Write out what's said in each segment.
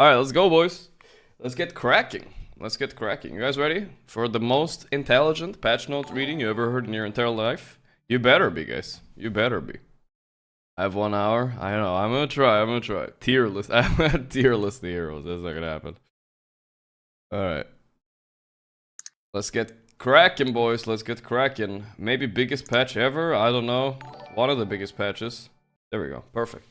Alright, let's go, boys. Let's get cracking. Let's get cracking. You guys ready for the most intelligent patch note reading you ever heard in your entire life? You better be, guys. You better be. I have 1 hour. I know. I'm gonna try. Tier list. I'm gonna tier list the heroes. That's not gonna happen. Alright. Let's get cracking, boys. Let's get cracking. Maybe biggest patch ever? I don't know. One of the biggest patches. There we go. Perfect.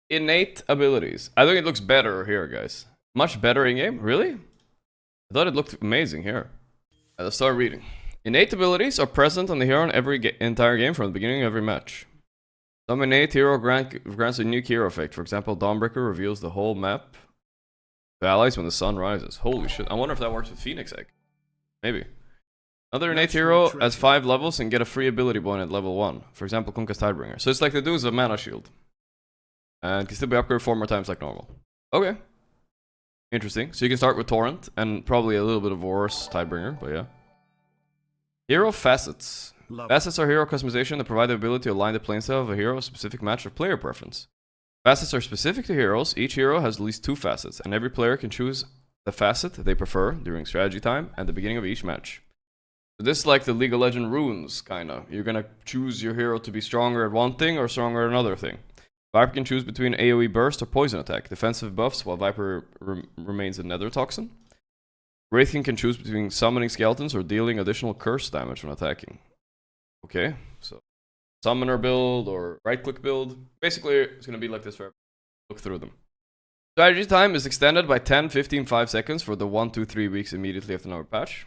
Innate abilities. I think it looks better here, guys. Much better in-game? Really? I thought it looked amazing here. Let's start reading. Innate abilities are present on the hero in every entire game from the beginning of every match. Some innate hero grants a unique hero effect. For example, Dawnbreaker reveals the whole map to allies when the sun rises. Holy shit. I wonder if that works with Phoenix Egg. Maybe. Another innate hero has 5 levels and get a free ability point at level 1. For example, Kunkka's Tidebringer. So it's like the dude's a mana shield. And can still be upgraded 4 more times like normal. Okay. Interesting. So you can start with Torrent and probably a little bit of War's Tidebringer, but yeah. Hero facets. Facets are hero customization that provide the ability to align the playstyle of a hero with a specific match of player preference. Facets are specific to heroes. Each hero has at least 2 facets, and every player can choose the facet they prefer during strategy time and the beginning of each match. So this is like the League of Legends runes, kinda. You're gonna choose your hero to be stronger at one thing or stronger at another thing. Viper can choose between AoE burst or poison attack, defensive buffs while Viper remains a nether toxin. Wraithkin can choose between summoning skeletons or dealing additional curse damage when attacking. Okay, so summoner build or right click build. Basically, it's going to be like this forever. Look through them. Strategy time is extended by 10, 15, 5 seconds for the 1, 2, 3 weeks immediately after another patch.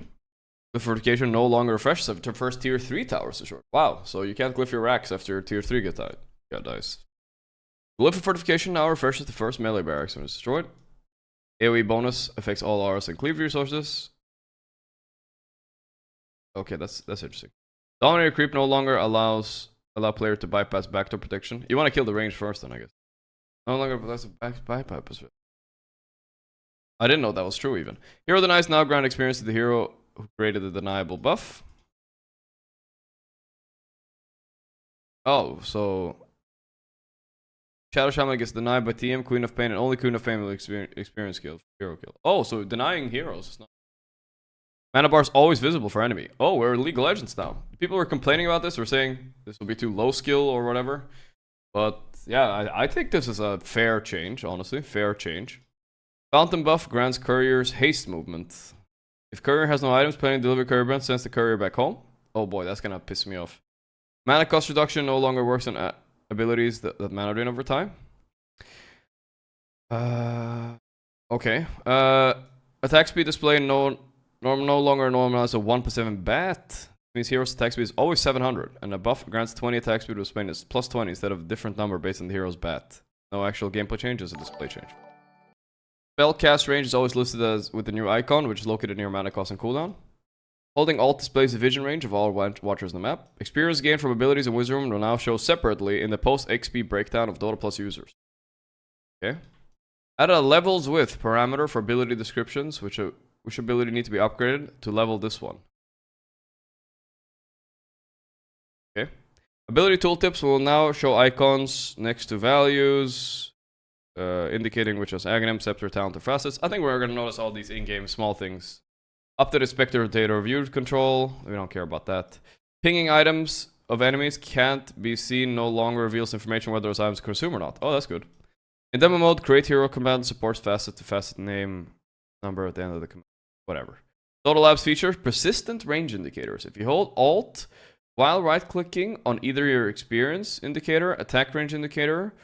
The fortification no longer refreshes after first tier 3 towers is short. Wow, so you can't glyph your racks after tier 3 dies. Glyph fortification now refreshes the first melee barracks when it's destroyed. AoE bonus affects all auras and cleave resources. Okay, that's interesting. Dominator creep no longer allow player to bypass backdoor protection. You want to kill the range first, then I guess. No longer allows bypass. I didn't know that was true even. Hero denies now grant experience to the hero who created the deniable buff. Oh, so Shadow Shaman gets denied by TM, Queen of Pain, and only Queen of Pain will experience kill, hero kill. Oh, so denying heroes is not. Mana bar is always visible for enemy. Oh, we're League of Legends now. People were complaining about this, were saying this will be too low skill or whatever. But yeah, I think this is a fair change, honestly. Fair change. Fountain buff grants couriers haste movement. If courier has no items, playing delivery courier brand sends the courier back home. Oh boy, that's gonna piss me off. Mana cost reduction no longer works on abilities that mana drain over time. Okay. Attack speed display no longer normalizes a 1/7 bat. Means hero's attack speed is always 700, and a buff grants 20 attack speed with Spain is plus 20 instead of a different number based on the hero's bat. No actual gameplay change, just a display change. Spell cast range is always listed as with the new icon, which is located near mana cost and cooldown. Holding Alt displays the vision range of all watchers on the map. Experience gained from abilities and wisdom will now show separately in the post-XP breakdown of Dota Plus users. Okay. Add a levels with parameter for ability descriptions, which ability need to be upgraded to level this one. Okay. Ability tooltips will now show icons next to values, indicating which is Aghanim, Scepter, Talent, or Facets. I think we're going to notice all these in-game small things. Updated spectator data view control. We don't care about that. Pinging items of enemies can't be seen. No longer reveals information whether those items consume or not. Oh, that's good. In demo mode, create hero command supports facet to facet name number at the end of the command. Whatever. Total Labs feature persistent range indicators. If you hold Alt while right-clicking on either your experience indicator, attack range indicator,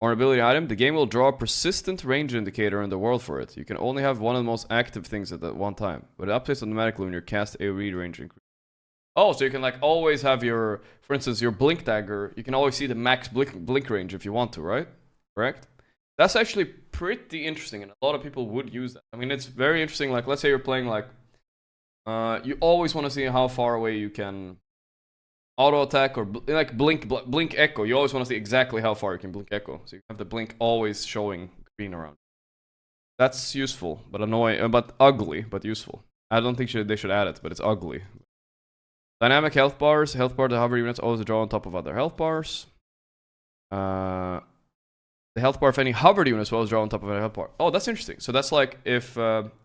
or ability item, the game will draw a persistent range indicator in the world for it. You can only have one of the most active things at that one time, but it updates automatically when your cast AoE range increases. Oh, so you can like always have your, for instance, your blink dagger. You can always see the max blink range if you want to, right? Correct? That's actually pretty interesting, and a lot of people would use that. I mean, it's very interesting. Like, let's say you're playing like, you always want to see how far away you can auto attack or like blink echo. You always want to see exactly how far you can blink echo. So you have the blink always showing green around. That's useful, but annoying, but ugly, but useful. I don't think they should add it, but it's ugly. Dynamic health bars. Health bar to hover units always draw on top of other health bars. The the health bar of any hovered unit as well as draw on top of any health bar. Oh, that's interesting. So that's like if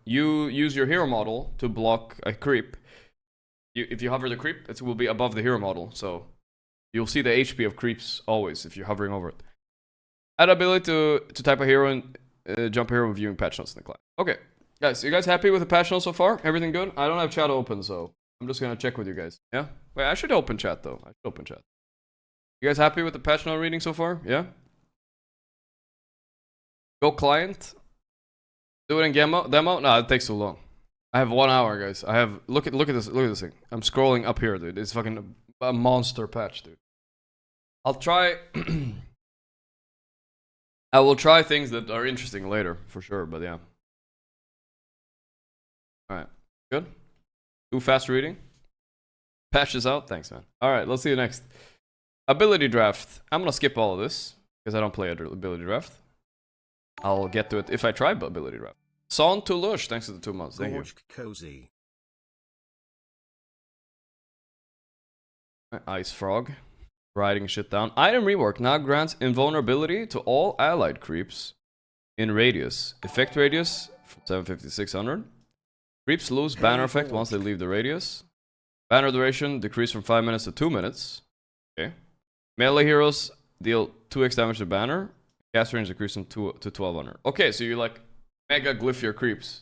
you use your hero model to block a creep. If you hover the creep, it will be above the hero model. So you'll see the HP of creeps always if you're hovering over it. Add ability to type a hero and jump a hero viewing patch notes in the class. Okay, guys, you guys happy with the patch notes so far? Everything good? I don't have chat open, so I'm just gonna check with you guys. Yeah? Wait, I should open chat though. I should open chat. You guys happy with the patch note reading so far? Yeah? Go client. Do it in demo? No, it takes too long. I have 1 hour, guys. I have look at this thing. I'm scrolling up here, dude. It's fucking a monster patch, dude. I'll try. I will try things that are interesting later for sure, but yeah. All right, good. Too fast reading. Patch is out. Thanks, man. All right, let's see the next ability draft. I'm gonna skip all of this because I don't play ability draft. I'll get to it if I try ability draft. Son to Lush, thanks to the 2 months. Thank you. Cozy. Ice Frog. Writing shit down. Item rework now grants invulnerability to all allied creeps in radius. Effect radius from 750 to 600. Creeps lose banner effect once they leave the radius. Banner duration decreased from 5 minutes to 2 minutes. Okay. Melee heroes deal 2x damage to banner. Cast range decreased from 2 to 1200. Okay, so you like mega glyph your creeps.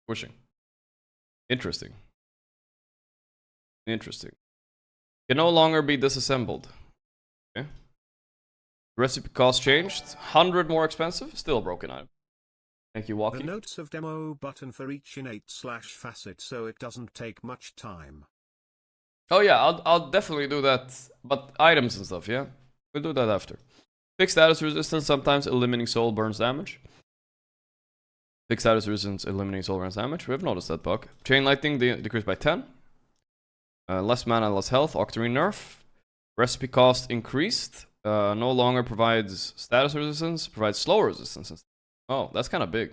Pushing. Interesting. Interesting. Can no longer be disassembled. Okay. Recipe cost changed. 100 more expensive. Still a broken item. Thank you, Walkie. The notes of demo button for each innate/facet so it doesn't take much time. Oh yeah, I'll definitely do that. But items and stuff, yeah? We'll do that after. Fixed status resistance, sometimes eliminating soul burns damage. Fixed status resistance, eliminating soul burns damage. We have noticed that bug. Chain lightning decreased by 10. Less mana, less health. Octarine nerf. Recipe cost increased. No longer provides status resistance, provides slow resistance. Oh, that's kind of big.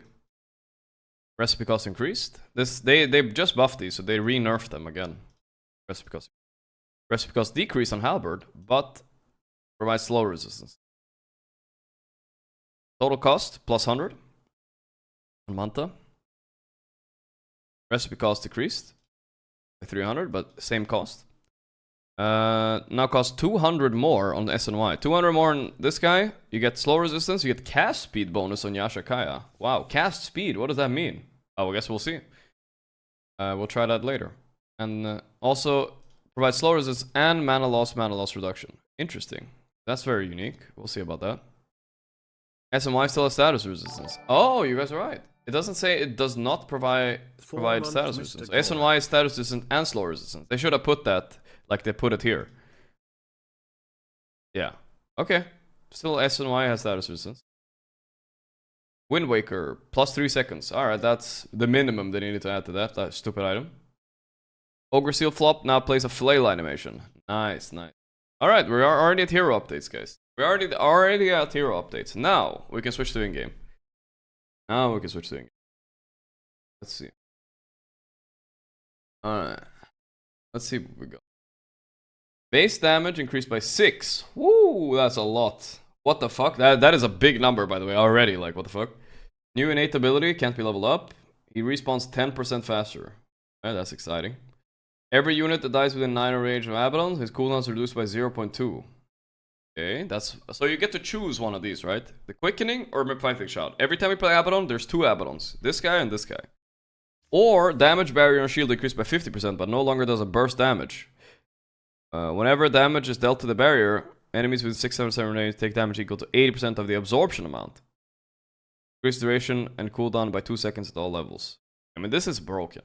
Recipe cost increased. They just buffed these, so they re-nerfed them again. Recipe cost decreased on Halberd, but provides slow resistance. Total cost plus 100 on Manta. Recipe cost decreased by 300, but same cost. Now costs 200 more on the SNY. 200 more on this guy. You get slow resistance. You get cast speed bonus on Yasha Kaya. Wow, cast speed. What does that mean? Oh, I guess we'll see. We'll try that later. And also provides slow resistance and mana loss reduction. Interesting. That's very unique. We'll see about that. SNY still has status resistance. Oh, you guys are right. It doesn't say it does not provide status resistance. SNY is status resistant and slow resistance. They should have put that like they put it here. Yeah. Okay. Still SNY has status resistance. Wind Waker, plus 3 seconds. Alright, that's the minimum they needed to add to that stupid item. Ogre Seal Flop now plays a flail animation. Nice, nice. Alright, we are already at hero updates, guys. We're already at hero updates. Now, we can switch to in-game. Let's see. Alright. Let's see what we got. Base damage increased by 6. Woo, that's a lot. What the fuck? That is a big number, by the way, already. Like, what the fuck? New innate ability, can't be leveled up. He respawns 10% faster. Alright, that's exciting. Every unit that dies within 9 range of Abaddon, his cooldown is reduced by 0.2. Okay, that's... So you get to choose one of these, right? The Quickening or Fighting Shot. Every time you play Abaddon, there's 2 Abaddons. This guy and this guy. Or damage barrier and shield decreased by 50%, but no longer does a burst damage. Whenever damage is dealt to the barrier, enemies with 677 range take damage equal to 80% of the absorption amount. Increase duration and cooldown by 2 seconds at all levels. I mean, this is broken.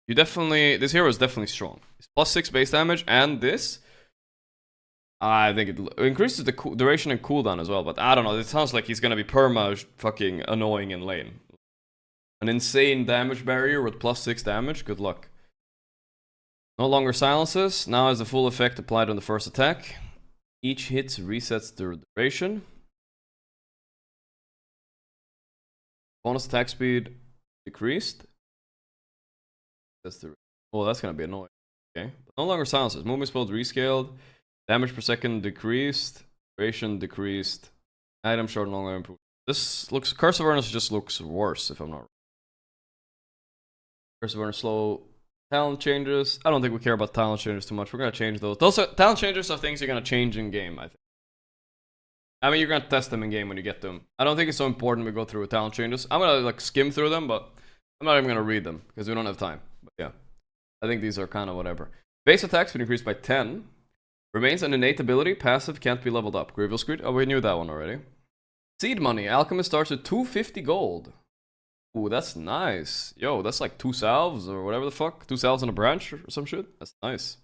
This hero is definitely strong. It's plus 6 base damage, and this... I think it increases the duration and cooldown as well, but I don't know. It sounds like he's gonna be perma fucking annoying in lane. An insane damage barrier with plus 6 damage. Good luck. No longer silences. Now has the full effect applied on the first attack. Each hit resets the duration. Bonus attack speed decreased. That's gonna be annoying. Okay. No longer silences. Movement speed rescaled. Damage per second decreased. Duration decreased. Item short, no longer improved. This looks... Curse of Awareness just looks worse, if I'm not wrong. Curse of Awareness slow. Talent changes. I don't think we care about talent changes too much. We're gonna change those. Those are, talent changes are things you're gonna change in game, I think. I mean, you're gonna test them in game when you get them. I don't think it's so important we go through with talent changes. I'm gonna like skim through them, but I'm not even gonna read them because we don't have time. But yeah, I think these are kind of whatever. Base attacks been increased by 10. Remains an innate ability. Passive can't be leveled up. Grievous Grid. Oh, we knew that one already. Seed money. Alchemist starts at 250 gold. Ooh, that's nice. Yo, that's like 2 salves or whatever the fuck. 2 salves on a branch or some shit. That's nice.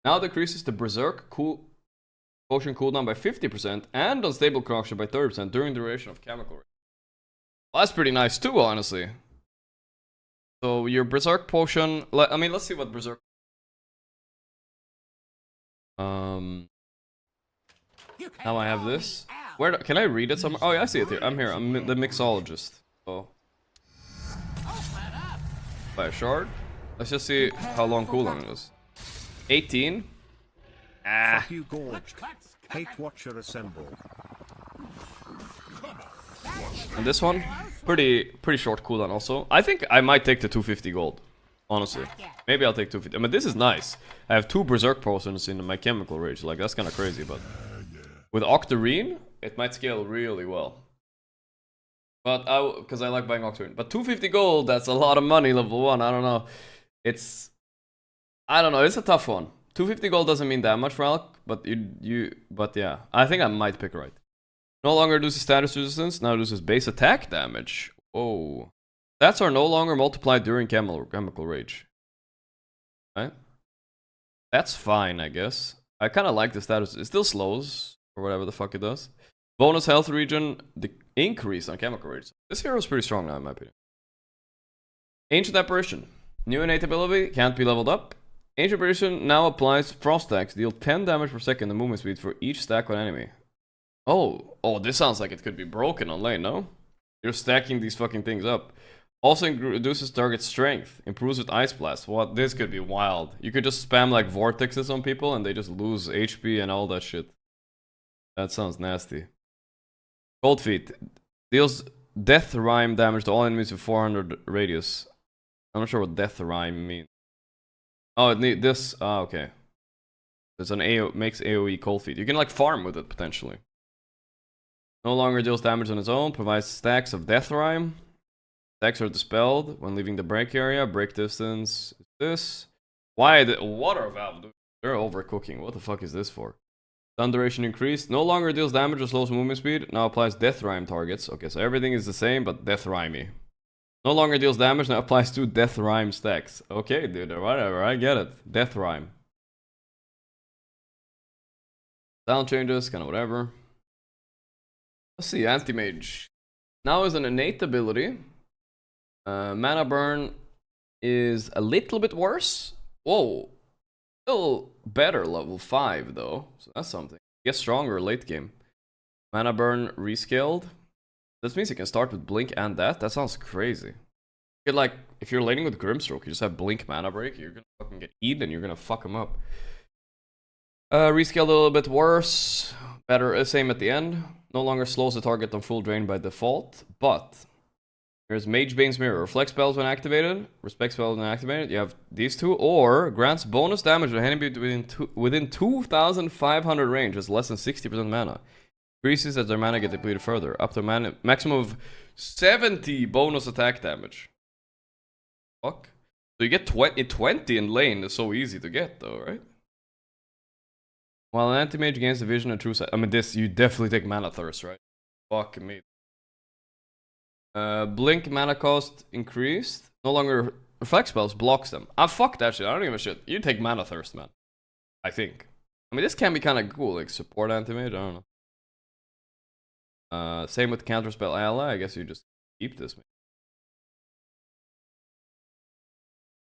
Now decreases the Berserk potion cooldown by 50% and unstable corruption by 30% during the duration of chemical rage. Well, that's pretty nice too, honestly. So your Berserk potion... I mean, let's see what Berserk... Now I have this. Where can I read it somewhere? Oh yeah, I see it here. I'm here. I'm the mixologist. Oh. By a shard. Let's just see how long cooldown it is. 18. Ah. Fuck you, Gorgc. Hate Watcher assemble. And this one, pretty short cooldown also. I think I might take the 250 gold. Honestly, maybe I'll take 250. I mean, this is nice. I have 2 Berserk potions in my chemical rage. Like, that's kind of crazy, but with Octarine, it might scale really well. But because I like buying Octarine. But 250 gold, that's a lot of money, level 1. I don't know. I don't know. It's a tough one. 250 gold doesn't mean that much for Alc, but but yeah, I think I might pick right. No longer reduces status resistance. Now reduces base attack damage. Whoa. Stats are no longer multiplied during chemical rage. Right? That's fine, I guess. I kind of like the status. It still slows, or whatever the fuck it does. Bonus health regen, the increase on chemical rage. This hero is pretty strong now, in my opinion. Ancient Apparition. New innate ability, can't be leveled up. Ancient Apparition now applies frost stacks, deal 10 damage per second and movement speed for each stack on enemy. Oh, this sounds like it could be broken on lane, no? You're stacking these fucking things up. Also reduces target strength. Improves with Ice Blast. What? This could be wild. You could just spam like vortexes on people and they just lose HP and all that shit. That sounds nasty. Cold Feet. Deals Death Rhyme damage to all enemies with 400 radius. I'm not sure what Death Rhyme means. Oh, it need this. Okay. There's an makes AoE Cold Feet. You can like farm with it potentially. No longer deals damage on its own. Provides stacks of Death Rhyme. Stacks are dispelled when leaving the break area. Break distance is this. Why the water valve? Dude? They're overcooking. What the fuck is this for? Stun duration increased. No longer deals damage or slows movement speed. Now applies Death Rhyme targets. Okay, so everything is the same, but Death Rhymey. No longer deals damage. Now applies 2 Death Rhyme stacks. Okay, dude. Whatever. I get it. Death Rhyme. Sound changes. Kind of whatever. Let's see. Anti-Mage. Now is an innate ability. Mana burn is a little bit worse. Whoa. Still better level 5 though. So that's something. Gets stronger late game. Mana burn rescaled. This means you can start with blink and that. That sounds crazy. You could, like, if you're laning with Grimstroke, you just have blink mana break. You're gonna fucking get eaten and you're gonna fuck him up. Rescaled a little bit worse. Better, same at the end. No longer slows the target on full drain by default, but there's Mage Bane's Mirror. Reflect spells when activated. Respect spells when activated. You have these two. Or grants bonus damage to enemy within 2,500 range. Has less than 60% mana. Increases as their mana get depleted further. Up to a maximum of 70 bonus attack damage. Fuck. So you get 20 in lane. It's so easy to get though, right? While an anti-mage gains the vision and true sight. I mean, this, you definitely take mana thirst, right? Fuck me. Blink mana cost increased. No longer reflect spells, blocks them. Fuck that shit. I don't give a shit. You take mana thirst, man. I think. I mean, this can be kind of cool, like support anti-mage. I don't know. Same with counter spell ally. I guess you just keep this.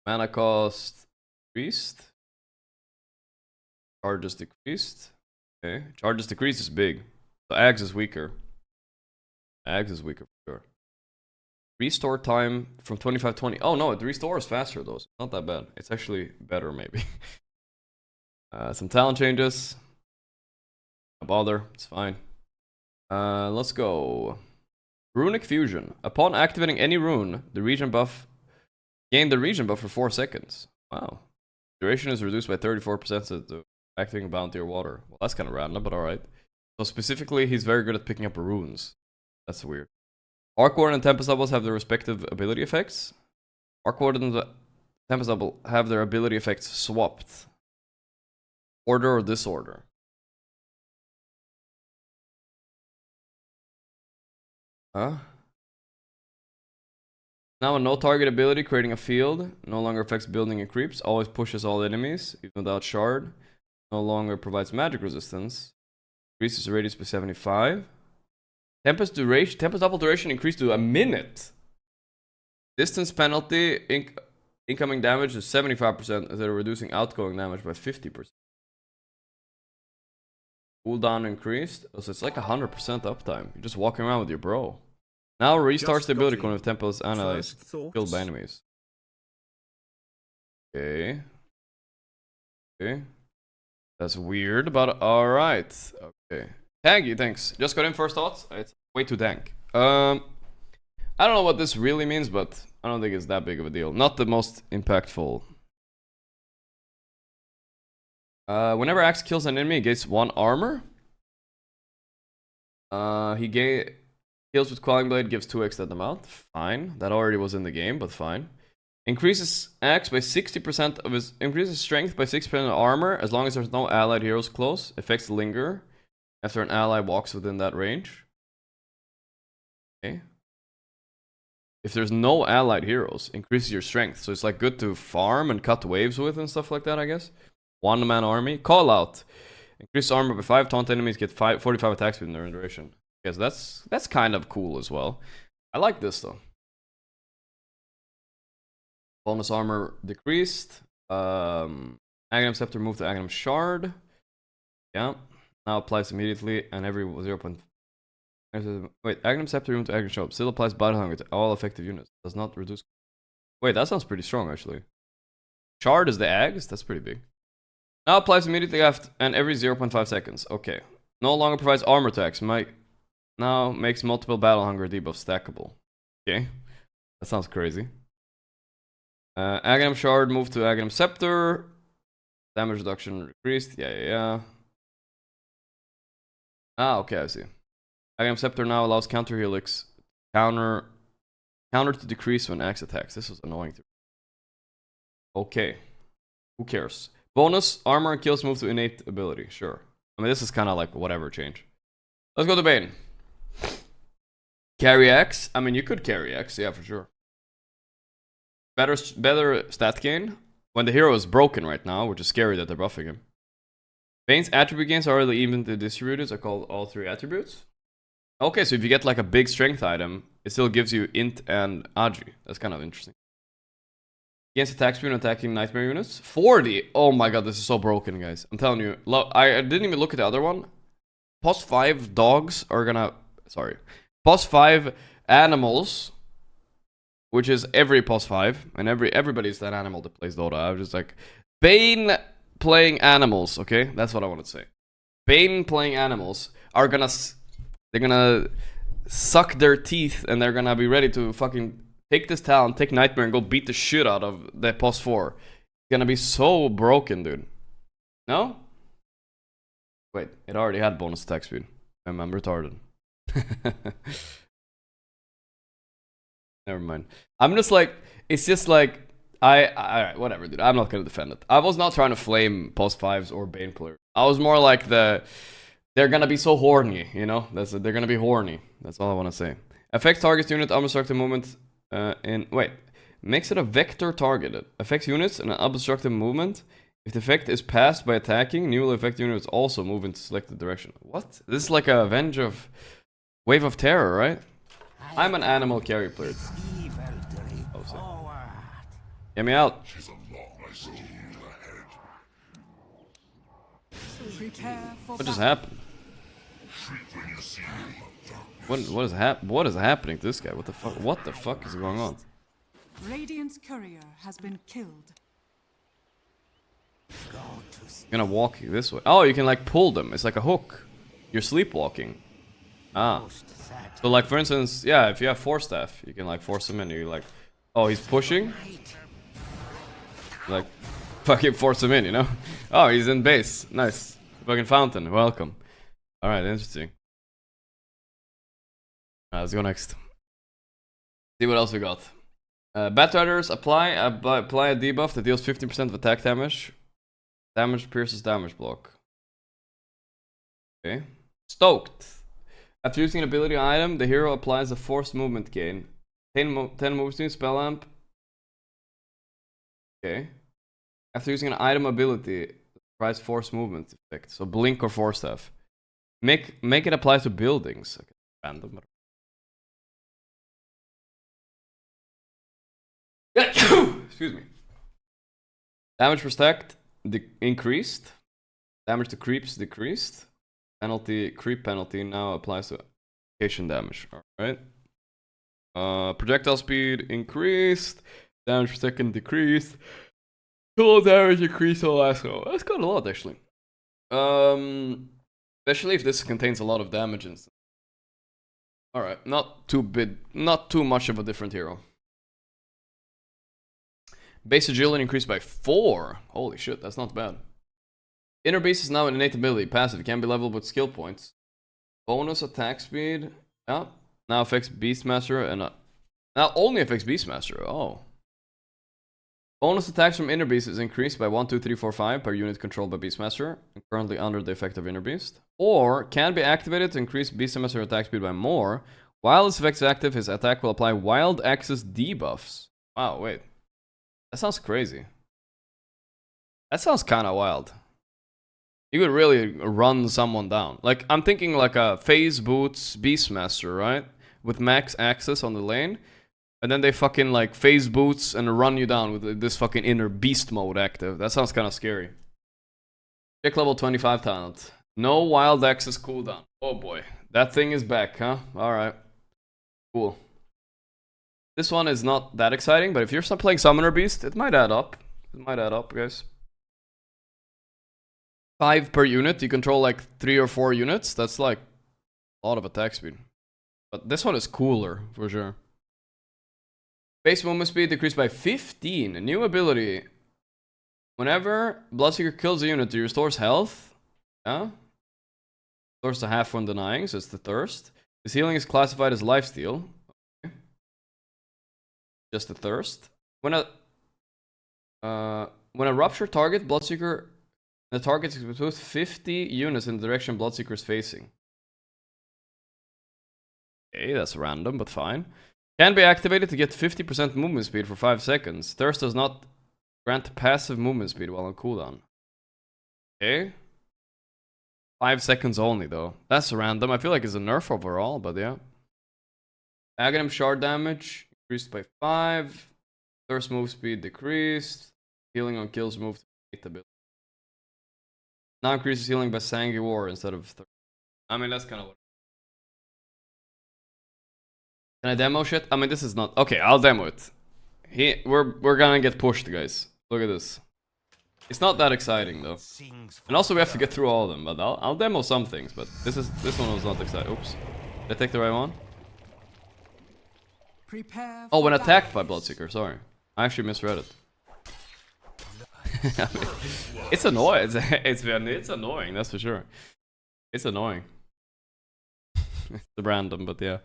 Mana cost increased. Charges decreased. Okay. Charges decreased is big. So Ags is weaker. Ags is weaker for sure. Restore time from 25-20. Oh no, it restores faster though. So not that bad. It's actually better maybe. Some talent changes. Don't bother. It's fine. Let's go. Runic Fusion. Upon activating any rune, the region buff gain the region buff for 4 seconds. Wow. Duration is reduced by 34% to activating bounty or water. Well, that's kind of random, but alright. So specifically, he's very good at picking up runes. That's weird. Arc Warden and Tempest Doubles have their respective ability effects. Arc Warden and Tempest Double have their ability effects swapped. Order or disorder. Huh? Now a no target ability, creating a field. No longer affects building and creeps. Always pushes all enemies, even without shard. No longer provides magic resistance. Increases the radius by 75. Tempest Double duration increased to a minute. Distance penalty, incoming damage is 75%, instead of reducing outgoing damage by 50%. Cooldown increased, so it's like 100% uptime. You're just walking around with your bro. Now restarts the ability cone if Tempest allies killed by enemies. Okay. Okay. That's weird, but alright. Okay. Taggy, thanks. Just got in first thoughts. It's way too dank. I don't know what this really means, but I don't think it's that big of a deal. Not the most impactful. Whenever Axe kills an enemy, he gains 1 armor. Kills with Quelling Blade gives 2x that amount. Fine. That already was in the game, but fine. Increases Axe by 60% of his... Increases strength by 6% of armor, as long as there's no allied heroes close. Effects linger after an ally walks within that range. Okay. If there's no allied heroes, increases your strength. So it's like good to farm and cut waves with and stuff like that, I guess. 1-man army. Call out. Increase armor by 5. Taunt enemies get 45 attack speed in their duration. I guess that's kind of cool as well. I like this though. Bonus armor decreased. Aghanim Scepter moved to Aghanim Shard. Yeah. Now applies immediately and every 0. Wait, Aghanim Scepter moved to Aghanim Shard. Still applies Battle Hunger to all effective units. Does not reduce. Wait, that sounds pretty strong actually. Shard is the Ags? That's pretty big. Now applies immediately after and every 0.5 seconds. Okay. No longer provides armor attacks. Now makes multiple battle hunger debuffs stackable. Okay. That sounds crazy. Aghanim Shard moved to Aghanim Scepter. Damage reduction decreased. Yeah. Ah, okay, I see. Aghanim Scepter now allows counter helix. Counter to decrease when axe attacks. This was annoying to me. Okay. Who cares? Bonus, armor and kills move to innate ability. Sure. I mean, this is kind of like whatever change. Let's go to Bane. Carry X. I mean, you could carry X. Yeah, for sure. Better stat gain. When the hero is broken right now, which is scary that they're buffing him. Bane's attribute gains are really evenly distributed. Are called all 3 attributes. Okay, so if you get like a big strength item, it still gives you int and agi. That's kind of interesting. Against attack speed when attacking nightmare units. 40! Oh my god, this is so broken, guys. I'm telling you. I didn't even look at the other one. Plus 5 dogs are gonna... Sorry. Plus 5 animals. Which is every plus 5. And everybody's that animal that plays Dota. I was just like... Bane playing animals, okay? That's what I wanted to say. Bane playing animals are gonna... They're gonna suck their teeth and they're gonna be ready to fucking... Take this talent, take Nightmare, and go beat the shit out of the plus 4. It's gonna be so broken, dude. No? Wait, it already had bonus attack speed. I'm retarded. Never mind. I'm just like, it's just like, alright, whatever, dude. I'm not gonna defend it. I was not trying to flame plus 5s or Bane players. I was more like they're gonna be so horny, you know? They're gonna be horny. That's all I wanna say. Affects target's unit, unobstructed movement. Makes it a vector targeted. Affects units in an unobstructed movement. If the effect is passed by attacking, newly affected units also move into selected direction. What? This is like a Wave of Terror, right? I'm an animal carry player. Oh, get me out. What just happened? What is happening to this guy? What the fuck is going on? Radiant's courier has been killed. I'm gonna walk this way. Oh, you can like pull them. It's like a hook. You're sleepwalking. Ah. So like for instance, yeah, if you have Force Staff, you can like force him in. You're like, oh, he's pushing. Like, fucking force him in, you know? Oh, he's in base. Nice. Fucking fountain. Welcome. Alright, interesting. Let's go next. See what else we got. Batriders apply a debuff that deals 15% of attack damage. Damage pierces damage block. Okay. Stoked. After using an ability item, the hero applies a forced movement gain. 10 move speed, spell amp. Okay. After using an item ability, applies force movement effect. So blink or force staff. Make it apply to buildings. Okay. Random. Excuse me. Damage per stack increased. Damage to creeps decreased. Creep penalty now applies to application damage. Alright. Projectile speed increased. Damage per second decreased. Total damage increased all last go. That's got a lot actually. Especially if this contains a lot of damage and stuff. Alright, not too much of a different hero. Base agility increased by 4. Holy shit, that's not bad. Inner Beast is now an innate ability. Passive. It can be leveled with skill points. Bonus attack speed. Yeah. Now affects Beastmaster and now only affects Beastmaster. Oh. Bonus attacks from Inner Beast is increased by 1, 2, 3, 4, 5 per unit controlled by Beastmaster. And currently under the effect of Inner Beast. Or can be activated to increase Beastmaster attack speed by more. While this effect is active, his attack will apply wild access debuffs. Wow, wait. That sounds crazy. That sounds kind of wild. You could really run someone down. Like, I'm thinking like a phase boots Beastmaster, right? With max access on the lane. And then they fucking like phase boots and run you down with this fucking inner beast mode active. That sounds kind of scary. Check level 25 talent. No wild access cooldown. Oh boy. That thing is back, huh? Alright. Cool. This one is not that exciting, but if you're still playing Summoner Beast, it might add up. It might add up, guys. 5 per unit. You control like 3 or 4 units. That's like a lot of attack speed. But this one is cooler, for sure. Base movement speed decreased by 15. A new ability. Whenever Bloodseeker kills a unit, it restores health. Yeah. Restores to half when denying, so it's the thirst. This healing is classified as lifesteal. Okay. Just the thirst. When a rupture target, Bloodseeker, the target is exposed 50 units in the direction Bloodseeker is facing. Okay, that's random, but fine. Can be activated to get 50% movement speed for 5 seconds. Thirst does not grant passive movement speed while on cooldown. Okay. 5 seconds only, though. That's random. I feel like it's a nerf overall, but yeah. Aghanim shard damage increased by 5. Thirst move speed decreased. Healing on kills moved to 8 ability. Now increases healing by Sanguine War instead of thirst. I mean, that's kind of what. Can I demo shit? I mean, this is not... Okay, I'll demo it. We're gonna get pushed, guys. Look at this. It's not that exciting, though. And also, we have to get through all of them, but I'll demo some things, but this one was not exciting. Oops. Did I take the right one? Oh, when attacked by Bloodseeker, sorry. I actually misread it. I mean, it's annoying. It's annoying, that's for sure. It's annoying. It's random, but yeah.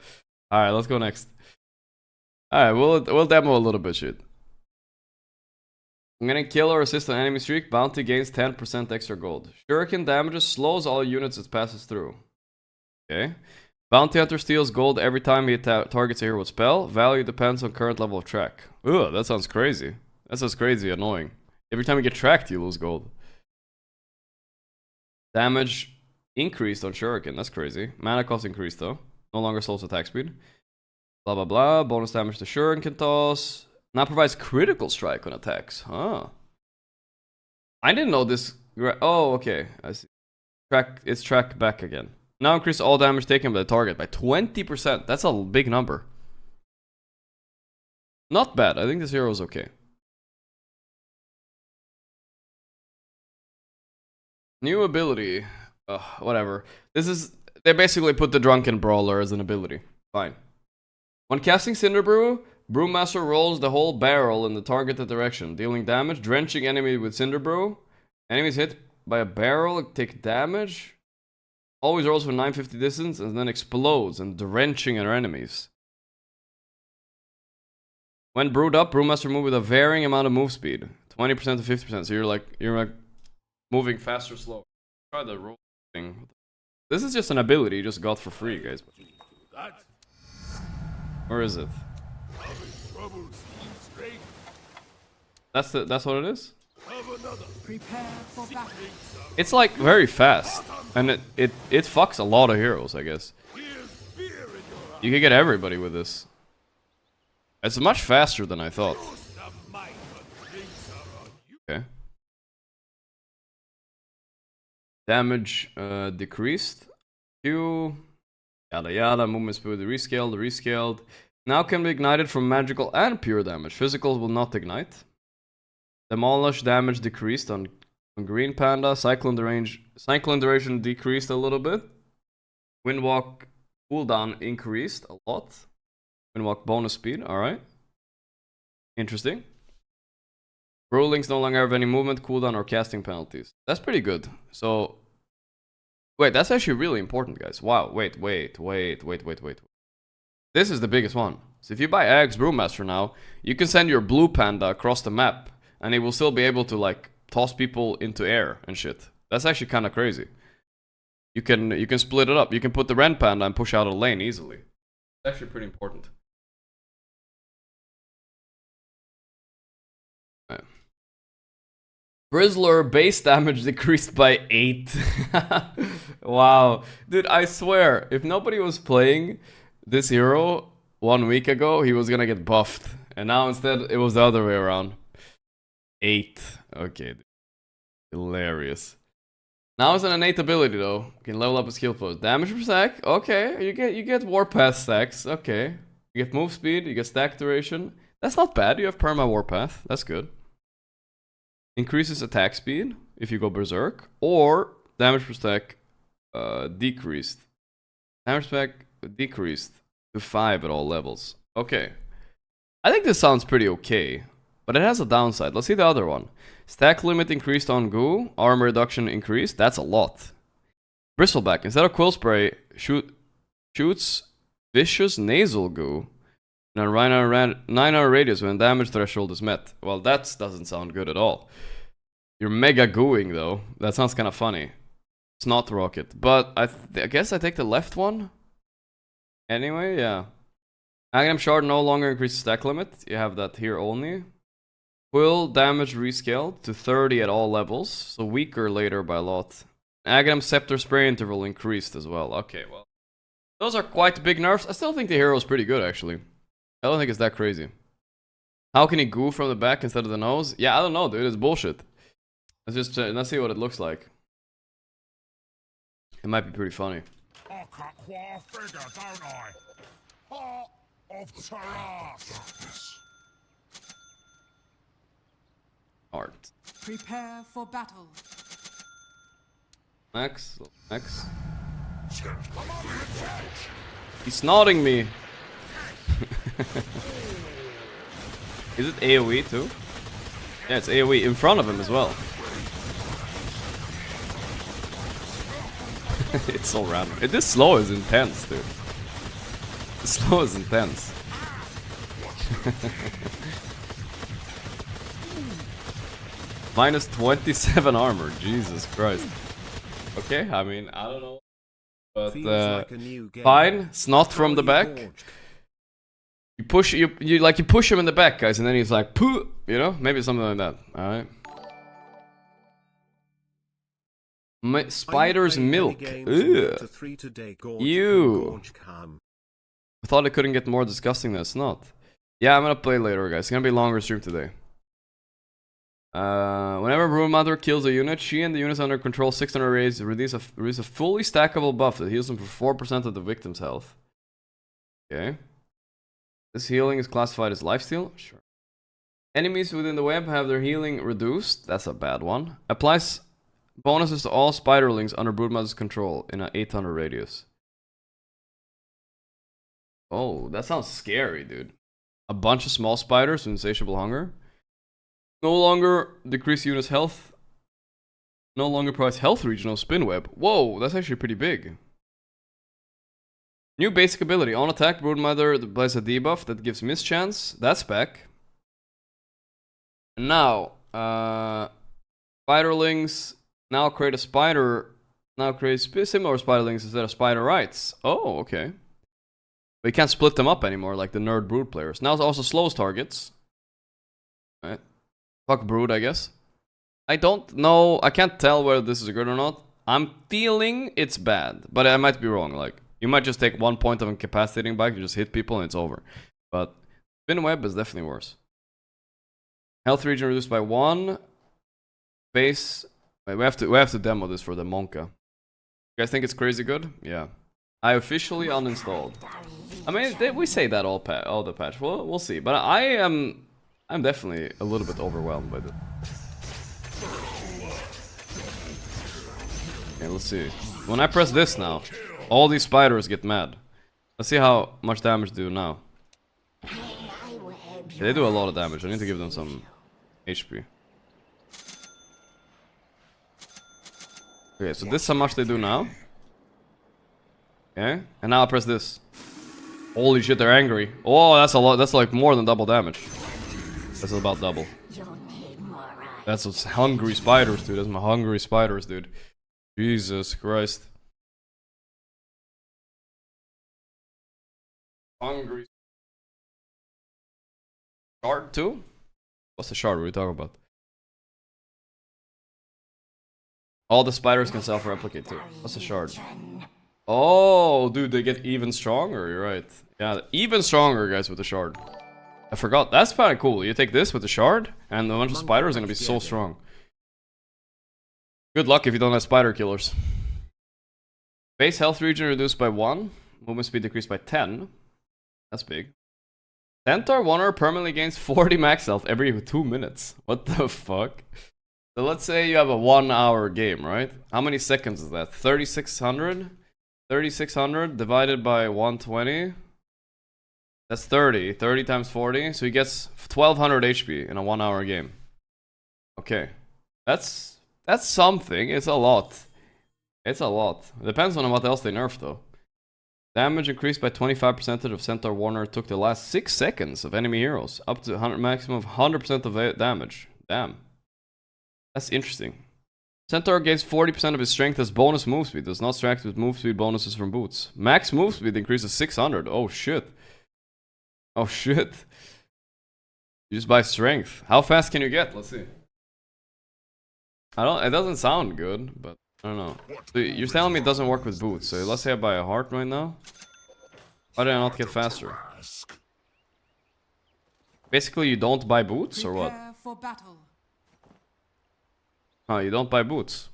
Alright, let's go next. Alright, we'll demo a little bit shit. I'm gonna kill or assist an enemy streak. Bounty gains 10% extra gold. Shuriken damages slows all units it passes through. Okay. Bounty Hunter steals gold every time he targets a hero with spell. Value depends on current level of track. Ugh, that sounds crazy. That sounds crazy annoying. Every time you get tracked, you lose gold. Damage increased on Shuriken. That's crazy. Mana cost increased though. No longer slows attack speed. Blah blah blah. Bonus damage to Shuriken toss. Now provides critical strike on attacks. Huh. I didn't know this. Oh, okay. I see. It's track back again. Now increase all damage taken by the target by 20%. That's a big number. Not bad. I think this hero is okay. New ability. Whatever. This is They basically put the Drunken Brawler as an ability. Fine. When casting Cinderbrew, Brewmaster rolls the whole barrel in the targeted direction, dealing damage, drenching enemy with Cinderbrew. Enemies hit by a barrel take damage. Always rolls for 950 distance and then explodes and drenching our enemies. When brewed up, Brewmaster move with a varying amount of move speed, 20% to 50%. So you're like moving faster, slower. Try the roll thing. This is just an ability you just got for free, guys. Or is it? That's what it is? Prepare for battle. It's like very fast. And it fucks a lot of heroes, I guess. You can get everybody with this. It's much faster than I thought. Okay. Damage decreased. Q. Yada yada. Movement speed rescaled. Now can be ignited from magical and pure damage. Physical will not ignite. Demolish damage decreased on Green Panda. Cyclone duration decreased a little bit. Windwalk cooldown increased a lot. Windwalk bonus speed, alright. Interesting. Brawlings no longer have any movement, cooldown, or casting penalties. That's pretty good. So, wait, that's actually really important, guys. Wow, wait. This is the biggest one. So if you buy Axe Brewmaster now, you can send your blue panda across the map, and it will still be able to, like, toss people into air and shit. That's actually kind of crazy. You can split it up. You can put the red panda and push out a lane easily. It's actually pretty important. Brizzler base damage decreased by 8. Wow. Dude, I swear, if nobody was playing this hero 1 week ago, he was gonna get buffed. And now instead, it was the other way around. 8. Okay. Hilarious. Now it's an innate ability though. You can level up a skill post. Damage per stack. Okay. You get warpath stacks. Okay. You get move speed. You get stack duration. That's not bad. You have perma warpath. That's good. Increases attack speed if you go berserk, or damage per stack decreased. Damage per stack decreased to 5 at all levels. Okay. I think this sounds pretty okay, but it has a downside. Let's see the other one. Stack limit increased on goo, armor reduction increased. That's a lot. Bristleback, instead of quill spray, shoots vicious nasal goo in a 9-hour radius when damage threshold is met. Well, that doesn't sound good at all. You're mega gooing though. That sounds kind of funny. It's not rocket, but I guess I take the left one. Anyway, yeah. Aghanim Shard no longer increases stack limit. You have that here only. Quill damage rescaled to 30 at all levels, so weaker later by a lot. Aghanim Scepter spray interval increased as well. Okay, well. Those are quite big nerfs. I still think the hero is pretty good actually. I don't think it's that crazy. How can he goo from the back instead of the nose? Yeah, I don't know, dude. It's bullshit. Let's see what it looks like. It might be pretty funny. I cut quite a figure, don't I? Heart of Taras. Art. Prepare for battle. Max. He's nodding me. Is it AoE too? Yeah, it's AoE in front of him as well. It's so random. This slow is intense, dude. The slow is intense. Minus 27 armor. Jesus Christ. Okay, I mean, I don't know. But fine. It's not from the back. You push him in the back, guys, and then he's like, poo, you know, maybe something like that. All right. Spider's milk. Ugh. Ew. I thought it couldn't get more disgusting than it's not. Yeah, I'm gonna play later, guys. It's gonna be a longer stream today. Whenever Broodmother kills a unit, she and the units under control 600 raids release a fully stackable buff that heals them for 4% of the victim's health. Okay. This healing is classified as lifesteal? Sure. Enemies within the web have their healing reduced. That's a bad one. Applies bonuses to all spiderlings under Broodmother's control in an 800 radius. Oh, that sounds scary, dude. A bunch of small spiders with insatiable hunger. No longer decrease unit's health. No longer provides health regional spin web. Whoa, that's actually pretty big. New basic ability. On attack, Broodmother applies a debuff that gives mischance. That's back. And now, spiderlings now create a spider. Now create similar spiderlings instead of spider rights. Oh, okay. But you can't split them up anymore like the nerd brood players. Now it also slows targets. Right. Fuck brood, I guess. I don't know. I can't tell whether this is good or not. I'm feeling it's bad, but I might be wrong. Like, you might just take 1 point of incapacitating back, you just hit people and it's over. But spin web is definitely worse. Health region reduced by 1. Base. Wait, we have to demo this for the Monka. You guys think it's crazy good? Yeah. I officially uninstalled. I mean, we say that all the patch. We'll see. But I'm definitely a little bit overwhelmed by this. Okay, let's see. When I press this now, all these spiders get mad. Let's see how much damage they do now. Okay, they do a lot of damage. I need to give them some HP. Okay, so this is how much they do now. Okay, and now I press this. Holy shit, they're angry. Oh, that's a lot. That's like more than double damage. That's about double. That's what's hungry spiders, dude. That's my hungry spiders, dude. Jesus Christ. Hungry. Shard too? What's the shard? What are we talking about? All the spiders can self-replicate too. What's the shard? Oh, dude, they get even stronger. You're right. Yeah, even stronger, guys, with the shard. I forgot. That's kind of cool. You take this with the shard, and a bunch of spiders are gonna be so strong. Good luck if you don't have spider killers. Base health region reduced by 1. Movement speed decreased by 10. That's big. Centaur Wanderer permanently gains 40 max health every 2 minutes. What the fuck? So let's say you have a 1 hour game, right? How many seconds is that? 3600? 3600 divided by 120. That's 30. 30 times 40. So he gets 1200 HP in a 1 hour game. Okay. That's something. It's a lot. It's a lot. It depends on what else they nerf though. Damage increased by 25% of Centaur Warner took the last 6 seconds of enemy heroes. Up to 100 maximum of 100% of damage. Damn. That's interesting. Centaur gains 40% of his strength as bonus move speed. Does not stack with move speed bonuses from boots. Max move speed increases 600. Oh shit. Oh shit. You just buy strength. How fast can you get? Let's see. It doesn't sound good, but I don't know. So you're telling me it doesn't work with boots. So let's say I buy a heart right now. Why did I not get faster? Basically, you don't buy boots or what? Prepare for battle. Oh, you don't buy boots.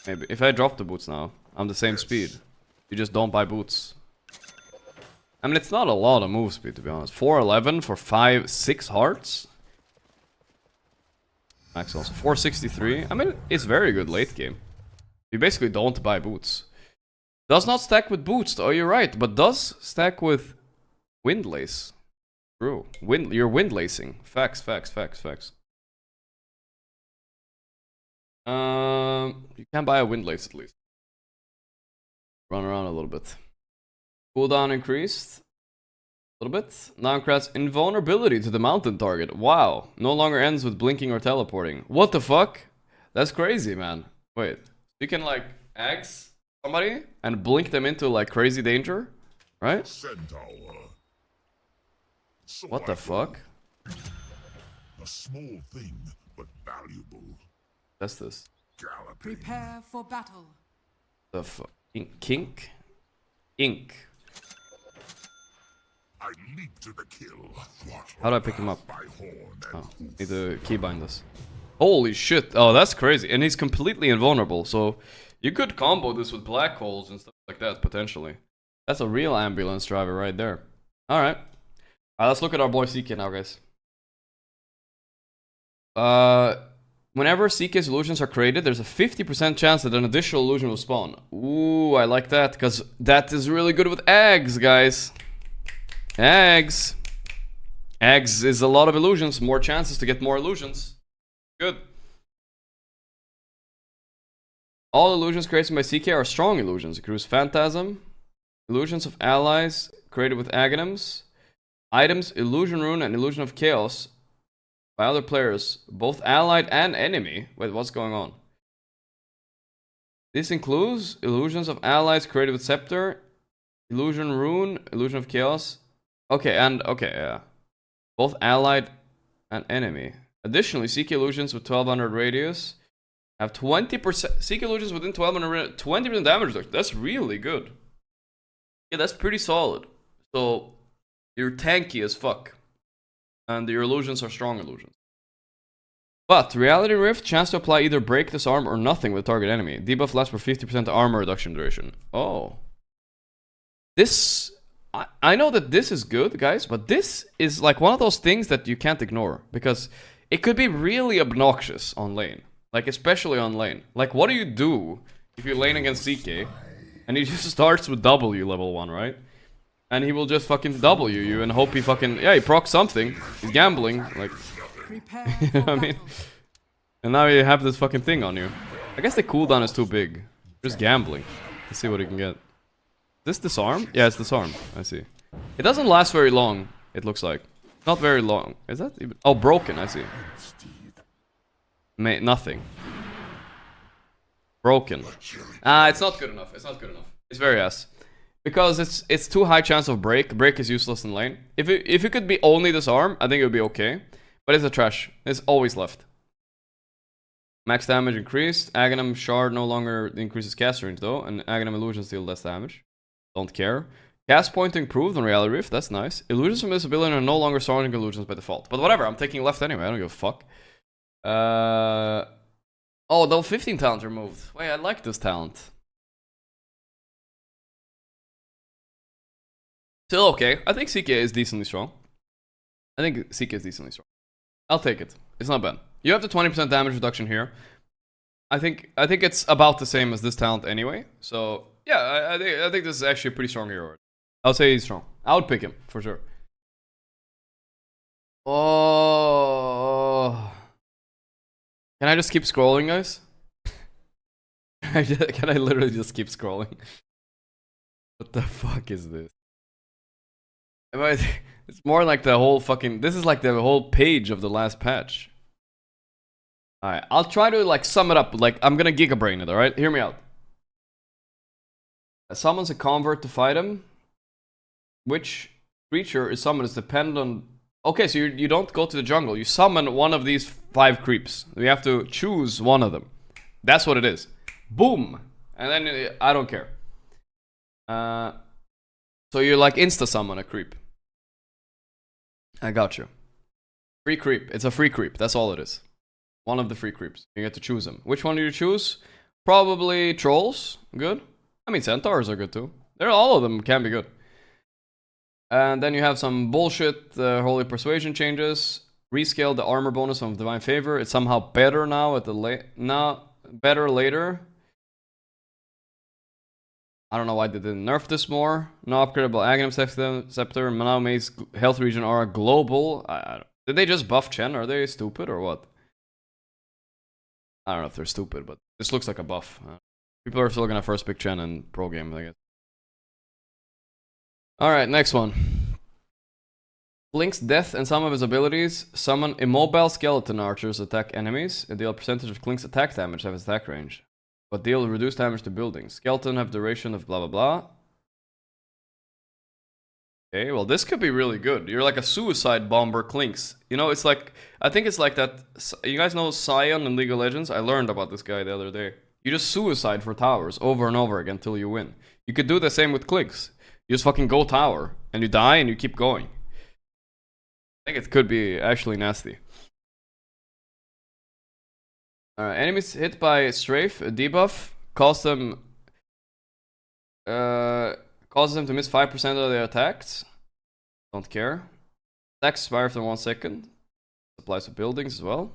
Maybe. If I drop the boots now, I'm the same speed. You just don't buy boots. I mean, it's not a lot of move speed, to be honest. 411 for 6 hearts? Max also. 463. I mean, it's very good late game. You basically don't buy boots. Does not stack with boots, though. You're right. But does stack with windlace. True. You're windlacing. Facts. You can buy a windlace at least. Run around a little bit. Cooldown increased. A little bit. Now grants invulnerability to the mountain target. Wow. No longer ends with blinking or teleporting. What the fuck? That's crazy, man. Wait. You can like axe somebody and blink them into like crazy danger? Right? What the fuck? A small thing, but valuable. That's this. Prepare for battle. The fuck? Kink? Ink. I leap to the kill. How do I pick him up? Oh, need to keybind this. Holy shit. Oh, that's crazy. And he's completely invulnerable, so you could combo this with black holes and stuff like that, potentially. That's a real ambulance driver right there. Alright. Alright, let's look at our boy CK now, guys. Whenever CK's illusions are created, there's a 50% chance that an additional illusion will spawn. Ooh, I like that, because that is really good with eggs, guys. Eggs. Eggs is a lot of illusions, more chances to get more illusions. Good. All illusions created by CK are strong illusions. Accrues Phantasm. Illusions of allies created with Aghanims. Items, Illusion Rune, and Illusion of Chaos by other players, both allied and enemy. Wait, what's going on? This includes illusions of allies created with Scepter, Illusion Rune, Illusion of Chaos. Okay, yeah. Both allied and enemy. Additionally, CK illusions with 1200 radius have 20%. CK illusions within 1200 20% damage reduction. That's really good. Yeah, that's pretty solid. So you're tanky as fuck. And your illusions are strong illusions. But Reality Rift, chance to apply either break, disarm, or nothing with target enemy. Debuff lasts for 50% armor reduction duration. Oh. This... I know that this is good, guys, but this is like one of those things that you can't ignore. Because it could be really obnoxious on lane. Like, especially on lane. Like, what do you do if you lane against CK? And he just starts with W level 1, right? And he will just fucking W you and hope he fucking... Yeah, he procs something. He's gambling. Like... Prepare You know for what I mean? battle. And now you have this fucking thing on you. I guess the cooldown is too big. Just gambling. Let's see what he can get. Is this disarm? Yeah, it's disarm. I see. It doesn't last very long, it looks like. Not very long. Is that even... Oh, broken, I see. Nothing. Broken. It's not good enough. It's not good enough. It's very ass. Because it's too high chance of break. Break is useless in lane. If it could be only disarm, I think it would be okay. But it's a trash. It's always left. Max damage increased. Aghanim Shard no longer increases cast range though. And Aghanim Illusions deal less damage. Don't care. Cast point improved on Reality Rift. That's nice. Illusions from Invisibility are no longer surrounding illusions by default. But whatever. I'm taking left anyway. I don't give a fuck. Oh, the 15 talent removed. Wait, I like this talent. Still okay. I think CK is decently strong. I'll take it. It's not bad. You have the 20% damage reduction here. I think it's about the same as this talent anyway. So yeah, I think this is actually a pretty strong hero. I'll say he's strong. I would pick him for sure. Oh, can I just keep scrolling, guys? Can I literally just keep scrolling? What the fuck is this? It's more like the whole fucking... This is like the whole page of the last patch. Alright, I'll try to like sum it up. Like, I'm gonna gigabrain it, alright? Hear me out. Summons a convert to fight him. Which creature is summoned is dependent on... Okay, so you don't go to the jungle. You summon one of these 5 creeps. You have to choose one of them. That's what it is. Boom! And then, I don't care. So you like insta-summon a creep. I got you. Free creep. It's a free creep. That's all it is. One of the free creeps. You get to choose them. Which one do you choose? Probably trolls. Good. I mean, centaurs are good too. All of them can be good. And then you have some bullshit Holy Persuasion changes. Rescale the armor bonus from Divine Favor. It's somehow better now at the better later. I don't know why they didn't nerf this more. No upgradable Aghanim Scepter. Now makes health region aura global. Did they just buff Chen? Are they stupid or what? I don't know if they're stupid, but this looks like a buff. People are still gonna first pick Chen in pro game, I guess. Alright, next one. Blink's death and some of his abilities. Summon immobile skeleton archers attack enemies. And deal a percentage of Clink's attack damage have his attack range. But deal reduced damage to buildings. Skeleton have duration of blah blah blah. Okay, well this could be really good. You're like a suicide bomber Clinkz. You know, it's like... I think it's like that... You guys know Sion in League of Legends? I learned about this guy the other day. You just suicide for towers over and over again until you win. You could do the same with Clinkz. You just fucking go tower. And you die and you keep going. I think it could be actually nasty. Enemies hit by strafe, a debuff, causes them to miss 5% of their attacks. Don't care. Attacks expire after 1 second. Applies to buildings as well.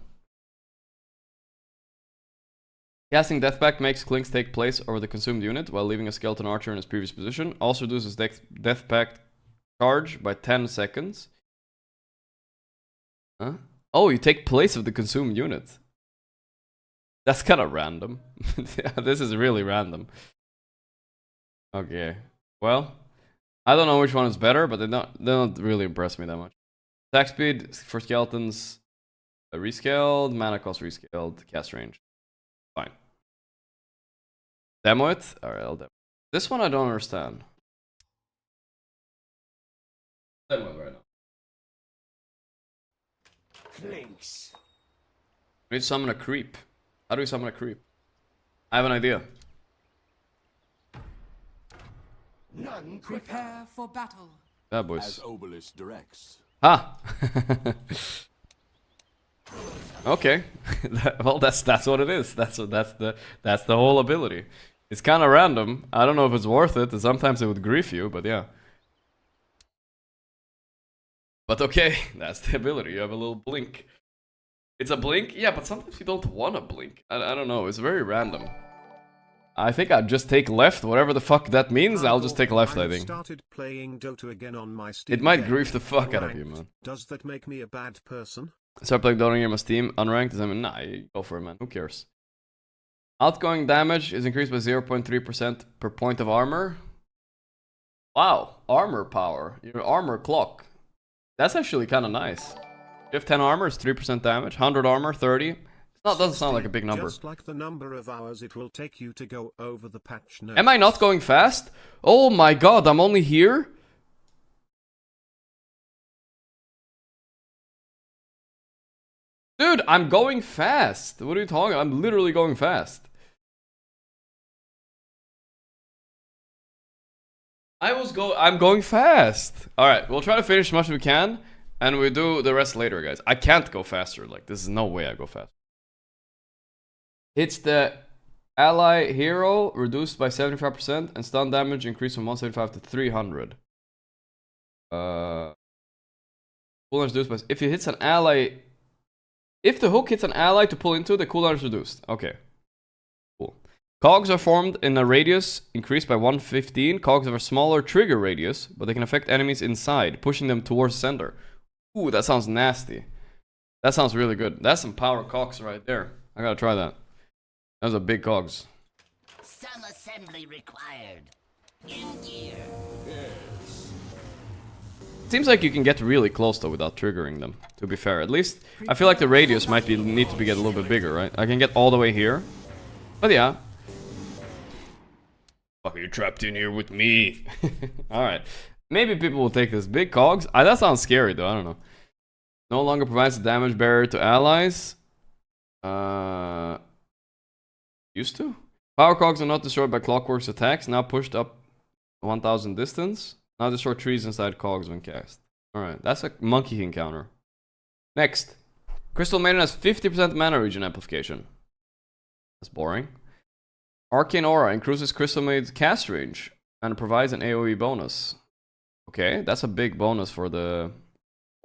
Casting Deathpact makes Clinkz take place over the consumed unit while leaving a skeleton archer in his previous position. Also reduces Deathpact charge by 10 seconds. Huh? Oh, you take place of the consumed unit. That's kind of random. Yeah, this is really random. Okay. Well, I don't know which one is better, but they don't really impress me that much. Attack speed for skeletons rescaled, mana cost rescaled, cast range. Fine. Demo it? Alright, I'll demo. This one I don't understand. Demo it right now. Clinkz. We need to summon a creep. How do we summon a creep? I have an idea. None Prepare for battle. Yeah, boys. As Obelisk directs. Ha! Okay. Well, that's what it is. That's the whole ability. It's kind of random. I don't know if it's worth it. Sometimes it would grief you, but yeah. But okay, that's the ability. You have a little blink. It's a blink? Yeah, but sometimes you don't want to blink. I don't know. It's very random. I think I'd just take left, whatever the fuck that means. I'll just take left, I think. Started playing Dota again on my Steam It might deck. grief the fuck out of you, man. Does that make me a bad person? Start playing Dota on my Steam, unranked. I mean, nah, go for it, man. Who cares? Outgoing damage is increased by 0.3% per point of armor. Wow, armor power. Your armor clock. That's actually kind of nice. You have 10 armor, it's 3% damage. 100 armor, 30. Doesn't sound like a big number. Just like the number of hours it will take you to go over the patch notes. Am I not going fast? Oh my god, I'm only here? Dude, I'm going fast. What are you talking about? I'm literally going fast. I'm going fast. Alright, we'll try to finish as much as we can. And we do the rest later, guys. I can't go faster. Like, this is no way I go fast. Hits the ally hero, reduced by 75%, and stun damage increased from 175 to 300. Cooldown reduced by... If it hits an ally... If the hook hits an ally to pull into, the cooldown is reduced. Okay. Cool. Cogs are formed in a radius increased by 115. Cogs have a smaller trigger radius, but they can affect enemies inside, pushing them towards the center. Ooh, that sounds nasty. That sounds really good. That's some power cogs right there. I gotta try that. Those are big cogs. Some assembly required. In gear. Seems like you can get really close though without triggering them, to be fair. At least, I feel like the radius might need to get a little bit bigger, right? I can get all the way here. But yeah. Fuck, you're trapped in here with me. Alright. Maybe people will take this. Big cogs? That sounds scary though, I don't know. No longer provides a damage barrier to allies. Used to? Power cogs are not destroyed by Clockwerk's attacks, now pushed up 1000 distance. Now destroy trees inside cogs when cast. Alright, that's a Monkey King counter. Next. Crystal Maiden has 50% mana regen amplification. That's boring. Arcane Aura increases Crystal Maiden's cast range and provides an AoE bonus. Okay, that's a big bonus for the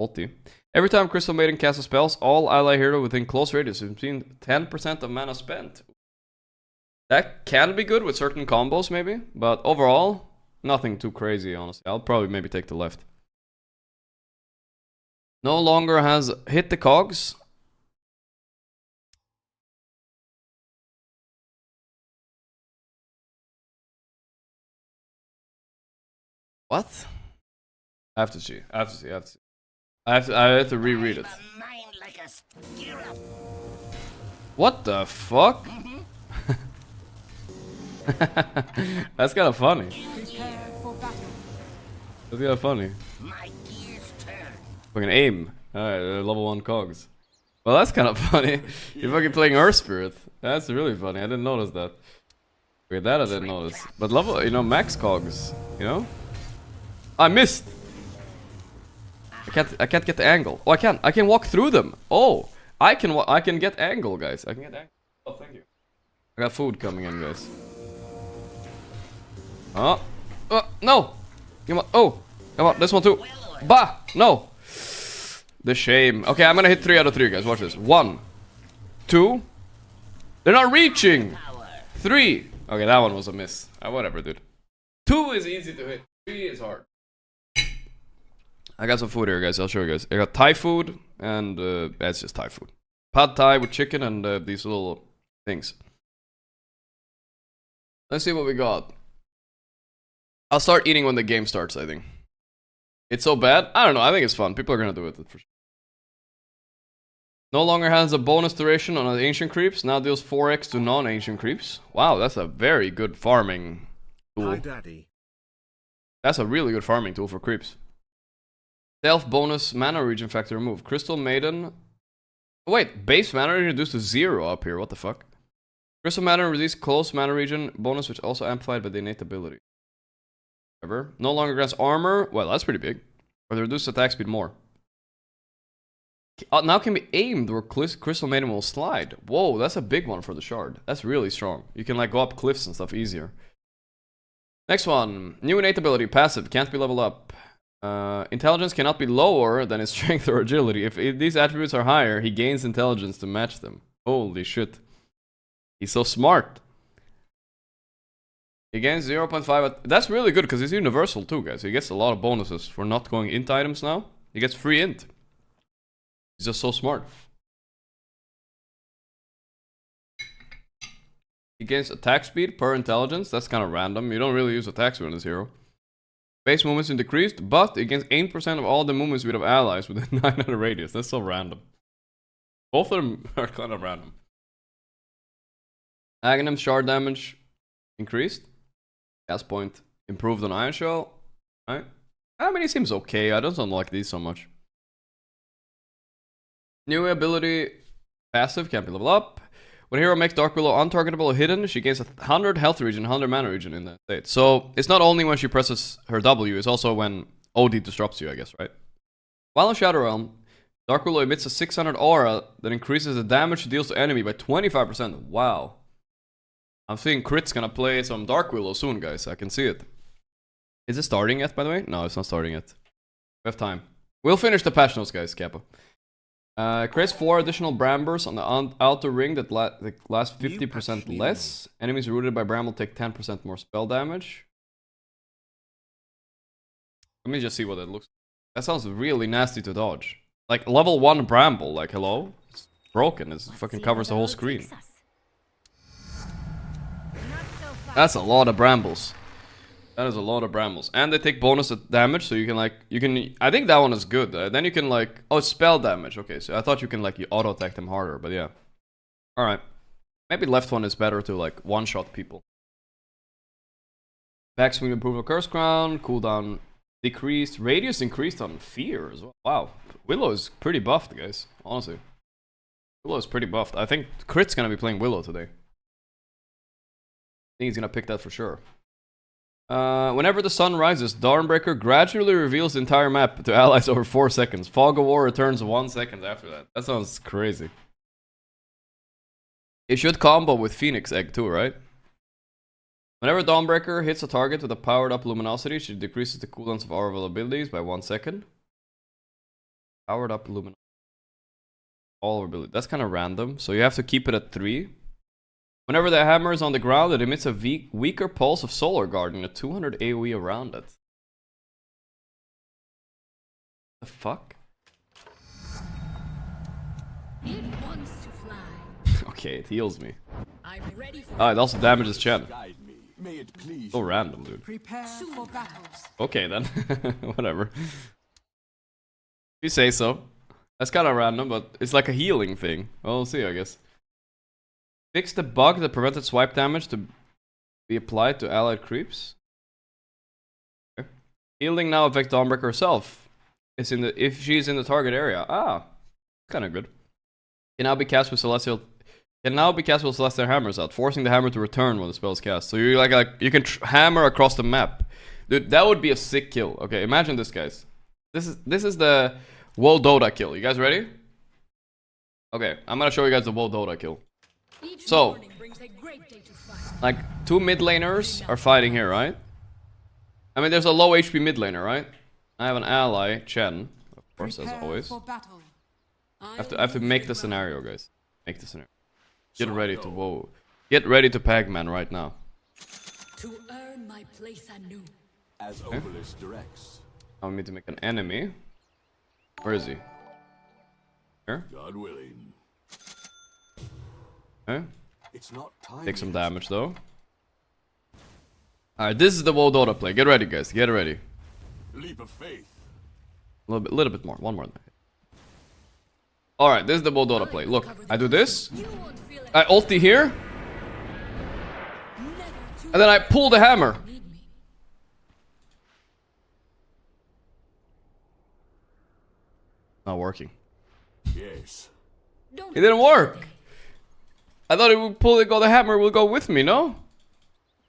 ulti. Every time Crystal Maiden casts spells, all ally hero within close radius is between 10% of mana spent. That can be good with certain combos maybe, but overall, nothing too crazy honestly. I'll probably maybe take the left. No longer has hit the cogs. What? I have to see. I have to reread it. What the fuck? That's kind of funny. Prepare for battle. That's kind of funny. Fucking aim. Alright, level 1 cogs. Well, that's kind of funny. You're fucking playing Earth Spirit. That's really funny. I didn't notice that. Okay, that I didn't notice. But level, max cogs. I missed. I can't get the angle. Oh, I can. I can walk through them. Oh, I can get angle, guys. I can get angle. Oh, thank you. I got food coming in, guys. Oh, no. Come on. Oh, come on. This one too. Bah, no. The shame. Okay, I'm gonna hit 3 out of 3, guys. Watch this. 1, 2, They're not reaching! Power. 3! Okay, that one was a miss. Whatever, dude. 2 is easy to hit. 3 is hard. I got some food here, guys. I'll show you guys. I got Thai food, and that's just Thai food. Pad Thai with chicken and these little things. Let's see what we got. I'll start eating when the game starts, I think. It's so bad? I don't know. I think it's fun. People are gonna do it for sure. No longer has a bonus duration on ancient creeps. Now deals 4x to non-ancient creeps. Wow, that's a very good farming tool. Hi, Daddy. That's a really good farming tool for creeps. Stealth bonus mana region factor removed. Crystal Maiden. Oh, wait, base mana region reduced to 0 up here. What the fuck? Crystal mana release close mana region bonus, which also amplified by the innate ability. Whatever. No longer grants armor. Well, that's pretty big. Or they reduce attack speed more. Now can be aimed where Crystal Maiden will slide. Whoa, that's a big one for the shard. That's really strong. You can like go up cliffs and stuff easier. Next one. New innate ability. Passive. Can't be leveled up. Intelligence cannot be lower than his strength or agility. If these attributes are higher, he gains intelligence to match them. Holy shit. He's so smart. He gains 0.5. That's really good because he's universal too, guys. He gets a lot of bonuses for not going int items now. He gets free int. He's just so smart. He gains attack speed per intelligence. That's kind of random. You don't really use attack speed on this hero. Base movements are decreased, but it gains 8% of all the movement speed of allies within 900 radius. That's so random. Both of them are kind of random. Aghanim shard damage increased. Gas point improved on Iron Shell. Right? I mean, it seems okay. I don't like these so much. New ability, passive, can't be leveled up. When hero makes Dark Willow untargetable or hidden, she gains 100 health regen, 100 mana regen in that state. So it's not only when she presses her W, it's also when OD disrupts you, I guess, right? While in Shadow Realm, Dark Willow emits a 600 aura that increases the damage she deals to enemy by 25%. Wow. I'm thinking Crit's gonna play some Dark Willow soon, guys. I can see it. Is it starting yet, by the way? No, it's not starting yet. We have time. We'll finish the patch notes, guys, Kappa. Creates 4 additional Brambers on the outer ring that last 50% less. Enemies rooted by Bram will take 10% more spell damage. Let me just see what it looks like. That sounds really nasty to dodge. Like, level 1 Bramble, like, hello? It's broken. It fucking covers the whole screen. That's a lot of Brambles. That is a lot of Brambles. And they take bonus damage, so you can like, I think that one is good. Then you can like, oh, it's spell damage. Okay, so I thought you can like, you auto-attack them harder, but yeah. Alright. Maybe left one is better to like, one-shot people. Backswing improved on Curse Crown, cooldown decreased, radius increased on Fear as well. Wow. Willow is pretty buffed, guys, honestly. Willow is pretty buffed. I think Crit's gonna be playing Willow today. I think he's gonna pick that for sure. Whenever the sun rises, Dawnbreaker gradually reveals the entire map to allies over 4 seconds. Fog of War returns 1 second after that. That sounds crazy. It should combo with Phoenix Egg too, right? Whenever Dawnbreaker hits a target with a powered up luminosity, she decreases the cooldowns of our abilities by 1 second. Powered up luminosity. All our abilities. That's kind of random, so you have to keep it at 3. Whenever the hammer is on the ground, it emits a weaker pulse of Solar Guard and a 200 AoE around it. The fuck? It wants to fly. Okay, it heals me. I'm ready for Ah, it also damages Chen. Guide me. May it please. So random, dude. Prepare for battles. Okay then. Whatever. You say so. That's kind of random, but it's like a healing thing. Well, we'll see, I guess. Fix the bug that prevented swipe damage to be applied to allied creeps. Okay. Healing now affects Dawnbreaker herself. It's in the if she's in the target area. Ah, kind of good. Can now be cast with celestial. Can now be cast with celestial hammers out, forcing the hammer to return when the spell is cast. So you like you can hammer across the map, dude. That would be a sick kill. Okay, imagine this, guys. This is the Woe Dota kill. You guys ready? Okay, I'm gonna show you guys the Woe Dota kill. So, like, 2 mid laners are fighting here, right? I mean, there's a low HP mid laner, right? I have an ally, Chen, of course, as always. I have to make the scenario, guys. Make the scenario. Get ready to whoa. Get ready to Pac-Man right now. To earn my place anew. As Obelisk directs. Now we need to make an enemy. Where is he? Here? God willing. Okay. It's not time. Take some damage though. Alright, this is the WoW Dota play. Get ready, guys. Get ready. Leap of faith. A little bit more. One more. Alright, this is the WoW Dota play. Look, I do this. You won't feel it. I ulti here. Never too And then I pull the hammer. need me. Not working. Yes. Don't It didn't work. I thought it would pull it, go the hammer will go with me, no?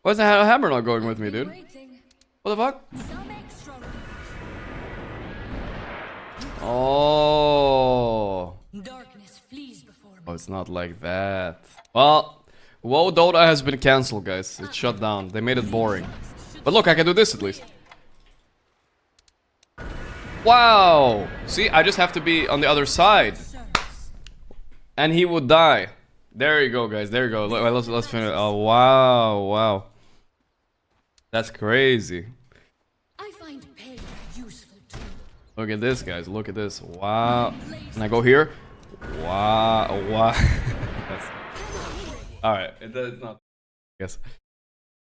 Why is the hammer not going with me, dude? waiting. What the fuck? Some extra. Oh. Darkness flees before me. Oh, it's not like that. Well, WoW Dota has been cancelled, guys. It's shut down. They made it boring. But look, I can do this at least. Wow. See, I just have to be on the other side. And he would die. There you go, guys. There you go. Let's finish. Oh, wow. Wow. That's crazy. I find pain a useful tool. Look at this, guys. Look at this. Wow. And I go here. Wow. Wow. Alright. It's not. I guess.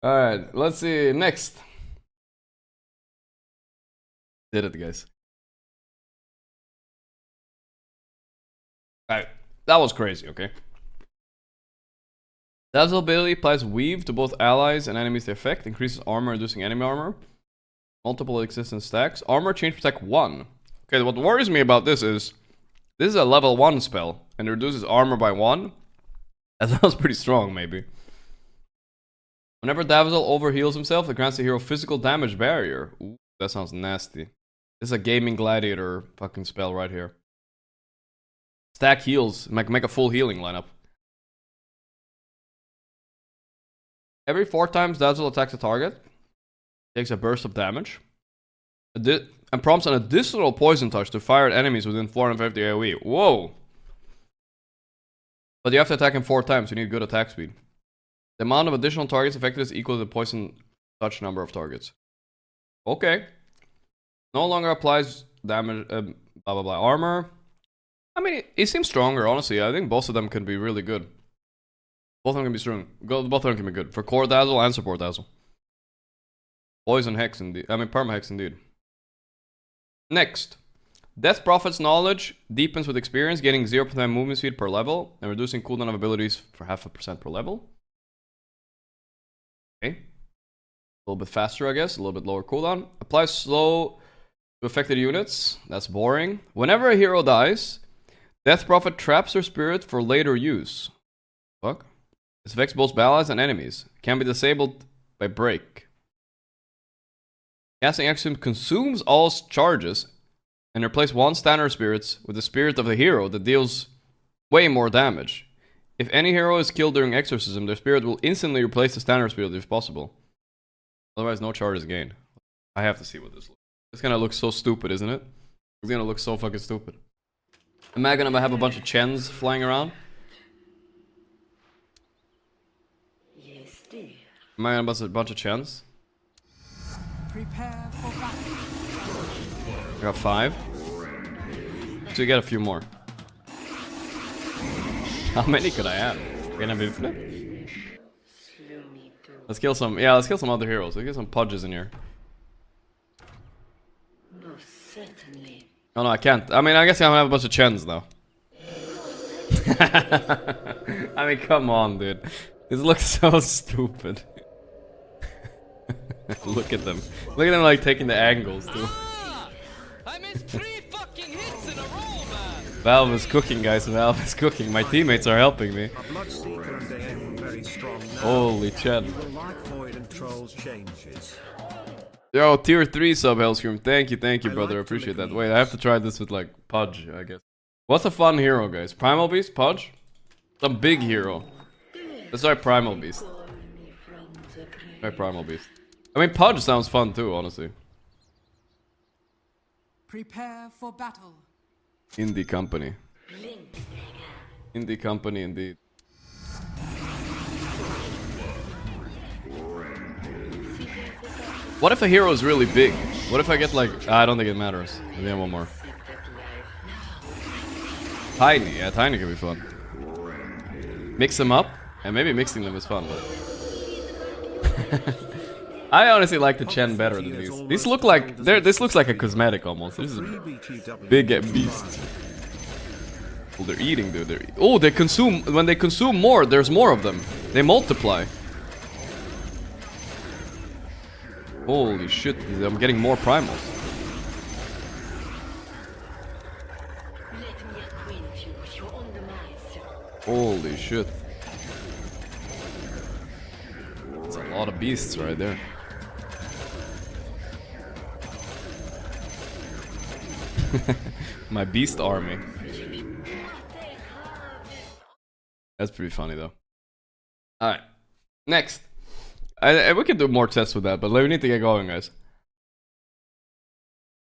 Alright. Let's see. Next. Did it, guys. Alright. That was crazy, okay? Dazzle ability applies weave to both allies and enemies to effect. Increases armor, reducing enemy armor. Multiple existence stacks. Armor change protect 1. Okay, what worries me about this is a level 1 spell. And it reduces armor by 1. That sounds pretty strong, maybe. Whenever Dazzle overheals himself, it grants the hero physical damage barrier. Ooh, that sounds nasty. This is a gaming gladiator fucking spell right here. Stack heals. Make a full healing lineup. Every 4 times Dazzle attacks a target, takes a burst of damage, and prompts an additional poison touch to fire at enemies within 450 AoE. Whoa! But you have to attack him 4 times, you need good attack speed. The amount of additional targets affected is equal to the poison touch number of targets. Okay. No longer applies damage, blah blah blah, armor. I mean, he seems stronger, honestly. I think both of them can be really good. Both of them can be strong. Both of them can be good. For core Dazzle and support Dazzle. Poison Hex indeed. I mean, Perma Hex indeed. Next. Death Prophet's knowledge deepens with experience, gaining 0% movement speed per level, and reducing cooldown of abilities for 0.5% per level. Okay. A little bit faster, I guess. A little bit lower cooldown. Applies slow to affected units. That's boring. Whenever a hero dies, Death Prophet traps their spirit for later use. Fuck. This affects both allies and enemies. Can be disabled by break. Casting action consumes all charges and replace 1 standard spirits with the spirit of the hero that deals way more damage. If any hero is killed during exorcism, their spirit will instantly replace the standard spirit if possible. Otherwise, no charges gained. I have to see what this looks like. This gonna look so stupid, isn't it? It's gonna look so fucking stupid. Am I gonna have a bunch of Chens flying around? Am I gonna have a bunch of Chens? Prepare for battle. I got 5. So you get a few more. How many could I have? Can I have infinite? Let's kill some. Yeah, let's kill some other heroes. Let's get some Pudges in here. Certainly. Oh no, I can't. I mean, I guess I'm gonna have a bunch of Chens now. I mean, come on, dude. This looks so stupid. Look at them. Look at them like taking the angles too. I missed 3 fucking hits in a row, man. Valve is cooking, guys. Valve is cooking. My teammates are helping me. A Bloodseeker and they aim very strong now. Holy Chen. You will like Void and Trolls changes. Yo, tier 3 sub Hellscream. Thank you, brother. I like appreciate that. to Wait, I have to try this with like Pudge, I guess. What's a fun hero, guys? Primal Beast? Pudge? Some big hero. Let's try Primal Beast. Try Primal Beast. I mean, Pudge sounds fun too, honestly. Prepare for battle. Indie company. Indie company, indeed. What if a hero is really big? What if I get like... I don't think it matters. Maybe I have one more. Tiny. Yeah, tiny can be fun. Mix them up. And maybe mixing them is fun. But I honestly like the Chen better than these. These look like... This looks like a cosmetic almost. This is a big beast. Oh, they're eating, dude. Oh, they consume... When they consume more, there's more of them. They multiply. Holy shit, I'm getting more primals. Holy shit. That's a lot of beasts right there. My beast army. That's pretty funny though. Alright. Next. We can do more tests with that, but we need to get going, guys.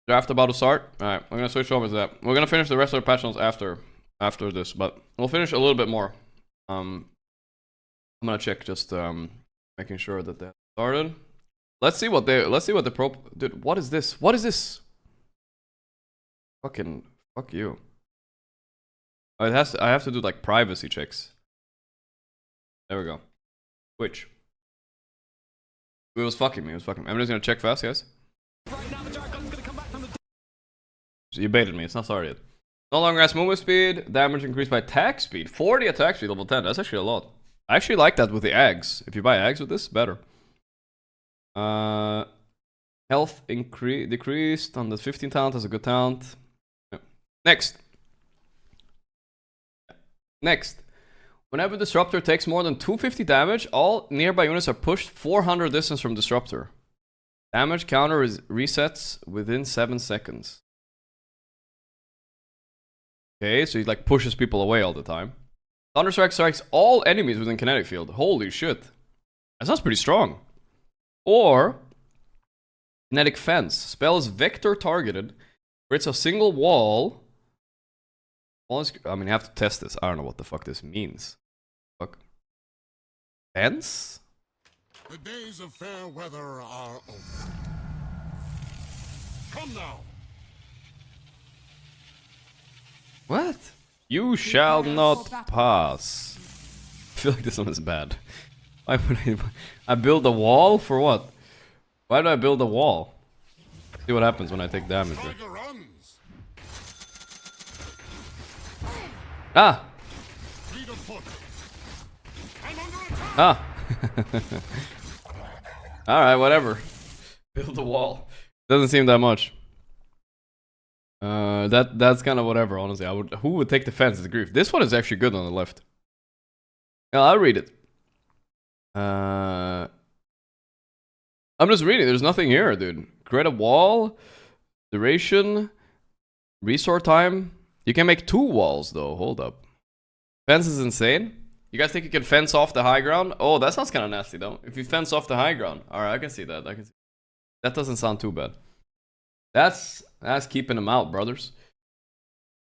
Draft about to start. Alright, we're gonna switch over to that. We're gonna finish the rest of the patch notes after this, but we'll finish a little bit more. I'm gonna check just making sure that that started. Let's see what the pro... Dude, what is this? What is this? Fucking fuck you. Oh, it has to, I have to do like privacy checks. There we go. Twitch. It was fucking me. I'm just gonna check fast, guys. So you baited me. It's not started yet. No longer has movement speed. Damage increased by attack speed. 40 attack speed, level 10. That's actually a lot. I actually like that with the eggs. If you buy eggs with this, better. Health decreased on the 15 talent. That's a good talent. Yeah. Next. Whenever Disruptor takes more than 250 damage, all nearby units are pushed 400 distance from Disruptor. Damage counter resets within 7 seconds. Okay, so he like pushes people away all the time. Thunderstrike strikes all enemies within kinetic field. Holy shit. That sounds pretty strong. Or Kinetic Fence. Spell is vector targeted. Creates a single wall. I mean, you have to test this. I don't know what the fuck this means. Fuck. Fence? The days of fair weather are over. Come now. What? You shall not pass. I feel like this one is bad. Why would I build a wall? For what? Why do I build a wall? See what happens when I take damage. Tiger runs. Ah! Fleet of foot. I'm under attack. Ah! Alright, whatever. Build a wall. Doesn't seem that much. That's kind of whatever, honestly. Who would take the fence? It's grief. This one is actually good on the left. Yeah, I'll read it. I'm just reading. There's nothing here, dude. Create a wall. Duration. Restore time. You can make 2 walls, though. Hold up. Fence is insane. You guys think you can fence off the high ground? Oh, that sounds kind of nasty, though. If you fence off the high ground. Alright, I can see that. That doesn't sound too bad. That's keeping them out, brothers.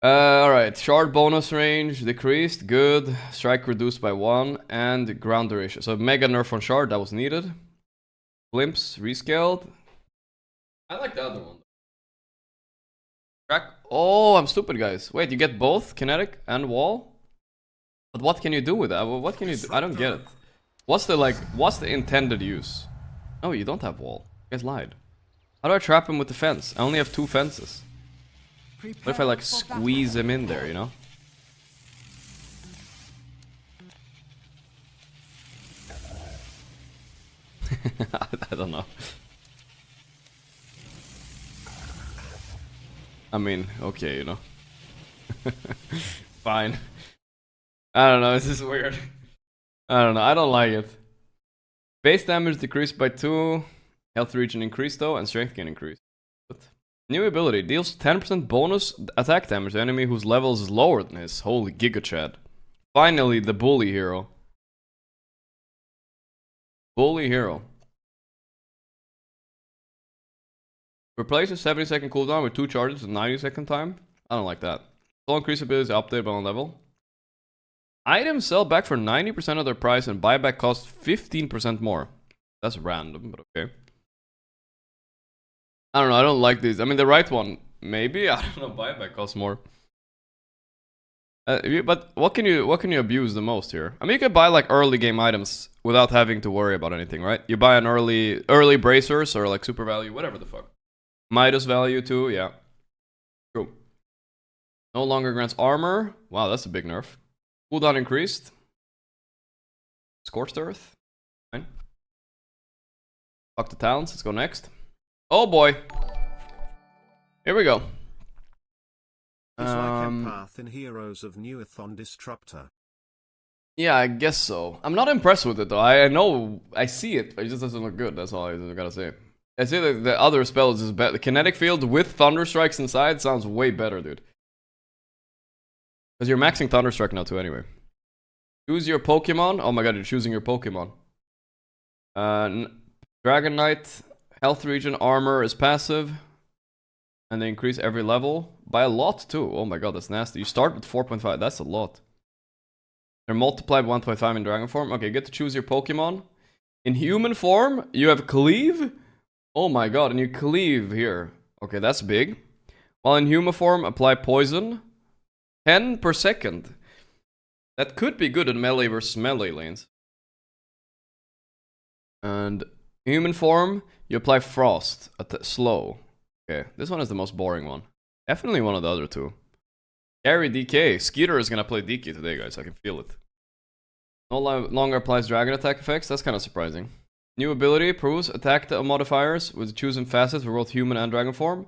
Alright. Shard bonus range decreased. Good. Strike reduced by 1. And ground duration. So mega nerf on shard. That was needed. Glimpse rescaled. I like the other one. Track. Oh, I'm stupid, guys. Wait, you get both kinetic and wall? But what can you do with that? What can you do? I don't get it. What's the intended use? Oh, you don't have wall. You guys lied. How do I trap him with the fence? I only have 2 fences. What if I like squeeze him in there, you know? I don't know. I mean, okay, you know. Fine. I don't know, this is weird. I don't know, I don't like it. Base damage decreased by 2. Health regen increased though, and strength gain increased. But new ability deals 10% bonus attack damage to enemy whose level is lower than his. Holy Giga Chad. Finally, the bully hero. Bully hero. Replaces 70-second cooldown with 2 charges at 90-second time. I don't like that. All increased abilities updated on level. Items sell back for 90% of their price and buyback costs 15% more. That's random, but okay. I don't know, I don't like these. I mean, the right one, maybe. I don't know, buyback costs more. But what can you abuse the most here? I mean, you can buy like early game items without having to worry about anything, right? You buy an early bracers or like super value, whatever the fuck. Midas value too, yeah. True. No longer grants armor. Wow, that's a big nerf. Cooldown increased. Scorched Earth. Fine. Fuck the talents. Let's go next. Oh boy. Here we go. It's like Empath in Heroes of Newathon Disruptor. Yeah, I guess so. I'm not impressed with it though. I know, I see it, but it just doesn't look good. That's all I gotta say. I say that the other spells is better. The kinetic field with Thunder Strikes inside sounds way better, dude. Because you're maxing Thunder Strike now too anyway. Choose your Pokemon. Oh my god, you're choosing your Pokemon. Dragon Knight, health regen, armor is passive. And they increase every level by a lot too. Oh my god, that's nasty. You start with 4.5. That's a lot. They're multiplied 1.5 in dragon form. Okay, you get to choose your Pokemon. In human form, you have Cleave. Oh my god, and you Cleave here. Okay, that's big. While in human form, apply Poison. 10 per second. That could be good in melee versus melee lanes. And in human form, you apply Frost. Slow. Okay, this one is the most boring one. Definitely one of the other two. Carry DK. Skeeter is gonna play DK today, guys. I can feel it. No longer applies dragon attack effects. That's kind of surprising. New ability proves attack modifiers with chosen facets for both human and dragon form.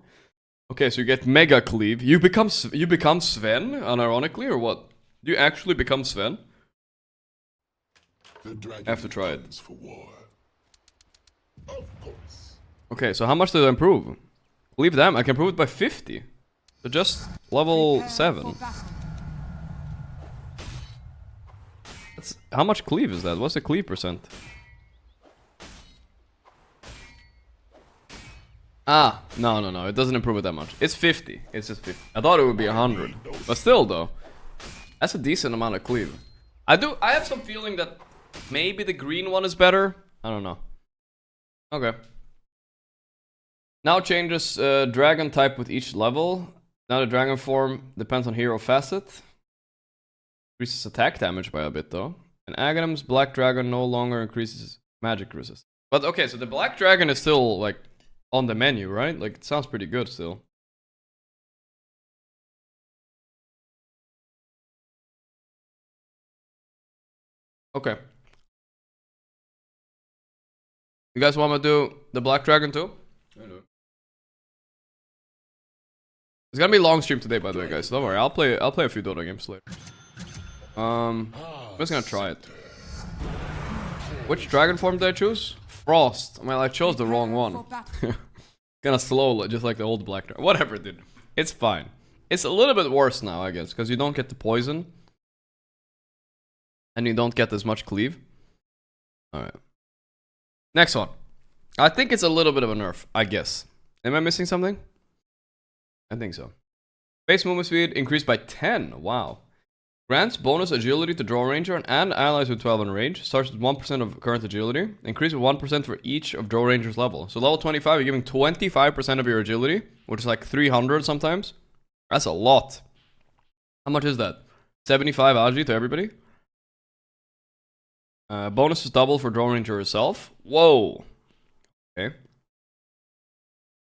Okay, so you get Mega Cleave. You become Sven, unironically, or what? Do you actually become Sven? I have to try it. For war. Of course. Okay, so how much did I improve? Cleave them. I can improve it by 50. So just level 7. That's, how much cleave is that? What's the cleave percent? Ah, no. It doesn't improve it that much. It's 50. It's just 50. I thought it would be 100. But still, though. That's a decent amount of cleave. I have some feeling that maybe the green one is better. I don't know. Okay. Now changes dragon type with each level. Now the dragon form depends on hero facet. Increases attack damage by a bit though. And Aghanim's black dragon no longer increases magic resistance. But okay, so the black dragon is still like on the menu, right? Like it sounds pretty good still. Okay. You guys want me to do the black dragon too? I do. It's gonna be a long stream today, by the way, guys. So don't worry, I'll play a few Dota games later. I'm just gonna try it. Which dragon form did I choose? Frost. Well, I chose the wrong one. Kinda slow, just like the old black dragon. Whatever, dude. It's fine. It's a little bit worse now, I guess, because you don't get the poison. And you don't get as much cleave. Alright. Next one. I think it's a little bit of a nerf, I guess. Am I missing something? I think so. Base movement speed increased by 10. Wow. Grants bonus agility to Draw Ranger and allies with 12 in range. Starts with 1% of current agility. Increase with 1% for each of Draw Ranger's level. So level 25, you're giving 25% of your agility, which is like 300 sometimes. That's a lot. How much is that? 75 agi to everybody? Bonus is double for Draw Ranger herself. Whoa. Okay.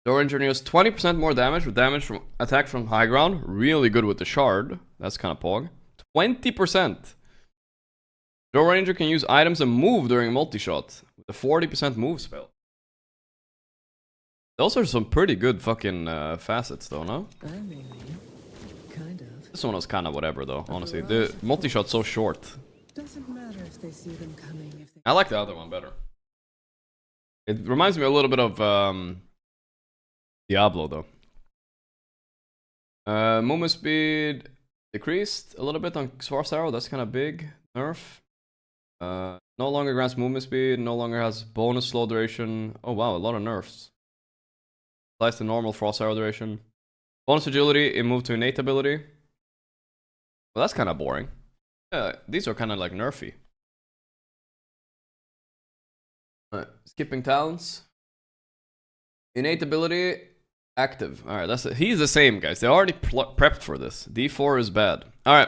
Draw Ranger deals 20% more damage with damage from attack from high ground. Really good with the shard. That's kind of pog. 20%. Draw Ranger can use items and move during multi-shot with a 40% move spell. Those are some pretty good fucking facets though, no? Kind of. This one was kind of whatever though, honestly. The multi-shot's so short. Doesn't matter if they see them coming. If they... I like the other one better. It reminds me a little bit of Diablo though. Movement speed decreased a little bit on Swar's Arrow. That's kind of big. Nerf. No longer grants movement speed. No longer has bonus slow duration. Oh wow, a lot of nerfs. Applies to normal Frost Arrow duration. Bonus agility. It moved to innate ability. Well, that's kind of boring. Yeah, these are kind of like nerfy. Skipping talents. Innate ability active. Alright, that's it. He's the same, guys. They already prepped for this. D4 is bad. Alright.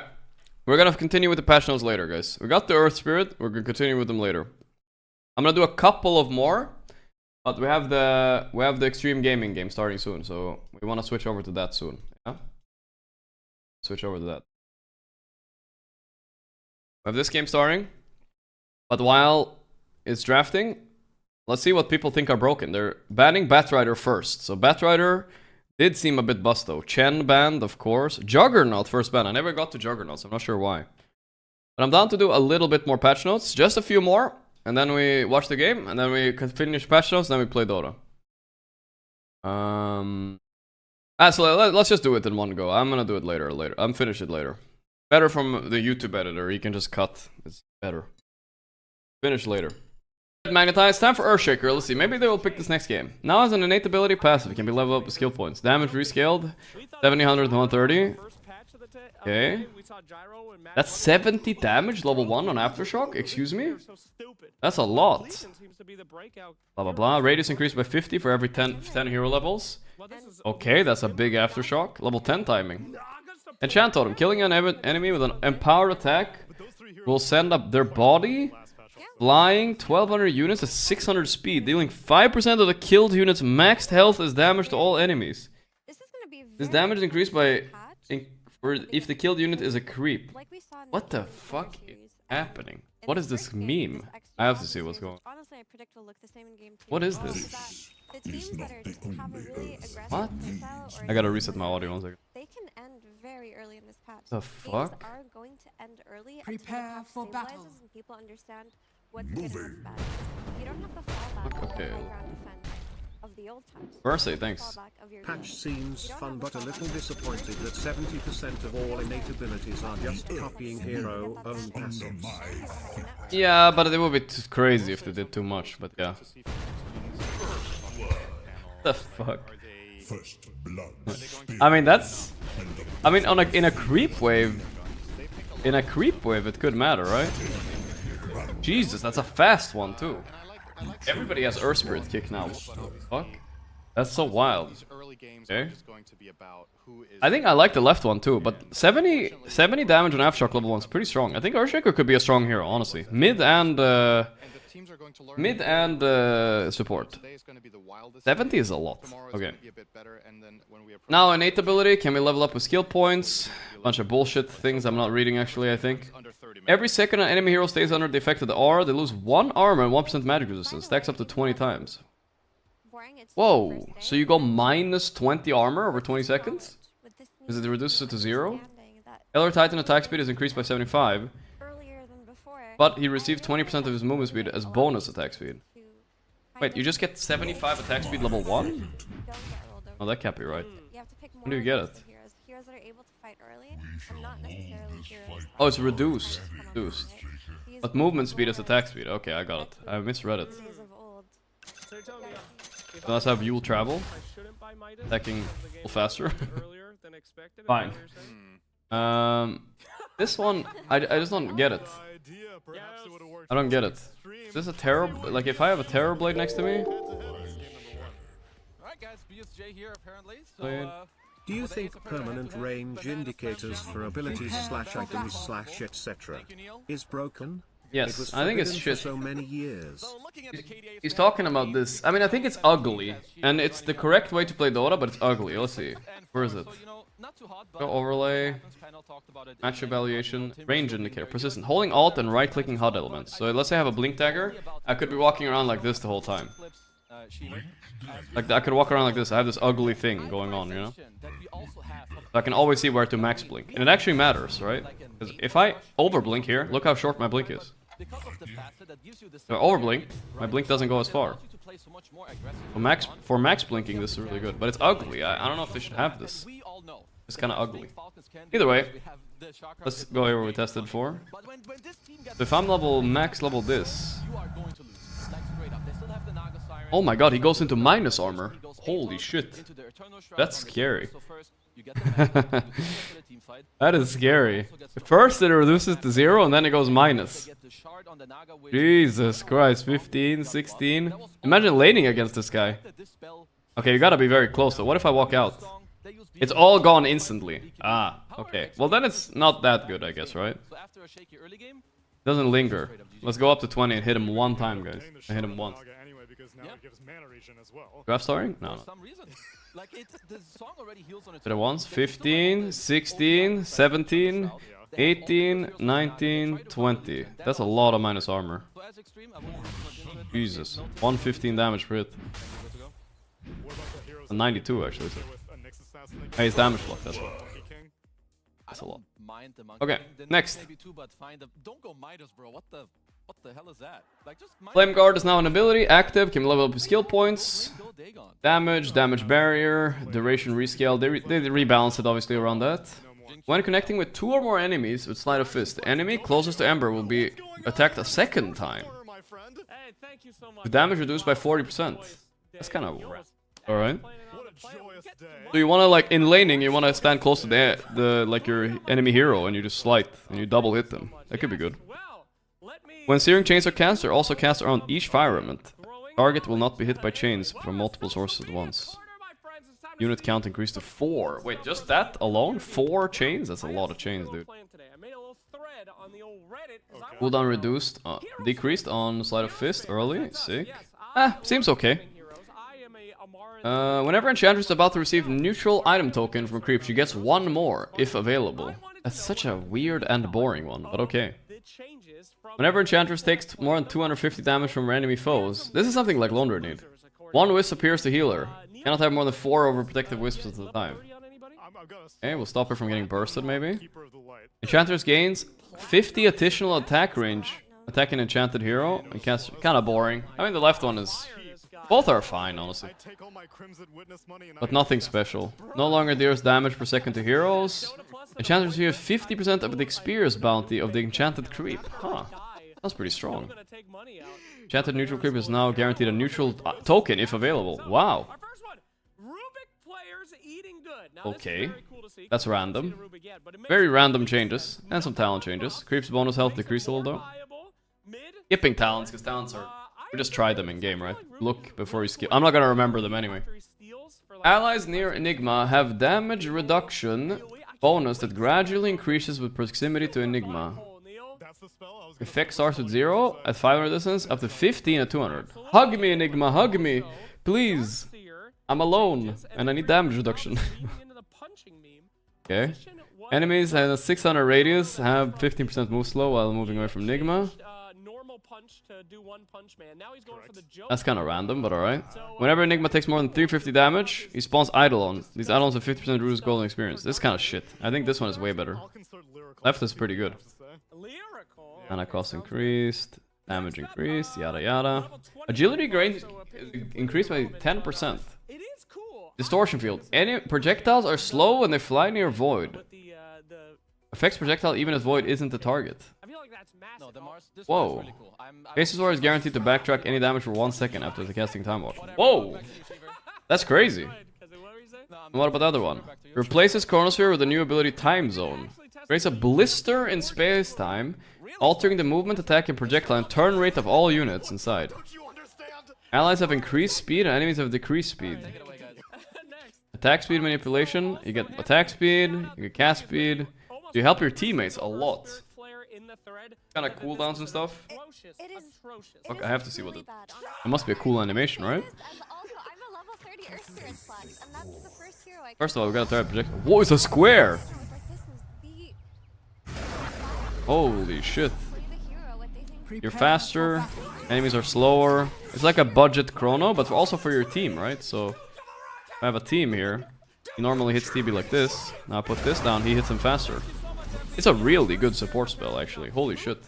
We're gonna continue with the patch notes later, guys. We got the Earth Spirit. We're gonna continue with them later. I'm gonna do a couple of more. But we have the Extreme Gaming game starting soon, so we wanna switch over to that soon. Yeah? Switch over to that. We have this game starting. But while it's drafting, let's see what people think are broken. They're banning Batrider first. So Batrider did seem a bit bust though. Chen banned, of course. Juggernaut first ban. I never got to Juggernaut, so I'm not sure why. But I'm down to do a little bit more patch notes. Just a few more. And then we watch the game. And then we can finish patch notes. And then we play Dota. So let's just do it in one go. I'm gonna do it later. I'm finish it later. Better from the YouTube editor. You can just cut. It's better. Finish later. Magnetize. Time for Earthshaker. Let's see. Maybe they will pick this next game. Now as an innate ability passive, it can be leveled up with skill points. Damage rescaled. 70, 100, 130. Okay. That's 70 damage, level 1 on Aftershock? Excuse me? That's a lot. Blah blah blah. Radius increased by 50 for every 10 hero levels. Okay, that's a big Aftershock. Level 10 timing. Enchant Totem. Killing an enemy with an empowered attack will send up their body. Flying 1200 units at 600 speed, dealing 5% of the killed unit's maxed health as damage to all enemies. This damage is increased by if the killed unit is a creep. What the fuck is happening? What is this meme? I have to see what's going on. What is this? What? I gotta reset my audio 1 second. They can end very early in this patch. The fuck? Games are going to end early. Prepare for battle. And people understand what's good and what's bad. You don't have the fallback Okay. of the background defense of the old times. Mercy, thanks. Patch seems fun but a little disappointed that 70% of all innate abilities are just copying hero-owned passives. Yeah, but it would be crazy if they did too much, but yeah. The fuck? I mean, that's... I mean, in a creep wave... In a creep wave, it could matter, right? Jesus, that's a fast one, too. Everybody has Earth Spirit kick now. What the fuck? That's so wild. Okay. I think I like the left one, too, but 70 damage on Aftershock level 1 is pretty strong. I think Earthshaker could be a strong hero, honestly. Mid and support. 70 is a lot. Okay. Now, innate ability, can we level up with skill points? Bunch of bullshit things I'm not reading, actually, I think. Every second an enemy hero stays under the effect of the aura, they lose 1 armor and 1% magic resistance. Stacks up to 20 times. Whoa, so you go minus 20 armor over 20 seconds? Is it reduces it to 0? Elder Titan attack speed is increased by 75. But he receives 20% of his movement speed as bonus attack speed. Wait, you just get 75 attack speed level 1? Oh, that can't be right. When do you get it? Oh, it's reduced. But movement speed is attack speed. Okay, I got it. I misread it. So let's have Yule travel. Attacking a little faster. Fine. This one, I just don't get it. I don't get it. Is this a Terror... Like, if I have a Terror Blade next to me... Do you think permanent range indicators for abilities / items / etc. is broken? Yes, I think it's shit. So many years. He's talking about this. I mean, I think it's ugly. And it's the correct way to play Dota, but it's ugly. Let's see. Where is it? Go overlay. Match evaluation. Range indicator. Persistent. Holding Alt and right-clicking HUD elements. So let's say I have a blink dagger. I could be walking around like this the whole time. Like, I could walk around like this. I have this ugly thing going on, you know? So I can always see where to max blink. And it actually matters, right? Because if I overblink here, look how short my blink is. If I overblink, my blink doesn't go as far. For max blinking, this is really good. But it's ugly. I don't know if they should have this. It's kind of ugly. Either way, let's go here where we tested for. So if I'm max level this... Oh my god, he goes into minus armor. Holy shit. That's scary. That is scary. First it reduces to 0 and then it goes minus. Jesus Christ, 15, 16. Imagine laning against this guy. Okay, you gotta be very close though. What if I walk out? It's all gone instantly. Ah, okay. Well then it's not that good, I guess, right? Doesn't linger. Let's go up to 20 and hit him one time, guys. I hit him once. Draft starring? No, no. Hit it once. 15, 16, 17, 18, 19, 20. That's a lot of minus armor. Jesus. 115 damage per hit. 92 actually. So. Hey, it's damage block, that's what. That's a lot. Okay, next. Flame Guard is now an ability, active, can level up with skill points. Damage, damage barrier, duration rescale. They rebalanced it obviously around that. When connecting with 2 or more enemies with Sleight of Fist, the enemy closest to Ember will be attacked a second time. The damage reduced by 40%. That's kind of alright. So you wanna like in laning, you wanna stand close to the like your enemy hero and you just slight and you double hit them. That could be good. When Searing Chains are cast, they're also cast around each fire element. Target will not be hit by chains from multiple sources at once. Unit count increased to 4. Wait, just that alone? 4 chains? That's a lot of chains, dude. Cooldown reduced, decreased on Sleight of Fist early. Sick. Seems okay. Whenever Enchantress is about to receive neutral item token from a creep, she gets 1 more, if available. That's such a weird and boring one, but okay. Whenever Enchantress takes more than 250 damage from her enemy foes, this is something like Laundry need. 1 wisp appears to heal her. Cannot have more than 4 overprotective wisps at a time. Okay, we'll stop her from getting bursted maybe. Enchantress gains 50 additional attack range. Attacking Enchanted Hero. Kinda boring. I mean the left one is... Both are fine, honestly. But nothing special. No longer deals damage per second to heroes. Enchanters receive 50% of the experience bounty of the Enchanted Creep. Huh. That's pretty strong. Enchanted Neutral Creep is now guaranteed a neutral token if available. Wow. Okay. That's random. Very random changes. And some talent changes. Creep's bonus health decreased a little though. Skipping talents, because talents are... We just tried them in game, right? Look before you skip. I'm not gonna remember them anyway. Allies near Enigma have damage reduction bonus that gradually increases with proximity to Enigma. Effect starts with 0 at 500 distance, up to 15 at 200. Hug me, Enigma, hug me! Please! I'm alone, and I need damage reduction. Okay. Enemies at a 600 radius have 15% move slow while moving away from Enigma. That's kind of random, but alright. Whenever Enigma takes more than 350 damage, he spawns Eidolon. These Eidolons have 50% reduced golden experience. This kind of shit. I think this one is way better. Left is pretty good. Mana cost increased, damage increased, yada yada. Agility grade increased by 10%. Distortion field. Any projectiles are slow when they fly near void. Affects projectile even if void isn't the target. Whoa. Faceless is guaranteed to backtrack any damage for 1 second after the casting time watch. Whoa! That's crazy. And what about the other one? Replaces Chronosphere with a new ability Time Zone. Creates a blister in space-time, altering the movement, attack, and projectile and turn rate of all units inside. Allies have increased speed and enemies have decreased speed. Attack speed manipulation, you get attack speed, you get cast speed. You help your teammates a lot. Kind of cooldowns and stuff. Okay, I have to see what it... It must be a cool animation, right? First of all, we gotta try a projectile. Whoa, it's a square! Holy shit. You're faster, enemies are slower. It's like a budget chrono, but also for your team, right? So, if I have a team here, he normally hits TB like this. Now I put this down, he hits him faster. It's a really good support spell, actually. Holy shit.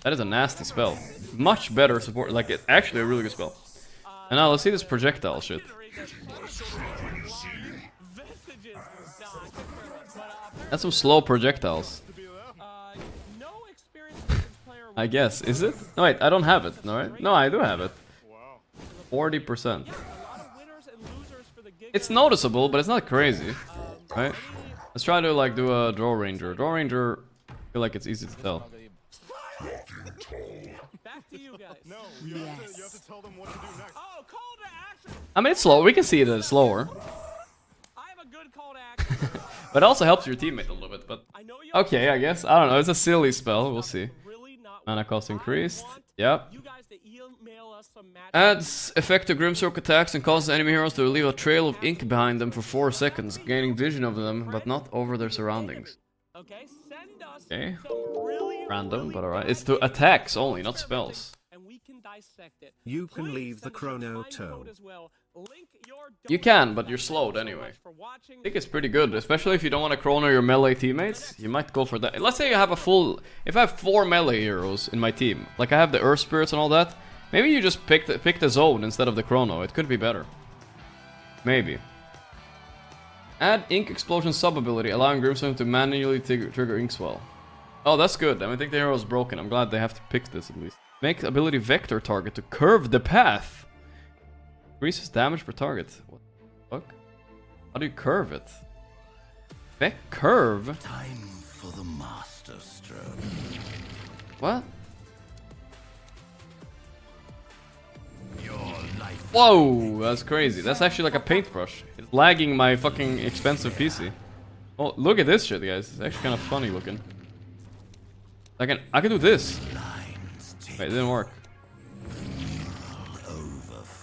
That is a nasty spell. Much better support, like, it's actually a really good spell. And now let's see this projectile shit. That's some slow projectiles. I guess. Is it? No, wait, I don't have it. No, right? No, I do have it. 40%. It's noticeable, but it's not crazy. Right? Let's try to, like, do a Draw Ranger. Draw Ranger, I feel like it's easy to tell. Back to you guys. No, you have to tell them what to do next. Oh, call to I mean, it's slow. We can see it as slower. But it also helps your teammate a little bit. But okay, I guess. I don't know. It's a silly spell. We'll see. Mana cost increased. Yep. Adds effect to Grimstroke attacks and causes enemy heroes to leave a trail of ink behind them for 4 seconds, gaining vision of them, but not over their surroundings. Okay. Random, but alright. It's to attacks only, not spells. You can leave the chrono toe. You can, but you're slowed anyway. I think it's pretty good, especially if you don't want to chrono your melee teammates. You might go for that. Let's say you have a full... If I have 4 melee heroes in my team, like I have the Earth Spirits and all that, maybe you just pick the zone instead of the chrono. It could be better. Maybe. Add Ink Explosion sub-ability, allowing Grimstone to manually trigger Ink Swell. Oh, that's good. I mean, I think the hero is broken. I'm glad they have to pick this at least. Make ability vector target to curve the path. Increases damage per target. What the fuck? How do you curve it? Curve? Time for the master stroke. What? Whoa, that's crazy. That's actually like a paintbrush. It's lagging my fucking expensive PC. Oh, look at this shit, guys. It's actually kind of funny looking. I can do this. Wait, it didn't work.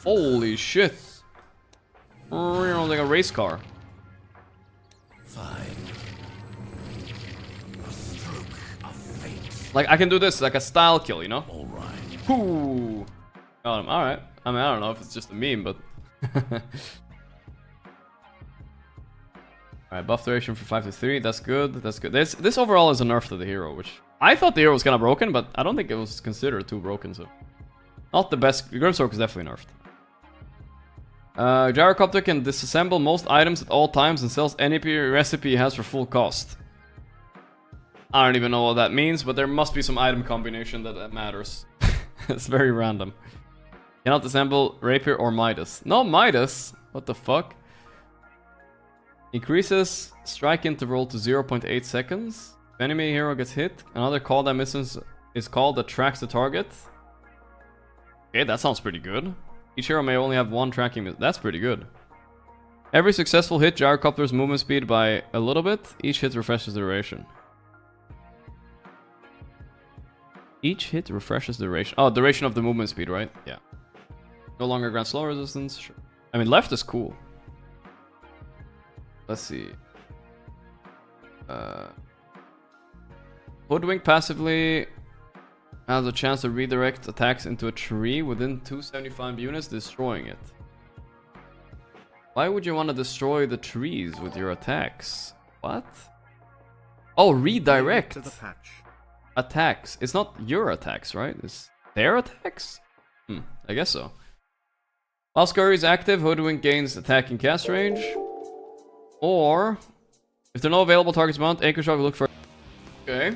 Holy shit. Like a race car. Like I can do this like a style kill, you know? Alright. Ooh. Got him. Alright. I mean, I don't know if it's just a meme, but... Alright, buff duration from 5 to 3. That's good. That's good. This overall is a nerf to the hero, which... I thought the hero was kind of broken, but I don't think it was considered too broken, so... Not the best. Grimstroke is definitely nerfed. Gyrocopter can disassemble most items at all times and sells any recipe he has for full cost. I don't even know what that means, but there must be some item combination that matters. It's very random. Cannot disassemble Rapier or Midas. No Midas? What the fuck? Increases strike interval to 0.8 seconds. If enemy hero gets hit, another call emissions is called that tracks the target. Okay, that sounds pretty good. Each hero may only have 1 tracking. That's pretty good. Every successful hit gyrocopters movement speed by a little bit. Each hit refreshes the duration. Each hit refreshes the duration. Oh, duration of the movement speed, right? Yeah. No longer grants slow resistance. Sure. I mean, left is cool. Let's see. Hoodwink passively has a chance to redirect attacks into a tree within 275 units, destroying it. Why would you want to destroy the trees with your attacks? What? Oh, redirect To the patch. attacks. It's not your attacks, right? It's their attacks? I guess so. While Scurry is active, Hoodwink gains attack and cast range. Or, if there are no available targets mount, Anchor Shot will look for... Okay.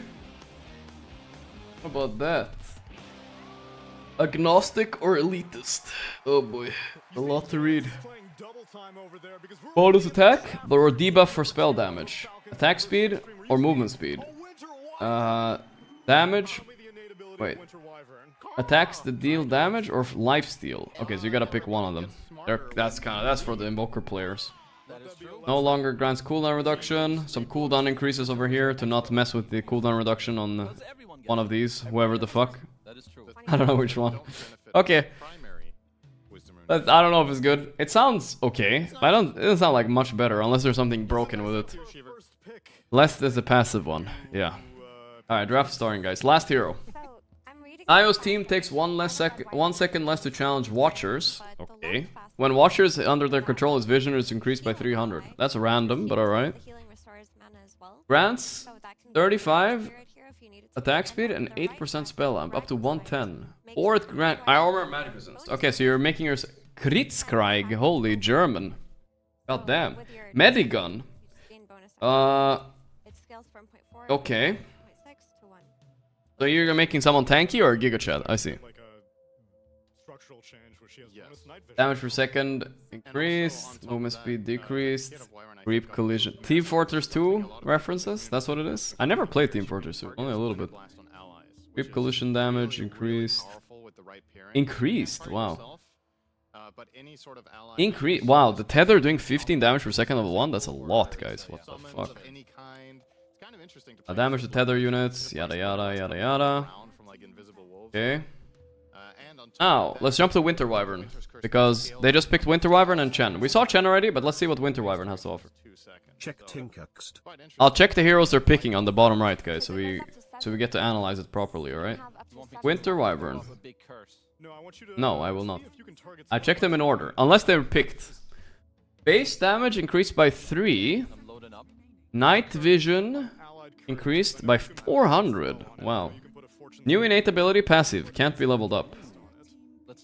How about that? Agnostic or elitist? Oh boy, a lot to read. Bonus attack or debuff for spell damage. Attack speed or movement speed. Damage. Wait. Attacks that deal damage or lifesteal. Okay, so you gotta pick one of them. That's for the Invoker players. No longer grants cooldown reduction. Some cooldown increases over here to not mess with the cooldown reduction on one of these, whoever the fuck. I don't know which one. Okay. I don't know if it's good. It sounds okay. But it doesn't sound like much better unless there's something broken with it. Less is a passive one. Yeah. Alright, draft starting, guys. Last hero. Io's team takes 1 second less to challenge Watchers. Okay. When Watchers under their control, his vision is increased by 300. That's random, but alright. Grants 35 attack speed and 8% spell amp, up to 110. Or it grant armor magic resistance. Okay, so you're making yours Kritzkrieg. Holy German. God damn. Medigun. Okay. So you're making someone tanky or Giga Chat? I see. Damage per second increased, movement speed decreased, creep collision. Team Fortress 2 references? That's what it is? I never played Team Fortress 2, only a little bit. Creep collision damage increased. Increased, wow. but any sort of ally Increase. Wow, the tether doing 15 damage per second level 1? That's a lot, guys. What the fuck? of any kind. It's kind of interesting to play Damage to tether units, yada yada yada yada. around from like invisible wolves. Okay. And on top Now, of that, let's jump to Winter Wyvern. Because they just picked Winter Wyvern and Chen. We saw Chen already, but let's see what Winter Wyvern has to offer. 2 seconds. Check Tinkerxt. Quite interesting. I'll check the heroes they're picking on the bottom right, guys, so we get to analyze it properly, alright? Have up to 7 Winter Wyvern. No, I want you to No, I will not. see if you can target I checked them in order, unless they're picked. Base damage increased by 3. Night vision increased by 400. Wow. New innate ability passive, can't be leveled up.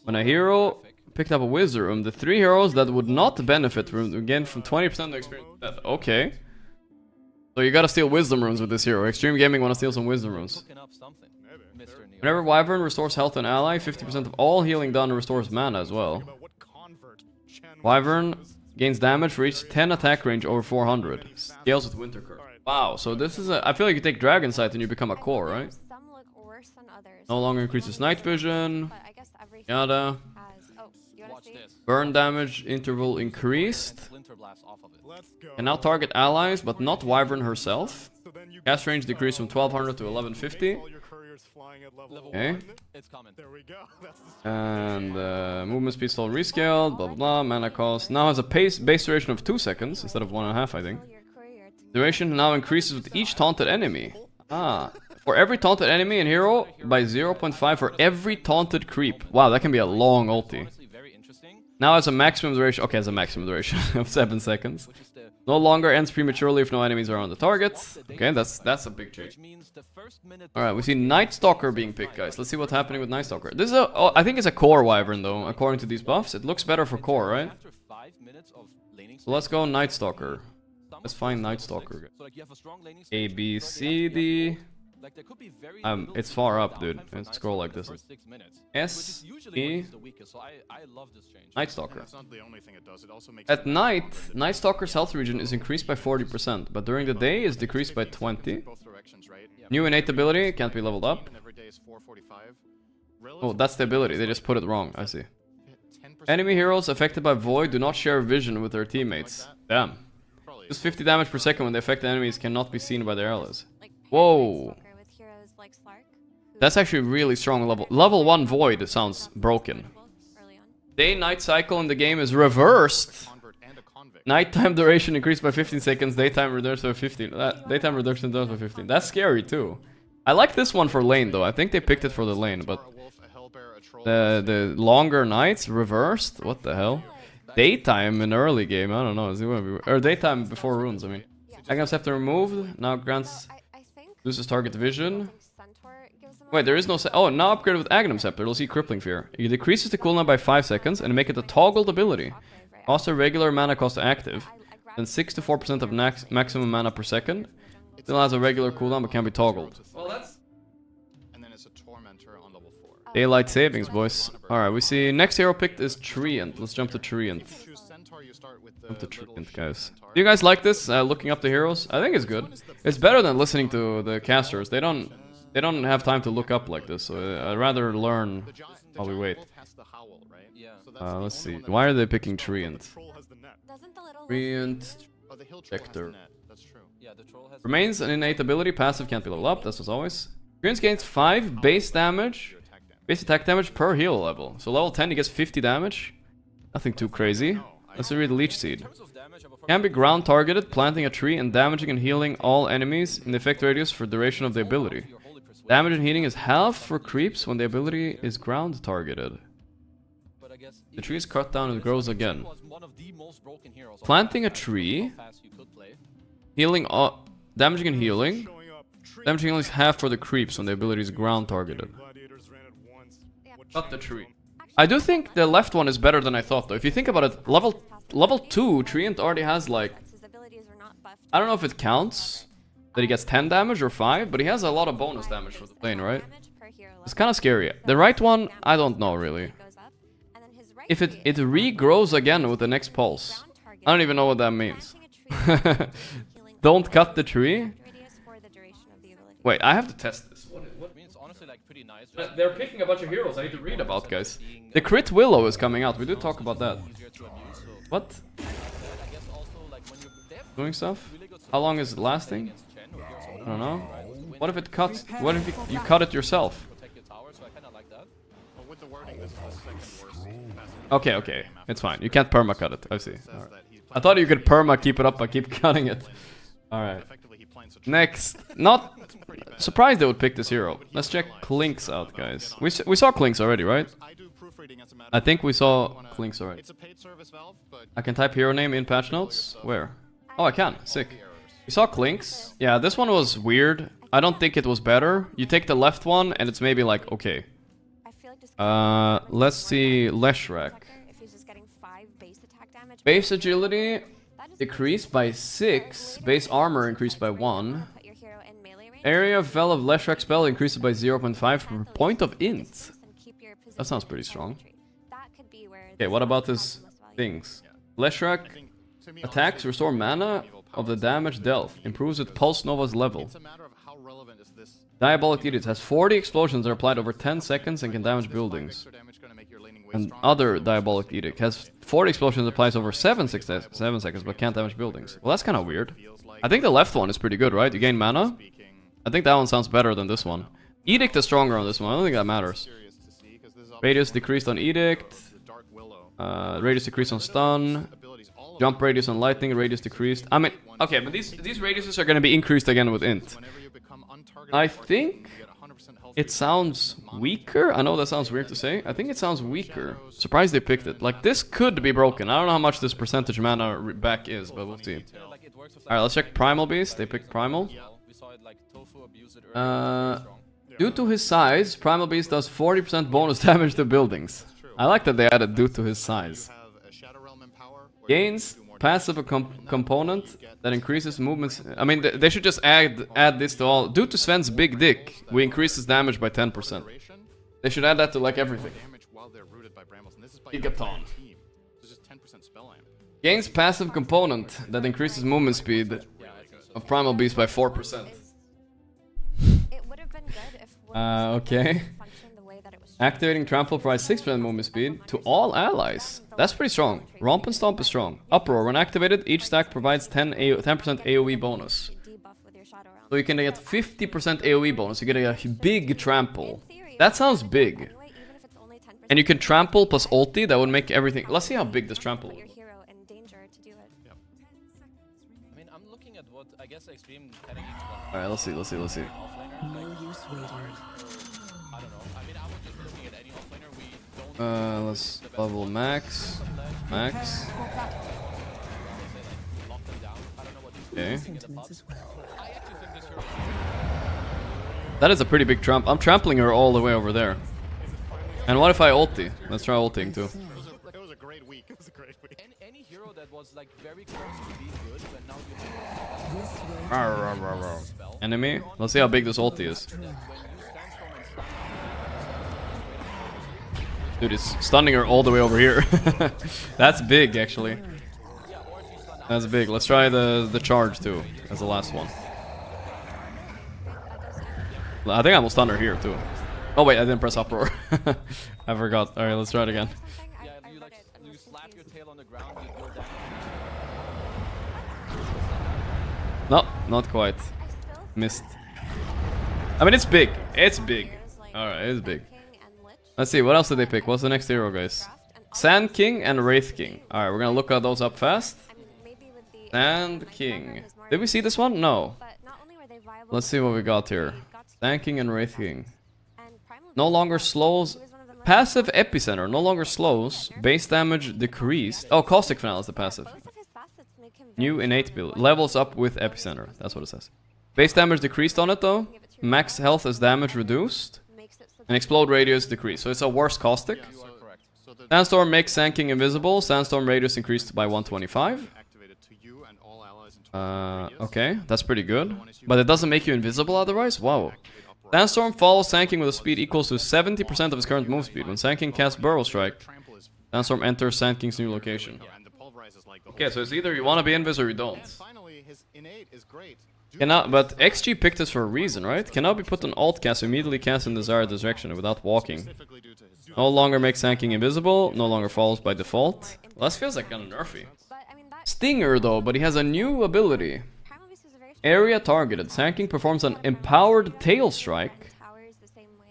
When a hero picked up a wizard room, the 3 heroes that would not benefit from again from 20% of the experience. Okay. So you gotta steal wisdom runes with this hero. Extreme Gaming wanna steal some wisdom runes. Whenever Wyvern restores health to an ally, 50% of all healing done restores mana as well. Wyvern gains damage for each 10 attack range over 400. Scales with Winter Curse. Wow, so this is a... I feel like you take Dragon Sight and you become a core, right? Some look worse than others. No longer increases night vision. But I guess everything Yada. has... Oh, you wanna see? Burn damage interval increased. Can now target allies, but not Wyvern herself. Cast range decreased from 1200 to 1150. Okay. And movement speed still rescaled, blah blah blah, mana cost. Now has a base duration of 2 seconds instead of 1.5, I think. Tell your courier to Duration now increases with each taunted enemy. Ah. For every taunted enemy and hero, by 0.5 for every taunted creep. Wow, that can be a long ulti. Now has a maximum duration. Okay, has a maximum duration of 7 seconds. No longer ends prematurely if no enemies are on the target. Okay, that's a big change. Alright, we see Night Stalker being picked, guys. Let's see what's happening with Night Stalker. This is a... Oh, I think it's a core Wyvern, though, according to these buffs. It looks better for core, right? So let's go Night Stalker. Let's find Night Stalker. A, B, C, D... it's far up, dude. Let's scroll like this. S, E, Night Stalker. At night, Night Stalker's health regen is increased by 40%, but during the day is decreased by 20. New innate ability, can't be leveled up. Oh, that's the ability, they just put it wrong, I see. Enemy heroes affected by Void do not share vision with their teammates. Damn. Just 50 damage per second when the affected enemies cannot be seen by their allies. Whoa. That's actually really strong level. Level 1 Void sounds broken. Day-night cycle in the game is reversed. Nighttime duration increased by 15 seconds. Daytime reduction by 15. Daytime reduction does by 15. That's scary too. I like this one for lane though. I think they picked it for the lane, but the longer nights reversed. What the hell? Daytime in early game. I don't know. Is it gonna be, or daytime before runes? I mean, Agam Scepter removed. Now grants loses target vision. Wait, there is no... Oh, now upgraded with Agnum Scepter. It'll see Crippling Fear. It decreases the cooldown by 5 seconds and make it a toggled ability. Also regular mana cost active. Then 6 to 4% of maximum mana per second. Still has a regular cooldown but can be toggled. Well, that's... And then it's a Tormentor on level 4. Daylight savings, boys. Alright, we see next hero picked is Treant. Let's jump to Treant. Jump to Treant, guys. Do you guys like this? Looking up the heroes? I think it's good. It's better than listening to the casters. They don't have time to look up like this, so I'd rather learn while we wait. Let's see. Why are they picking Treant? Treant... Spectator. Remains an innate ability. Passive can't be leveled up. That's as always. Treant gains 5 base damage. Base attack damage per heal level. So level 10 he gets 50 damage. Nothing too crazy. Let's read the Leech Seed. Can be ground targeted, planting a tree and damaging and healing all enemies in the effect radius for duration of the ability. Damage and healing is half for creeps when the ability is ground targeted. The tree is cut down and grows again. Planting a tree, healing, damaging and healing. Damaging healing is half for the creeps when the ability is ground targeted. Cut the tree. I do think the left one is better than I thought though. If you think about it, level 2, Treant already has like... I don't know if it counts that he gets 10 damage or 5, but he has a lot of bonus damage for the lane, right? It's kind of scary. The right one, I don't know really. If it regrows again with the next pulse. I don't even know what that means. Don't cut the tree? Wait, I have to test this. What honestly like pretty nice. They're picking a bunch of heroes I need to read about, guys. The crit Willow is coming out. We did talk about that. What? Doing stuff? How long is it lasting? I don't know. What if it cuts? What if you cut it yourself? Okay, okay. It's fine. You can't perma cut it. I see. Right. I thought you could perma keep it up by keep cutting it. Alright. Next. Not surprised they would pick this hero. Let's check Clinkz out, guys. We saw Clinkz already, right? I think we saw Clinkz already. I can type hero name in patch notes. Where? Oh, I can. Sick. We saw Clinkz. Yeah, this one was weird. I don't think it was better. You take the left one and it's maybe like, okay. Let's see Leshrac. Base agility decreased by 6. Base armor increased by 1. Area of Vel of Leshrac spell increases by 0.5 per point of int. That sounds pretty strong. Okay, what about this things? Leshrac attacks restore mana of the damage dealt. Improves with Pulse Nova's level. Diabolic Edict has 40 explosions that are applied over 10 seconds and can damage buildings. And other Diabolic Edict has 40 explosions that applies over 7 seconds but can't damage buildings. Well, that's kind of weird. I think the left one is pretty good, right? You gain mana. I think that one sounds better than this one. Edict is stronger on this one. I don't think that matters. Radius decreased on Edict. Radius decreased on stun. Jump radius on lightning. Radius decreased. I mean, okay, but these radiuses are going to be increased again with int. I think it sounds weaker. I know that sounds weird to say. I think it sounds weaker. Surprised they picked it. Like, this could be broken. I don't know how much this percentage mana back is, but we'll see. Alright, let's check Primal Beast. They picked Primal. Due to his size, Primal Beast does 40% bonus damage to buildings. I like that they added due to his size. Gains passive component that increases movements. I mean, they should just add this to all. Due to Sven's big dick, we increase his damage by 10%. They should add that to like everything. Gigaton. Gains passive component that increases movement speed of Primal Beast by 4%. Okay. Activating Trample provides 6% movement speed to all allies. That's pretty strong. Romp and Stomp is strong. Uproar. When activated, each stack provides 10% AoE bonus. So you can get 50% AoE bonus. You get a big Trample. That sounds big. And you can Trample plus ulti. That would make everything... Let's see how big this Trample is. Alright, let's see. No use waiting. Let's level max. Okay. That is a pretty big tramp. I'm trampling her all the way over there. And what if I ulti? Let's try ulting too. It was a great week. It was a great week. Any hero that was like very close to being good, but now you Enemy. Let's see how big this ulti is. Dude, it's stunning her all the way over here. That's big, actually. That's big. Let's try the charge too, as the last one. I think I will stun her here too. Oh wait, I didn't press uproar. I forgot. Alright, let's try it again. You slap your tail on the ground, you go down. No, not quite. Missed. I mean, it's big. It's big. Alright, it's big. Let's see, what else did they pick? What's the next hero, guys? Sand King and Wraith King. Alright, we're gonna look at those up fast. Sand King. Did we see this one? No. Let's see what we got here. Sand King and Wraith King. No longer slows. Passive Epicenter. No longer slows. Base damage decreased. Oh, Caustic Finale is the passive. New innate build. Levels up with Epicenter. That's what it says. Base damage decreased on it though. Max health as damage reduced. And explode radius decreased. So it's a worse caustic. Sandstorm makes Sand King invisible. Sandstorm radius increased by 125. Okay, that's pretty good. But it doesn't make you invisible otherwise? Wow. Sandstorm follows Sand King with a speed equals to 70% of his current move speed. When Sand King casts Burrow Strike, Sandstorm enters Sand King's new location. Okay, so it's either you want to be invis or you don't. Finally, his innate is great. Cannot, but XG picked this for a reason, right? Cannot be put on alt cast, immediately cast in desired direction without walking. No longer makes tanking invisible, no longer falls by default. Well, this feels like kind of nerfy. Stinger though, but he has a new ability. Area targeted. Tanking performs an empowered tail strike.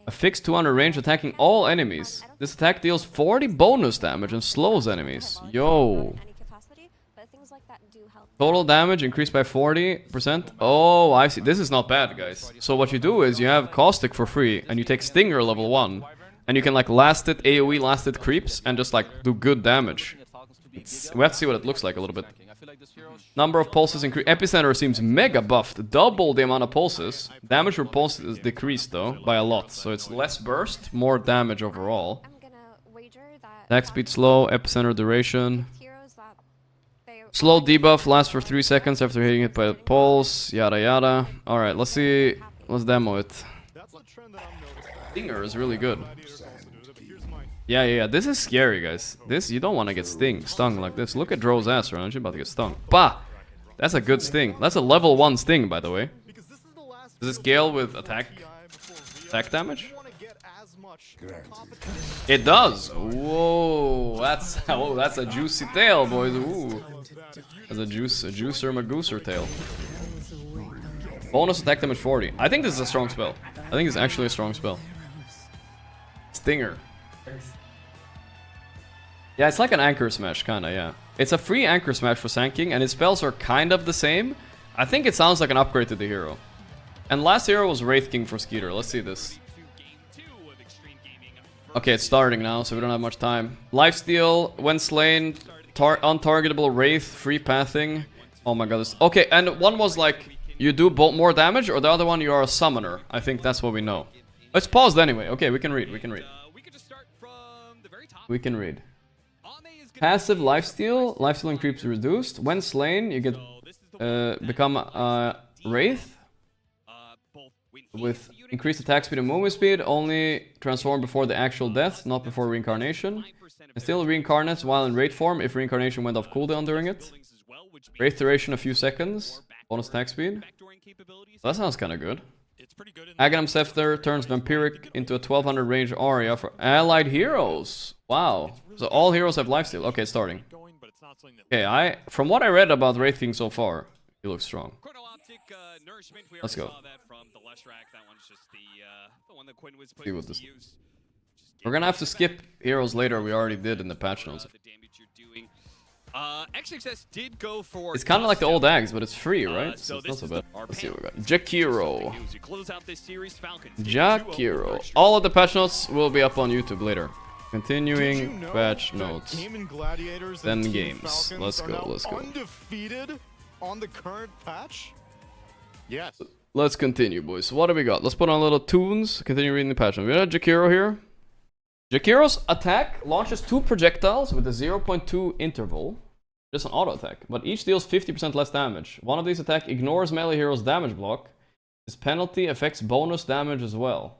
A fixed 200 range attacking all enemies. This attack deals 40 bonus damage and slows enemies. Yo. Total damage increased by 40%. Oh, I see. This is not bad, guys. So what you do is you have Caustic for free, and you take Stinger level 1, and you can like last it, AoE last it creeps, and just like do good damage. We have to see what it looks like a little bit. Number of pulses increase. Epicenter seems mega buffed. Double the amount of pulses. Damage per pulse is decreased though by a lot. So it's less burst, more damage overall. Attack speed slow. Epicenter duration. Slow debuff lasts for 3 seconds after hitting it by a pulse. Yada yada. Alright, let's see. Let's demo it. Stinger is really good. Yeah. This is scary, guys. This, you don't want to get stung like this. Look at Drow's ass, right? She's about to get stung. Bah! That's a good sting. That's a level 1 sting, by the way. Does it scale with attack damage? It does! Whoa! That's a juicy tail, boys. Ooh. That's a juicer magooser tail. Bonus attack damage 40. I think this is a strong spell. I think it's actually a strong spell. Stinger. Yeah, it's like an Anchor Smash, kinda, yeah. It's a free Anchor Smash for Sanking, and his spells are kind of the same. I think it sounds like an upgrade to the hero. And last hero was Wraith King for Skeeter. Let's see this. Okay, it's starting now, so we don't have much time. Lifesteal, when slain, untargetable Wraith, free pathing. Oh my god, this... Okay, and one was like, you do more damage, or the other one, you are a summoner. I think that's what we know. It's paused anyway. Okay, we can read. We can read. Passive lifesteal. Lifesteal increase reduced. When slain, you get become a Wraith with increased attack speed and movement speed. Only transform before the actual death, not before reincarnation. And still reincarnates while in Wraith form if reincarnation went off cooldown during it. Wraith duration a few seconds. Bonus attack speed. So that sounds kind of good. Aghanim Scepter turns Vampiric into a 1200 range aria for allied heroes. Wow. So all heroes have lifesteal. Okay, starting. Okay, from what I read about Wraith King so far, he looks strong. Let's go. See what this is. We're gonna have to skip heroes later. We already did in the patch notes. Did go for it's kind of like the old Ags, but it's free, right? So it's not so bad. Let's see what we got. Jakiro. Jakiro. All of the patch notes will be up on YouTube later. Continuing patch notes. Then games. Let's go. Undefeated on the current patch? Yes. Let's continue, boys. What do we got? Let's put on little tunes. Continue reading the patch notes. We got Jakiro here. Jakiro's attack launches 2 projectiles with a 0.2 interval. Just an auto attack, but each deals 50% less damage. One of these attacks ignores melee hero's damage block. This penalty affects bonus damage as well.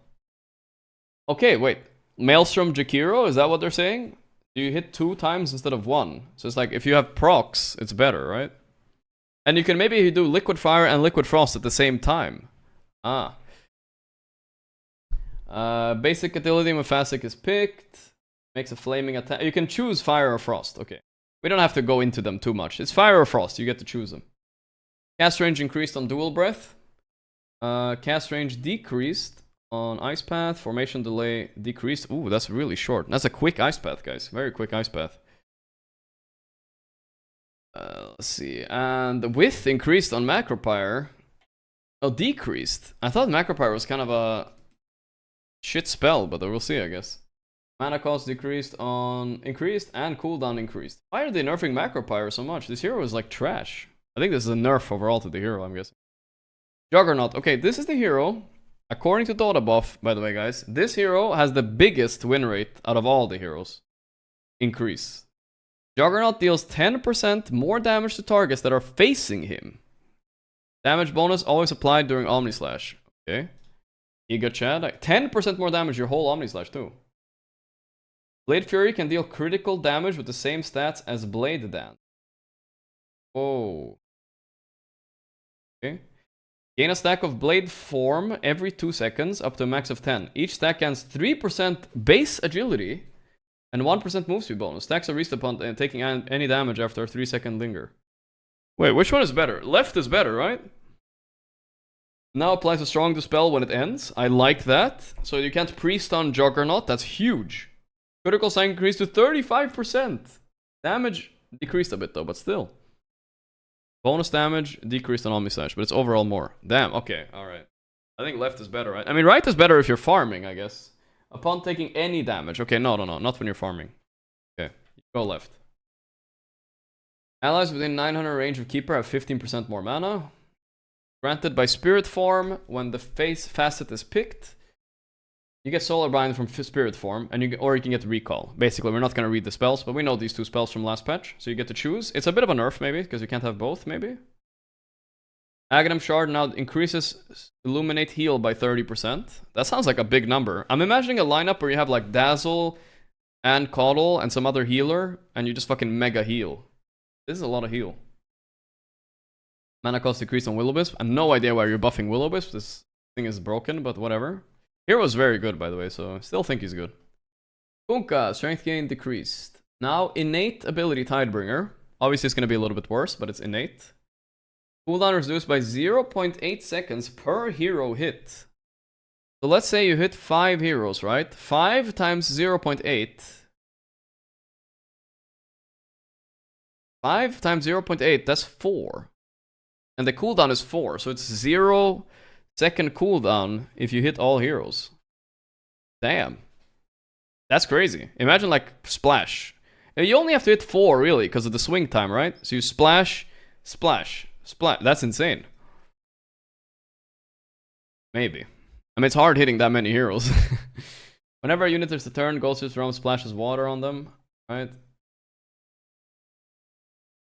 Okay, wait. Maelstrom Jakiro, is that what they're saying? Do you hit 2 times instead of 1? So it's like if you have procs, it's better, right? And you can maybe do Liquid Fire and Liquid Frost at the same time. Ah. Basic ability when Facet is picked. Makes a flaming attack. You can choose Fire or Frost. Okay. We don't have to go into them too much. It's Fire or Frost. You get to choose them. Cast range increased on Dual Breath. Cast range decreased on Ice Path. Formation delay decreased. Ooh, that's really short. That's a quick Ice Path, guys. Very quick Ice Path. Let's see. And the width increased on Macropyre. Oh, decreased. I thought Macropyre was kind of a shit spell, but we'll see, I guess. Mana cost increased and cooldown increased. Why are they nerfing Macropyre so much? This hero is like trash. I think this is a nerf overall to the hero, I'm guessing. Juggernaut. Okay, this is the hero. According to Dota buff, by the way, guys, this hero has the biggest win rate out of all the heroes. Increase. Juggernaut deals 10% more damage to targets that are facing him. Damage bonus always applied during Omnislash. Okay. Giga Chad. 10% more damage your whole Omnislash too. Blade Fury can deal critical damage with the same stats as Blade Dance. Oh. Okay. Gain a stack of blade form every 2 seconds up to a max of 10. Each stack gains 3% base agility and 1% move speed bonus. Stacks are reached upon taking any damage after a 3-second linger. Wait, which one is better? Left is better, right? Now applies a strong dispel when it ends. I like that. So you can't pre-stun Juggernaut. That's huge. Critical strike increased to 35%. Damage decreased a bit though, but still. Bonus damage decreased on Omnislash, but it's overall more. Damn, okay, alright. I think left is better, right? I mean, right is better if you're farming, I guess. Upon taking any damage. Okay, no, not when you're farming. Okay, go left. Allies within 900 range of Keeper have 15% more mana. Granted by Spirit form, when the facet is picked, you get Solar Bind from Spirit form, and or you can get Recall. Basically, we're not going to read the spells, but we know these 2 spells from last patch, so you get to choose. It's a bit of a nerf, maybe, because you can't have both, maybe. Aghanim Shard now increases Illuminate Heal by 30%. That sounds like a big number. I'm imagining a lineup where you have like Dazzle and Coddle and some other healer, and you just fucking mega heal. This is a lot of heal. Mana cost decreased on Will-O-Wisp. I have no idea why you're buffing Will-O-Wisp. This thing is broken, but whatever. Hero's very good, by the way, so I still think he's good. Kunkka, strength gain decreased. Now, innate ability Tidebringer. Obviously, it's going to be a little bit worse, but it's innate. Cooldown reduced by 0.8 seconds per hero hit. So let's say you hit 5 heroes, right? 5 times 0.8. 5 times 0.8, that's 4. And the cooldown is 4, so it's 0 second cooldown if you hit all heroes. Damn. That's crazy. Imagine like splash. And you only have to hit 4 really because of the swing time, right? So you splash, splash, splash. That's insane. Maybe. I mean, it's hard hitting that many heroes. Whenever a unit enters the turn, Ghost's Realm splashes water on them, right?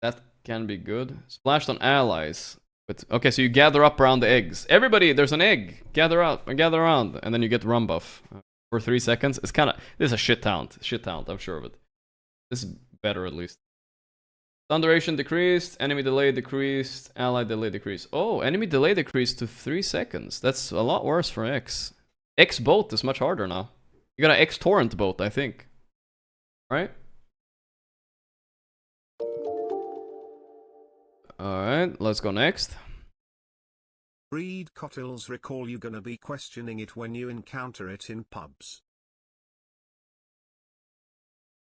That can be good. Splashed on allies. But, okay, so you gather up around the eggs. Everybody, there's an egg. Gather up and gather around. And then you get run buff for 3 seconds. It's kind of... This is a shit talent. Shit talent, I'm sure of it. This is better, at least. Stun duration decreased. Enemy delay decreased. Ally delay decreased. Oh, enemy delay decreased to 3 seconds. That's a lot worse for X. X boat is much harder now. You got an X torrent boat, I think. Right? Alright, let's go next. Breed Cottils recall you gonna be questioning it when you encounter it in pubs.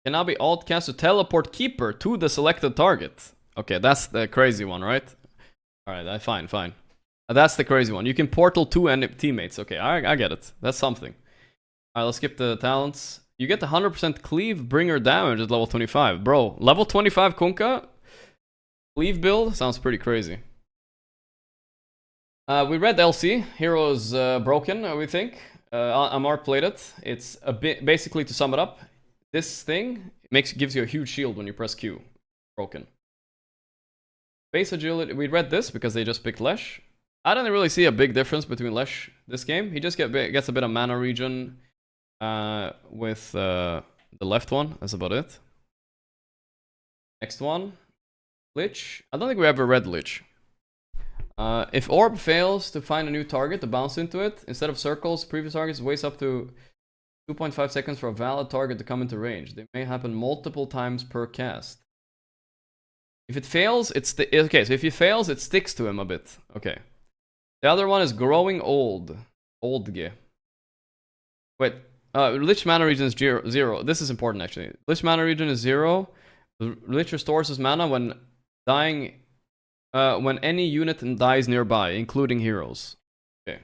Can now be alt cast to teleport Keeper to the selected target. Okay, that's the crazy one, right? Alright, fine. That's the crazy one. You can portal 2 teammates. Okay, I get it. That's something. Alright, let's skip the talents. You get the 100% cleave bringer damage at level 25. Bro, level 25 Kunkka? Cleave build? Sounds pretty crazy. We read LC. Hero is broken, we think. Amar played it. It's a bit... Basically, to sum it up, this thing gives you a huge shield when you press Q. Broken. Base agility... We read this because they just picked Lesh. I don't really see a big difference between Lesh this game. He just gets a bit of mana regen with the left one. That's about it. Next one. Lich. I don't think we ever read Lich. If Orb fails to find a new target to bounce into it, instead of circles, previous targets waits up to 2.5 seconds for a valid target to come into range. They may happen multiple times per cast. If it fails, okay, so if he fails, it sticks to him a bit. Okay. The other one is Growing Old. Oldge. Wait. Lich mana regen is 0. This is important, actually. Lich mana regen is 0. Lich restores his mana when dying... when any unit dies nearby, including heroes. Okay.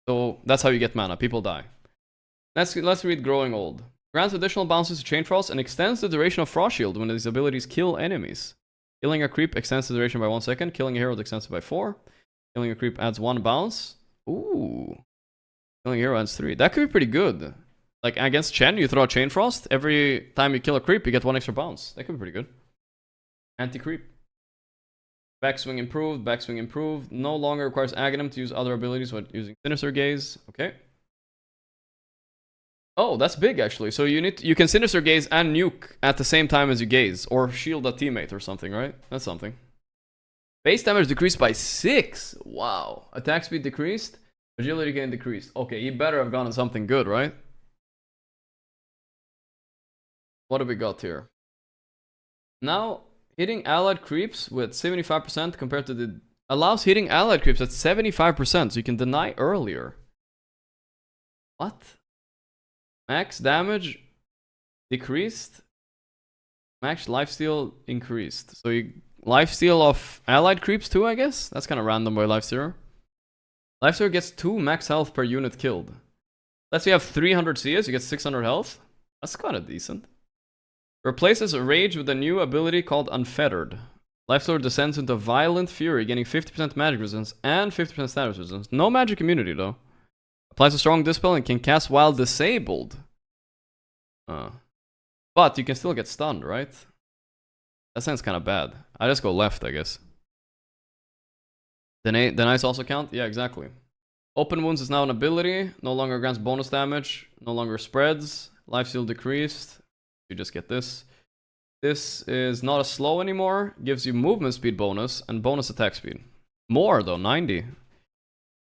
So, that's how you get mana. People die. Let's read Growing Old. Grants additional bounces to Chain Frost and extends the duration of Frost Shield when these abilities kill enemies. Killing a creep extends the duration by 1 second. Killing a hero extends it by 4. Killing a creep adds 1 bounce. Ooh. Killing a hero adds 3. That could be pretty good. Like, against Chen, you throw a Chain Frost. Every time you kill a creep, you get 1 extra bounce. That could be pretty good. Anti-creep. Backswing improved. Backswing improved. No longer requires Aghanim to use other abilities when using Sinister Gaze. Okay. Oh, that's big, actually. So you can Sinister Gaze and nuke at the same time as you gaze. Or shield a teammate or something, right? That's something. Base damage decreased by 6. Wow. Attack speed decreased. Agility gain decreased. Okay, he better have gotten something good, right? What have we got here? Now, hitting allied creeps with 75% compared to the... Allows hitting allied creeps at 75%, so you can deny earlier. What? Max damage decreased. Max lifesteal increased. So you lifesteal of allied creeps too, I guess? That's kind of random by lifestealer. Lifestealer gets 2 max health per unit killed. Let's say you have 300 CS, you get 600 health. That's kind of decent. Replaces a rage with a new ability called Unfettered. Lifestealer descends into violent fury, gaining 50% magic resistance and 50% status resistance. No magic immunity though. Applies a strong dispel and can cast while disabled. But you can still get stunned, right? That sounds kind of bad. I just go left, I guess. Denies also count? Yeah, exactly. Open wounds is now an ability. No longer grants bonus damage. No longer spreads. Lifesteal decreased. You just get this. This is not a slow anymore. Gives you movement speed bonus and bonus attack speed. More though, 90.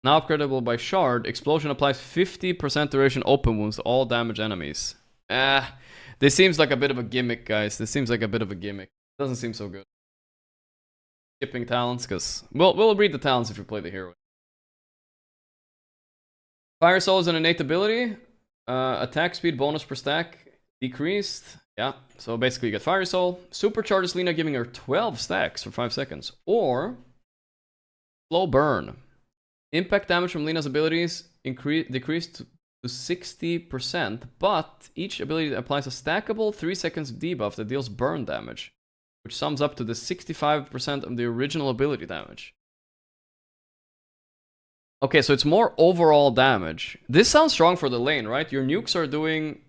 Now upgradable by shard. Explosion applies 50% duration open wounds to all damaged enemies. This seems like a bit of a gimmick, guys. This seems like a bit of a gimmick. Doesn't seem so good. Skipping talents, because we'll read the talents if you play the hero. Fire Soul is an innate ability. Attack speed bonus per stack decreased. Yeah, so basically you get Fire Soul. Supercharges Lina, giving her 12 stacks for 5 seconds. Or Slow Burn. Impact damage from Lina's abilities decreased to 60%, but each ability applies a stackable 3 seconds debuff that deals burn damage, which sums up to the 65% of the original ability damage. Okay, so it's more overall damage. This sounds strong for the lane, right? Your nukes are doing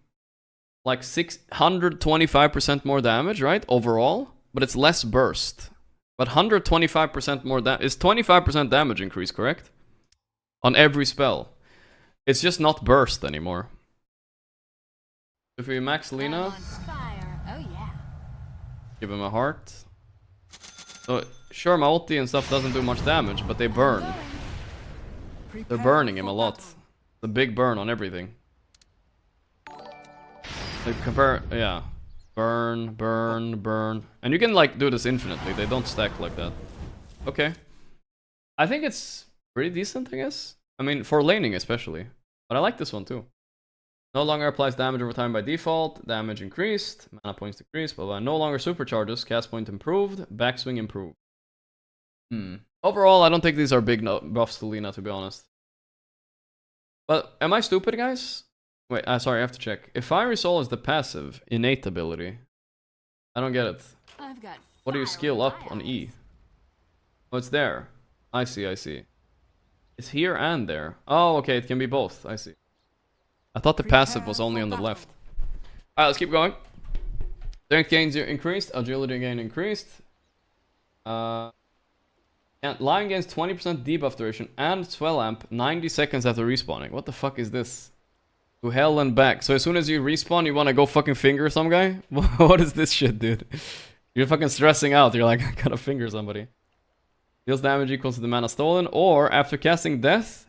like 625% more damage, right? Overall, but it's less burst. But 125% more damage is 25% damage increase, correct? On every spell. It's just not burst anymore. If we max Lina, give him a heart. So sure, my ulti and stuff doesn't do much damage, but they burn. They're burning him a lot. The big burn on everything. Like compare, yeah. Burn, burn, burn. And you can like do this infinitely. They don't stack like that. Okay. I think it's pretty decent, I guess. I mean, for laning especially. But I like this one too. No longer applies damage over time by default. Damage increased. Mana points decreased. Blah, blah. No longer supercharges. Cast point improved. Backswing improved. Overall, I don't think these are big buffs to Lina, to be honest. But am I stupid, guys? Wait, sorry, I have to check. If Fiery Soul is the passive, innate ability. I don't get it. What do you skill up on E? Oh, it's there. I see, I see. It's here and there. Oh, okay, it can be both. I see. I thought the passive was only on the left. Alright, let's keep going. Strength gains increased. Agility gain increased. And Lion gains 20% debuff duration and Swell Amp 90 seconds after respawning. What the fuck is this? To hell and back. So as soon as you respawn, you want to go fucking finger some guy? What is this shit, dude? You're fucking stressing out. You're like, I gotta finger somebody. Deals damage equals to the mana stolen. Or after casting Death,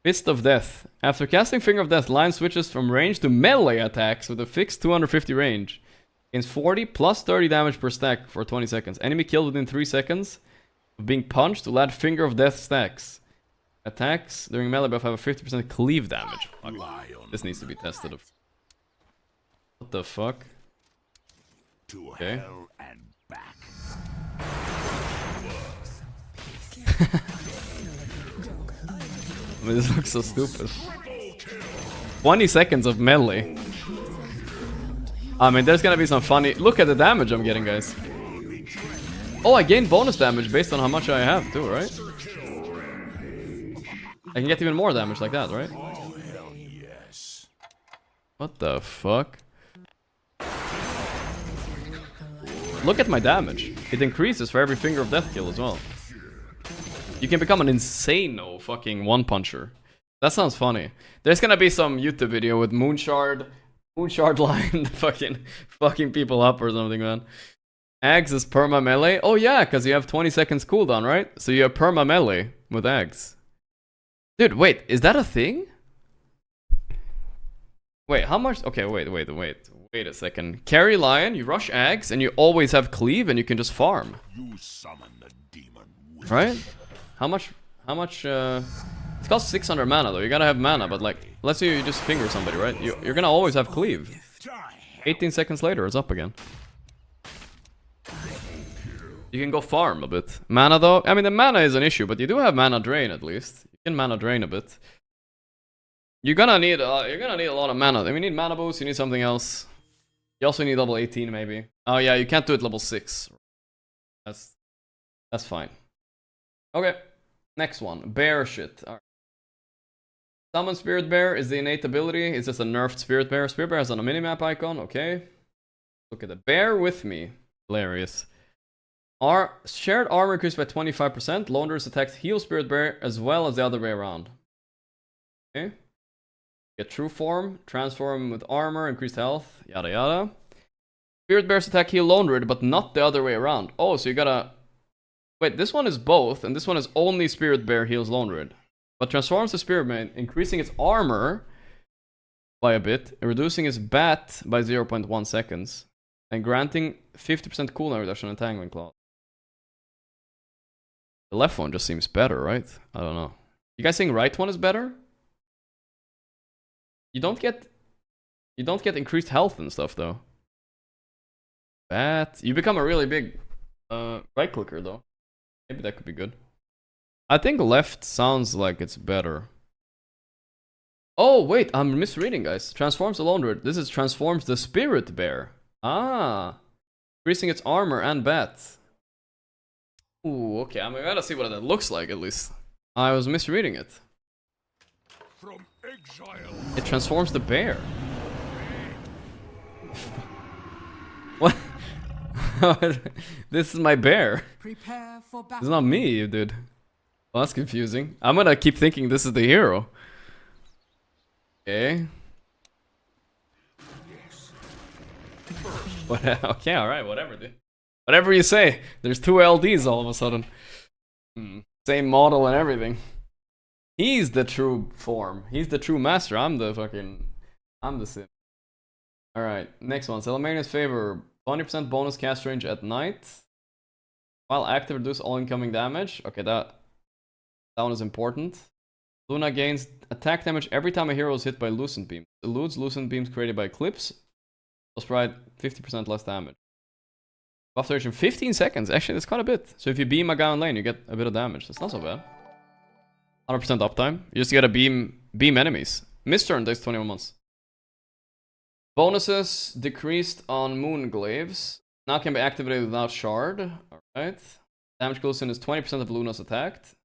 Fist of Death. After casting Finger of Death, Lion switches from range to melee attacks with a fixed 250 range. Gains 40 plus 30 damage per stack for 20 seconds. Enemy killed within 3 seconds of being punched will add Finger of Death stacks. Attacks during melee buff have a 50% cleave damage. Fuck. This needs to be tested. What the fuck? Okay. I mean, this looks so stupid. 20 seconds of melee. I mean, there's gonna be some funny... Look at the damage I'm getting, guys. Oh, I gain bonus damage based on how much I have too, right? I can get even more damage like that, right? What the fuck? Look at my damage. It increases for every Finger of Death kill as well. You can become an insane fucking one-puncher. That sounds funny. There's gonna be some YouTube video with Moonshard line fucking people up or something, man. Ags is perma melee? Oh yeah, because you have 20 seconds cooldown, right? So you have perma melee with Ags. Dude, wait, is that a thing? Wait, how much? Okay, wait a second. Carry Lion, you rush Ags, and you always have Cleave, and you can just farm. You summon the demon. Right? How much, it costs 600 mana though, you gotta have mana, but like, let's say you just finger somebody, right? You're gonna always have Cleave. 18 seconds later, it's up again. You can go farm a bit. Mana though, I mean the mana is an issue, but you do have mana drain at least. You can mana drain a bit. You're gonna need a lot of mana. I mean, you need mana boost, you need something else. You also need level 18 maybe. Oh yeah, you can't do it level 6. That's fine. Okay, next one. Bear shit. All right. Summon Spirit Bear is the innate ability. It's just a nerfed Spirit Bear. Spirit Bear is on a minimap icon, okay. Look at the bear with me. Hilarious. Our shared armor increased by 25%. Loaners attacks heal Spirit Bear as well as the other way around. Okay. Get true form, transform with armor, increased health, yada yada. Spirit Bears attack heal Lone Druid, but not the other way around. Oh, so you gotta... Wait, this one is both, and this one is only Spirit Bear heals Lone Druid. But transforms the Spirit Bear, increasing its armor by a bit, reducing its bat by 0.1 seconds, and granting 50% cooldown reduction on Entangling Claw. The left one just seems better, right? I don't know. You guys think right one is better? You don't get increased health and stuff though. Bat. You become a really big right clicker though. Maybe that could be good. I think left sounds like it's better. Oh wait, I'm misreading, guys. Transforms the Lone Druid. This is transforms the Spirit Bear. Ah, increasing its armor and bat. Ooh, okay. I gotta see what that looks like at least. I was misreading it. From exile. It transforms the bear. What? This is my bear. Prepare for battle. It's not me, dude. Well, that's confusing. I'm gonna keep thinking this is the hero. Okay. What? Okay, alright, whatever, dude. Whatever you say. There's two LDs all of a sudden. Same model and everything. He's the true form. He's the true master. I'm the sim. Alright, next one. Salamania's favor. 20% bonus cast range at night. While active, reduce all incoming damage. Okay, that one is important. Luna gains attack damage every time a hero is hit by Lucent Beam. Eludes Lucent Beams created by Eclipse. Will provide 50% less damage. Buff duration 15 seconds. Actually, that's quite a bit. So if you beam a guy on lane, you get a bit of damage. That's not so bad. 100% uptime. You just gotta beam enemies. Misturn takes 21 months. Bonuses decreased on Moonglaves. Now can be activated without shard. Alright. Damage cooldown is 20% of Luna's attacked.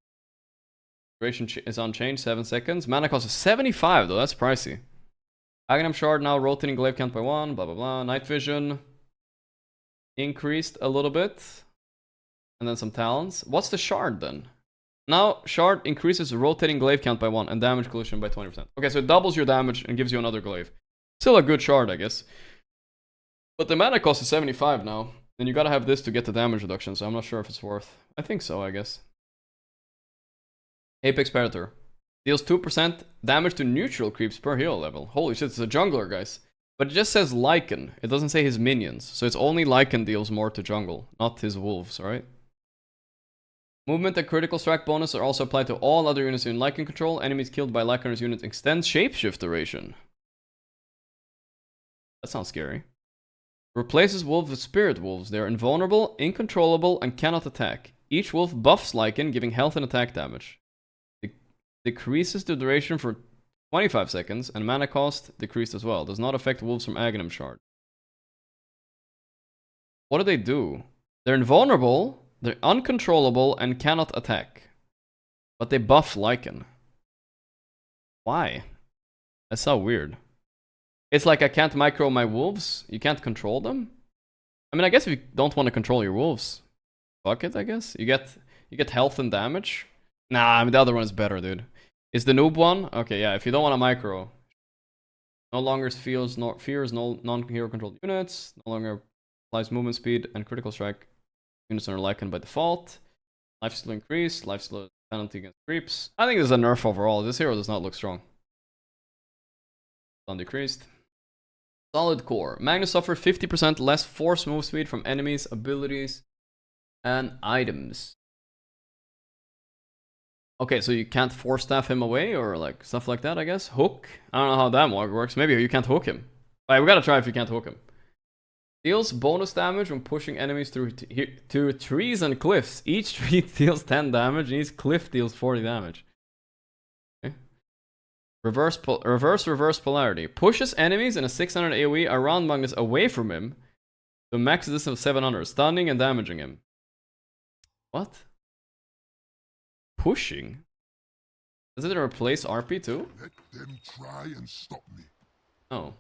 Duration is unchanged, 7 seconds. Mana cost is 75 though, that's pricey. Aghanim shard now rotating glaive count by 1, blah blah blah. Night vision increased a little bit. And then some talents. What's the shard then? Now, shard increases rotating glaive count by 1 and damage collision by 20%. Okay, so it doubles your damage and gives you another glaive. Still a good shard, I guess. But the mana cost is 75 now. And you gotta have this to get the damage reduction, so I'm not sure if it's worth. I think so, I guess. Apex Predator. Deals 2% damage to neutral creeps per hero level. Holy shit, it's a jungler, guys. But it just says Lycan. It doesn't say his minions. So it's only Lycan deals more to jungle, not his wolves, right? Movement and critical strike bonus are also applied to all other units in Lycan control. Enemies killed by Lycan's units extends shapeshift duration. That sounds scary. Replaces wolves with spirit wolves. They are invulnerable, incontrollable, and cannot attack. Each wolf buffs Lycan, giving health and attack damage. Decreases the duration for 25 seconds, and mana cost decreased as well. Does not affect wolves from Aghanim shard. What do they do? They're invulnerable, they're uncontrollable, and cannot attack. But they buff Lycan. Why? That's so weird. It's like I can't micro my wolves. You can't control them. I mean, I guess if you don't want to control your wolves, fuck it, I guess. You get health and damage. Nah, I mean, the other one is better, dude. Is the noob one? Okay, yeah, if you don't want to micro. No longer fears no non-hero controlled units. No longer Applies movement speed and critical strike. Units are likened by default. Lifesteal increase. Lifesteal penalty against creeps. I think this is a nerf overall. This hero does not look strong. Decreased. Solid core. Magnus suffer 50% less force move speed from enemies, abilities, and items. Okay, so you can't force staff him away or like stuff like that, I guess. Hook. I don't know how that works. Maybe you can't hook him. Alright, we gotta try if you can't hook him. Deals bonus damage when pushing enemies through trees and cliffs. Each tree deals 10 damage and each cliff deals 40 damage. Okay. Reverse polarity. Pushes enemies in a 600 AoE around Magnus away from him to a max distance of 700, stunning and damaging him. What? Pushing? Does it replace RP too? Let them try and stop me. Oh.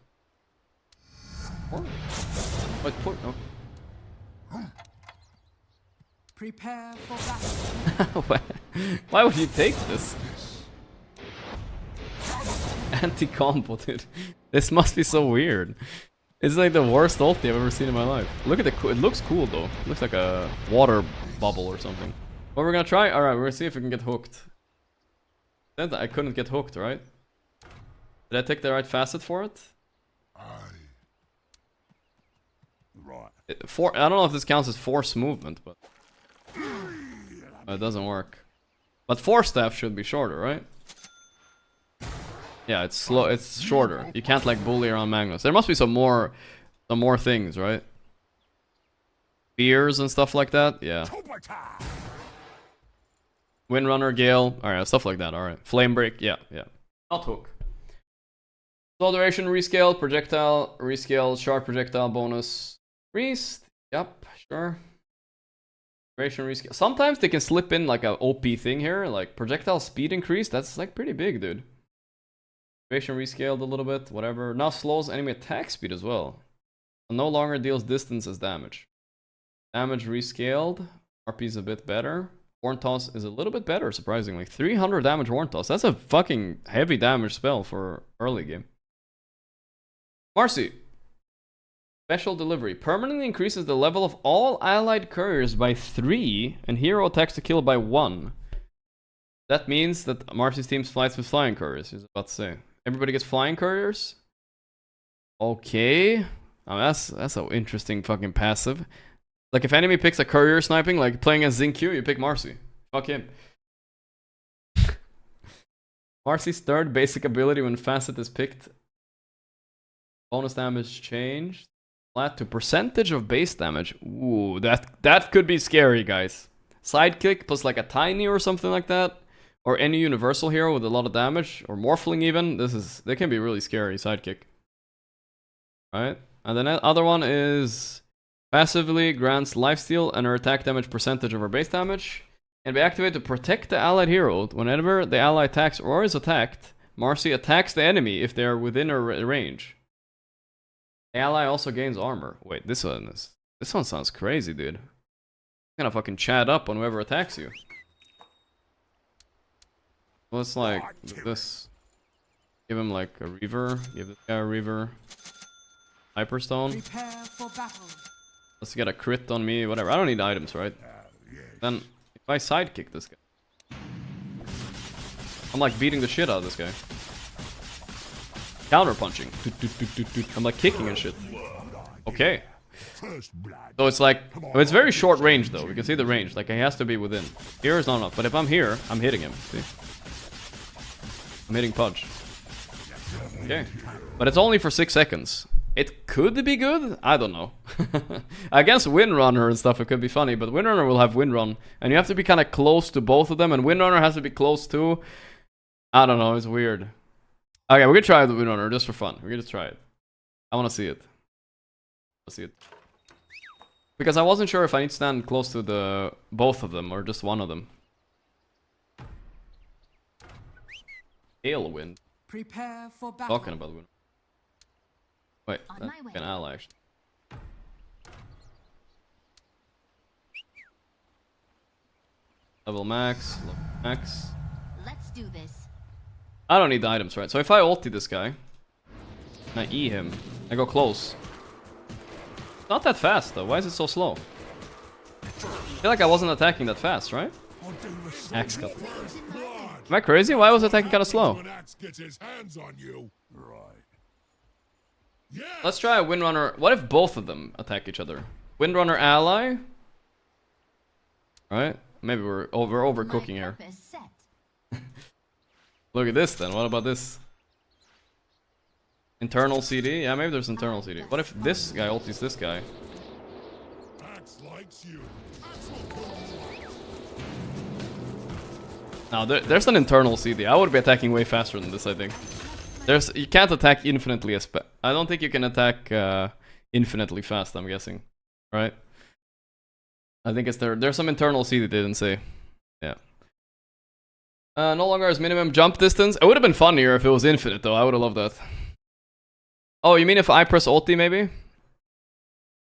What? Wait, oh. Prepare for battle. Why would you take this? Anti-combo, dude. This must be so weird. It's like the worst ulti I've ever seen in my life. Look at the... It looks cool though. It looks like a water bubble or something. What we're gonna try? Alright, we're gonna see if we can get hooked. Said that I couldn't get hooked, right? Did I take the right facet for it? Right. I don't know if this counts as force movement, but... it doesn't work. But force staff should be shorter, right? Yeah, it's slow. It's shorter. You can't like bully around Magnus. There must be some more things, right? Spears and stuff like that. Yeah. Windrunner, Gale. All right, stuff like that. All right. Flame break. Yeah, yeah. Not hook. Slow duration rescale, projectile rescale, sharp projectile bonus. Priest. Yep, sure. Duration rescale. Sometimes they can slip in like a OP thing here, like projectile speed increase. That's like pretty big, dude. Duration rescaled a little bit, whatever. Now slows enemy attack speed as well. No longer deals distance as damage. Damage rescaled. RP is a bit better. Horn Toss is a little bit better, surprisingly. 300 damage Horn Toss. That's a fucking heavy damage spell for early game. Marcy. Special delivery. Permanently increases the level of all allied couriers by 3 and hero attacks to kill by 1. That means that Marcy's team fights with flying couriers, he's about to say. Everybody gets flying couriers? Okay. Oh, that's an interesting fucking passive. Like if enemy picks a courier sniping, like playing as Xingqiu, you pick Marcy. Fuck him. Marcy's third basic ability when facet is picked. Bonus damage changed. Flat to percentage of base damage. Ooh, that could be scary, guys. Sidekick plus like a tiny or something like that. Or any universal hero with a lot of damage. Or Morphling even. They can be really scary, sidekick. Right? And then the other one is... Passively grants lifesteal and her attack damage percentage of her base damage. And be activated to protect the allied hero. Whenever the ally attacks or is attacked, Marcy attacks the enemy if they are within her range. The ally also gains armor. Wait, this one sounds crazy, dude. You're gonna fucking chat up on whoever attacks you. Let's like do this. Give him like a Reaver. Give this guy a Reaver. Hyperstone. Prepare for battle. Let's get a crit on me, whatever. I don't need items, right? Then, if I sidekick this guy... I'm like beating the shit out of this guy. Counter punching. I'm like kicking and shit. Okay. So it's like... It's very short range though. We can see the range. Like he has to be within. Here is not enough. But if I'm here, I'm hitting him. See? I'm hitting Pudge. Okay. But it's only for 6 seconds. It could be good? I don't know. Against Windrunner and stuff, it could be funny, but Windrunner will have Windrun. And you have to be kind of close to both of them, and Windrunner has to be close too. I don't know, it's weird. Okay, we're gonna try the Windrunner just for fun. We're gonna try it. I wanna see it. Let's see it. Because I wasn't sure if I need to stand close to both of them, or just one of them. Tailwind. Prepare for battle. Talking about Windrunner. Wait, that's an ally actually. Level max, level max. Let's do this. I don't need the items, right? So if I ulti this guy, and I E him, I go close. It's Not that fast though. Why is it so slow? I feel like I wasn't attacking that fast, right? Axe cut. Am I crazy? Why was attacking kind of slow? Let's try a Windrunner. What if both of them attack each other? Windrunner ally? Right? Maybe we're overcooking here. Look at this then. What about this? Internal CD? Yeah, maybe there's internal CD. What if this guy ultis this guy? Now there's an internal CD. I would be attacking way faster than this, I think. You can't attack infinitely as I don't think you can attack infinitely fast, I'm guessing. Right? I think it's there's some internal CD they didn't say. Yeah. No longer has minimum jump distance. It would have been funnier if it was infinite though. I would have loved that. Oh, you mean if I press ulti maybe?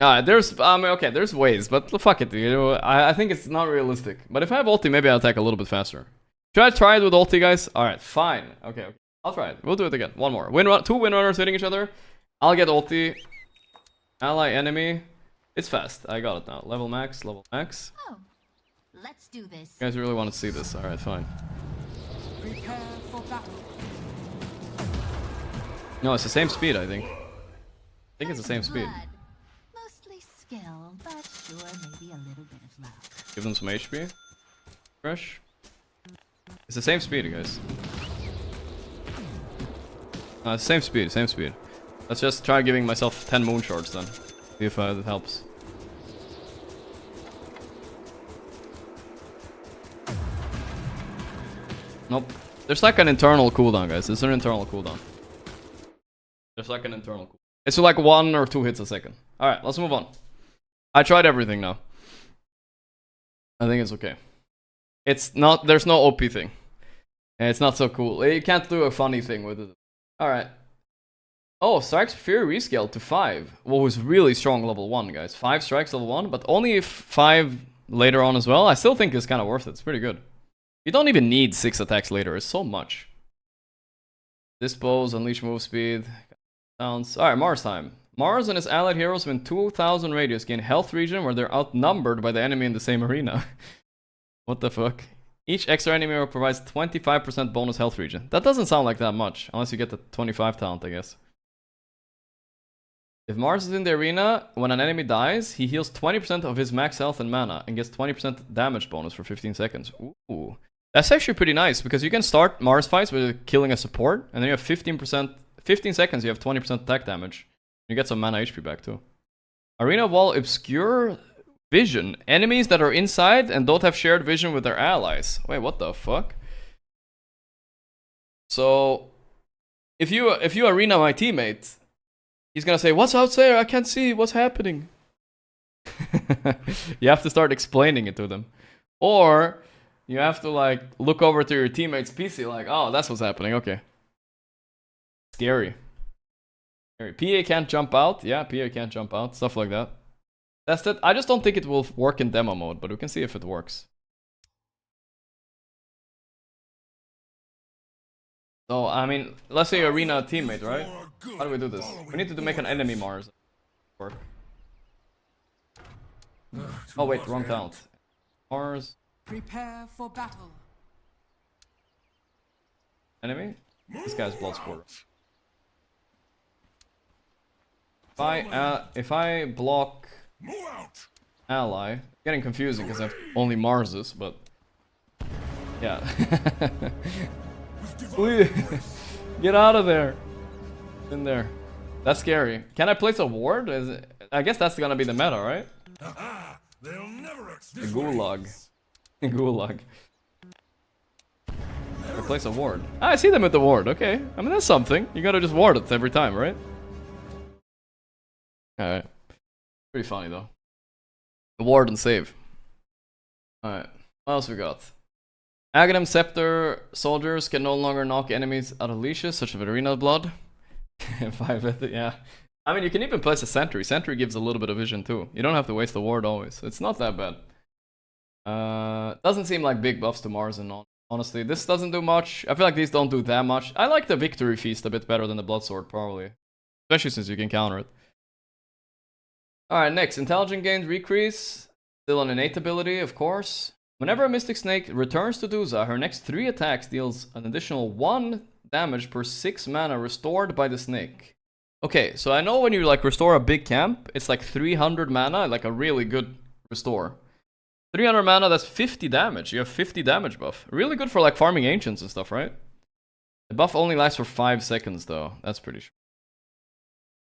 There's okay, there's ways, but fuck it, you know, I think it's not realistic. But if I have ulti, maybe I'll attack a little bit faster. Should I try it with ulti, guys? Alright, fine. Okay, I'll try it. We'll do it again. One more. Two Windrunners hitting each other. I'll get ulti. Ally, enemy. It's fast. I got it now. Level max, level max. Oh, let's do this. You guys really want to see this. Alright, fine. Prepare for battle. No, it's the same speed, I think. I think it's the same speed. Mostly skill, but sure, maybe a little bit of luck. Give them some HP. Fresh. It's the same speed, guys. No, it's same speed, same speed. Let's just try giving myself 10 moon shards then. See if it helps. Nope. There's like an internal cooldown, guys. There's an internal cooldown. There's like an internal cooldown. It's like 1 or 2 hits a second. Alright, let's move on. I tried everything now. I think it's okay. It's not, there's no OP thing. And it's not so cool. You can't do a funny thing with it. Alright. Oh, Strike's Fury rescaled to 5. What was really strong level 1, guys. 5 strikes level 1, but only if 5 later on as well. I still think it's kind of worth it. It's pretty good. You don't even need 6 attacks later. It's so much. Dispose, unleash move speed. Sounds. Alright, Mars time. Mars and his allied heroes within 2,000 radius gain health region where they're outnumbered by the enemy in the same arena. What the fuck? Each extra enemy hero provides 25% bonus health region. That doesn't sound like that much, unless you get the 25 talent, I guess. If Mars is in the arena, when an enemy dies, he heals 20% of his max health and mana and gets 20% damage bonus for 15 seconds. Ooh. That's actually pretty nice, because you can start Mars fights with killing a support, and then you have 15 seconds, you have 20% attack damage. You get some mana HP back too. Arena wall obscure vision. Enemies that are inside and don't have shared vision with their allies. Wait, what the fuck? So, if you arena my teammate, he's gonna say, "What's out there? I can't see what's happening." You have to start explaining it to them. Or you have to like look over to your teammate's PC like, "Oh, that's what's happening." Okay. Scary. PA can't jump out. Yeah, PA can't jump out. Stuff like that. That's it. I just don't think it will work in demo mode, but we can see if it works. So, I mean, let's say arena teammate, right? How do we do this? We need to make an enemy Mars. Work. Oh wait, wrong talent. Mars. Prepare for battle. Enemy? This guy's Bloodseeker. If I block ally, getting confusing because I have only Marses, but yeah. Get out of there! In there. That's scary. Can I place a ward? I guess that's gonna be the meta, right? The gulag. The gulag. Place a ward. Ah, I see them with the ward. Okay. I mean, that's something. You gotta just ward it every time, right? Alright. Pretty funny, though. Ward and save. Alright. What else we got? Aghanim Scepter soldiers can no longer knock enemies out of leashes, such as Arena Blood. 5, yeah. I mean, you can even place a sentry. Sentry gives a little bit of vision, too. You don't have to waste the ward always. It's not that bad. Doesn't seem like big buffs to Mars and all. Honestly, this doesn't do much. I feel like these don't do that much. I like the Victory Feast a bit better than the Blood Sword, probably. Especially since you can counter it. Alright, next. Intelligent gains decrease. Still an innate ability, of course. Whenever a Mystic Snake returns to Duza, her next 3 attacks deals an additional 1 damage per 6 mana restored by the snake. Okay, so I know when you like restore a big camp, it's like 300 mana, like a really good restore. 300 mana, that's 50 damage. You have 50 damage buff. Really good for like farming ancients and stuff, right? The buff only lasts for 5 seconds though. That's pretty sure.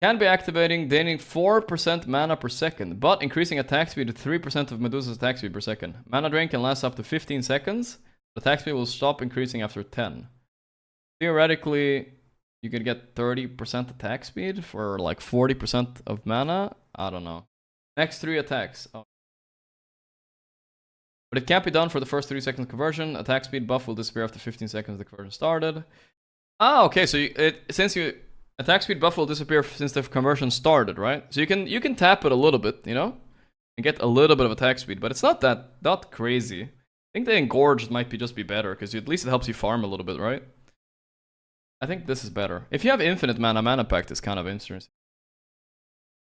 Can be activating, gaining 4% mana per second, but increasing attack speed to 3% of Medusa's attack speed per second. Mana drain can last up to 15 seconds. The attack speed will stop increasing after 10. Theoretically, you could get 30% attack speed for like 40% of mana. I don't know. Next 3 attacks. Oh. But it can't be done for the first 3 seconds conversion. Attack speed buff will disappear after 15 seconds the conversion started. Ah, okay, so attack speed buff will disappear since the conversion started, right? So you can tap it a little bit, you know? And get a little bit of attack speed, but it's not crazy. I think the Engorged might just be better, because at least it helps you farm a little bit, right? I think this is better. If you have infinite mana, Mana Pact is kind of interesting.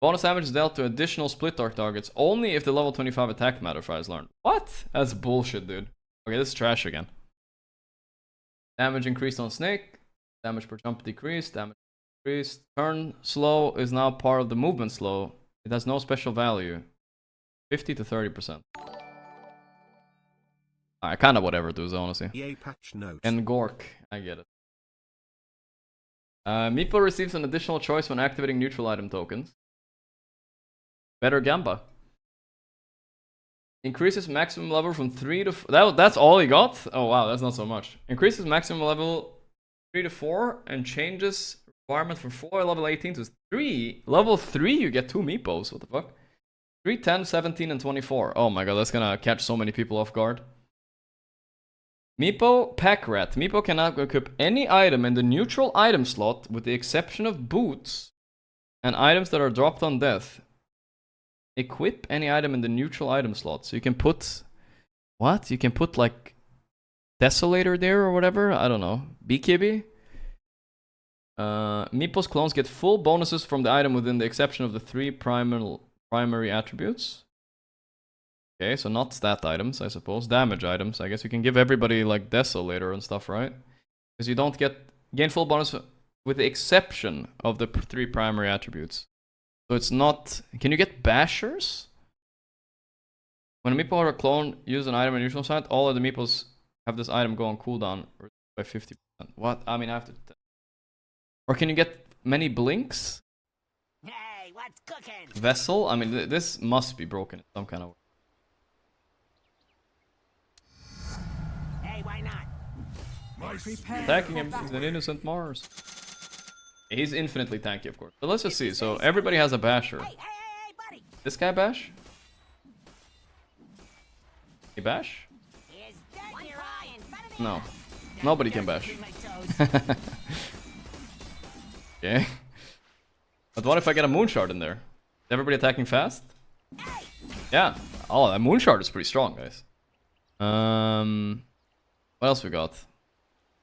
Bonus damage is dealt to additional split dark targets only if the level 25 attack modifier is learned. What? That's bullshit, dude. Okay, this is trash again. Damage increased on Snake. Damage per jump decreased. Damage increased. Turn slow is now part of the movement slow. It has no special value. 50 to 30%. Alright, kind of whatever, dudes, honestly. And Gorgc, I get it. Meepo receives an additional choice when activating neutral item tokens. Better Gamba. Increases maximum level from 3 to 4. That's all he got? Oh wow, that's not so much. Increases maximum level 3 to 4 and changes requirement from 4 level 18 to 3. Level 3 you get 2 Meepos, what the fuck? 3, 10, 17 and 24. Oh my god, that's gonna catch so many people off guard. Meepo Pack Rat. Meepo cannot equip any item in the neutral item slot with the exception of boots and items that are dropped on death. Equip any item in the neutral item slot. So you can put... What? You can put like... Desolator there or whatever? I don't know. BKB? Meepo's clones get full bonuses from the item within the exception of the 3 primary attributes. Okay, so not stat items, I suppose. Damage items. I guess you can give everybody like Desolator and stuff, right? Because you don't gain full bonus with the exception of the 3 primary attributes. So it's not... Can you get Bashers? When a Meepo or a clone use an item in neutral side, all of the Meepos have this item go on cooldown by 50%. What? I mean, I have to... Or can you get many blinks? Hey, what's cooking? Vessel? I mean, this must be broken in some kind of way. Why not? Attacking him, he's an innocent Mars. He's infinitely tanky, of course. But let's just see. So everybody has a basher. Hey, buddy. This guy bash? He bash? No. Nobody can bash. Okay. But what if I get a Moonshard in there? Is everybody attacking fast? Yeah. Oh, that Moonshard is pretty strong, guys. What else we got?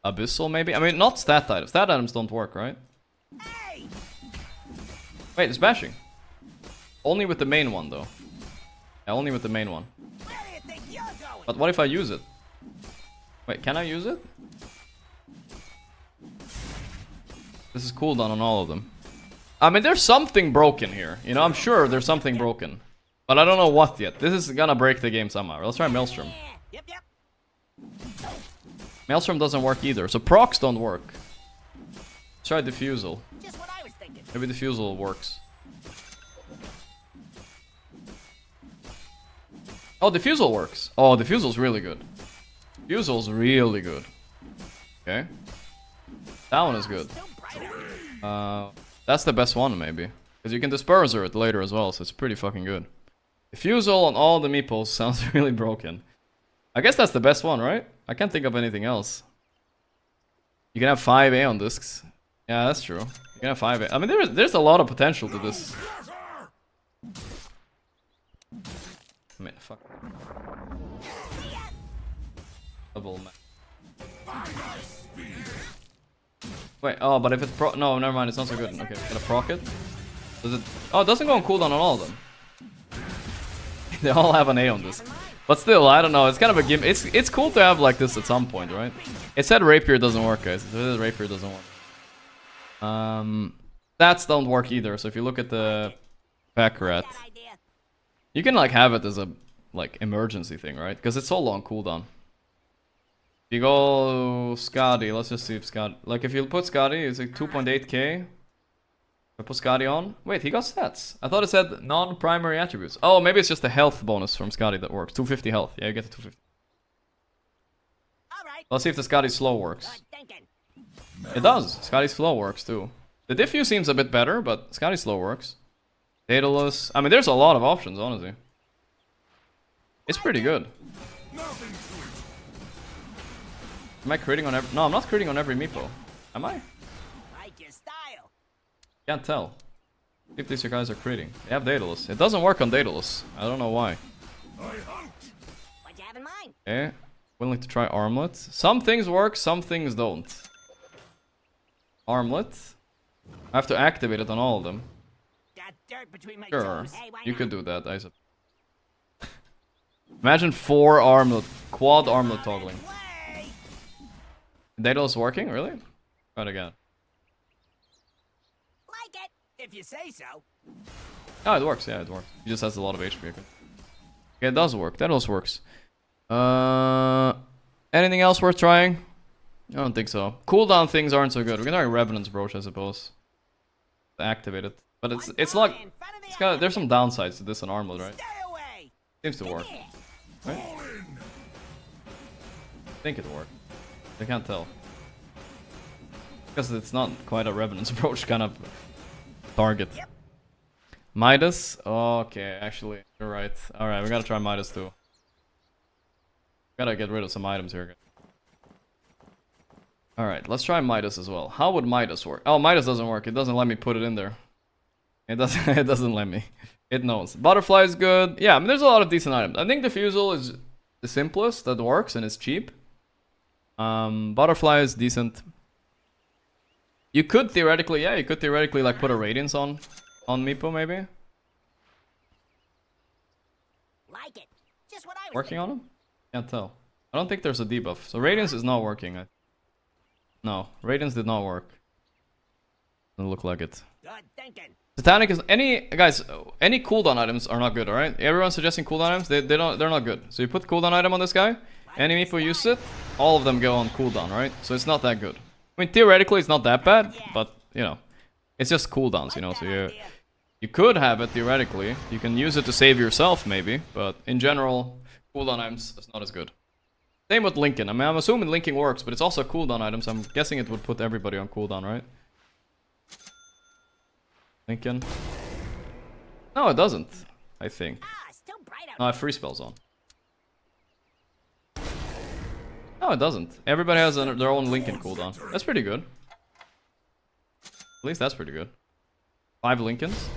Abyssal, maybe? I mean, not stat items. Stat items don't work, right? Wait, it's bashing. Only with the main one, though. Yeah, only with the main one. But what if I use it? Wait, can I use it? This is cooldown on all of them. I mean, there's something broken here. You know, I'm sure there's something broken. But I don't know what yet. This is gonna break the game somehow. Let's try Maelstrom. Maelstrom doesn't work either, so procs don't work. Let's try Diffusal. Maybe Diffusal works. Oh, Diffusal works. Oh, Diffusal's really good. Diffusal's really good. Okay. That one is good. That's the best one, maybe. Because you can Disperser it later as well, so it's pretty fucking good. Diffusal on all the meeples sounds really broken. I guess that's the best one, right? I can't think of anything else. You can have 5 Aeon discs. Yeah, that's true. You can have 5 Aeon. I mean, there's a lot of potential to this. I mean, fuck. Double man. Wait, oh, but if it's no, never mind, it's not so good. Okay, gotta proc it. Does it? Oh, it doesn't go on cooldown on all of them. They all have an A on this. But still, I don't know. It's kind of a gimmick. It's cool to have like this at some point, right? It said rapier doesn't work, guys. It said rapier doesn't work. Stats don't work either. So if you look at the pack rat, you can like have it as a like emergency thing, right? Because it's so long cooldown. If you go Scotty, let's just see if Scotty, like if you put Scotty, it's like 2.8k. I put Scotty on. Wait, he got stats. I thought it said non-primary attributes. Oh, maybe it's just a health bonus from Scotty that works. 250 health. Yeah, you get the 250. Let's see if the Scotty slow works. It does. Scotty slow works too. The diffuse seems a bit better, but Scotty slow works. Daedalus. I mean, there's a lot of options, honestly. It's pretty good. Am I critting on every... No, I'm not critting on every meepo. Am I? Can't tell. If these guys are critting. They have Daedalus. It doesn't work on Daedalus. I don't know why. Okay. Willing to try Armlet. Some things work, some things don't. Armlet. I have to activate it on all of them. Sure. You could do that, I suppose. Imagine 4 armlet, quad armlet toggling. Daedalus working? Really? Try it again. If you say so. Oh, it works. Yeah, it works. He just has a lot of HP. Okay, it does work. That also works. Anything else worth trying? I don't think so. Cooldown things aren't so good. We can try Revenant's Brooch, I suppose. Activate it, but it's like it's got. There's some downsides to this on Armlet, right? Seems to work. Right? I think it worked. I can't tell because it's not quite a Revenant's Brooch kind of target. Midas? Okay, actually, you're right. Alright, we gotta try Midas too. Gotta get rid of some items here. Alright, let's try Midas as well. How would Midas work? Oh, Midas doesn't work. It doesn't let me put it in there. It doesn't let me. It knows. Butterfly is good. Yeah, I mean, there's a lot of decent items. I think Diffusal is the simplest that works and it's cheap. Butterfly is decent. You could theoretically, yeah, you could theoretically like put a Radiance on Meepo maybe. Like it. Just what I was working on him? Can't tell. I don't think there's a debuff. So Radiance is not working. No, Radiance did not work. Doesn't look like it. Good thinking. Satanic is any cooldown items are not good, alright? Everyone's suggesting cooldown items, they're not good. So you put cooldown item on this guy, any Meepo use it, all of them go on cooldown, right? So it's not that good. I mean, theoretically, it's not that bad, but, you know, it's just cooldowns, you know, so you could have it, theoretically. You can use it to save yourself, maybe, but in general, cooldown items is not as good. Same with Lincoln. I mean, I'm assuming Linking works, but it's also a cooldown item, so I'm guessing it would put everybody on cooldown, right? Lincoln. No, it doesn't, I think. No, I have free spells on. No, it doesn't. Everybody has their own Lincoln cooldown. That's pretty good. At least that's pretty good. 5 Lincolns.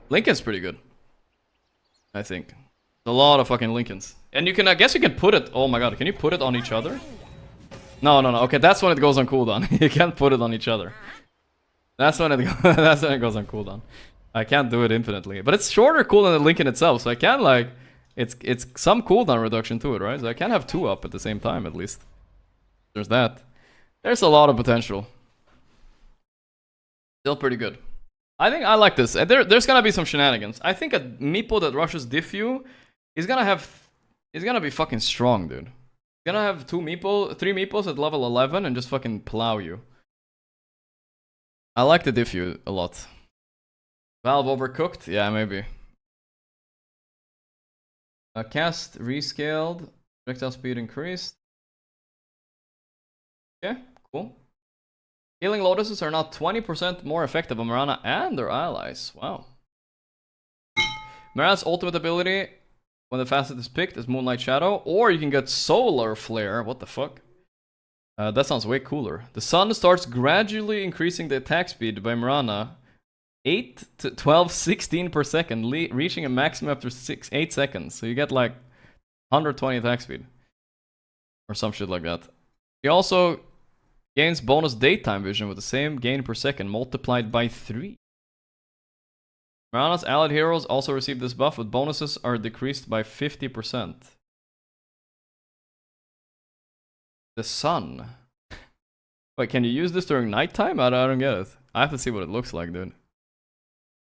Lincoln's pretty good. I think. A lot of fucking Lincolns. And you can, I guess you can put it, oh my god, can you put it on each other? No, okay, that's when it goes on cooldown. You can't put it on each other. That's when it goes on cooldown. I can't do it infinitely. But it's shorter cooldown than Lincoln itself, so I can like... It's some cooldown reduction to it, right? So I can have 2 up at the same time, at least. There's that. There's a lot of potential. Still pretty good. I think I like this. There's gonna be some shenanigans. I think a Meepo that rushes Diffu is gonna be fucking strong, dude. He's gonna have 3 Meepos at level 11 and just fucking plow you. I like the Diffu a lot. Valve overcooked? Yeah, maybe. Cast rescaled, projectile speed increased. Okay, cool. Healing Lotuses are now 20% more effective on Mirana and their allies. Wow. Mirana's ultimate ability, when the facet is picked, is Moonlight Shadow, or you can get Solar Flare. What the fuck? That sounds way cooler. The sun starts gradually increasing the attack speed by Mirana 8 to 12, 16 per second, reaching a maximum after 8 seconds. So you get like 120 attack speed. Or some shit like that. He also gains bonus daytime vision with the same gain per second multiplied by 3. Mirana's allied heroes also receive this buff, but bonuses are decreased by 50%. The sun. Wait, can you use this during nighttime? I don't get it. I have to see what it looks like, dude.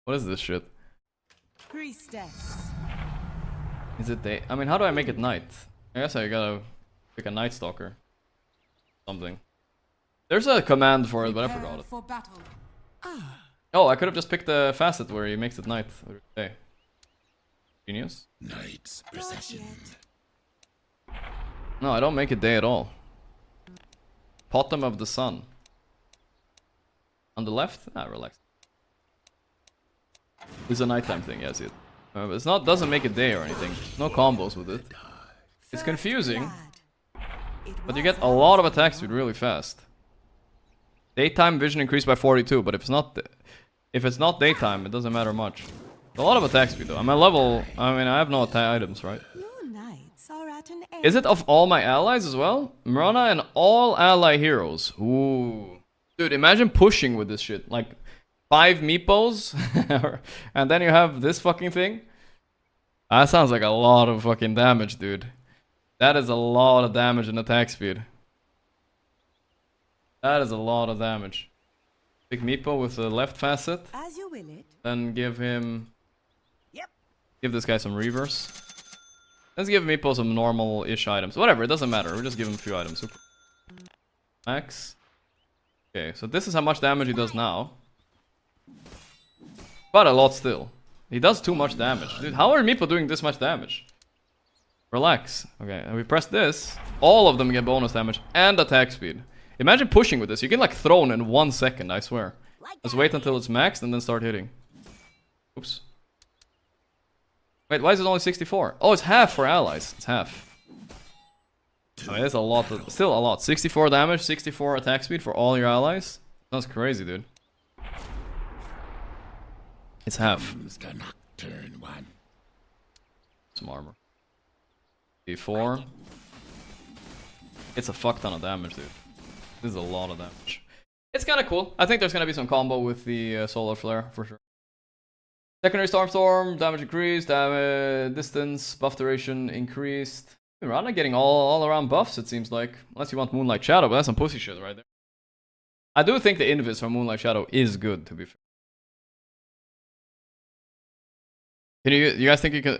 What is this shit? Priestess. Is it day? I mean, how do I make it night? I guess I gotta pick a Night Stalker. Something. There's a command for it, but I forgot it. For battle. Oh, I could have just picked the facet where he makes it night or day. Genius. Night's procession. No, I don't make it day at all. Bottom of the sun. On the left? Ah, relax. It's a nighttime thing, yes, it. It's not, doesn't make it day or anything. No combos with it. It's confusing, but you get a lot of attack speed really fast. Daytime vision increased by 42, but if it's not daytime, it doesn't matter much. A lot of attack speed though. I'm at level. I mean, I have no attack items, right? Is it of all my allies as well? Mirana and all ally heroes. Ooh, dude, imagine pushing with this shit. Like 5 meepos, and then you have this fucking thing. That sounds like a lot of fucking damage, dude. That is a lot of damage and attack speed. That is a lot of damage. Pick Meepo with the left facet. As you will it. Then give him... Give this guy some reverse. Let's give Meepo some normal-ish items. Whatever, it doesn't matter. We'll just give him a few items. Super. Max. Okay, so this is how much damage he does now. But a lot still. He does too much damage. Dude, how are Meepo doing this much damage? Relax. Okay, and we press this. All of them get bonus damage and attack speed. Imagine pushing with this. You can like thrown in 1 second, I swear. Let's wait until it's maxed and then start hitting. Oops. Wait, why is it only 64? Oh, it's half for allies. It's half. I mean, it's a lot. Still a lot. 64 damage, 64 attack speed for all your allies. That's crazy, dude. It's half. Some armor. D4. It's a fuck ton of damage, dude. This is a lot of damage. It's kind of cool. I think there's going to be some combo with the Solar Flare, for sure. Secondary Storm, damage increased, distance, buff duration increased. We're not getting all around buffs, it seems like. Unless you want Moonlight Shadow, but that's some pussy shit right there. I do think the Invis from Moonlight Shadow is good, to be fair. You guys think you can...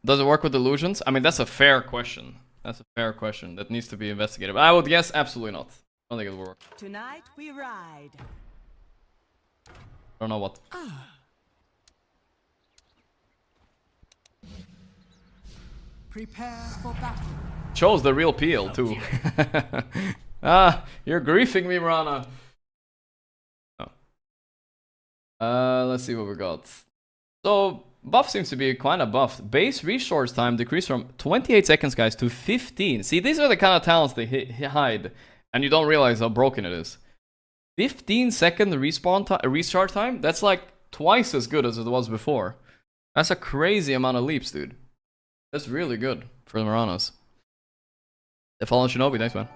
Does it work with illusions? I mean, that's a fair question. That's a fair question that needs to be investigated. But I would guess absolutely not. I don't think it will work. Tonight we ride. I don't know what. Prepare for battle. Shows the real peel too. Ah, you're griefing me, Mirana. Oh. Let's see what we got. So buff seems to be kind of buffed. Base resource time decreased from 28 seconds, guys, to 15. See, these are the kind of talents they hide, and you don't realize how broken it is. 15-second restart time? That's like twice as good as it was before. That's a crazy amount of leaps, dude. That's really good for the Miranas. The Fallen Shinobi, thanks, man.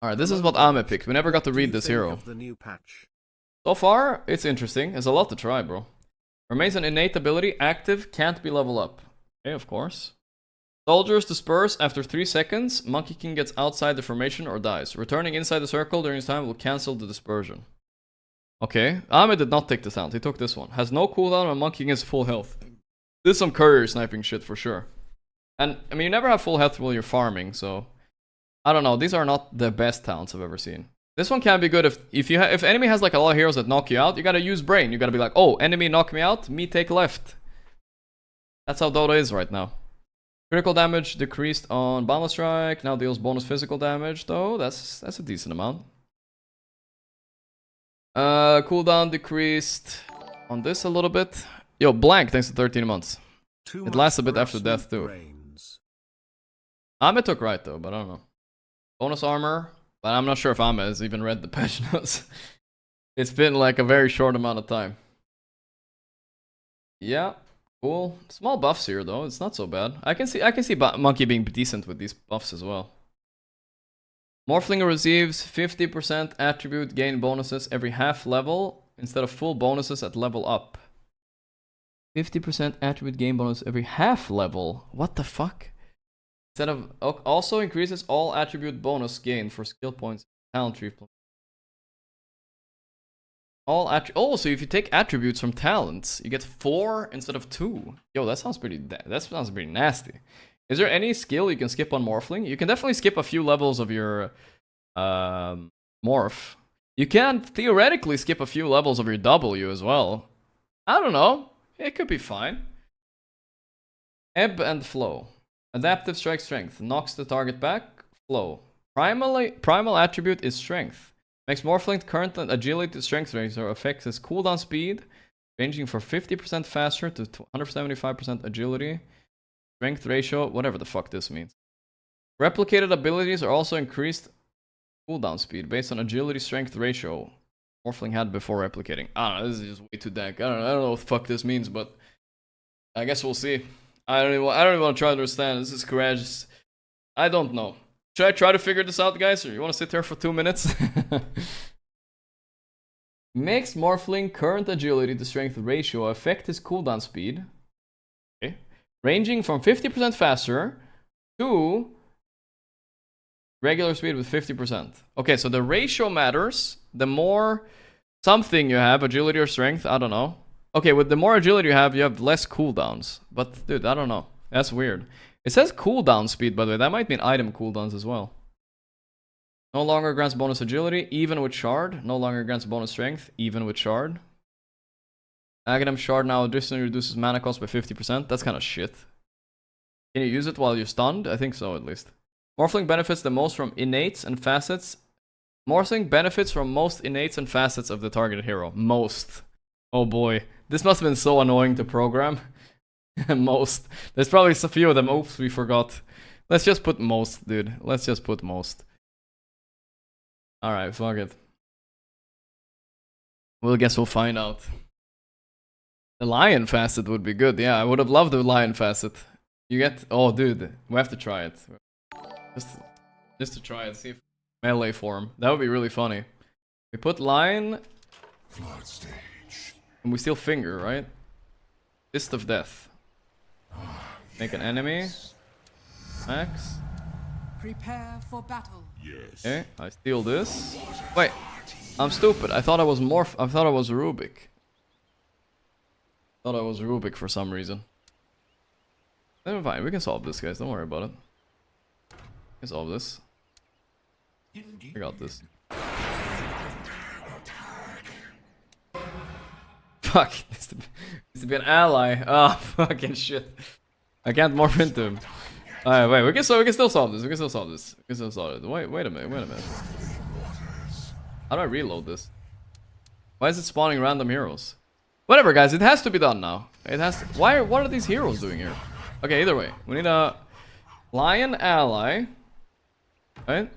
Alright, this is what Ame picked. We never got to read this hero. So far, it's interesting. There's a lot to try, bro. Remains an innate ability. Active, can't be level up. Okay, of course. Soldiers disperse after 3 seconds. Monkey King gets outside the formation or dies. Returning inside the circle during his time will cancel the dispersion. Okay, Ame did not take this out. He took this one. Has no cooldown and Monkey King is full health. This is some courier sniping shit for sure. And, I mean, you never have full health while you're farming, so... I don't know, these are not the best talents I've ever seen. This one can be good if enemy has like a lot of heroes that knock you out, you gotta use brain. You gotta be like, oh, enemy knock me out, me take left. That's how Dota is right now. Critical damage decreased on Boundless Strike, now deals bonus physical damage, though. That's a decent amount. Cooldown decreased on this a little bit. Yo, Blank, thanks to 13 months. It lasts a bit after death, too. Ame took right, though, but I don't know. Bonus armor, but I'm not sure if Ame has even read the patch notes. It's been like a very short amount of time. Yeah, cool. Small buffs here, though. It's not so bad. I can see Monkey being decent with these buffs as well. Morphling receives 50% attribute gain bonuses every half level instead of full bonuses at level up. 50% attribute gain bonus every half level. What the fuck? Instead of also increases all attribute bonus gain for skill points. Talent tree. Oh, so if you take attributes from talents, you get 4 instead of 2. Yo, that sounds pretty nasty. Is there any skill you can skip on Morphling? You can definitely skip a few levels of your Morph. You can theoretically skip a few levels of your W as well. I don't know. It could be fine. Ebb and flow. Adaptive strength. Knocks the target back. Flow. Primal attribute is strength. Makes Morphling current agility to strength ratio. Affects his cooldown speed. Ranging from 50% faster to 175% agility. Strength ratio. Whatever the fuck this means. Replicated abilities are also increased cooldown speed based on agility strength ratio. Morphling had before replicating. I don't know, this is just way too dank. I don't know what the fuck this means, but I guess we'll see. I don't even want to try to understand. This is courageous. I don't know. Should I try to figure this out, guys? Or you want to sit here for 2 minutes? Makes Morphling current agility to strength ratio affect his cooldown speed. Okay. Ranging from 50% faster to regular speed with 50%. Okay, so the ratio matters. The more something you have, agility or strength, I don't know. Okay, with the more agility you have less cooldowns. But, dude, I don't know. That's weird. It says cooldown speed, by the way. That might mean item cooldowns as well. No longer grants bonus agility, even with shard. No longer grants bonus strength, even with shard. Aghanim shard now additionally reduces mana cost by 50%. That's kind of shit. Can you use it while you're stunned? I think so, at least. Morphling benefits the most from innates and facets. Morphling benefits from most innates and facets of the targeted hero. Most. Oh boy. This must have been so annoying to program. Most. There's probably a few of them. Oops, we forgot. Let's just put most, dude. Let's just put most. Alright, fuck it. Well, guess we'll find out. The lion facet would be good. Yeah, I would have loved the lion facet. You get... Oh, dude. We have to try it. Just to try it. See if melee form. That would be really funny. We put lion... And we steal finger, right? Fist of death. Make an enemy. Max. Prepare for battle. Okay, I steal this. Wait, I'm stupid. I thought I was I thought I was Rubik. Thought I was Rubik for some reason. Never mind. We can solve this, guys. Don't worry about it. We can solve this. I got this. Fuck, needs to be an ally. Oh, fucking shit. I can't morph into him. Alright, wait, we can still solve this. We can still solve this. We can still solve it. Wait a minute. How do I reload this? Why is it spawning random heroes? Whatever, guys, it has to be done now. It has to. What are these heroes doing here? Okay, either way. We need a lion ally. Right?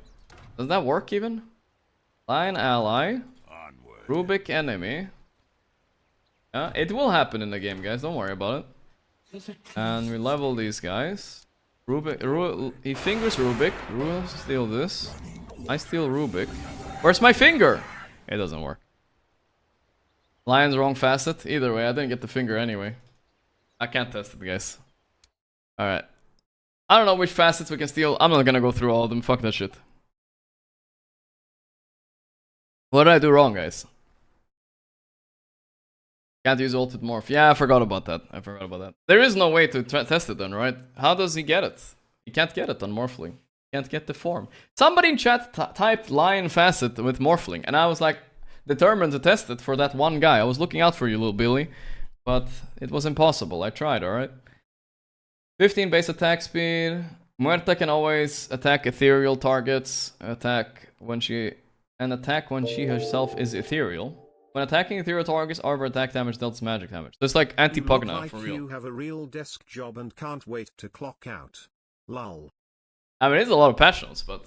Does that work even? Lion ally. Rubik enemy. Yeah, it will happen in the game, guys. Don't worry about it. And we level these guys. Rubik, he fingers Rubik. Rubik steal this. I steal Rubik. Where's my finger? It doesn't work. Lion's wrong facet. Either way, I didn't get the finger anyway. I can't test it, guys. Alright. I don't know which facets we can steal. I'm not gonna go through all of them. Fuck that shit. What did I do wrong, guys? Can't use ultimate morph. Yeah, I forgot about that. There is no way to test it then, right? How does he get it? He can't get it on Morphling. Can't get the form. Somebody in chat typed lion facet with Morphling, and I was like determined to test it for that one guy. I was looking out for you, little Billy, but it was impossible. I tried, alright? 15 base attack speed. Muerta can always attack ethereal targets. Attack when she herself is ethereal. When attacking ethereal targets, arbor attack damage dealt magic damage. So it's like anti-Pugna for real. You have a real desk job and can't wait to clock out. Lol. I mean, it's a lot of patch notes, but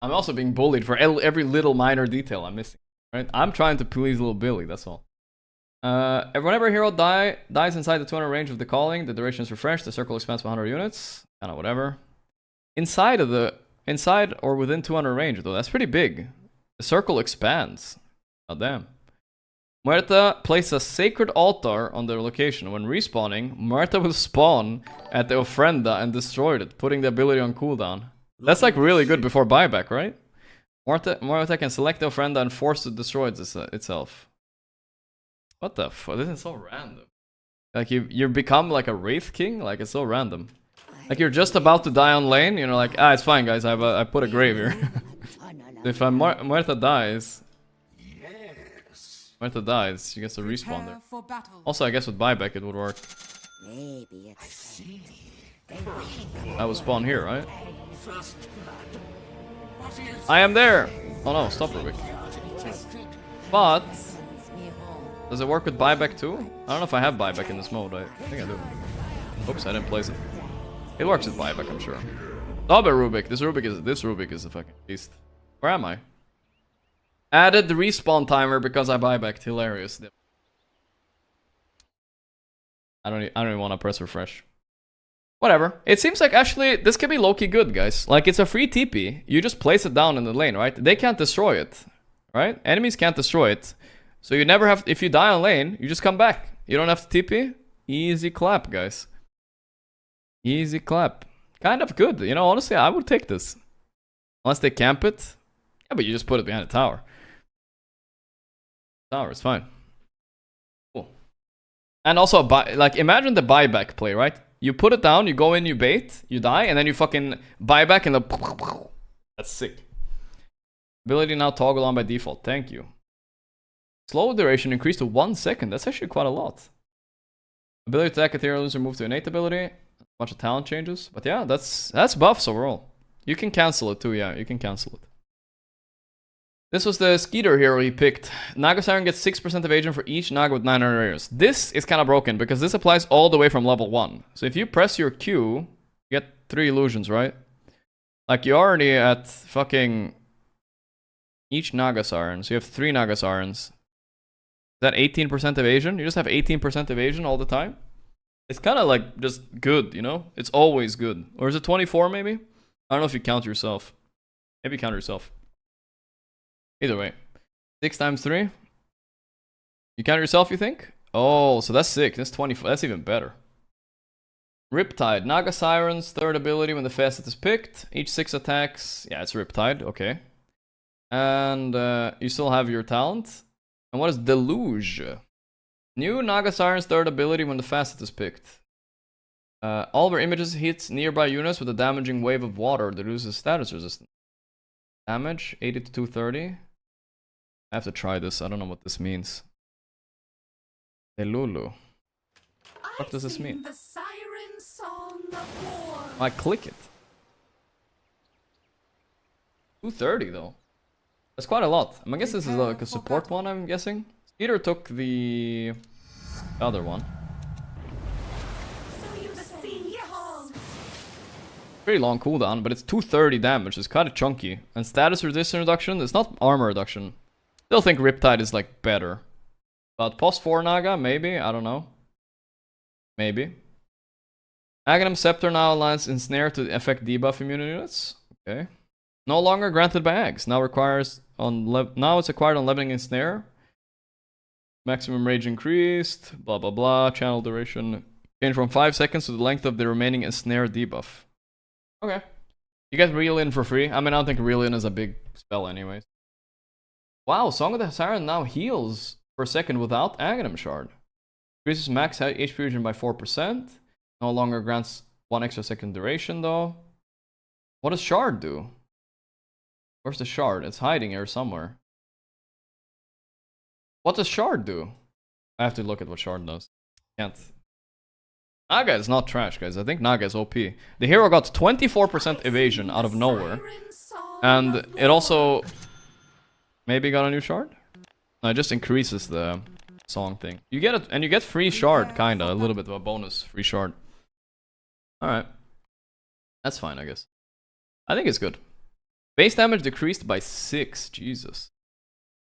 I'm also being bullied for every little minor detail I'm missing. Right? I'm trying to please little Billy, that's all. Whenever a hero dies inside the 200 range of the calling, the duration is refreshed, the circle expands by 100 units. Kinda whatever. Inside or within 200 range, though, that's pretty big. The circle expands. Oh, damn. Muerta place a sacred altar on their location. When respawning, Muerta will spawn at the ofrenda and destroy it, putting the ability on cooldown. That's like really good before buyback, right? Muerta can select the ofrenda and force to destroy itself. What the fuck? This is so random. Like you become like a Wraith King? Like it's so random. Like you're just about to die on lane, you know, like, ah, it's fine guys, I put a grave here. If Muerta dies... Muerta dies, she gets to respawn there. Also, I guess with buyback it would work. I will spawn here, right? I am there! Oh no, stop Rubik. But... does it work with buyback too? I don't know if I have buyback in this mode, I think I do. Oops, I didn't place it. It works with buyback, I'm sure. Oh, but Rubik, this Rubik is a fucking beast. Where am I? Added the respawn timer because I buybacked. Hilarious. I don't even want to press refresh. Whatever. It seems like actually this could be low-key good, guys. Like it's a free TP. You just place it down in the lane, right? They can't destroy it, right? Enemies can't destroy it. So you never have. If you die on lane, you just come back. You don't have to TP. Easy clap, guys. Easy clap. Kind of good. You know, honestly, I would take this. Unless they camp it. Yeah, but you just put it behind a tower. Tower is fine. Cool. And also, like, imagine the buyback play, right? You put it down, you go in, you bait, you die, and then you fucking buy back and the... That's sick. Ability now toggle on by default. Thank you. Slow duration increased to 1 second. That's actually quite a lot. Ability to attack ethereal loser move to innate ability. A bunch of talent changes. But yeah, that's buffs overall. You can cancel it too, yeah. You can cancel it. This was the Skeeter hero he picked. Naga Siren gets 6% evasion for each Naga with 900 arrows. This is kind of broken because this applies all the way from level 1. So if you press your Q, you get 3 illusions, right? Like you're already at fucking each Naga Siren. So you have 3 Naga Sirens. Is that 18% evasion? You just have 18% evasion all the time? It's kind of like just good, you know? It's always good. Or is it 24 maybe? I don't know if you count yourself. Maybe count yourself. Either way. 6 times 3. You count yourself, you think? Oh, so that's sick. That's 24. That's even better. Riptide. Naga Siren's third ability when the facet is picked. Each 6 attacks. Yeah, it's Riptide. Okay. And you still have your talent. And what is Deluge? New Naga Siren's third ability when the facet is picked. All of our images hits nearby units with a damaging wave of water that loses status resistance. Damage 80 to 230. I have to try this. I don't know what this means. Delulu. What does this mean? The siren song of war. I click it. 230 though. That's quite a lot. I guess this is like a support one, I'm guessing. Peter took the other one. Pretty long cooldown, but it's 230 damage. It's kind of chunky. And status resistance reduction. It's not armor reduction. Still think Riptide is like better. But post 4 Naga, maybe? I don't know. Maybe. Aghanim Scepter now aligns Ensnare to affect debuff immune units. Okay. No longer granted by Ags. Now requires on now it's acquired on leveling Ensnare. Maximum rage increased. Blah blah blah. Channel duration changed from 5 seconds to the length of the remaining Ensnare debuff. Okay. You get Reel In for free. I mean, I don't think Reel In is a big spell anyways. Wow, Song of the Siren now heals per second without Aghanim Shard. Increases max HP regen by 4%. No longer grants 1 extra second duration though. What does Shard do? Where's the Shard? It's hiding here somewhere. What does Shard do? I have to look at what Shard does. Can't. Naga is not trash, guys. I think Naga is OP. The hero got 24% evasion out of nowhere. And it also maybe got a new shard? No, it just increases the song thing. You get it, and you get free shard, kinda. A little bit of a bonus free shard. Alright. That's fine, I guess. I think it's good. Base damage decreased by 6. Jesus.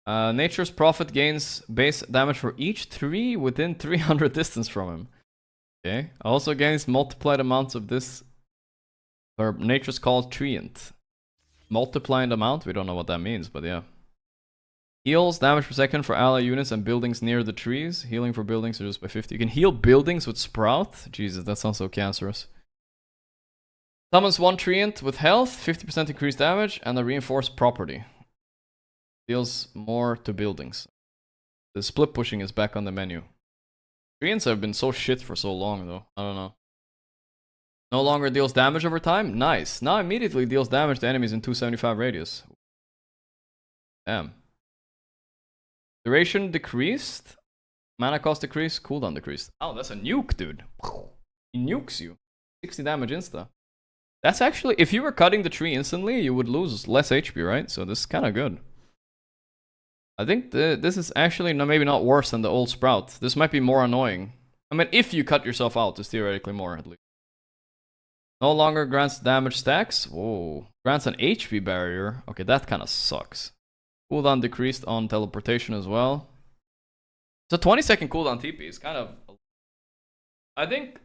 Nature's Prophet gains base damage for each tree within 300 distance from him. Okay. Also gains multiplied amounts of this for Nature's Call Treant. Multiplying amount? We don't know what that means, but yeah. Heals damage per second for ally units and buildings near the trees. Healing for buildings reduced by 50. You can heal buildings with Sprout? Jesus, that sounds so cancerous. Summons one treant with health, 50% increased damage, and a reinforced property. Deals more to buildings. The split pushing is back on the menu. Treants have been so shit for so long though. I don't know. No longer deals damage over time? Nice. Now immediately deals damage to enemies in 275 radius. Damn. Duration decreased. Mana cost decreased. Cooldown decreased. Oh, that's a nuke, dude. He nukes you. 60 damage insta. That's actually... If you were cutting the tree instantly, you would lose less HP, right? So this is kind of good. I think this is actually maybe not worse than the old Sprout. This might be more annoying. I mean, if you cut yourself out, it's theoretically more, at least. No longer grants damage stacks. Whoa. Grants an HP barrier. Okay, that kind of sucks. Cooldown decreased on teleportation as well. So 20-second cooldown TP is kind of... I think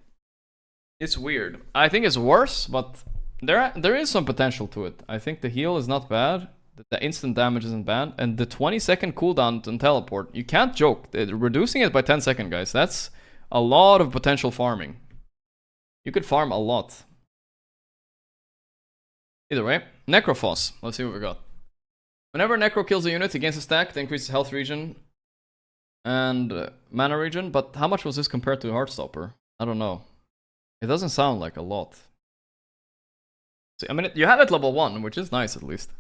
it's weird. I think it's worse, but there is some potential to it. I think the heal is not bad. The instant damage isn't bad. And the 20-second cooldown on teleport, you can't joke. Reducing it by 10 seconds, guys. That's a lot of potential farming. You could farm a lot. Either way, Necrophos. Let's see what we got. Whenever Necro kills a unit, it gains a stack that increases health regen and mana regen. But how much was this compared to Heartstopper? I don't know. It doesn't sound like a lot. See, I mean, you have it level 1, which is nice at least.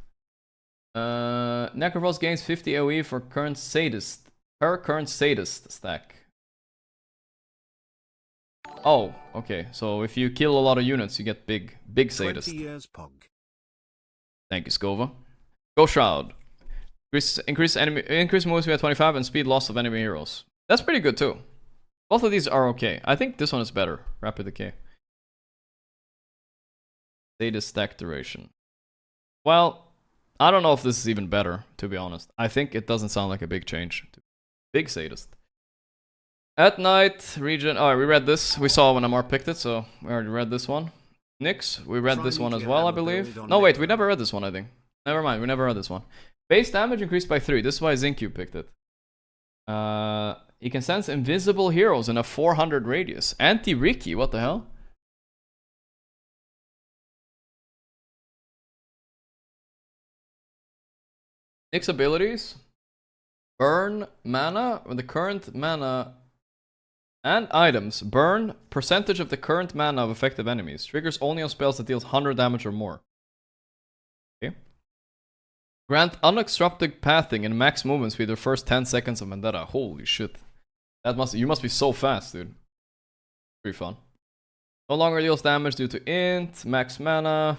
Necrophos gains 50 AoE for current sadist. Per current sadist stack. Oh, okay. So if you kill a lot of units, you get big sadist. 20 years Pog. Thank you, Skova. Go Shroud. Increase movement speed at 25 and speed loss of enemy heroes. That's pretty good too. Both of these are okay. I think this one is better. Rapid decay. Sadist stack duration. Well, I don't know if this is even better, to be honest. I think it doesn't sound like a big change. Big sadist. At night, region. Oh, we read this. We saw when Amar picked it, so we already read this one. Nyx, we read this one as well, I believe. No, wait, we never read this one, I think. Never mind, we never read this one. Base damage increased by 3. This is why Zincu picked it. He can sense invisible heroes in a 400 radius. Anti-Ricky, what the hell? Nyx abilities. Burn mana with the current mana and items. Burn percentage of the current mana of effective enemies. Triggers only on spells that deals 100 damage or more. Okay. Grant unobstructed pathing and max movement speed the first 10 seconds of Vendetta. Holy shit. You must be so fast, dude. Pretty fun. No longer deals damage due to int, max mana.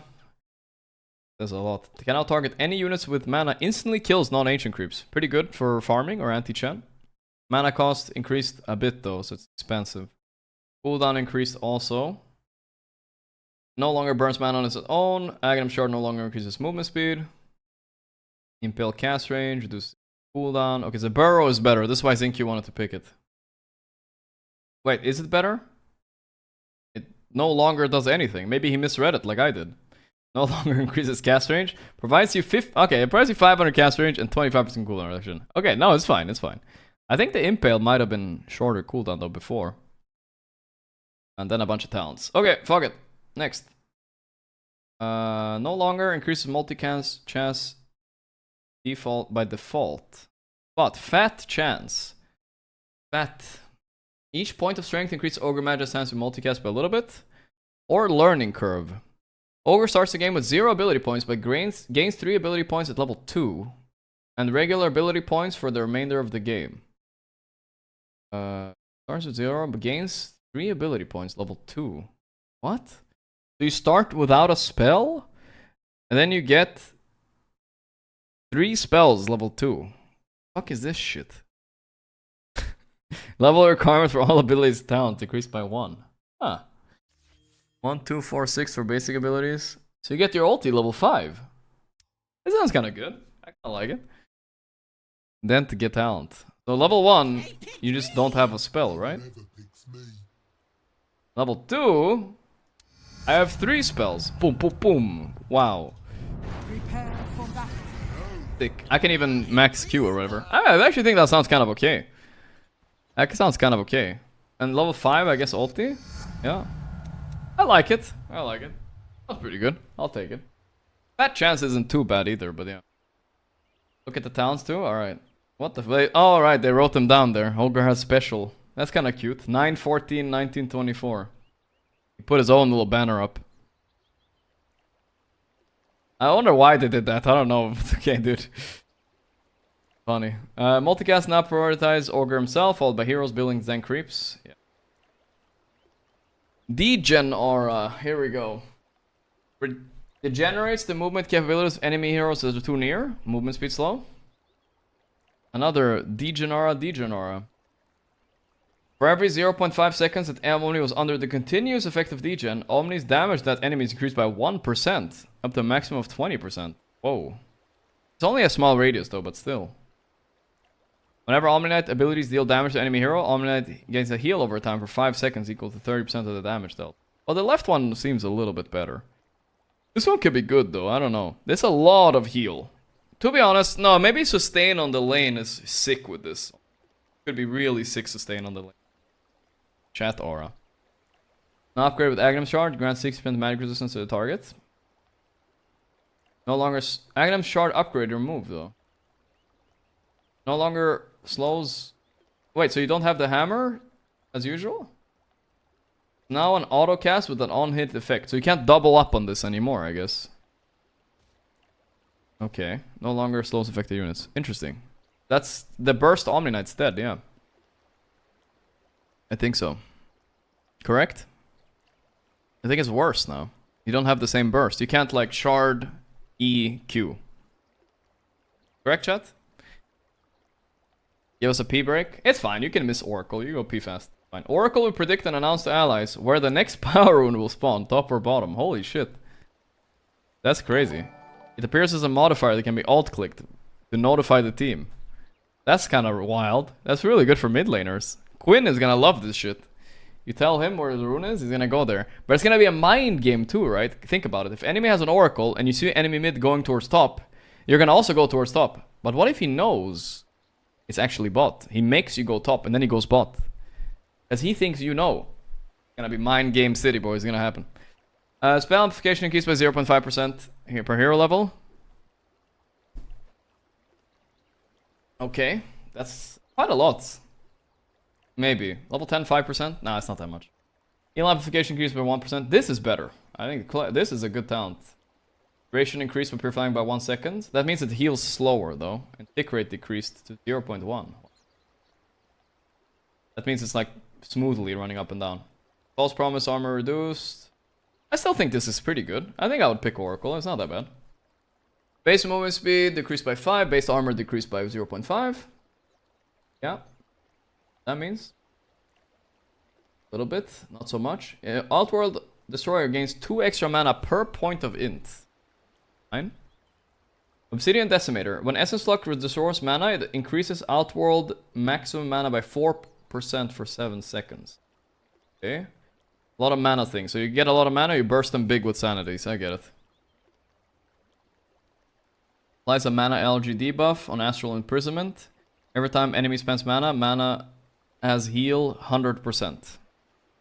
There's a lot. Can now target any units with mana, instantly kills non-ancient creeps. Pretty good for farming or anti-Chen. Mana cost increased a bit though, so it's expensive. Cooldown increased also. No longer burns mana on its own. Aghanim Shard no longer increases movement speed. Impale cast range, reduce cooldown. Okay, so Burrow is better. This is why Zincu wanted to pick it. Wait, is it better? It no longer does anything. Maybe he misread it like I did. No longer increases cast range. Provides you it provides you 500 cast range and 25% cooldown reduction. Okay, no, it's fine, it's fine. I think the Impale might have been shorter cooldown though before. And then a bunch of talents. Okay, fuck it. Next. No longer increases multicast chance by default. But fat chance. Fat. Each point of strength increases Ogre Magic chance to multicast by a little bit. Or learning curve. Ogre starts the game with 0 ability points, but gains 3 ability points at level 2. And regular ability points for the remainder of the game. Starts with 0, but gains 3 ability points, level 2. What? So you start without a spell? And then you get 3 spells, level 2. Fuck is this shit? Level requirement for all abilities talent decreased by 1. Huh. 1, 2, 4, 6 for basic abilities. So you get your ulti level 5. This sounds kind of good. I kind of like it. Then to get talent. So level 1, you just don't have a spell, right? Level 2, I have 3 spells. Boom, boom, boom. Wow. Prepare for battle. Sick. I can even max Q or whatever. I actually think that sounds kind of okay. That sounds kind of okay. And level 5, I guess ulti? Yeah. I like it. I like it. That's pretty good. I'll take it. That chance isn't too bad either, but yeah. Look at the towns too? Alright. What the f- Oh, alright, they wrote them down there. Holger has special. That's kind of cute. 914, 1924. He put his own little banner up. I wonder why they did that. I don't know. Okay, dude. Funny. Multicast now prioritize Ogre himself, followed by heroes, buildings, then creeps. Yeah. Degen aura. Here we go. Degenerates the movement capabilities of enemy heroes as they're too near. Movement speed slow. Another Degen aura. For every 0.5 seconds that Omni was under the continuous effect of Degen, Omni's damage to that enemy is increased by 1%, up to a maximum of 20%. Whoa. It's only a small radius though, but still. Whenever Omni-Knight abilities deal damage to enemy hero, Omni-Knight gains a heal over time for 5 seconds equal to 30% of the damage dealt. Well, the left one seems a little bit better. This one could be good though, I don't know. There's a lot of heal. To be honest, no, maybe sustain on the lane is sick with this. Could be really sick sustain on the lane. Chat aura. Now upgrade with Aghanim Shard, grants 60% magic resistance to the target. No longer Aghanim Shard upgrade removed though. No longer slows. Wait, so you don't have the hammer as usual? Now an auto cast with an on-hit effect. So you can't double up on this anymore, I guess. Okay. No longer slows affected units. Interesting. That's the burst Omni-Knight's dead, yeah. I think so. Correct? I think it's worse now. You don't have the same burst. You can't like shard E Q. Correct, chat? Give us a P break. It's fine. You can miss Oracle. You go P fast. Fine. Oracle will predict and announce to allies where the next power rune will spawn, top or bottom. Holy shit. That's crazy. It appears as a modifier that can be alt-clicked to notify the team. That's kind of wild. That's really good for mid laners. Quinn is gonna love this shit. You tell him where the rune is, he's gonna go there. But it's gonna be a mind game too, right? Think about it. If enemy has an oracle and you see enemy mid going towards top, you're gonna also go towards top. But what if he knows it's actually bot? He makes you go top and then he goes bot. Because he thinks you know. It's gonna be mind game city, boys. It's gonna happen. Spell amplification increased by 0.5% here per hero level. Okay, that's quite a lot. Maybe. Level 10, 5%? Nah, it's not that much. Heal amplification increased by 1%. This is better. I think this is a good talent. Duration increased when purifying by 1 second. That means it heals slower though. And tick rate decreased to 0.1. That means it's like smoothly running up and down. False promise armor reduced. I still think this is pretty good. I think I would pick Oracle. It's not that bad. Base movement speed decreased by 5. Base armor decreased by 0.5. Yeah. That means a little bit, not so much. Outworld Destroyer gains 2 extra mana per point of int. Fine. Obsidian Decimator. When Essence Lock restores mana, it increases Outworld maximum mana by 4% for 7 seconds. Okay. A lot of mana things. So you get a lot of mana, you burst them big with sanities. I get it. Applies a mana allergy debuff on Astral Imprisonment. Every time enemy spends mana, mana has heal 100%.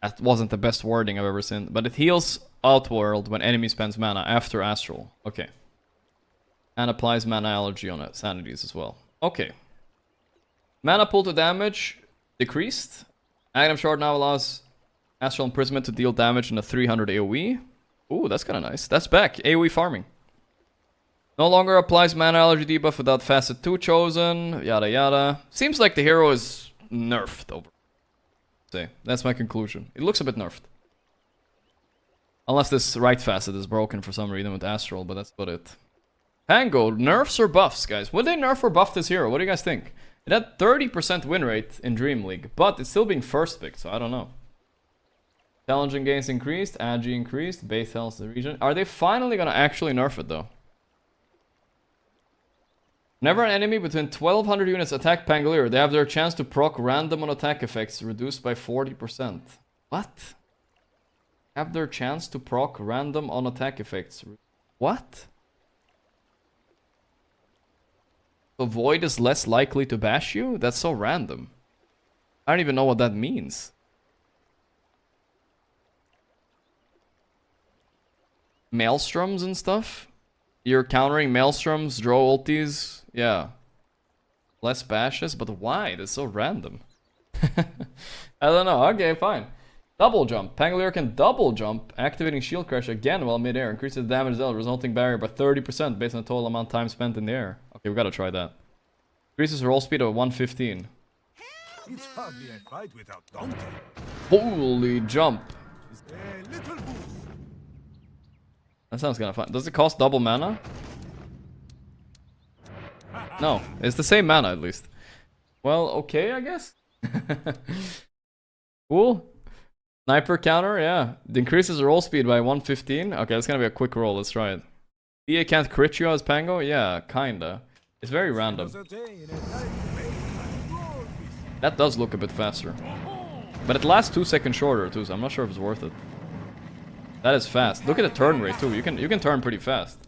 That wasn't the best wording I've ever seen. But it heals Outworld when enemy spends mana after Astral. Okay. And applies mana allergy on it, sanities as well. Okay. Mana pool to damage decreased. Aghanim Shard now allows Astral Imprisonment to deal damage in a 300 AoE. Ooh, that's kind of nice. That's back. AoE farming. No longer applies mana allergy debuff without facet 2 chosen. Yada yada. Seems like the hero is nerfed over. Say, that's my conclusion. It looks a bit nerfed. Unless this right facet is broken for some reason with Astral, but that's about it. Pango, nerfs or buffs, guys? Would they nerf or buff this hero? What do you guys think? It had 30% win rate in Dream League, but it's still being first picked, so I don't know. Challenging gains increased, Agi increased, base health the region. Are they finally gonna actually nerf it though? Whenever an enemy between 1200 units attack Pangolier, they have their chance to proc random on attack effects reduced by 40%. What? Have their chance to proc random on attack effects. What? So Void is less likely to bash you? That's so random. I don't even know what that means. Maelstroms and stuff? You're countering Maelstroms, Drow ultis, yeah. Less bashes, but why? That's so random. I don't know, okay, fine. Double jump. Pangolier can double jump, activating shield crash again while midair. Increases the damage dealt, resulting barrier by 30% based on the total amount of time spent in the air. Okay, we gotta try that. Increases roll speed of 115. It's hardly a fight without Donkey. Holy jump. A little boost. That sounds kinda fun. Does it cost double mana? No, it's the same mana at least. Well, okay, I guess. Cool. Sniper counter, yeah. It increases the roll speed by 115. Okay, that's gonna be a quick roll. Let's try it. PA can't crit you as Pango? Yeah, kinda. It's very random. That does look a bit faster. But it lasts 2 seconds shorter too, so I'm not sure if it's worth it. That is fast. Look at the turn rate too. You can turn pretty fast.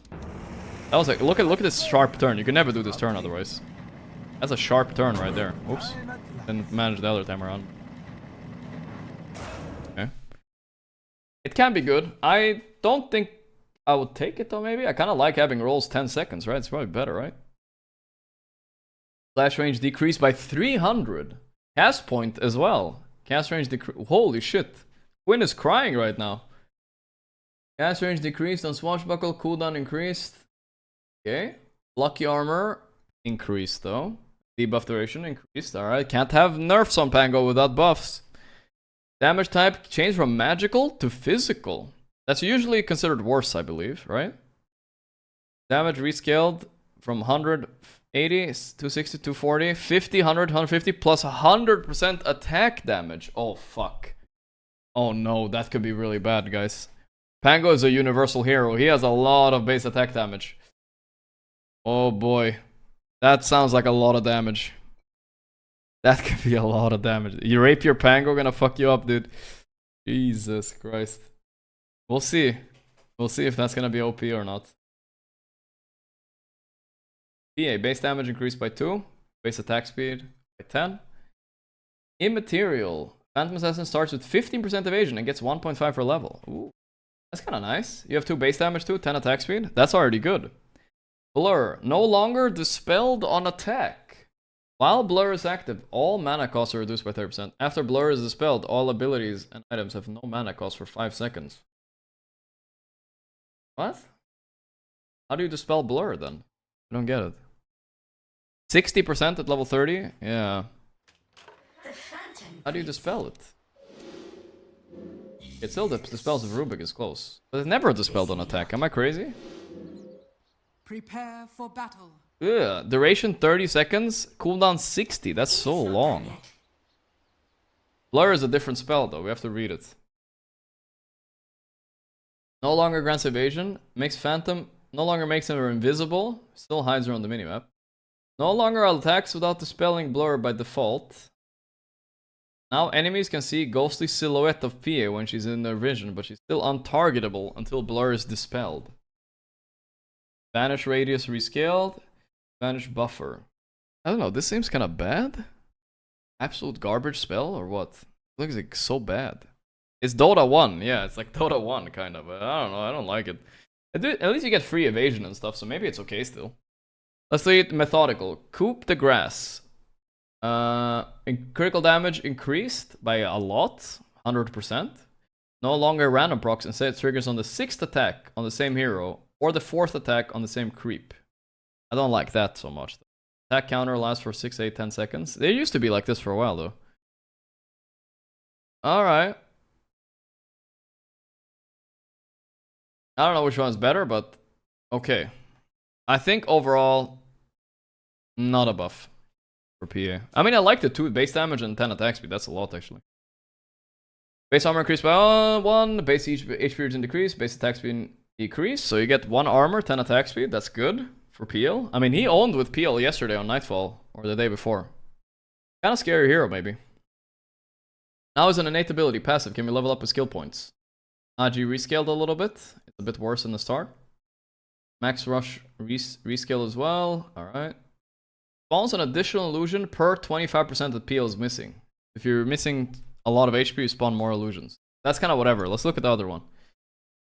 That was like look at this sharp turn. You can never do this turn otherwise. That's a sharp turn right there. Oops. Didn't manage the other time around. Okay. It can be good. I don't think I would take it though, maybe. I kind of like having rolls 10 seconds, right? It's probably better, right? Flash range decreased by 300. Cast point as well. Cast range decreased. Holy shit. Quinn is crying right now. Cast range decreased on Swashbuckle. Cooldown increased. Okay. Lucky armor increased though. Debuff duration increased. Alright. Can't have nerfs on Pango without buffs. Damage type changed from magical to physical. That's usually considered worse, I believe, right? Damage rescaled from 180, 260, 240, 50, 100, 150, plus 100% attack damage. Oh, fuck. Oh no, that could be really bad, guys. Pango is a universal hero. He has a lot of base attack damage. Oh boy. That sounds like a lot of damage. That could be a lot of damage. You rape your Pango, gonna fuck you up, dude. Jesus Christ. We'll see. We'll see if that's gonna be OP or not. PA, base damage increased by 2. Base attack speed by 10. Immaterial. Phantom Assassin starts with 15% evasion and gets 1.5 per level. Ooh. That's kinda nice. You have 2 base damage too, 10 attack speed. That's already good. Blur. No longer dispelled on attack. While Blur is active, all mana costs are reduced by 30%. After Blur is dispelled, all abilities and items have no mana cost for 5 seconds. What? How do you dispel Blur then? I don't get it. 60% at level 30? Yeah. How do you dispel it? It still dispels if Rubik is close. But it never dispelled on attack. Am I crazy? Prepare for battle. Ugh. Duration 30 seconds. Cooldown 60. That's so long. Blur is a different spell though. We have to read it. No longer grants evasion. Makes Phantom. No longer makes him invisible. Still hides her on the minimap. No longer attacks without dispelling Blur by default. Now enemies can see ghostly silhouette of PA when she's in their vision, but she's still untargetable until Blur is dispelled. Vanish radius rescaled. Vanish buffer. I don't know, this seems kinda bad. Absolute garbage spell or what? It looks like so bad. It's Dota 1, yeah, it's like Dota 1 kind of. I don't know, I don't like it. At least you get free evasion and stuff, so maybe it's okay still. Let's see it methodical. Coop the grass. Critical damage increased by a lot, 100%. No longer random procs, instead it triggers on the 6th attack on the same hero, or the 4th attack on the same creep. I don't like that so much. Attack counter lasts for 6, 8, 10 seconds. They used to be like this for a while though. Alright. I don't know which one's better, but okay. I think overall, not a buff for PA. I mean, I like the 2 base damage and 10 attack speed. That's a lot, actually. Base armor increased by 1. Base HP region decreased. Base attack speed decreased. So you get 1 armor, 10 attack speed. That's good for PL. I mean, he owned with PL yesterday on Nightfall, or the day before. Kind of scary hero, maybe. Now is an innate ability. Passive. Can we level up with skill points? AG rescaled a little bit. It's a bit worse in the start. Max Rush rescale as well. Alright. Spawns an additional illusion per 25% that PL is missing. If you're missing a lot of HP, you spawn more illusions. That's kind of whatever. Let's look at the other one.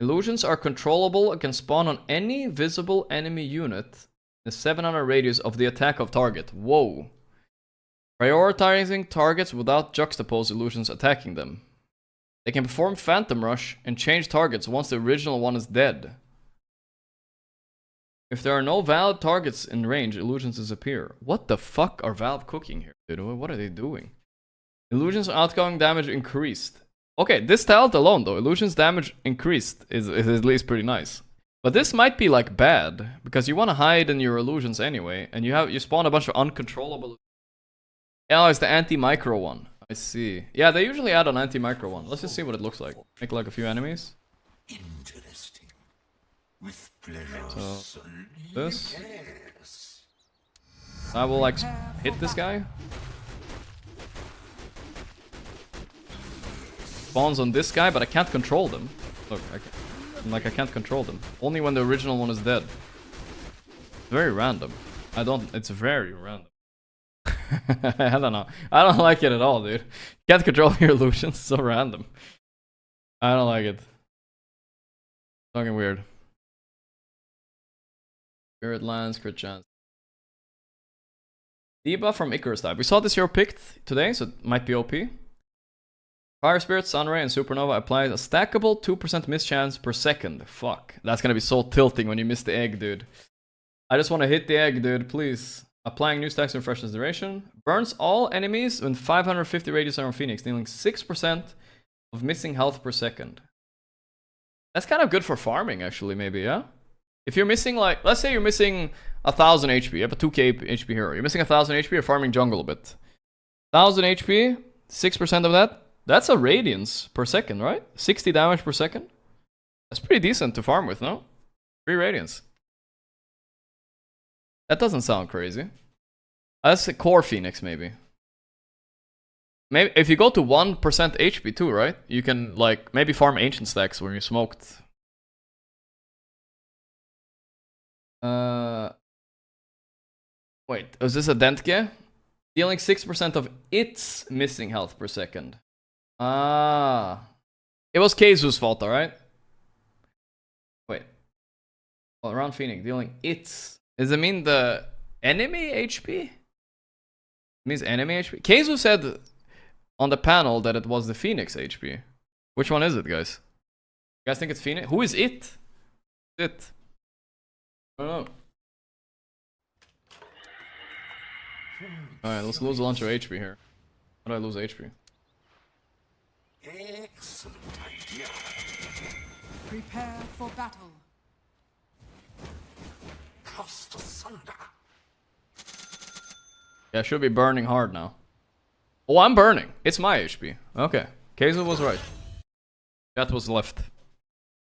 Illusions are controllable and can spawn on any visible enemy unit in a 700 radius of the attack of target. Whoa. Prioritizing targets without juxtaposed illusions attacking them. They can perform Phantom Rush and change targets once the original one is dead. If there are no valid targets in range, illusions disappear. What the fuck are Valve cooking here, dude? What are they doing? Illusions outgoing damage increased. Okay, this talent alone though, illusions damage increased is at least pretty nice. But this might be like bad, because you want to hide in your illusions anyway, and you spawn a bunch of uncontrollable. Yeah, it's the anti-micro one. I see. Yeah, they usually add an anti-micro one. Let's just see what it looks like. Make like a few enemies. Interesting. With pleasure. So this. I will like hit this guy. Spawns on this guy, but I can't control them. Look, I can't control them. Only when the original one is dead. Very random. It's very random. I don't know. I don't like it at all, dude. Can't control your illusions. So random. I don't like it. Fucking weird. Spirit lands, crit chance. Debuff from Icarus type. We saw this hero picked today, so it might be OP. Fire Spirit, Sunray, and Supernova applies a stackable 2% miss chance per second. Fuck. That's gonna be so tilting when you miss the egg, dude. I just want to hit the egg, dude, please. Applying new stacks and freshness duration. Burns all enemies in 550 radius around Phoenix, dealing 6% of missing health per second. That's kind of good for farming, actually, maybe, yeah? If you're missing, like, let's say you're missing 1000 HP, you have a 2k HP hero. You're missing 1000 HP, you're farming jungle a bit. 1000 HP, 6% of that, that's a radiance per second, right? 60 damage per second? That's pretty decent to farm with, no? 3 radiance. That doesn't sound crazy. That's a core Phoenix, maybe. Maybe if you go to 1% HP too, right? You can, like, maybe farm ancient stacks where you smoked. Wait, is this a Dentge? Dealing 6% of its missing health per second. Ah. It was Keizu's fault, alright? Wait. Well, around Phoenix, dealing its. Does it mean the enemy HP? It means enemy HP? Keizu said on the panel that it was the Phoenix HP. Which one is it, guys? You guys think it's Phoenix? Who is it? It. I don't know. Alright, let's lose a bunch of HP here. How do I lose HP? Excellent idea. Prepare for battle. Cast asunder. Yeah, I should be burning hard now. Oh, I'm burning. It's my HP. Okay. Keizu was right. That was left.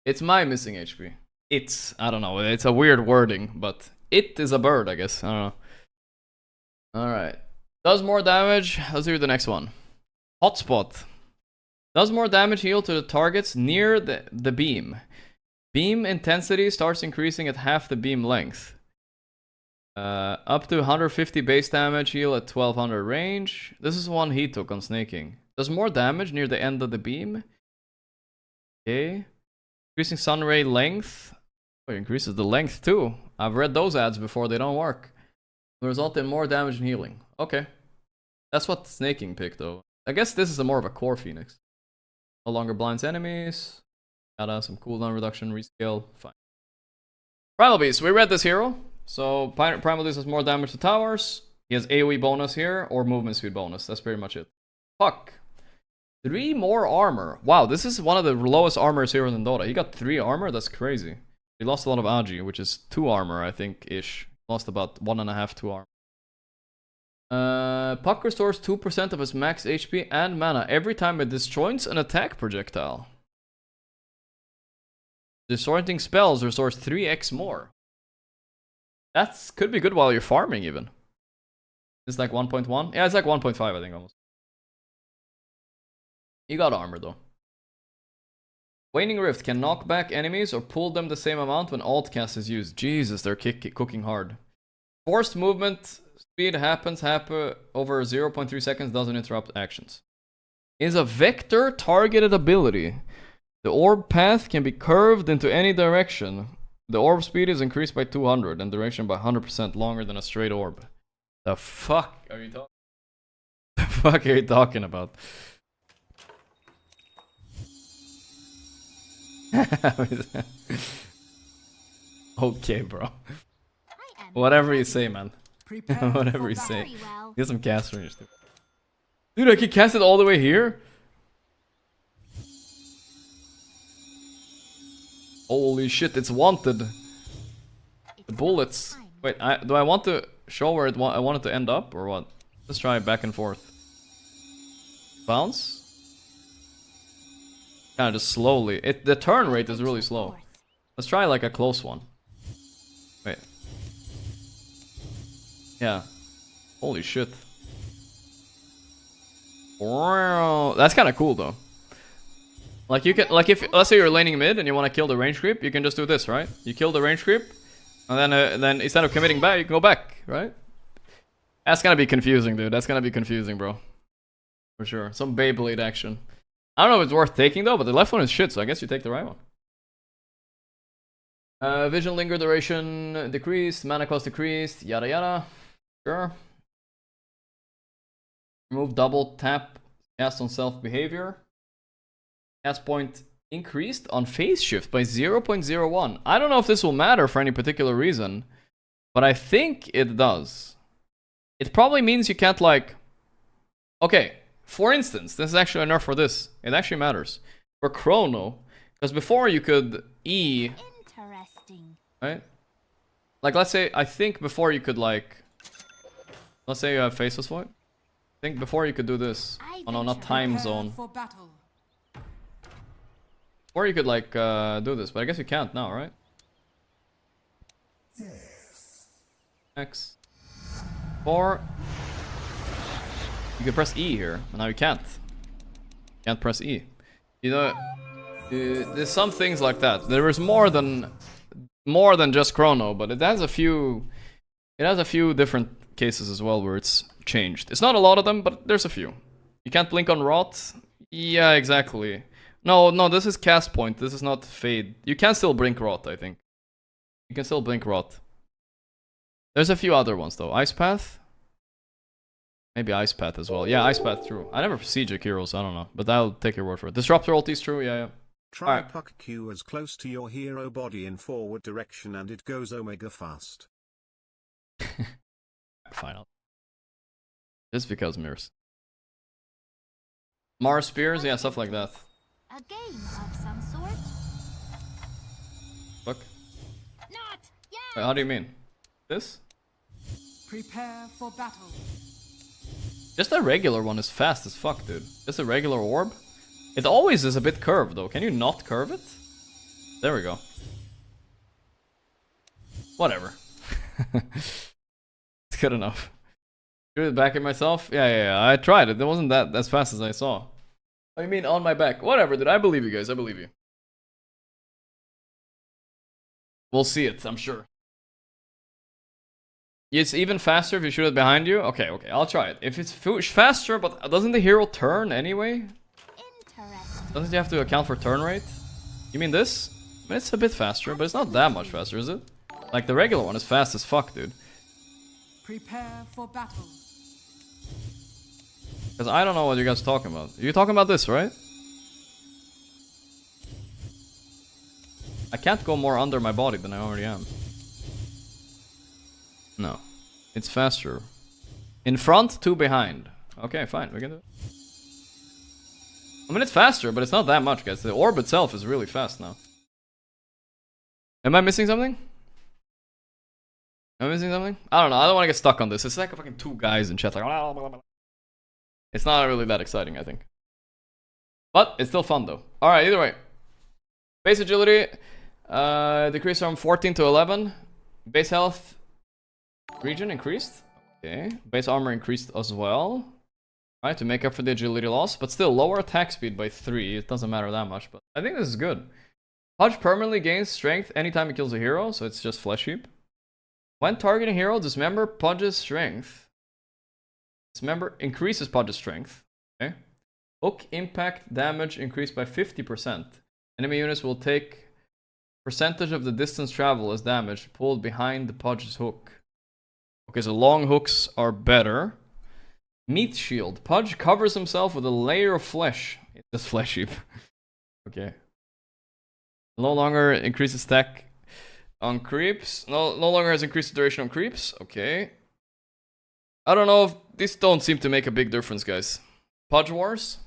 It's my missing HP. It's, I don't know, it's a weird wording, but it is a bird, I guess. I don't know. Alright. Does more damage. Let's do the next one. Hotspot. Does more damage heal to the targets near the beam. Beam intensity starts increasing at half the beam length. Up to 150 base damage heal at 1200 range. This is one he took on snaking. Does more damage near the end of the beam. Okay. Increasing sunray length. Oh, it increases the length too. I've read those ads before, they don't work. The result in more damage and healing. Okay. That's what snaking picked though. I guess this is more of a core Phoenix. No longer blinds enemies. Got some cooldown reduction, rescale. Fine. Primal Beast. We read this hero. So Primal Beast has more damage to towers. He has AoE bonus here or movement speed bonus. That's pretty much it. Fuck. 3 more armor. Wow, this is one of the lowest armors here in Dota. He got 3 armor? That's crazy. He lost a lot of Agi, which is 2 armor, I think, ish. Lost about 1.5, 2 armor. Puck restores 2% of his max HP and mana every time it disjoints an attack projectile. Disorienting spells restores 3x more. That could be good while you're farming even. It's like 1.1? Yeah, it's like 1.5 I think almost. You got armor though. Waning Rift can knock back enemies or pull them the same amount when alt cast is used. Jesus, they're cooking hard. Forced movement speed happens over 0.3 seconds, doesn't interrupt actions. Is a vector targeted ability. The orb path can be curved into any direction. The orb speed is increased by 200 and duration by 100% longer than a straight orb. The fuck are you talking? The fuck are you talking about? Okay, bro. Whatever you say, man. Whatever you say. Get some cast range, dude. Dude, I can cast it all the way here? Holy shit, it's wanted. The bullets. Wait, do I want to show where I want it to end up, or what? Let's try it back and forth. Bounce? Kinda just slowly. The turn rate is really slow. Let's try like a close one. Wait. Yeah. Holy shit. Wow. That's kind of cool though. Like you can, like if let's say you're laning mid and you want to kill the range creep, you can just do this, right? You kill the range creep, and then instead of committing back, you can go back, right? That's gonna be confusing, dude. That's gonna be confusing, bro. For sure. Some Beyblade action. I don't know if it's worth taking though, but the left one is shit, so I guess you take the right one. Vision linger duration decreased, mana cost decreased, yada yada. Sure. Remove double tap cast on self behavior. Cast point increased on phase shift by 0.01. I don't know if this will matter for any particular reason, but I think it does. It probably means you can't like... Okay, for instance, this is actually a nerf for this. It actually matters. For Chrono, because before you could E... Interesting. Right? Like let's say, I think before you could like... Let's say you have Faceless Void. I think before you could do this. Oh no, not time zone. Or you could like do this, but I guess you can't now, right? Yes. X. Or you can press E here, and now you can't. Can't press E. You know, there's some things like that. There is more than just Chrono, but it has a few. It has a few different cases as well where it's changed. It's not a lot of them, but there's a few. You can't blink on Rot. Yeah, exactly. No, this is cast point. This is not fade. You can still blink Rot, I think. You can still blink Rot. There's a few other ones though. Ice Path? Maybe Ice Path as well. Yeah, Ice Path, true. I never see Jakiro, so I don't know. But I'll take your word for it. Disruptor ulti is true, yeah. Try Puck Q as close to your hero body in forward direction and it goes omega fast. Final. Just because mirrors. Mars spears, yeah, stuff like that. A game of some sort? Look. Not yet. Wait, how do you mean? This? Prepare for battle. Just a regular one is fast as fuck, dude. Just a regular orb. It always is a bit curved though. Can you not curve it? There we go. Whatever. It's good enough. Shoot it back at myself? Yeah. I tried it. It wasn't that as fast as I saw. Oh, you mean on my back? Whatever, dude. I believe you guys. I believe you. We'll see it, I'm sure. It's even faster if you shoot it behind you? Okay. I'll try it. If it's faster, but doesn't the hero turn anyway? Doesn't he have to account for turn rate? You mean this? I mean, it's a bit faster, but it's not that much faster, is it? Like, the regular one is fast as fuck, dude. Prepare for battle. Because I don't know what you guys are talking about. You're talking about this, right? I can't go more under my body than I already am. No. It's faster. In front, two behind. Okay, fine. We can do it. I mean, it's faster, but it's not that much, guys. The orb itself is really fast now. Am I missing something? Am I missing something? I don't know. I don't want to get stuck on this. It's like fucking two guys in chat. Like, blah, blah, blah. It's not really that exciting, I think. But it's still fun, though. Alright, either way. Base agility. Decreased from 14 to 11. Base health. Region increased. Okay. Base armor increased as well. Right, to make up for the agility loss. But still, lower attack speed by 3. It doesn't matter that much, but I think this is good. Pudge permanently gains strength anytime he kills a hero, so it's just flesh heap. When targeting hero, dismember Pudge's strength. Dismember increases Pudge's strength. Okay. Hook impact damage increased by 50%. Enemy units will take percentage of the distance travel as damage pulled behind the Pudge's hook. Okay, so long hooks are better. Meat shield. Pudge covers himself with a layer of flesh. It's just flesh heap. Okay. No longer increases stack on creeps. No longer has increased duration on creeps. Okay. I don't know if these don't seem to make a big difference, guys. Pudge Wars.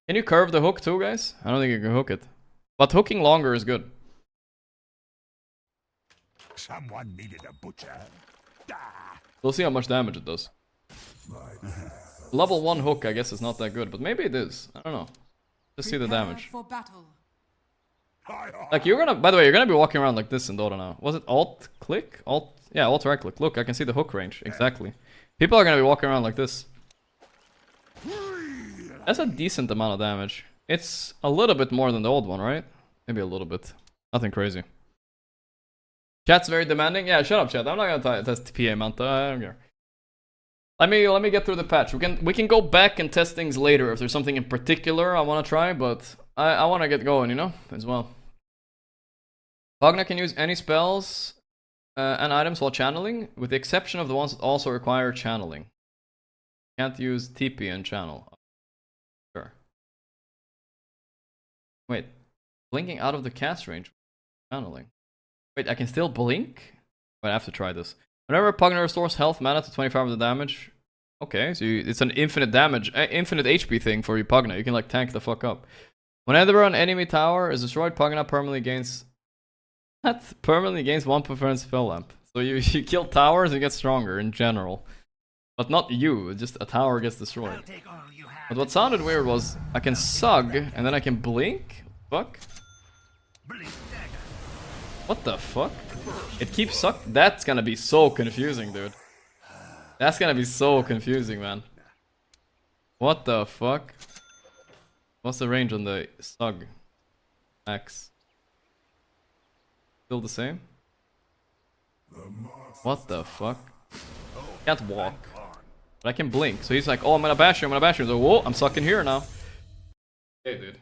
Can you curve the hook too, guys? I don't think you can hook it. But hooking longer is good. Someone needed a butcher. We'll see how much damage it does. Level 1 hook, I guess, is not that good, but maybe it is. I don't know. Just see the damage. For battle. Like, you're gonna, by the way, you're gonna be walking around like this in Dota now. Was it alt click? Yeah, alt right click. Look, I can see the hook range. Exactly. People are gonna be walking around like this. That's a decent amount of damage. It's a little bit more than the old one, right? Maybe a little bit. Nothing crazy. Chat's very demanding. Yeah, shut up, chat. I'm not gonna test PA Manta. I don't care. Let me get through the patch. We can go back and test things later if there's something in particular I want to try, but I want to get going, you know, as well. Pugna can use any spells and items while channeling, with the exception of the ones that also require channeling. Can't use TP and channel. Sure. Wait, blinking out of the cast range. Channeling. Wait, I can still blink? Wait, I have to try this. Whenever Pugna restores health mana to 25 of the damage. Okay, so it's an infinite damage, infinite HP thing for you, Pugna. You can like tank the fuck up. Whenever an enemy tower is destroyed, Pugna permanently gains. What? Permanently gains 1 preferred spell lamp. So you kill towers and get stronger in general. But not you, just a tower gets destroyed. But what sounded weird was I can sug and then I can blink? Fuck? What the fuck? It keeps suck. That's gonna be so confusing, dude. That's gonna be so confusing, man. What the fuck? What's the range on the sug? Max. Still the same? What the fuck? Can't walk. But I can blink. So he's like, oh, I'm gonna bash you, I'm gonna bash you. So, whoa, I'm sucking here now. Okay, dude.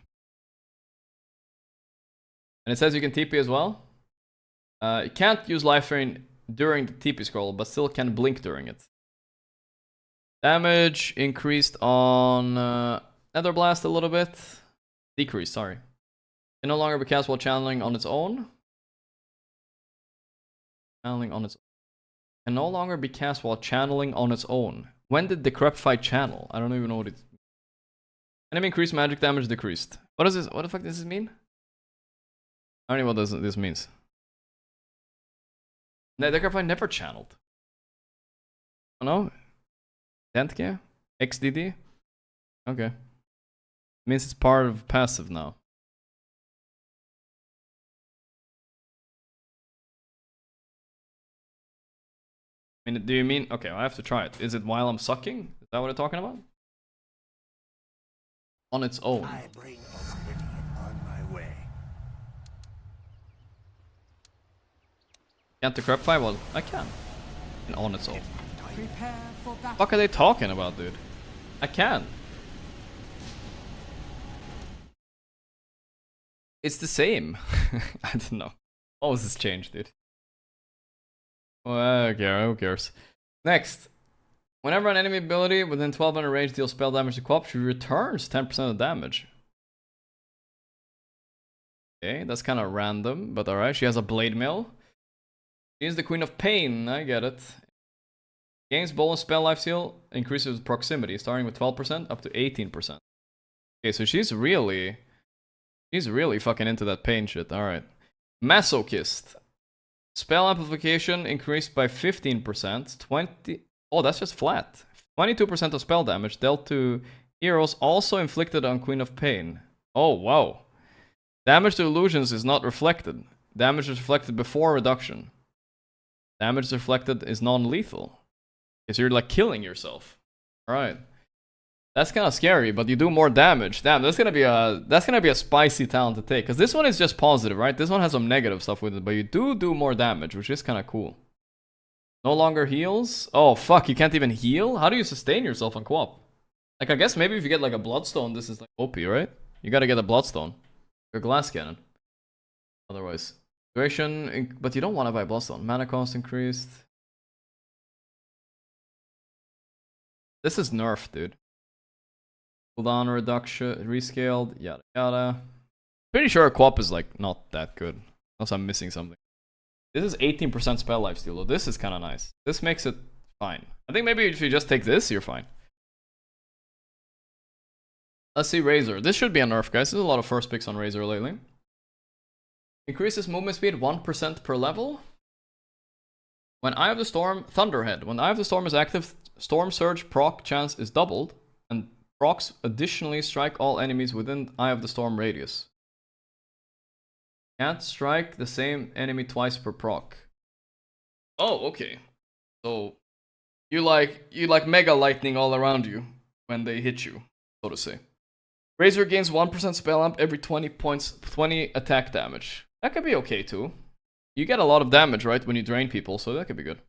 And it says you can TP as well. You can't use Life Rain during the TP scroll, but still can blink during it. Damage increased on Nether Blast a little bit. Decreased, sorry. Can no longer be cast while channeling on its own. Channeling on its own. Can no longer be cast while channeling on its own. When did Decrepify channel? I don't even know what it. Enemy increased magic damage decreased. What is this? What the fuck does this mean? I don't know what this means. No, Decrepify never channeled. Oh no? Dentke? XDD? Okay. Means it's part of passive now. I mean, do you mean... Okay, I have to try it. Is it while I'm sucking? Is that what I'm talking about? On its own. I bring oblivion on my way. Can't Decrepify? Well, I can. And on its own. Prepare for battle. What are they talking about, dude? I can. It's the same. I don't know. What was this change, dude? Well, who cares? Next. Whenever an enemy ability within 1200 range deals spell damage to co-op, she returns 10% of the damage. Okay, that's kind of random, but alright. She has a blade mill. She is the Queen of Pain, I get it. Gains bonus spell life steal, increases with proximity, starting with 12% up to 18%. Okay, so she's really fucking into that pain shit, alright. Masochist. Spell amplification increased by 15%, oh, that's just flat. 22% of spell damage dealt to heroes also inflicted on Queen of Pain. Oh, wow. Damage to illusions is not reflected. Damage is reflected before reduction. Damage reflected is non-lethal. Because you're like killing yourself. Alright. That's kind of scary, but you do more damage. Damn, that's gonna be a spicy talent to take. Because this one is just positive, right? This one has some negative stuff with it, but you do more damage, which is kind of cool. No longer heals? Oh fuck, you can't even heal? How do you sustain yourself on co-op? Like I guess maybe if you get like a Bloodstone, this is like OP, right? You gotta get a Bloodstone. Or Glass Cannon. Otherwise. Duration, but you don't want to buy Bloodstone. Mana cost increased. This is nerfed, dude. Cooldown reduction, rescaled, yada yada. Pretty sure co-op is like not that good. Unless I'm missing something. This is 18% spell lifesteal, though. This is kind of nice. This makes it fine. I think maybe if you just take this, you're fine. Let's see Razor. This should be a nerf, guys. There's a lot of first picks on Razor lately. Increases movement speed 1% per level. When Eye of the Storm, Thunderhead. When Eye of the Storm is active, Storm Surge proc chance is doubled. And procs additionally strike all enemies within Eye of the Storm radius. Can't strike the same enemy twice per proc. Oh, okay. So you like mega lightning all around you when they hit you, so to say. Razor gains 1% spell amp every 20 attack damage. That could be okay too. You get a lot of damage, right, when you drain people, so that could be good.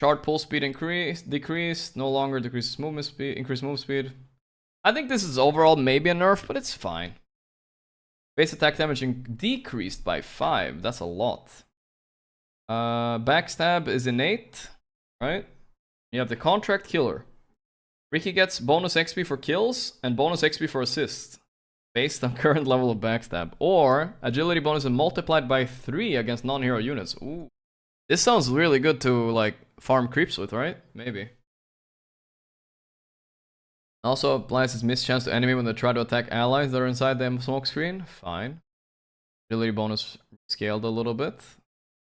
Shard pull speed decreased, no longer decreases movement speed, increased move speed. I think this is overall maybe a nerf, but it's fine. Base attack damage decreased by 5. That's a lot. Backstab is innate, right? You have the contract killer. Ricky gets bonus XP for kills and bonus XP for assists, based on current level of backstab. Or agility bonus is multiplied by 3 against non-hero units. Ooh, this sounds really good to like farm creeps with, right? Maybe. Also applies his mischance to enemy when they try to attack allies that are inside the smoke screen. Fine. Agility bonus scaled a little bit.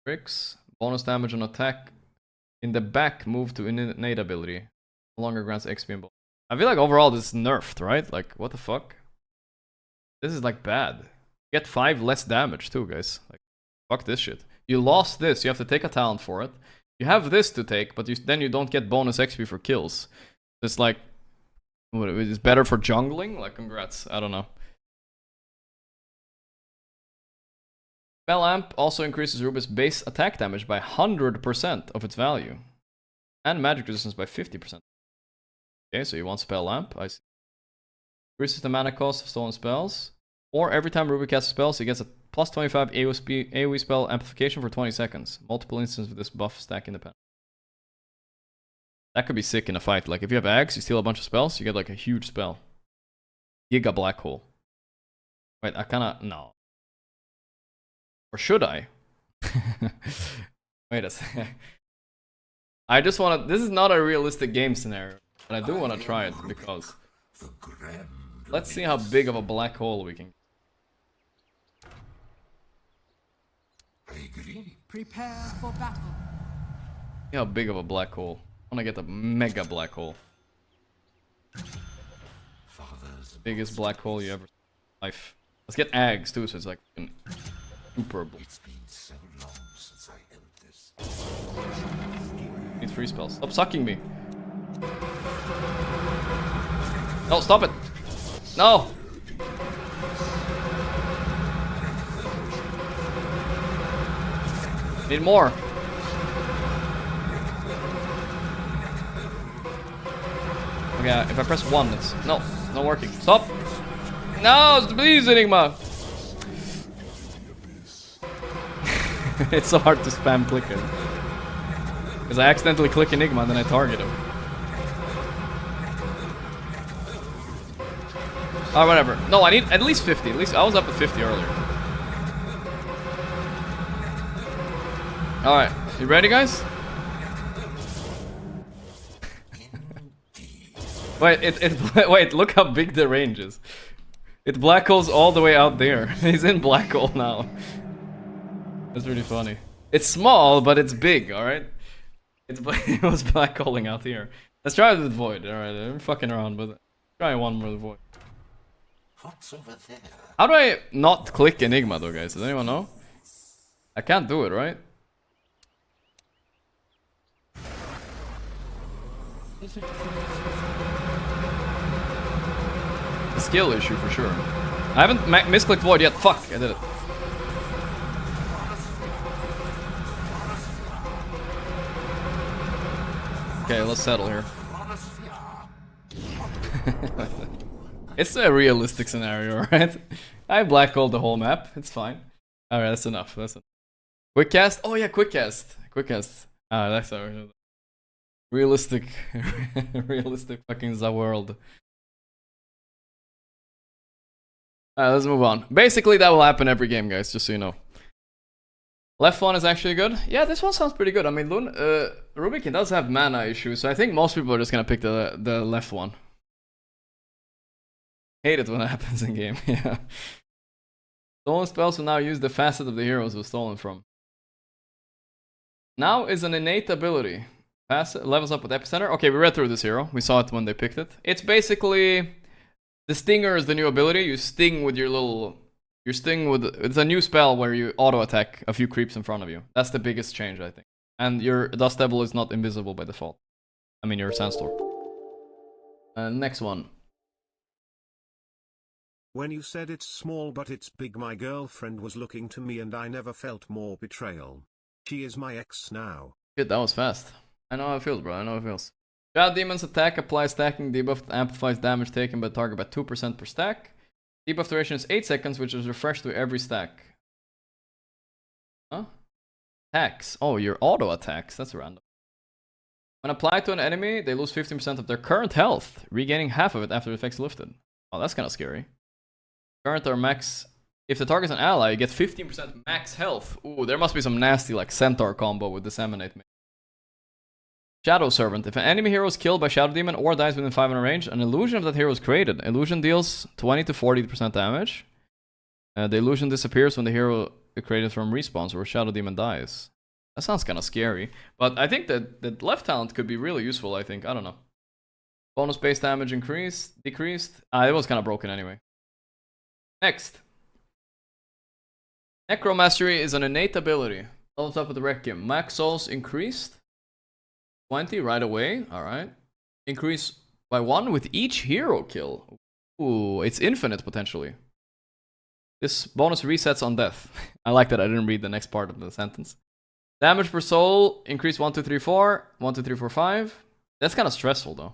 Tricks. Bonus damage on attack in the back move to innate ability. No longer grants XP and bonus. I feel like overall this is nerfed, right? Like, what the fuck? This is like bad. You get 5 less damage too, guys. Like, fuck this shit. You lost this, you have to take a talent for it. You have this to take, but then you don't get bonus XP for kills. It's like, what, it's better for jungling? Like, congrats. I don't know. Spell Amp also increases Ruby's base attack damage by 100% of its value. And magic resistance by 50%. Okay, so you want Spell Amp. I see. Increases the mana cost of stolen spells. Or every time Ruby casts spells, he gets a plus 25 AoE spell amplification for 20 seconds. Multiple instances with this buff stack independent. That could be sick in a fight. Like, if you have Ags, you steal a bunch of spells, you get like a huge spell. Giga Black Hole. Wait, I kinda... no. Or should I? Wait a second. I just wanna... This is not a realistic game scenario. But I do wanna try it, because... let's see how big of a black hole we can... Prepare for battle. See how big of a black hole. I wanna get a mega black hole. Biggest black hole you ever seen in life. Let's get Ags too, so it's like super. It's been so long since I held this. Need free spells. Stop sucking me. No, stop it. No. Need more. Okay, if I press 1, it's... no, not working. Stop! No, please, Enigma! It's so hard to spam click it. Because I accidentally click Enigma and then I target him. Oh, whatever. No, I need at least 50. At least I was up at 50 earlier. Alright, you ready, guys? Wait, look how big the range is. It black holes all the way out there. He's in black hole now. That's really funny. It's small, but it's big, alright? It was black holing out here. Let's try it with Void, alright? I'm fucking around, but try one more with Void. What's over there? How do I not click Enigma though, guys? Does anyone know? I can't do it, right? A skill issue for sure. I haven't misclicked Void yet. Fuck, I did it. Okay, let's settle here. It's a realistic scenario, right? I black hole the whole map. It's fine. Alright, that's enough. That's enough. Quick cast? Oh yeah, quick cast. Quick cast. Ah, that's our realistic, realistic fucking the world. Alright, let's move on. Basically, that will happen every game, guys. Just so you know. Left one is actually good. Yeah, this one sounds pretty good. I mean, Rubikin does have mana issues, so I think most people are just gonna pick the left one. Hate it when that happens in game. Yeah. Stolen spells will now use the facet of the heroes were stolen from. Now is an innate ability. Facet levels up with epicenter. Okay, we read through this hero. We saw it when they picked it. It's basically the stinger is the new ability. You sting with your little. You sting with. It's a new spell where you auto attack a few creeps in front of you. That's the biggest change, I think. And your Dust Devil is not invisible by default. I mean, your Sandstorm. Next one. When you said it's small but it's big, my girlfriend was looking to me and I never felt more betrayal. She is my ex now. Shit, that was fast. I know how it feels, bro. I know how it feels. Shadow Demon's attack applies stacking debuff that amplifies damage taken by the target by 2% per stack. Debuff duration is 8 seconds, which is refreshed to every stack. Huh? Attacks. Oh, your auto attacks. That's random. When applied to an enemy, they lose 15% of their current health, regaining half of it after the effect's lifted. Oh, that's kind of scary. Current or max. If the target's an ally, you get 15% max health. Ooh, there must be some nasty like Centaur combo with Disseminate. Shadow Servant. If an enemy hero is killed by Shadow Demon or dies within 500 range, an illusion of that hero is created. Illusion deals 20 to 40% damage. The illusion disappears when the hero created from respawns or Shadow Demon dies. That sounds kind of scary. But I think that the left talent could be really useful, I think. I don't know. Bonus base damage decreased. It was kind of broken anyway. Next. Necromastery is an innate ability. Levels up with the Requiem. Max souls increased 20 right away. Alright. Increase by 1 with each hero kill. Ooh, it's infinite potentially. This bonus resets on death. I like that I didn't read the next part of the sentence. Damage per soul increase 1, 2, 3, 4. 1, 2, 3, 4, 5. That's kind of stressful though.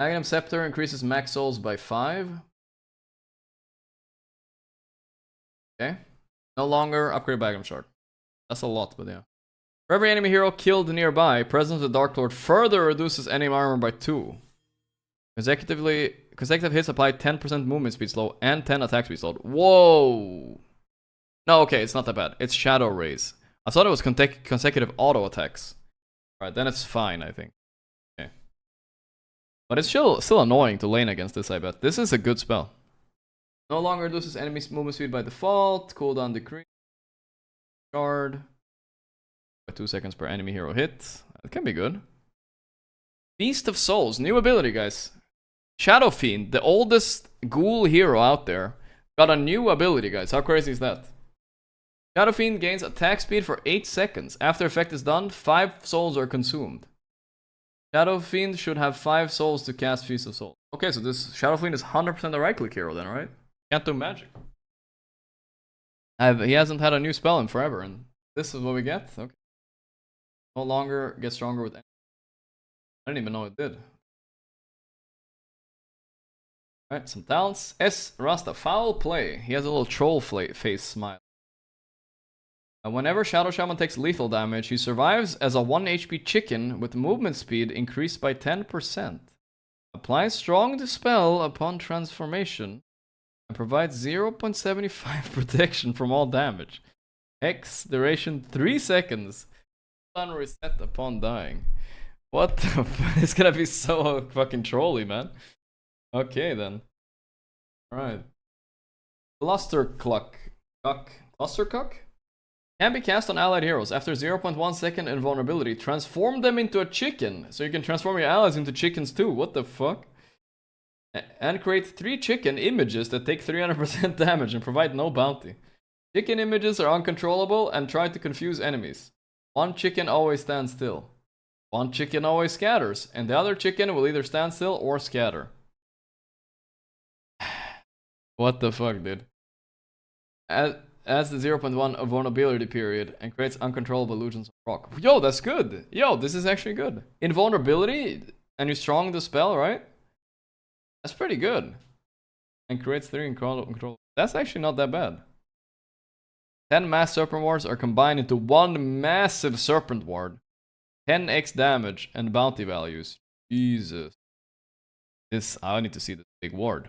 Aghanim Scepter increases max souls by 5. Okay. No longer upgrade Aghanim Shard. That's a lot, but yeah. For every enemy hero killed nearby, presence of the Dark Lord further reduces enemy armor by 2. Consecutive hits apply 10% movement speed slow and 10 attack speed slow. Whoa! No, okay, it's not that bad. It's Shadow Rays. I thought it was consecutive auto attacks. Alright, then it's fine, I think. Okay. But it's still annoying to lane against this, I bet. This is a good spell. No longer reduces enemy movement speed by default. Cooldown decrease. Shard. By 2 seconds per enemy hero hit. That can be good. Feast of Souls. New ability, guys. Shadow Fiend, the oldest ghoul hero out there, got a new ability, guys. How crazy is that? Shadow Fiend gains attack speed for 8 seconds. After effect is done, 5 souls are consumed. Shadow Fiend should have 5 souls to cast Feast of Souls. Okay, so this Shadow Fiend is 100% a right-click hero then, right? Can't do magic. He hasn't had a new spell in forever, and this is what we get? Okay. No longer get stronger with any. I didn't even know it did. Alright, some talents. S. Rasta, foul play. He has a little troll face smile. Whenever Shadow Shaman takes lethal damage, he survives as a 1 HP chicken with movement speed increased by 10%. Applies strong dispel upon transformation and provides 0.75 protection from all damage. X duration 3 seconds. Stun reset upon dying. What the fuck? It's gonna be so fucking trolly, man. Okay then. Alright. Clustercuck. Clustercuck? Can be cast on allied heroes. After 0.1 second invulnerability, transform them into a chicken. So you can transform your allies into chickens too. What the fuck? And create 3 chicken images that take 300% damage and provide no bounty. Chicken images are uncontrollable and try to confuse enemies. 1 chicken always stands still. 1 chicken always scatters, and the other chicken will either stand still or scatter. What the fuck, dude? adds the 0.1 vulnerability period and creates uncontrollable illusions of rock. Yo, that's good. Yo, this is actually good. Invulnerability, and you strong the spell, right? That's pretty good. And creates 3 control. That's actually not that bad. 10 mass serpent wards are combined into one massive serpent ward. 10x damage and bounty values. Jesus. This, I need to see this big ward.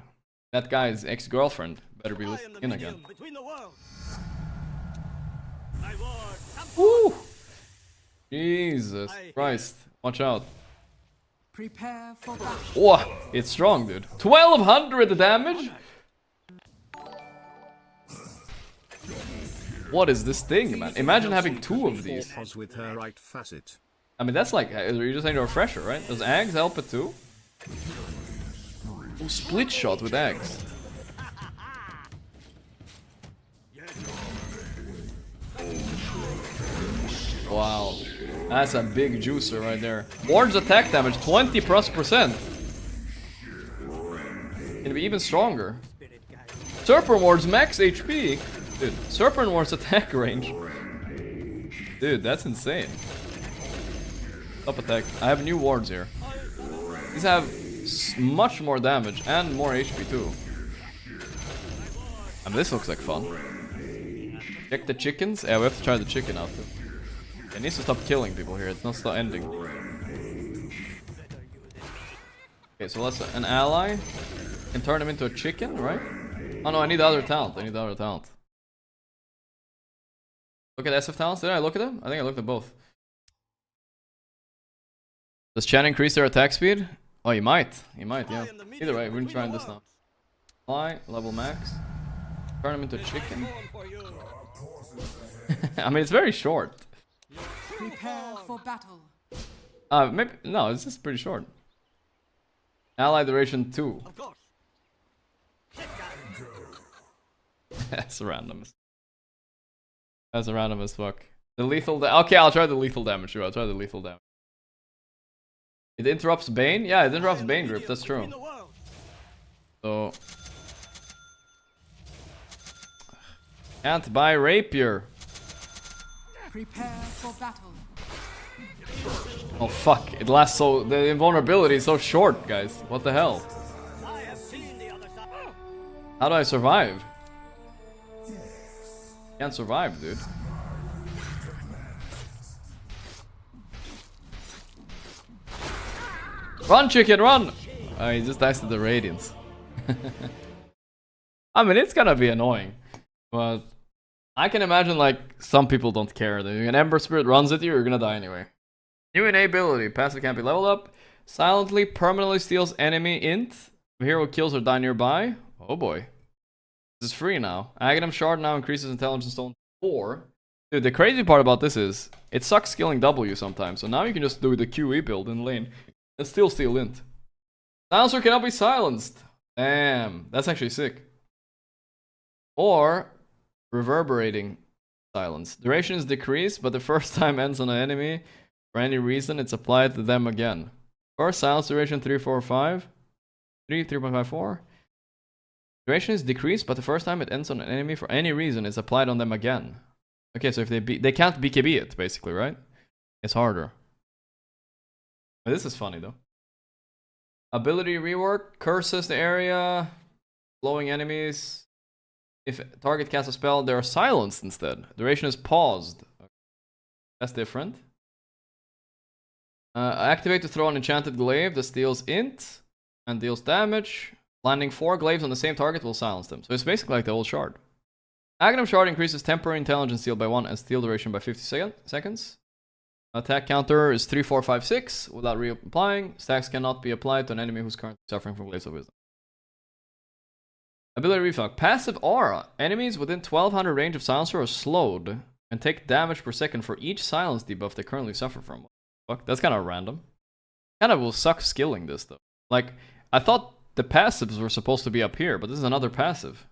That guy's ex-girlfriend better be listening in again. Woo! Jesus Christ. Watch out. Prepare for battle. Whoa, it's strong, dude. 1200 damage? What is this thing, man? Imagine having 2 of these. With her right facet. I mean, that's like, you just need a refresher, right? Does Ags help it too? Ooh, split shot with Ags. Wow. That's a big juicer right there. Ward's attack damage, 20+%. Can be even stronger. Serpent Ward's max HP. Dude, Serpent Ward's attack range. Dude, that's insane. Up attack. I have new wards here. These have much more damage and more HP too. And this looks like fun. Check the chickens. Yeah, we have to try the chicken out too. It needs to stop killing people here. It's not stop ending. Okay, so let's an ally can turn him into a chicken, right? Oh no, I need the other talent. I need the other talent. Look at SF talents. Did I look at them? I think I looked at both. Does Chen increase their attack speed? Oh, you might. You might, yeah. Either way, we're trying this now. Fly, level max. Turn him into a chicken. I mean, it's very short. Prepare for battle. Maybe no, it's just pretty short. Ally duration 2. That's random. That's random as fuck. The lethal okay, I'll try the lethal damage. Sure, I'll try the lethal damage. It interrupts Bane? Yeah, it interrupts Bane grip, that's true. So can't buy rapier. Prepare for battle. Oh fuck, it lasts so the invulnerability is so short, guys. What the hell? How do I survive? Can't survive, dude. Run, chicken, run! Oh, he just dies to the radiance. I mean, it's gonna be annoying, but I can imagine like some people don't care. An Ember Spirit runs at you, you're gonna die anyway. New innate ability, passive can't be leveled up. Silently, permanently steals enemy int. If a hero kills or die nearby. Oh boy. This is free now. Aghanim Shard now increases intelligence stone 4. Dude, the crazy part about this is, it sucks skilling W sometimes. So now you can just do the QE build in lane and still steal int. Silencer cannot be silenced. Damn, that's actually sick. Or reverberating silence. Duration is decreased, but the first time ends on an enemy. For any reason, it's applied to them again. First silence duration 3.54. Duration is decreased, but the first time it ends on an enemy for any reason, it's applied on them again. Okay, so if they can't BKB it, basically, right? It's harder. But this is funny though. Ability rework, curses the area, blowing enemies. If target casts a spell, they are silenced instead. Duration is paused. That's different. Activate to throw an enchanted glaive that steals int and deals damage. Landing 4 glaives on the same target will silence them. So it's basically like the old shard. Aghanim Shard increases temporary intelligence steal by 1 and steal duration by 50 seconds. Attack counter is 3, 4, 5, 6 without reapplying. Stacks cannot be applied to an enemy who's currently suffering from Glaives of Wisdom. Ability Reflux. Passive aura. Enemies within 1200 range of Silencer are slowed and take damage per second for each silence debuff they currently suffer from. Fuck, that's kind of random. Kind of will suck skilling this though. Like, I thought the passives were supposed to be up here, but this is another passive.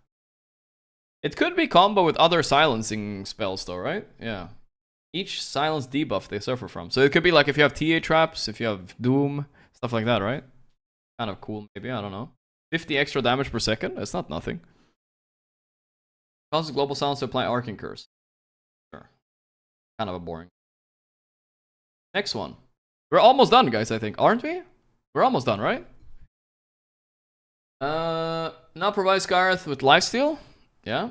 It could be combo with other silencing spells though, right? Yeah. Each silence debuff they suffer from. So it could be like if you have TA traps, if you have Doom, stuff like that, right? Kind of cool maybe, I don't know. 50 extra damage per second? That's not nothing. Causes global sounds to apply arcing curse. Sure. Kind of a boring. Next one. We're almost done, guys, I think. Aren't we? We're almost done, right? Now provide Scarith with lifesteal. Yeah.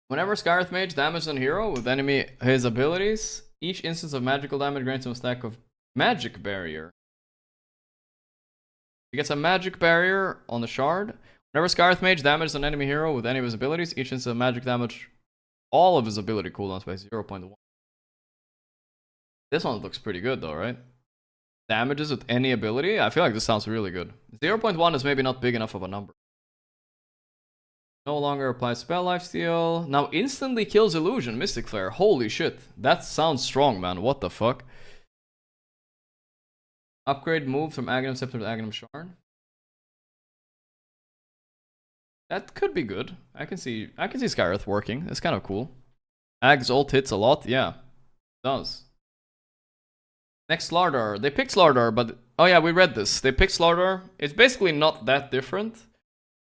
Whenever Scarith Mage damages a hero with enemy his abilities, each instance of magical damage grants him a stack of magic barrier. He gets a magic barrier on the shard. Whenever Scarith Mage damages an enemy hero with any of his abilities, each instance of magic damage all of his ability cooldowns by 0.1. This one looks pretty good though, right? Damages with any ability? I feel like this sounds really good. 0.1 is maybe not big enough of a number. No longer applies spell lifesteal. Now instantly kills illusion, Mystic Flare. Holy shit. That sounds strong, man. What the fuck? Upgrade move from Aghanim Scepter to Aghanim Shard. That could be good. I can see Scarith working. It's kind of cool. Ag's ult hits a lot. Yeah. It does. Next Slardar. They picked Slardar, but oh yeah, we read this. They picked Slardar. It's basically not that different.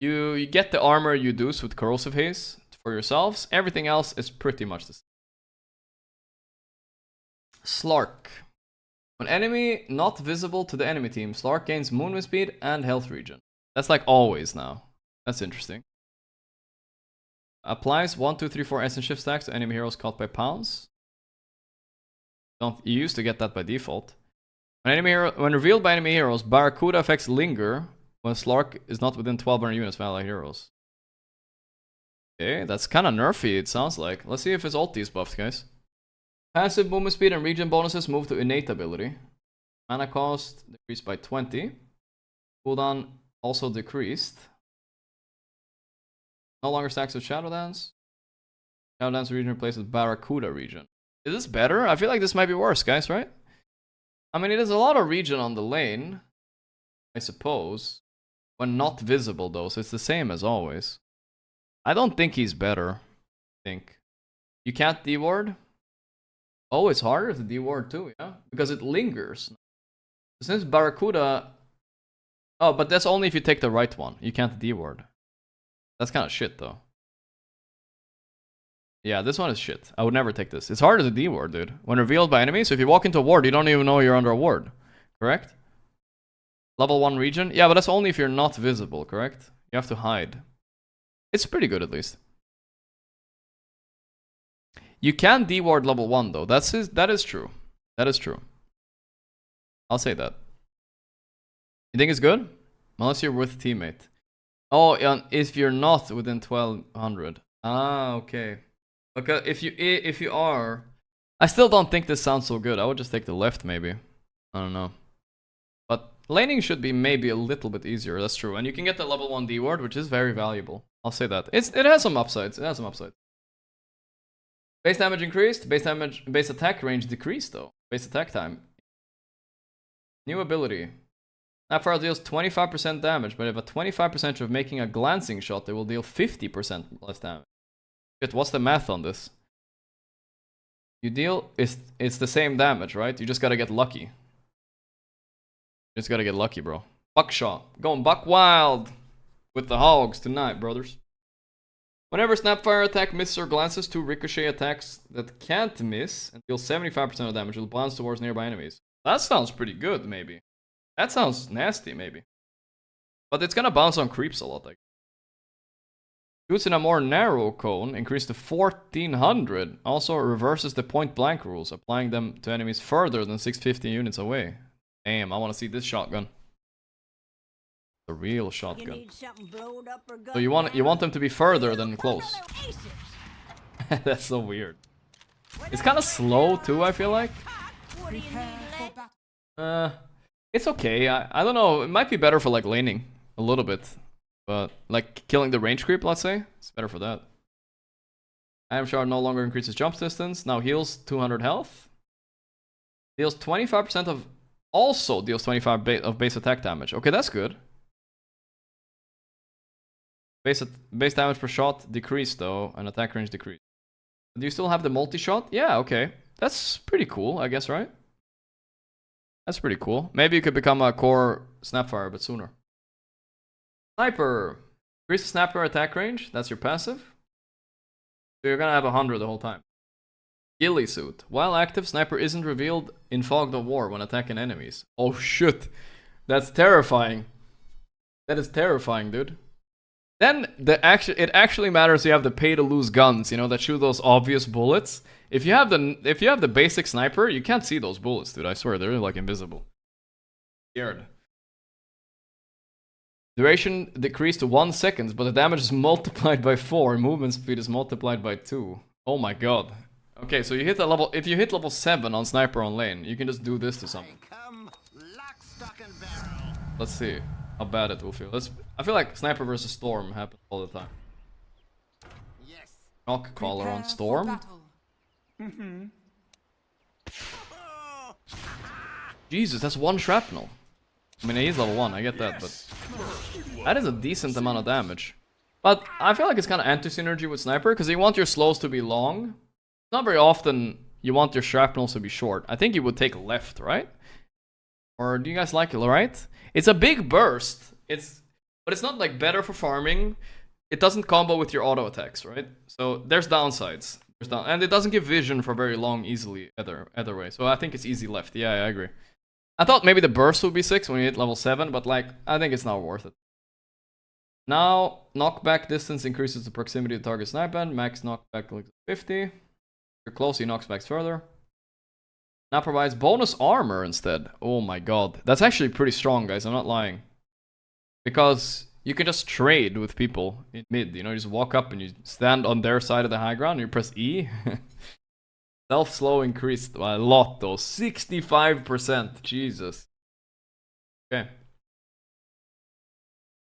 You get the armor you do with Corrosive Haze for yourselves. Everything else is pretty much the same. Slark. When enemy not visible to the enemy team, Slark gains movement speed and health regen. That's like always now. That's interesting. Applies 1, 2, 3, 4 essence shift stacks to enemy heroes caught by pounds. You used to get that by default. When revealed by enemy heroes, Barracuda effects linger when Slark is not within 1200 units of allied heroes. Okay, that's kind of nerfy, it sounds like. Let's see if his ulti is buffed, guys. Passive movement speed and regen bonuses move to innate ability. Mana cost decreased by 20. Cooldown also decreased. No longer stacks with Shadow Dance. Shadow Dance region replaced with Barracuda region. Is this better? I feel like this might be worse, guys, right? I mean, it is a lot of regen on the lane, I suppose. When not visible, though, so it's the same as always. I don't think he's better. I think. You can't deward? Oh, it's harder to deward too, yeah? Because it lingers. Since Barracuda... Oh, but that's only if you take the right one. You can't deward. That's kind of shit, though. Yeah, this one is shit. I would never take this. It's harder to deward, dude. When revealed by enemies, so if you walk into a ward, you don't even know you're under a ward. Correct? Level 1 region? Yeah, but that's only if you're not visible, correct? You have to hide. It's pretty good, at least. You can deward level 1, though. That is true. That is true. I'll say that. You think it's good? Unless you're with teammate. Oh, if you're not within 1200. Ah, okay. Okay, if you are... I still don't think this sounds so good. I would just take the left, maybe. I don't know. But laning should be maybe a little bit easier, that's true. And you can get the level 1 deward, which is very valuable. I'll say that. It has some upsides. It has some upsides. Base damage increased. Base attack range decreased, though. Base attack time. New ability. Snapfire deals 25% damage, but if a 25% of making a glancing shot, it will deal 50% less damage. Shit, what's the math on this? You deal... It's the same damage, right? You just gotta get lucky. You just gotta get lucky, bro. Buckshot. Going buck wild with the hogs tonight, brothers. Whenever Snapfire attack misses or glances, 2 ricochet attacks that can't miss and deal 75% of damage will bounce towards nearby enemies. That sounds pretty good, maybe. That sounds nasty, maybe. But it's gonna bounce on creeps a lot, like. Shoots in a more narrow cone, increased to 1400. Also reverses the point blank rules, applying them to enemies further than 650 units away. Damn, I wanna see this shotgun. The real shotgun. So you want them to be further than close. That's so weird. It's kind of slow too, I feel like. It's okay. I don't know. It might be better for like laning a little bit, but like killing the range creep, let's say, it's better for that. Item Shard no longer increases jump distance. Now heals 200 health. Deals 25% of. Also deals 25 of base attack damage. Okay, that's good. Base damage per shot decreased though, and attack range decreased. Do you still have the multi-shot? Yeah, okay. That's pretty cool, I guess, right? That's pretty cool. Maybe you could become a core Snapfire, but sooner. Sniper. Increase sniper attack range. That's your passive. So you're gonna have 100 the whole time. Ghillie suit. While active, sniper isn't revealed in Fog of War when attacking enemies. Oh shit. That's terrifying. That is terrifying, dude. Then it actually matters you have the pay to lose guns, you know, that shoot those obvious bullets. If you have the basic sniper, you can't see those bullets, dude. I swear they're like invisible. Scared. Duration decreased to 1 second, but the damage is multiplied by 4. Movement speed is multiplied by 2. Oh my god. Okay, so you hit a level. If you hit level 7 on sniper on lane, you can just do this to someone. Let's see how bad it will feel. I feel like sniper versus storm happens all the time. Yes. Knock caller on storm. Jesus, that's 1 shrapnel. I mean, he's level 1, I get that, but that is a decent amount of damage. But I feel like it's kind of anti-synergy with sniper, because you want your slows to be long. Not very often you want your shrapnels to be short. I think you would take left, right? Or do you guys like it, right? It's a big burst. But it's not like better for farming. It doesn't combo with your auto attacks, right? So there's downsides. And it doesn't give vision for very long easily either way. So I think it's easy left. Yeah, I agree. I thought maybe the burst would be 6 when you hit level 7, but like I think it's not worth it. Now, knockback distance increases the proximity to target sniper. Max knockback looks 50. If you're close, he knocks back further. Now provides bonus armor instead. Oh my god. That's actually pretty strong, guys. I'm not lying. Because you can just trade with people in mid. You know, you just walk up and you stand on their side of the high ground and you press E. Self-slow increased by a lot though. 65%. Jesus. Okay.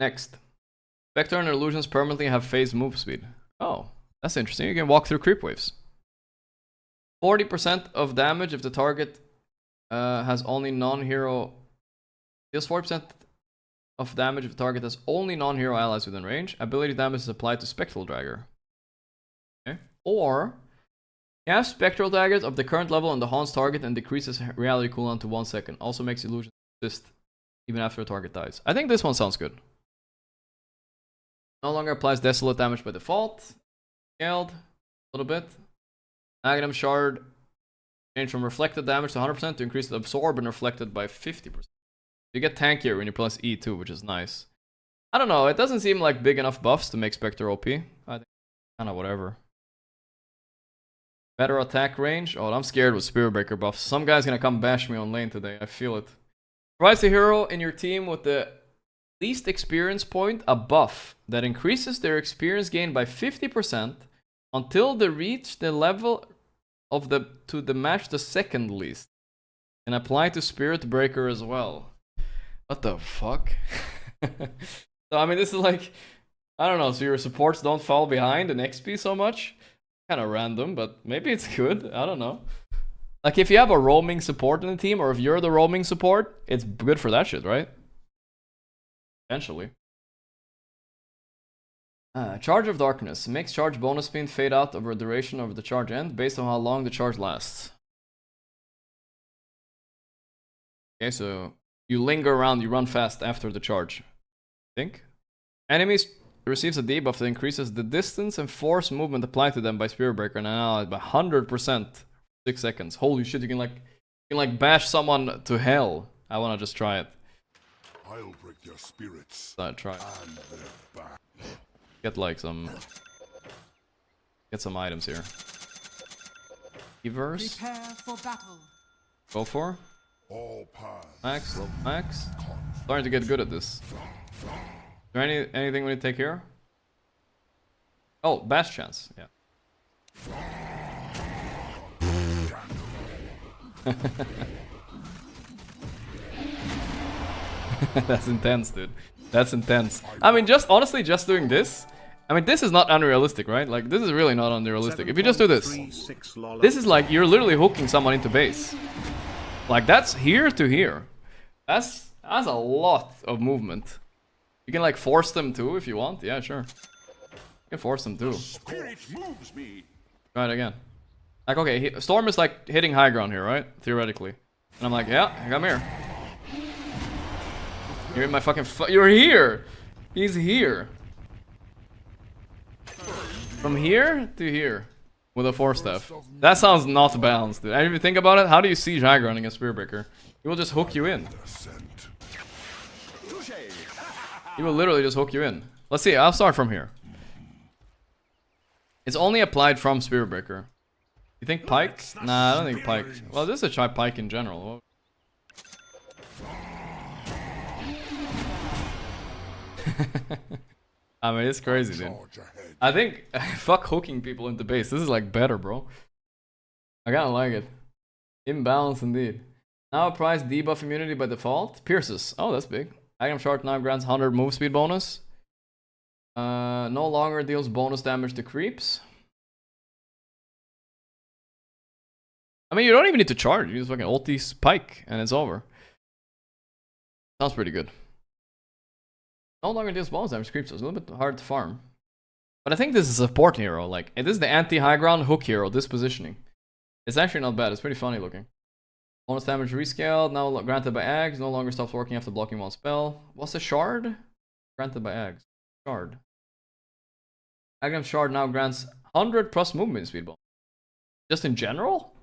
Next. Spectator and illusions permanently have phase move speed. Oh, that's interesting. You can walk through creep waves. 40% of damage if the target has only non-hero. Deals 40% of damage if the target has only non-hero allies within range. Ability damage is applied to Spectral Dagger. Okay. Or you have Spectral Daggers of the current level on the haunts target and decreases reality cooldown to 1 second. Also makes illusions persist even after a target dies. I think this one sounds good. No longer applies desolate damage by default. Scaled a little bit. Magnum Shard changed from reflected damage to 100% to increase the absorb and reflected by 50%. You get tankier when you press E too, which is nice. I don't know, it doesn't seem like big enough buffs to make Spectre OP. I think kinda whatever. Better attack range. Oh, I'm scared with Spirit Breaker buffs. Some guy's gonna come bash me on lane today, I feel it. Provides a hero in your team with the least experience point a buff that increases their experience gain by 50% until they reach the level of the match the second least, and apply to Spirit Breaker as well. What the fuck? So I mean, this is like, I don't know. So your supports don't fall behind in XP so much. Kind of random, but maybe it's good. I don't know. Like if you have a roaming support in the team, or if you're the roaming support, it's good for that shit, right? Eventually. Charge of Darkness. Makes charge bonus speed fade out over the duration of the charge end based on how long the charge lasts. Okay, so you linger around, you run fast after the charge. I think. Enemies receives a debuff that increases the distance and force movement applied to them by Spirit Breaker now by 100%. 6 seconds. Holy shit, you can like bash someone to hell. I wanna just try it. I'll break their spirits. Try. Get like some items here. Reverse. Prepare for battle. Go for. All paths. Max, level max. Starting to get good at this. Is there anything we need to take here? Oh, bash chance. Yeah. That's intense, dude. That's intense. I mean, just honestly, just doing this. I mean, this is not unrealistic, right? Like, this is really not unrealistic. If you just do this, this is like you're literally hooking someone into base. Like, that's here to here. That's a lot of movement. You can like force them too if you want. Yeah, sure. You can force them too. Try it again. Like, okay, Storm is like hitting high ground here, right? Theoretically. And I'm like, yeah, come here. You're in my fucking you're here! He's here. From here to here with a 4-staff. That sounds not balanced, dude. And if you think about it, how do you see Jagger running a Spearbreaker? He will just hook you in. He will literally just hook you in. Let's see, I'll start from here. It's only applied from Spearbreaker. You think Pike? Nah, I don't think Pike. Well, this is a try Pike in general. I mean, it's crazy, dude. I think, fuck hooking people into base. This is like better, bro. I kinda like it. Imbalance indeed. Now price debuff immunity by default. Pierces. Oh, that's big. Item shard now grants 100 move speed bonus. No longer deals bonus damage to creeps. I mean, you don't even need to charge. You just fucking ulti spike and it's over. Sounds pretty good. No longer deals bonus damage to creeps. So it's a little bit hard to farm. But I think this is a support hero. Like, this is the anti-high ground hook hero, this positioning. It's actually not bad. It's pretty funny looking. Bonus damage rescaled, now granted by Ags. No longer stops working after blocking one spell. What's the shard? Granted by Ags. Shard. Agam shard now grants 100 plus movement speed bonus. Just in general?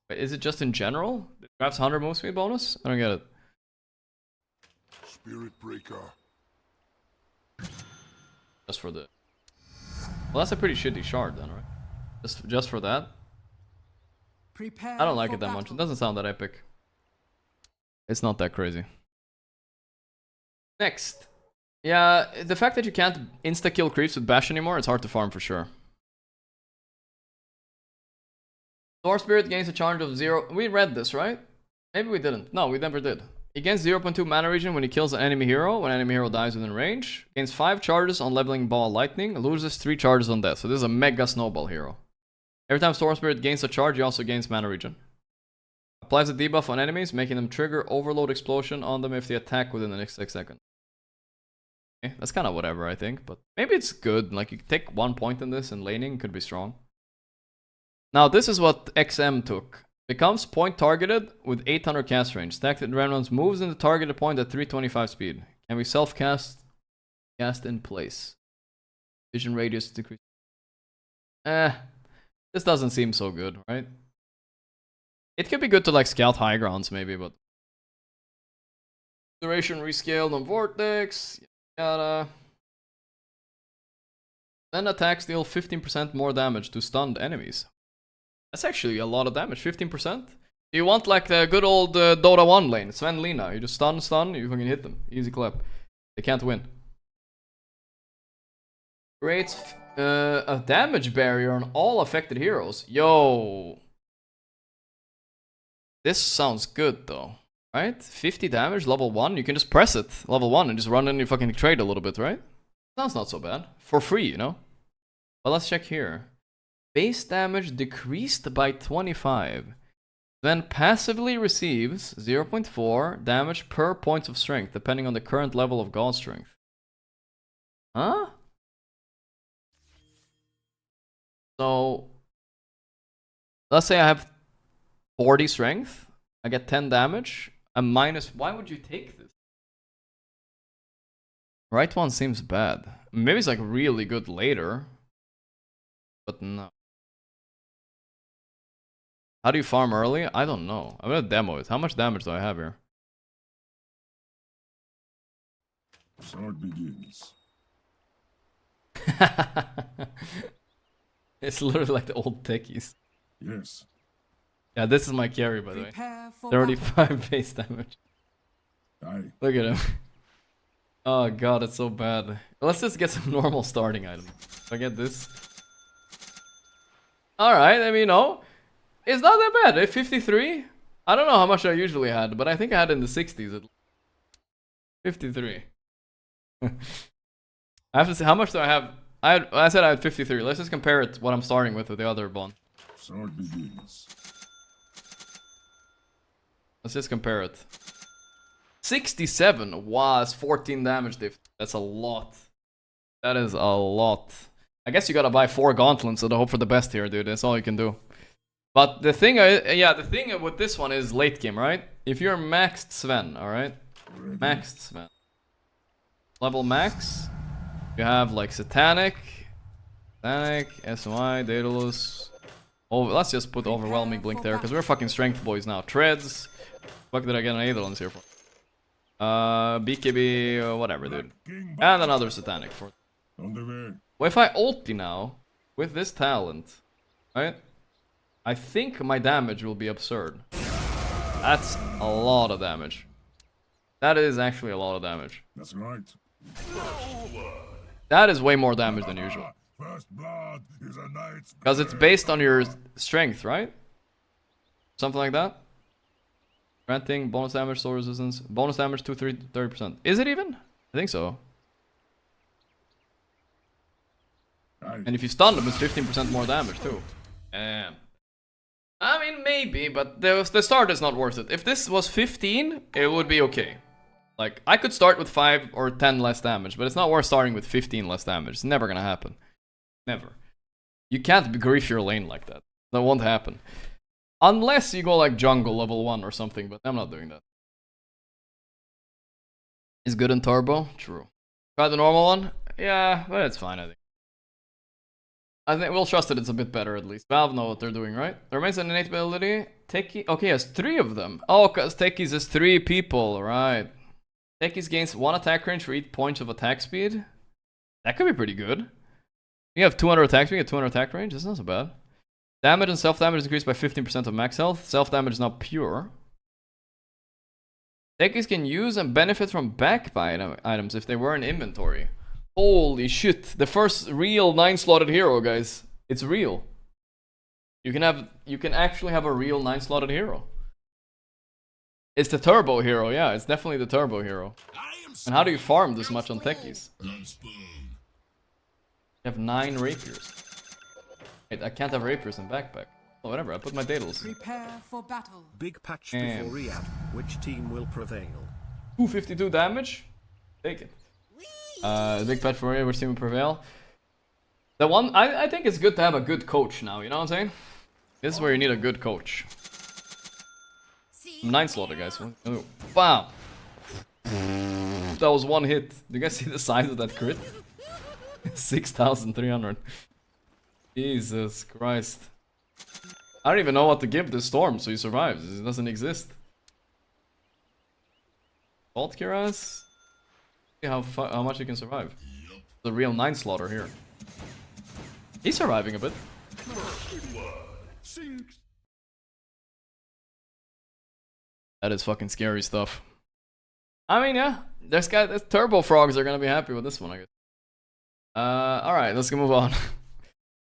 Wait, is it just in general? It grabs 100 movement speed bonus? I don't get it. Spirit Breaker. Just for the... Well, that's a pretty shitty shard then, right? Just for that? I don't like it that much. It doesn't sound that epic. It's not that crazy. Next. Yeah, the fact that you can't insta-kill creeps with Bash anymore, it's hard to farm for sure. Source Spirit gains a charge of 0. We read this, right? Maybe we didn't. No, we never did. He gains 0.2 mana regen when he kills an enemy hero. When an enemy hero dies within range. Gains 5 charges on leveling ball lightning. Loses 3 charges on death. So this is a mega snowball hero. Every time Storm Spirit gains a charge, he also gains mana regen. Applies a debuff on enemies, making them trigger overload explosion on them if they attack within the next 6 seconds. Okay, that's kind of whatever, I think. But maybe it's good. Like, you take 1 point in this and laning could be strong. Now, this is what XM took. Becomes point targeted with 800 cast range. Stacked at remnants moves in the targeted point at 325 speed. Can we self-cast? Cast in place. Vision radius decrease. This doesn't seem so good, right? It could be good to like scout high grounds maybe, but... Duration rescaled on Vortex. Yada. Then attacks deal 15% more damage to stunned enemies. That's actually a lot of damage, 15%. You want like the good old Dota 1 lane, Sven Lina. You just stun, you fucking hit them. Easy clap. They can't win. Creates a damage barrier on all affected heroes. Yo. This sounds good though, right? 50 damage, level 1. You can just press it, level 1, and just run in your fucking trade a little bit, right? Sounds not so bad. For free, you know? But let's check here. Base damage decreased by 25. Then passively receives 0.4 damage per point of strength, depending on the current level of god strength. Huh? So, let's say I have 40 strength. I get 10 damage. A minus... Why would you take this? Right one seems bad. Maybe it's like really good later. But no. How do you farm early? I don't know. I'm gonna demo it. How much damage do I have here? Sword begins. It's literally like the old techies. Yes. Yeah, this is my carry, by the way. 35 base damage. Aye. Look at him. Oh god, it's so bad. Let's just get some normal starting items. If I get this. Alright, I mean, no. It's not that bad. At 53? I don't know how much I usually had, but I think I had in the 60s at least. 53. I have to see, how much do I have? I said I had 53. Let's just compare it, what I'm starting with the other bond. Sword begins. Let's just compare it. 67 was 14 damage diff. That's a lot. That is a lot. I guess you gotta buy 4 gauntlets and hope for the best here, dude. That's all you can do. But the thing, the thing with this one is late game, right? If you're maxed Sven, alright? Maxed Sven. Level max. You have like Satanic. Satanic, SOI, Daedalus. Oh, let's just put Overwhelming Blink there, because we're fucking strength boys now. Treads. Fuck did I get an Eidolons here for? BKB, whatever, dude. And another Satanic for. Well, if I ulti now, with this talent, right? I think my damage will be absurd. That's a lot of damage. That is actually a lot of damage. That's right. That is way more damage than usual. First blood is a knight's Because it's based on your strength, right? Something like that? Granting bonus damage, soul resistance. Bonus damage to 30%. Is it even? I think so. And if you stun them, it's 15% more damage too. Damn. I mean, maybe, but the start is not worth it. If this was 15, it would be okay. Like, I could start with 5 or 10 less damage, but it's not worth starting with 15 less damage. It's never gonna happen. Never. You can't grief your lane like that. That won't happen. Unless you go like jungle level 1 or something, but I'm not doing that. Is good in turbo? True. Try the normal one? Yeah, but it's fine, I think. I think we'll trust that it's a bit better at least. Valve know what they're doing, right? There remains an innate ability. Techie. Okay, he has 3 of them. Oh, because Techies is 3 people, right? Techies gains 1 attack range for each point of attack speed. That could be pretty good. You have 200 attack speed, you have 200 attack range. That's not so bad. Damage and self-damage is increased by 15% of max health. Self-damage is now pure. Techies can use and benefit from backbuy items if they were in inventory. Holy shit, the first real 9-slotted hero, guys. It's real. You can actually have a real 9-slotted hero. It's the turbo hero, yeah, it's definitely the turbo hero. And how do you farm this much on Techies? You have 9 rapiers. Wait, I can't have rapiers in backpack. Oh, whatever, I put my Daedals. Prepare for battle. Big patch before Riyadh. Which team will prevail? 252 damage? Take it. Big patch for which team will prevail? The one, I think it's good to have a good coach now, you know what I'm saying? This is where you need a good coach. 9-slaughter, guys. Wow. That was 1 hit. Do you guys see the size of that crit? 6,300. Jesus Christ. I don't even know what to give this Storm so he survives. It doesn't exist. Vault Kiras? See how much he can survive. The real 9-slaughter here. He's surviving a bit. That is fucking scary stuff. I mean, yeah. This Turbo Frogs are gonna be happy with this one, I guess. Alright, let's move on.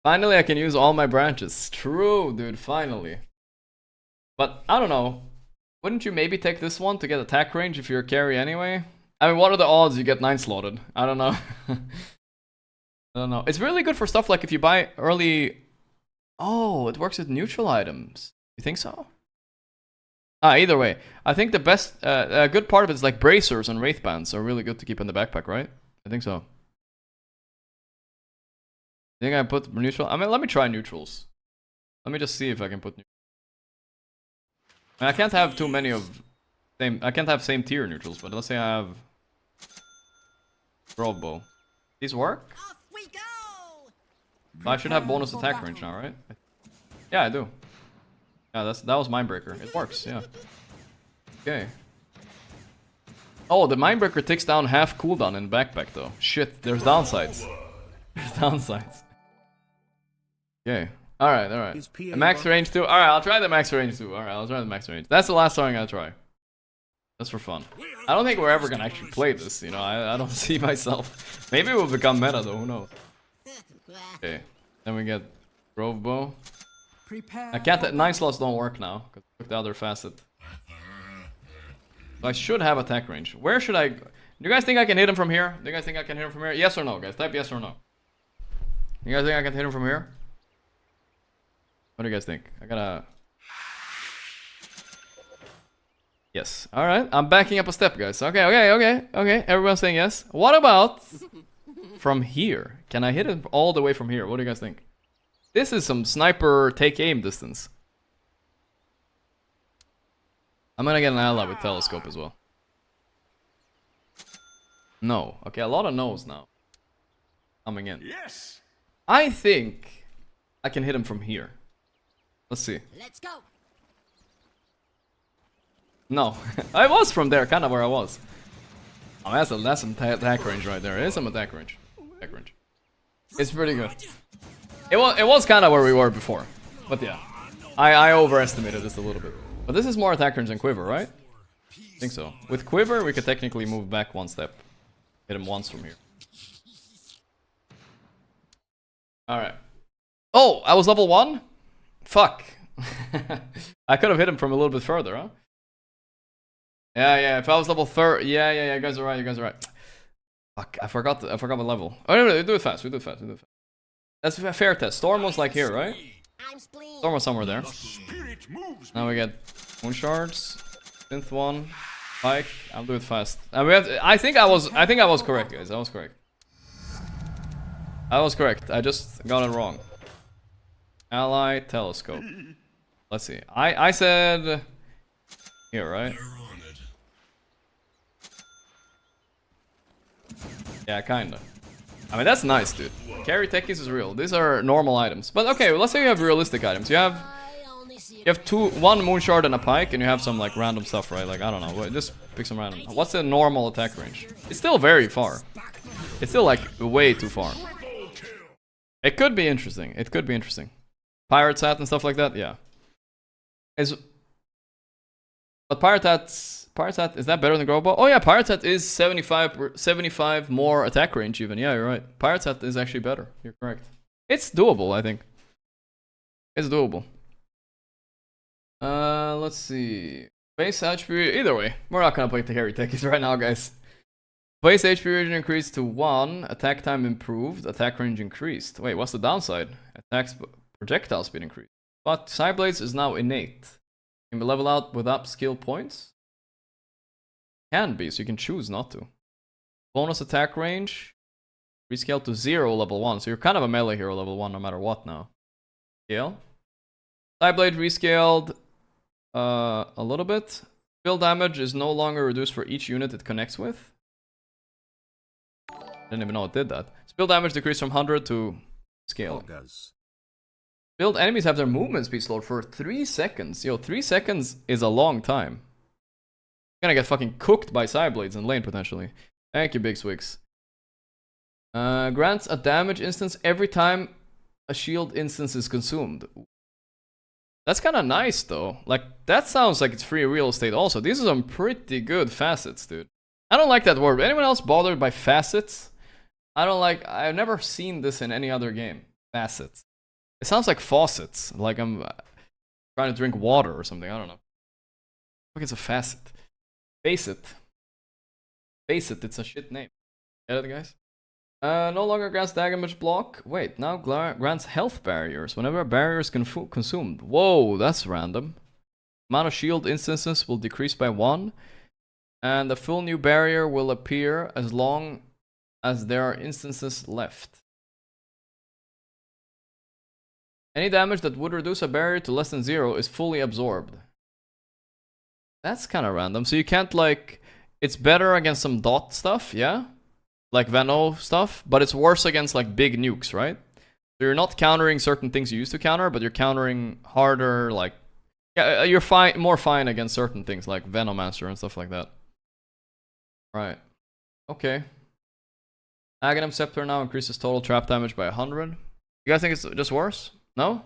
Finally, I can use all my branches. True, dude, finally. But, I don't know. Wouldn't you maybe take this one to get attack range if you're a carry anyway? I mean, what are the odds you get 9-slotted? I don't know. I don't know. It's really good for stuff like if you buy early... Oh, it works with neutral items. You think so? Either way. I think the best... a good part of it is like bracers and wraithbands are really good to keep in the backpack, right? I think so. Think I put neutral? I mean, let me try neutrals. Let me just see if I can put neutrals. I mean, I can't have too many of same. I can't have same tier neutrals, but let's say I have Bow. These work? Off we go! I should have bonus attack range now, right? Yeah, I do. Yeah, that was Mindbreaker. It works, yeah. Okay. Oh, the Mindbreaker takes down half cooldown in backpack though. Shit, there's downsides. There's downsides. Okay. Alright. The max range too. Alright, I'll try the max range too. Alright, I'll try the max range. That's the last song I'll try. That's for fun. I don't think we're ever gonna actually play this, you know. I don't see myself. Maybe it will become meta though, who knows. Okay. Then we get Grove Bow. I can't. 9 slots don't work now because I took the other facet. So I should have attack range. Where should I? Do you guys think I can hit him from here? Do you guys think I can hit him from here? Yes or no, guys? Type yes or no. You guys think I can hit him from here? What do you guys think? I gotta. Yes. All right. I'm backing up a step, guys. Okay. Everyone's saying yes. What about from here? Can I hit him all the way from here? What do you guys think? This is some sniper take aim distance. I'm gonna get an ally with telescope as well. No. Okay, a lot of no's now. Coming in. Yes. I think I can hit him from here. Let's see. Let's go. No, I was from there, kind of where I was. Oh, that's some attack range right there. It is some attack range. Attack range. It's pretty good. It was kind of where we were before, but yeah, I overestimated this a little bit. But this is more attack range than Quiver, right? I think so. With Quiver, we could technically move back one step. Hit him once from here. Alright. Oh, I was level 1? Fuck. I could have hit him from a little bit further, huh? Yeah, if I was level 3... Yeah, you guys are right, Fuck, I forgot my level. Oh, no, do it fast, we do it fast. That's a fair test. Storm was like here, right? Storm was somewhere there. Now we get Moon Shards, Synth 1, Pike. I'll do it fast. And we have to, I think I was correct, guys. I was correct. I just got it wrong. Ally Telescope. Let's see. I said here, right? Yeah, kinda. I mean, that's nice, dude. Carry techies is real. These are normal items. But okay, well, let's say you have realistic items. You have one Moon Shard and a Pike, and you have some like random stuff, right? Like, I don't know. Just pick some random. What's the normal attack range? It's still very far. It's still like way too far. It could be interesting. Pirate Hat and stuff like that, yeah. But Pirate Hat, is that better than Growball? Oh yeah, Pirate Hat is 75 more attack range even. Yeah, you're right. Pirate Hat is actually better. You're correct. It's doable, I think. It's doable. Let's see. Base HP, either way. We're not gonna play the carry techies right now, guys. Base HP region increased to 1. Attack time improved. Attack range increased. Wait, what's the downside? Projectile speed increased. But Psyblades is now innate. Can be leveled out with up skill points. Can be, so you can choose not to. Bonus attack range. Rescale to 0 level 1. So you're kind of a melee hero level 1 no matter what now. Scale. Psyblade rescaled a little bit. Spill damage is no longer reduced for each unit it connects with. Didn't even know it did that. Spill damage decreased from 100 to scale. Build enemies have their movement speed slowed for 3 seconds. Yo, 3 seconds is a long time. You're gonna get fucking cooked by Psyblades in lane potentially. Thank you, Big Swigs. Grants a damage instance every time a shield instance is consumed. That's kind of nice though. Like, that sounds like it's free real estate also. These are some pretty good facets, dude. I don't like that word. Anyone else bothered by facets? I've never seen this in any other game. Facets. It sounds like faucets. Like I'm trying to drink water or something. I don't know. Look, it's a facet. Facet. Facet, it's a shit name. Get it, guys? No longer grants damage block. Wait, now grants health barriers whenever a barrier is consumed. Whoa, that's random. Amount of shield instances will decrease by 1. And a full new barrier will appear as long as there are instances left. Any damage that would reduce a barrier to less than 0 is fully absorbed. That's kind of random. So you can't like... It's better against some dot stuff, yeah? Like Veno stuff, but it's worse against like big nukes, right? So you're not countering certain things you used to counter, but you're countering harder, like... Yeah, you're more fine against certain things like Venomancer and stuff like that. Right. Okay. Aghanim Scepter now increases total trap damage by 100. You guys think it's just worse? No?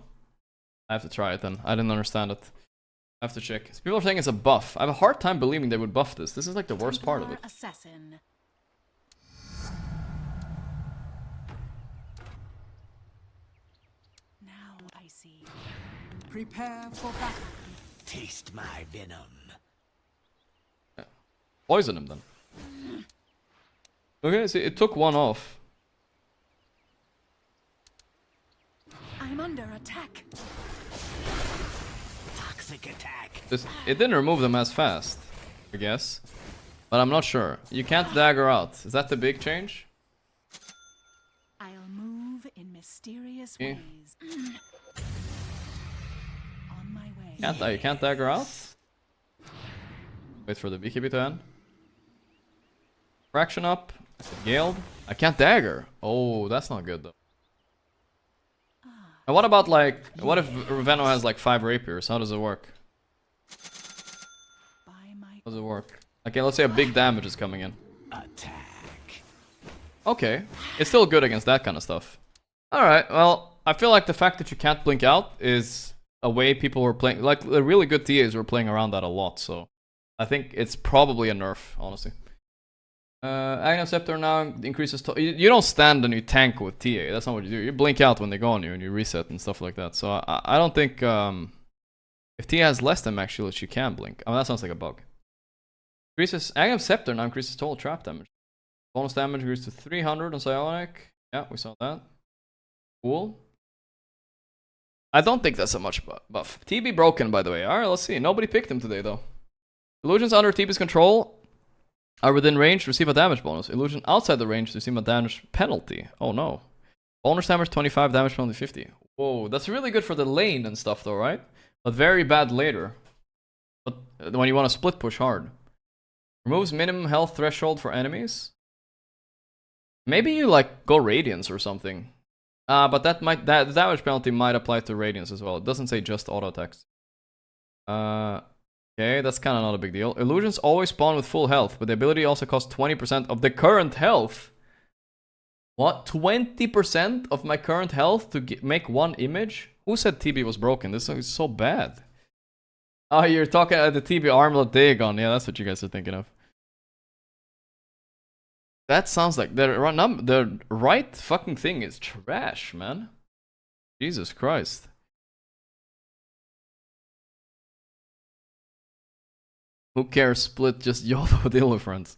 I have to try it then. I didn't understand it. I have to check. People are saying it's a buff. I have a hard time believing they would buff this. This is like the worst part of it. Assassin. Now I see. Prepare for battle. Taste my venom. Yeah. Poison him then. Okay, see, it took 1 off. I'm under attack. Toxic attack. It didn't remove them as fast, I guess. But I'm not sure. You can't dagger out. Is that the big change? I'll move in mysterious ways. On my way. You can't dagger out? Wait for the BKB to end. Fraction up. Galed. I can't dagger. Oh, that's not good though. And what about like, what if Venom has like 5 rapiers? How does it work? How does it work? Okay, let's say a big damage is coming in. Attack. Okay, it's still good against that kind of stuff. Alright, well, I feel like the fact that you can't blink out is a way people were playing, like the really good TAs were playing around that a lot, so I think it's probably a nerf, honestly. Aghanim Scepter now increases you don't stand and you tank with TA, that's not what you do. You blink out when they go on you and you reset and stuff like that. So I don't think if TA has less than max shield, you can blink. Oh, that sounds like a bug. Increases Aghanim Scepter now increases total trap damage. Bonus damage increases to 300 on Psionic. Yeah, we saw that. Cool. I don't think that's a much buff. TB broken, by the way. Alright, let's see. Nobody picked him today, though. Illusions under TB's control are within range, receive a damage bonus. Illusion outside the range, receive a damage penalty. Oh no. Bonus damage 25, damage penalty 50. Whoa, that's really good for the lane and stuff, though, right? But very bad later. But when you want to split push hard. Removes minimum health threshold for enemies. Maybe you like go Radiance or something. But that damage penalty might apply to Radiance as well. It doesn't say just auto attacks. Okay, that's kind of not a big deal. Illusions always spawn with full health, but the ability also costs 20% of the current health. What? 20% of my current health to make one image? Who said TB was broken? This is so bad. Oh, you're talking about the TB Armlet Dagon. Yeah, that's what you guys are thinking of. That sounds like the right fucking thing is trash, man. Jesus Christ. Who cares? Split just YOLO with YOLO friends.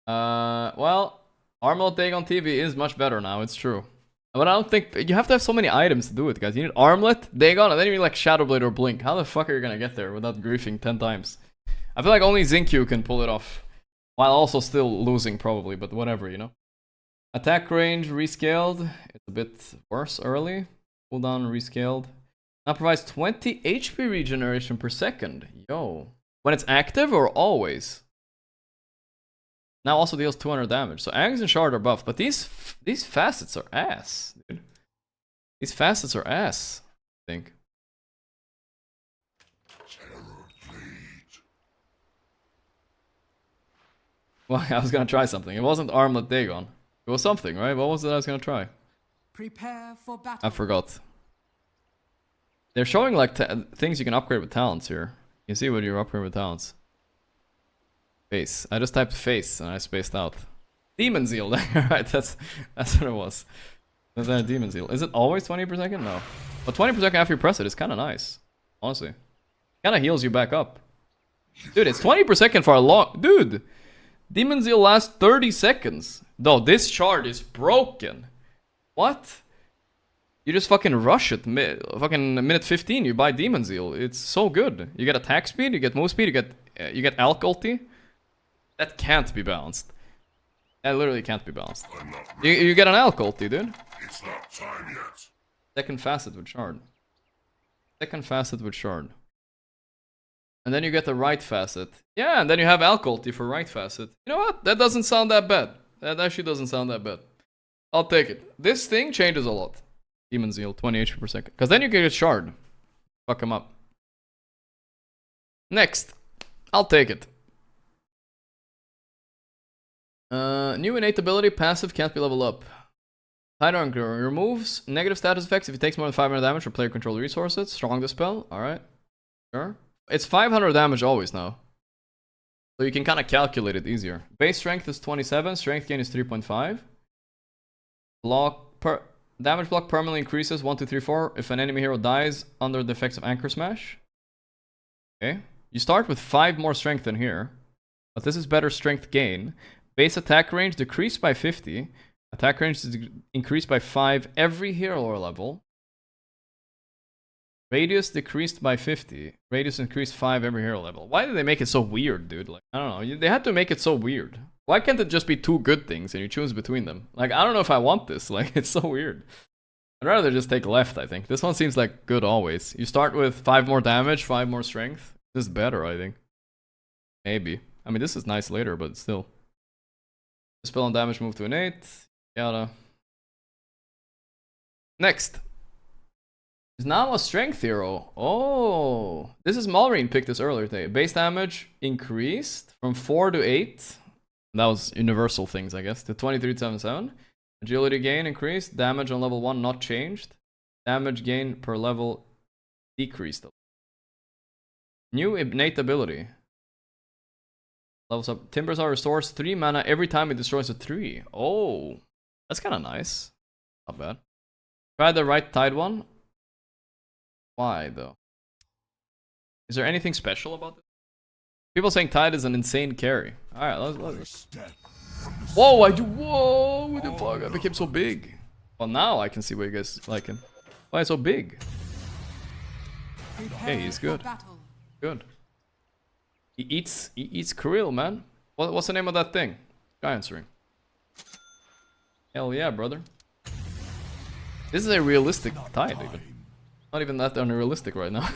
Well, Armlet Dagon TV is much better now, it's true. But I don't think you have to have so many items to do it, guys. You need Armlet, Dagon, and then you need like Shadowblade or Blink. How the fuck are you gonna get there without griefing 10 times? I feel like only Zincu can pull it off. While also still losing, probably, but whatever, you know. Attack range rescaled. It's a bit worse early. Cooldown rescaled. Now provides 20 HP regeneration per second. Yo. When it's active or always? Now also deals 200 damage. So Ags and Shard are buffed, but these facets are ass, dude. These facets are ass, I think. Well, I was gonna try something. It wasn't Armlet Dagon. It was something, right? What was it I was gonna try? Prepare for battle. I forgot. They're showing like things you can upgrade with talents here. You see what you upgrade with talents. Face. I just typed face and I spaced out. Demon Zeal. Right, that's what it was. That's a Demon Zeal. Is it always 20 per second? No. But 20 per second after you press it is kind of nice. Honestly. Kind of heals you back up. Dude, it's 20 per second for a long... Dude! Demon Zeal lasts 30 seconds. Though this shard is broken. What? You just fucking rush it. Fucking minute 15, you buy Demon Zeal. It's so good. You get attack speed, you get move speed, you get Alk ulti. That can't be balanced. That literally can't be balanced. You get an Alk ulti, dude. It's not time yet. Second facet with shard. Second facet with shard. And then you get the right facet. Yeah, and then you have Alk ulti for right facet. You know what? That doesn't sound that bad. That actually doesn't sound that bad. I'll take it. This thing changes a lot. Demon Zeal, 20 HP per second. Because then you get a shard. Fuck him up. Next. I'll take it. New innate ability, passive, can't be leveled up. Tidal removes negative status effects if it takes more than 500 damage for player controlled resources. Strong dispel, alright. Sure. It's 500 damage always now. So you can kind of calculate it easier. Base strength is 27, strength gain is 3.5. Damage block permanently increases 1, 2, 3, 4 if an enemy hero dies under the effects of Anchor Smash. Okay. You start with 5 more strength than here. But this is better strength gain. Base attack range decreased by 50. Attack range is increased by 5 every hero level. Radius decreased by 50. Radius increased 5 every hero level. Why did they make it so weird, dude? Like, I don't know. They had to make it so weird. Why can't it just be 2 good things and you choose between them? Like, I don't know if I want this. Like, it's so weird. I'd rather just take left, I think. This one seems like good always. You start with 5 more damage, 5 more strength. This is better, I think. Maybe. I mean, this is nice later, but still. Spell and damage move to innate. Yada. Next. He's now a strength hero. Oh, this is Malrine picked this earlier today. Base damage increased from 4 to 8. That was universal things, I guess. To 23 to 77. Agility gain increased. Damage on level 1 not changed. Damage gain per level decreased. New innate ability. Levels up. Timbersaw restores 3 mana every time it destroys a tree. Oh, that's kind of nice. Not bad. Try the right tide one. Why though? Is there anything special about this? People saying Tide is an insane carry. Alright, let's. Whoa, whoa, what the fuck? I became so big. Well, now I can see why you guys like him. Why is so big? Okay, he's good. Good. He eats krill, man. What's the name of that thing? Guy answering. Hell yeah, brother. This is a realistic Tide, even. Not even that unrealistic right now.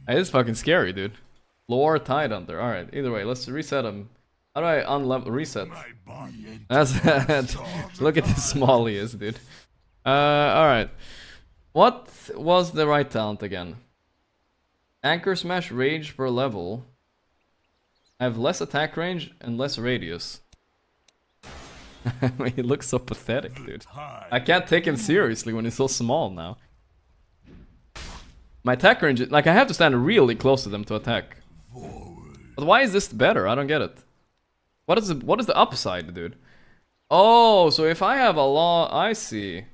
It is fucking scary, dude. Lore Tide Hunter. Alright, either way, let's reset him. How do I unlevel reset? That's look at how small he is, dude. Alright. What was the right talent again? Anchor Smash Rage per level. I have less attack range and less radius. He looks so pathetic, dude. I can't take him seriously when he's so small now. My attack range, like I have to stand really close to them to attack. But why is this better? I don't get it. What is the upside, dude? Oh, so if I have a law, I see.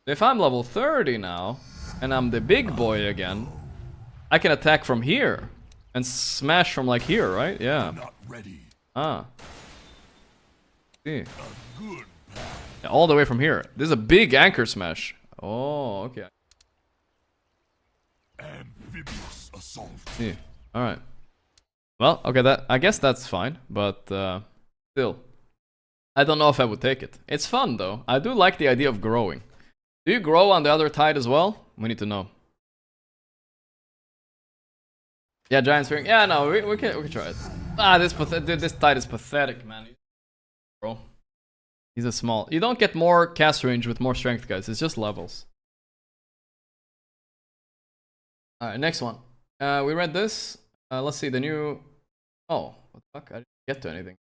If I'm level 30 now, and I'm the big boy again, I can attack from here and smash from like here, right? Yeah. Ah. See. Yeah, all the way from here. This is a big anchor smash. Oh, okay. Amphibious assault. See. All right. Well, okay. I guess that's fine, but still, I don't know if I would take it. It's fun though. I do like the idea of growing. Do you grow on the other Tide as well? We need to know. Yeah, giant swing. Yeah, no, we can try it. Ah, this Tide is pathetic, man. Bro. He's a small. You don't get more cast range with more strength, guys. It's just levels. Alright, next one. We read this. Let's see the new. Oh, what the fuck? I didn't get to anything.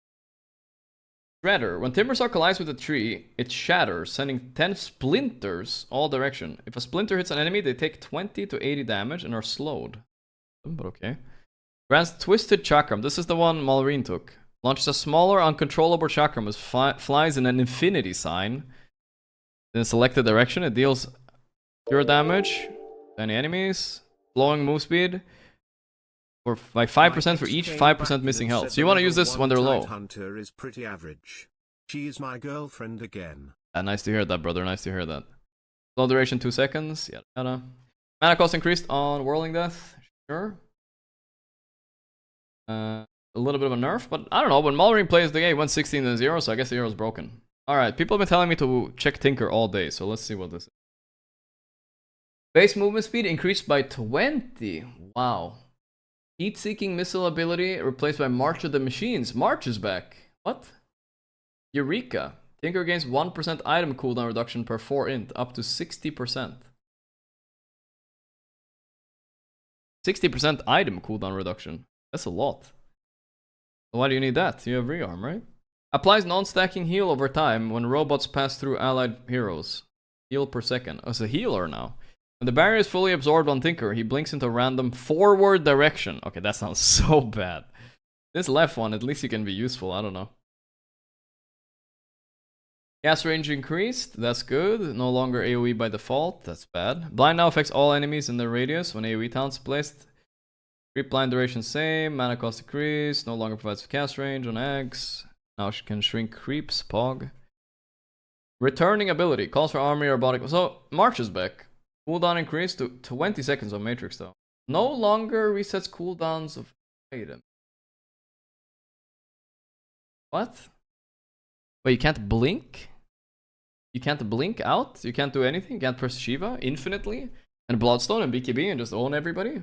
Shredder. When Timbersaw collides with a tree, it shatters, sending 10 splinters all direction. If a splinter hits an enemy, they take 20 to 80 damage and are slowed. But okay. Grants Twisted Chakram. This is the one Malrine took. Launches a smaller, uncontrollable chakram which flies in an infinity sign. In a selected direction, it deals pure damage to any enemies. Blowing move speed. For like 5% for each, 5% missing health. So you want to use this when they're low. Hunter is pretty average. She is my girlfriend again. Nice to hear that, brother. Nice to hear that. Slow duration 2 seconds. Yeah. Mana cost increased on Whirling Death. Sure. A little bit of a nerf, but I don't know. When Malrine plays the game, he went 16 to 0, so I guess the hero's broken. Alright, people have been telling me to check Tinker all day, so let's see what this is. Base movement speed increased by 20. Wow. Heat-seeking missile ability replaced by March of the Machines. March is back. What? Eureka. Tinker gains 1% item cooldown reduction per 4 int, up to 60%. 60% item cooldown reduction. That's a lot. Why do you need that? You have rearm, right? Applies non-stacking heal over time when robots pass through allied heroes. Heal per second. Oh, it's a healer now. When the barrier is fully absorbed on Tinker, he blinks into a random forward direction. Okay, that sounds so bad. This left one, at least he can be useful. I don't know. Cast range increased. That's good. No longer AoE by default. That's bad. Blind now affects all enemies in their radius when AoE talent's placed. Creep blind duration same. Mana cost decreased. No longer provides cast range on eggs. Now she can shrink creeps. Pog. Returning ability. Calls for army or body. So, March is back. Cooldown increased to 20 seconds on Matrix though. No longer resets cooldowns of item. What? Wait, you can't blink? You can't blink out? You can't do anything? You can't press Shiva infinitely? And Bloodstone and BKB and just own everybody?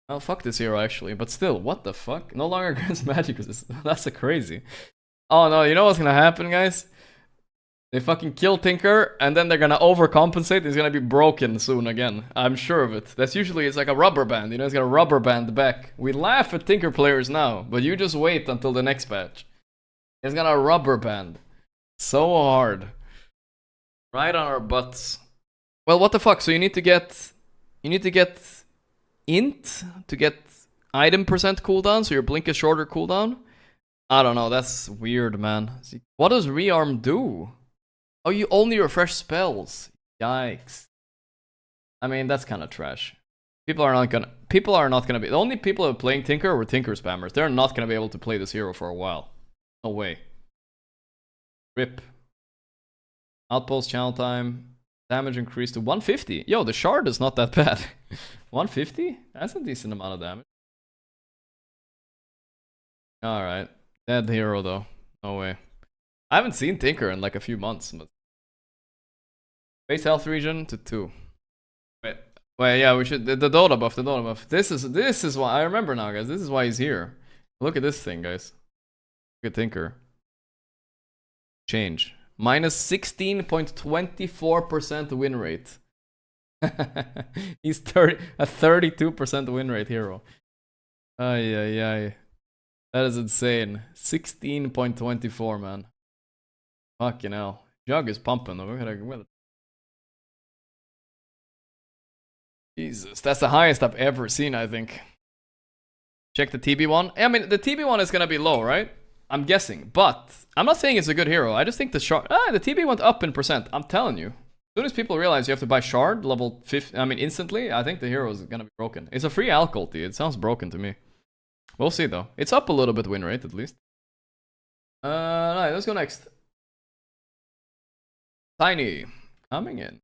Oh, fuck this hero actually, but still, what the fuck? No longer grants magic resistance. That's a crazy. Oh no, you know what's gonna happen, guys? They fucking kill Tinker, and then they're gonna overcompensate. He's gonna be broken soon again. I'm sure of it. That's usually, it's like a rubber band, you know, it's got a rubber band back. We laugh at Tinker players now, but you just wait until the next patch. He's got a rubber band. So hard. Right on our butts. Well, what the fuck? So you need to get int to get item percent cooldown, so your blink is shorter cooldown? I don't know, that's weird, man. What does rearm do? Oh, you only refresh spells. Yikes. I mean, that's kind of trash. People are not gonna be, the only people who are playing Tinker were Tinker spammers. They're not gonna be able to play this hero for a while. No way. Rip. Outpost channel time. Damage increased to 150. Yo, the shard is not that bad. 150? That's a decent amount of damage. Alright. Dead hero though. No way. I haven't seen Tinker in like a few months. But base health region to 2. Wait, yeah, we should, the Dota buff, the Dota buff. This is why, I remember now, guys. This is why he's here. Look at this thing, guys. Look at Tinker. Change. Minus 16.24% win rate. He's a 32% win rate hero. Ay. That is insane. 16.24, man. Fucking hell. Jug is pumping though. Jesus, that's the highest I've ever seen, I think. Check the TB one. I mean, the TB one is gonna be low, right? I'm guessing, but I'm not saying it's a good hero. I just think the shard. The TB went up in percent. I'm telling you. As soon as people realize you have to buy shard level 50, I mean instantly, I think the hero is gonna be broken. It's a free alch ulti. It sounds broken to me. We'll see though. It's up a little bit win rate at least. Alright, let's go next. Tiny coming in.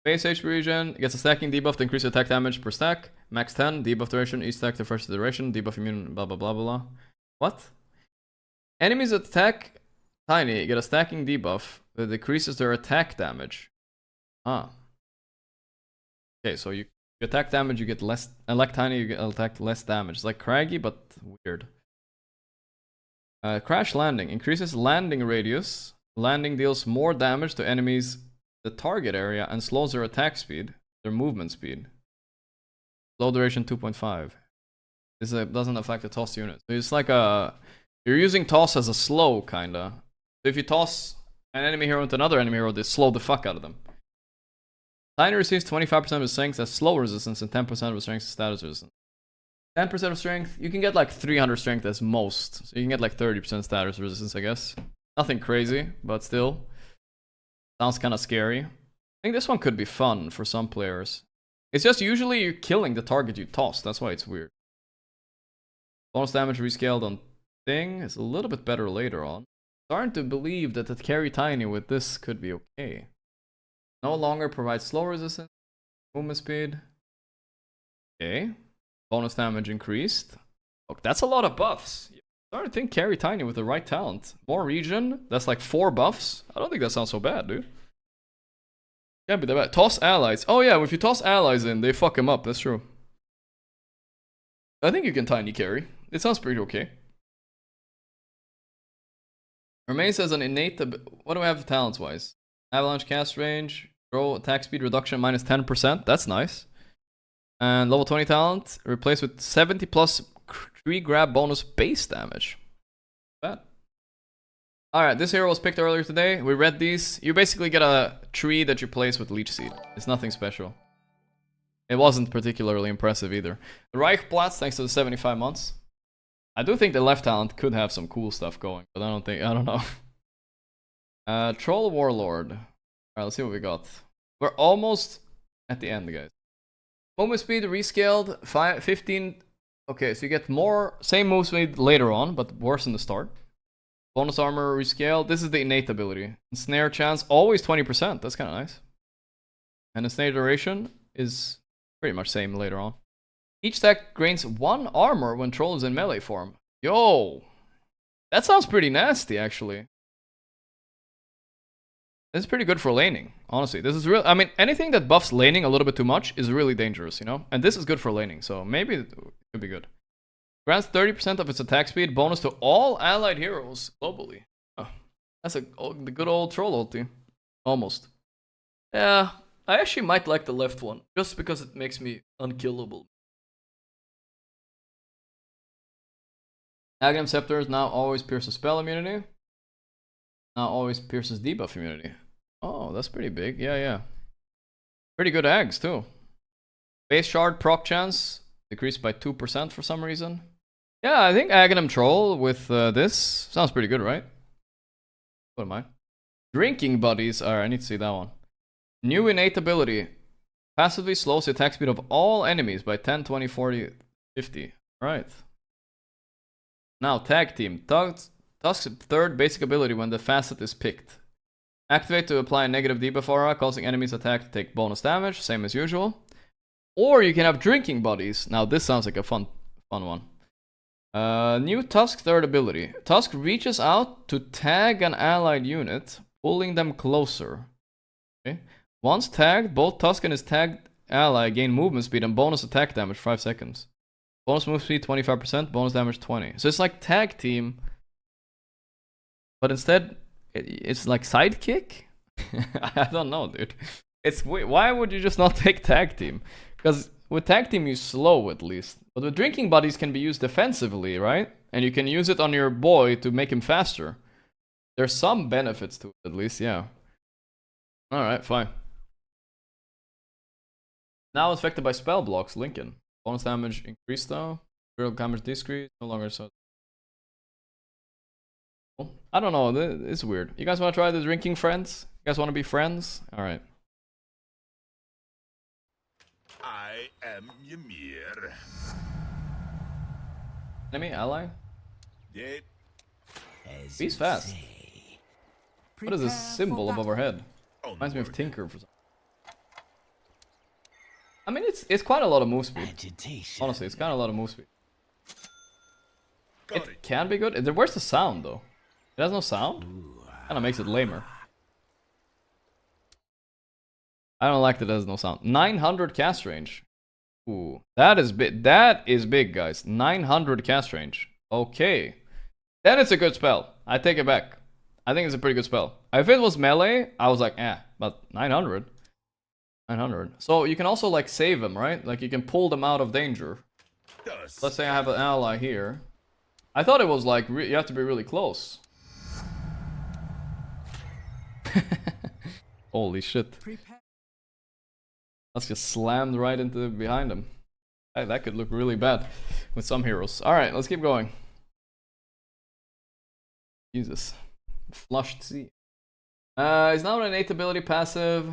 Base HP region gets a stacking debuff to increase attack damage per stack. Max 10 debuff duration. Each stack to first duration. Debuff immune. Blah blah blah blah. What? Enemies that attack Tiny get a stacking debuff that decreases their attack damage. Ah. Okay, so you attack damage, you get less. Like Tiny, you get attack less damage. It's like Craggy, but weird. Crash landing increases landing radius. Landing deals more damage to enemies the target area and slows their attack speed, their movement speed. Slow duration 2.5. This doesn't affect the toss unit. So it's like a. You're using toss as a slow, kinda. So if you toss an enemy hero into another enemy hero, they slow the fuck out of them. Tiny receives 25% of his strength as slow resistance and 10% of his strength as status resistance. 10% of strength, you can get like 300 strength as most. So you can get like 30% status resistance, I guess. Nothing crazy, but still. Sounds kinda scary. I think this one could be fun for some players. It's just usually you're killing the target you toss, that's why it's weird. Bonus damage rescaled on thing is a little bit better later on. Starting to believe that the carry Tiny with this could be okay. No longer provides slow resistance, movement speed. Okay. Bonus damage increased. Oh, that's a lot of buffs. Starting to think carry Tiny with the right talent. More region, that's like 4 buffs. I don't think that sounds so bad, dude. Can't be that bad. Toss allies. Oh yeah, if you toss allies in, they fuck him up, that's true. I think you can Tiny carry. It sounds pretty okay. Remains as an innate. What do we have talents wise? Avalanche cast range, throw attack speed reduction minus 10%. That's nice. And level 20 talent replaced with 70 plus tree grab bonus base damage. Bad. Alright, this hero was picked earlier today. We read these. You basically get a tree that you place with Leech Seed. It's nothing special. It wasn't particularly impressive either. The Reichplatz, thanks to the 75 months. I do think the left talent could have some cool stuff going, but I don't know. Troll Warlord. Alright, let's see what we got. We're almost at the end, guys. Movement speed rescaled, 15. Okay, so you get more, same move speed later on, but worse in the start. Bonus armor rescaled. This is the innate ability. Snare chance, always 20%. That's kind of nice. And the snare duration is pretty much same later on. Each stack gains 1 armor when troll is in melee form. Yo! That sounds pretty nasty, actually. This is pretty good for laning, honestly. This is real. I mean, anything that buffs laning a little bit too much is really dangerous, you know? And this is good for laning, so maybe it could be good. Grants 30% of its attack speed bonus to all allied heroes globally. Oh. That's the good old troll ulti. Almost. Yeah, I actually might like the left one, just because it makes me unkillable. Aghanim Scepter now always pierces spell immunity. Now always pierces debuff immunity. Oh, that's pretty big. Yeah. Pretty good Ags too. Base shard proc chance decreased by 2% for some reason. Yeah, I think Aghanim Troll with this sounds pretty good, right? What am I? Drinking Buddies. Alright, I need to see that one. New innate ability. Passively slows the attack speed of all enemies by 10, 20, 40, 50. Alright. Now, Tag Team. Tusk's third basic ability when the facet is picked. Activate to apply a negative debuff aura, causing enemies attack to take bonus damage, same as usual. Or you can have Drinking Buddies. Now, this sounds like a fun one. New Tusk third ability. Tusk reaches out to tag an allied unit, pulling them closer. Okay. Once tagged, both Tusk and his tagged ally gain movement speed and bonus attack damage for 5 seconds. Bonus move speed 25%, bonus damage 20. So it's like Tag Team, but instead it's like Sidekick? I don't know, dude. Why would you just not take Tag Team? Because with Tag Team you slow at least. But with Drinking Buddies can be used defensively, right? And you can use it on your boy to make him faster. There's some benefits to it at least, yeah. Alright, fine. Now affected by spell blocks, Lincoln. Bonus damage increased though. Critical damage decreased, no longer so. I don't know, it's weird. You guys want to try the Drinking Friends? You guys want to be friends? Alright. I am Ymir. Enemy? Ally? Yep. He's fast. What is this symbol above our head? Reminds me of Tinker for some. I mean, it's quite a lot of move speed. Honestly, it's kind of a lot of move speed. It can be good. Where's the sound though? It has no sound? Kind of makes it lamer. I don't like that it has no sound. 900 cast range. Ooh, that is big. That is big, guys. 900 cast range. Okay. Then it's a good spell. I take it back. I think it's a pretty good spell. If it was melee, I was like, but 900. 900. So you can also like save them, right? Like you can pull them out of danger. Let's say I have an ally here. I thought it was like, you have to be really close. Holy shit. Let's just slammed right into behind him. That could look really bad with some heroes. Alright, let's keep going. Jesus. Flushed sea. Is now an innate ability passive.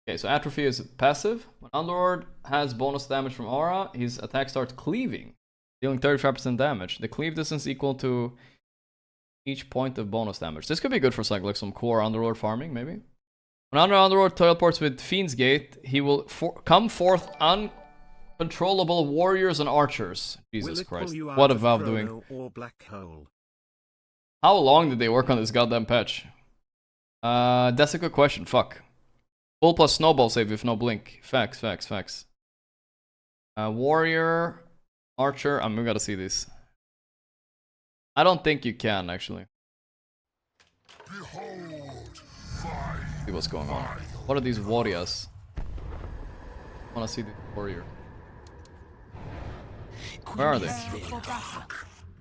Okay, so Atrophy is passive. When Underlord has bonus damage from aura, his attack starts cleaving, dealing 35% damage. The cleave distance equal to each point of bonus damage. This could be good for like some core Underlord farming, maybe. When Underlord teleports with Fiend's Gate, he will come forth uncontrollable warriors and archers. Jesus Christ. What a Valve doing. How long did they work on this goddamn patch? That's a good question. Fuck. Full plus snowball save with no blink. Facts. Warrior, archer. We gotta see this. I don't think you can actually. See what's going on. What are these warriors? I wanna see the warrior. Where are they?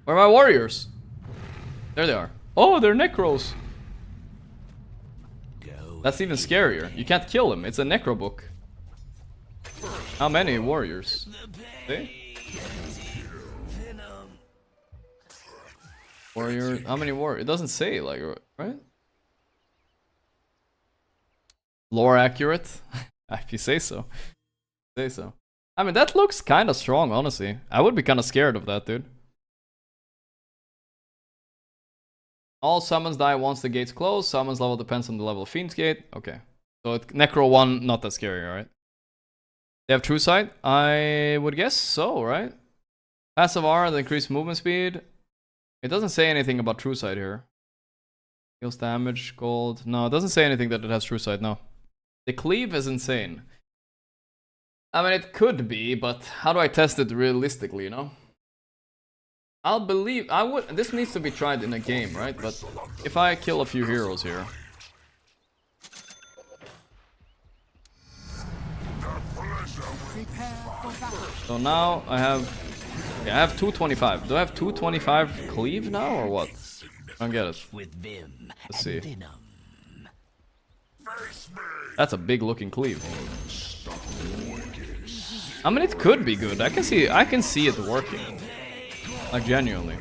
Where are my warriors? There they are. Oh, they're necros. That's even scarier. You can't kill him. It's a necro book. How many warriors? See? Warrior. How many warriors? It doesn't say, like, right? Lore accurate? If you say so. Say so. I mean, that looks kind of strong, honestly. I would be kind of scared of that, dude. All summons die once the gates close. Summons level depends on the level of Fiend's Gate. Okay. So Necro 1, not that scary, alright? They have True Sight? I would guess so, right? Passive aura, the increased movement speed. It doesn't say anything about True Sight here. Heals damage, gold. No, it doesn't say anything that it has True Sight, no. The cleave is insane. I mean, it could be, but how do I test it realistically, you know? I'll believe I would. This needs to be tried in a game, right? But if I kill a few heroes here, so now I have 225. Do I have 225 cleave now or what? I don't get it. Let's see. That's a big looking cleave. I mean, it could be good. I can see it working. Like, genuinely.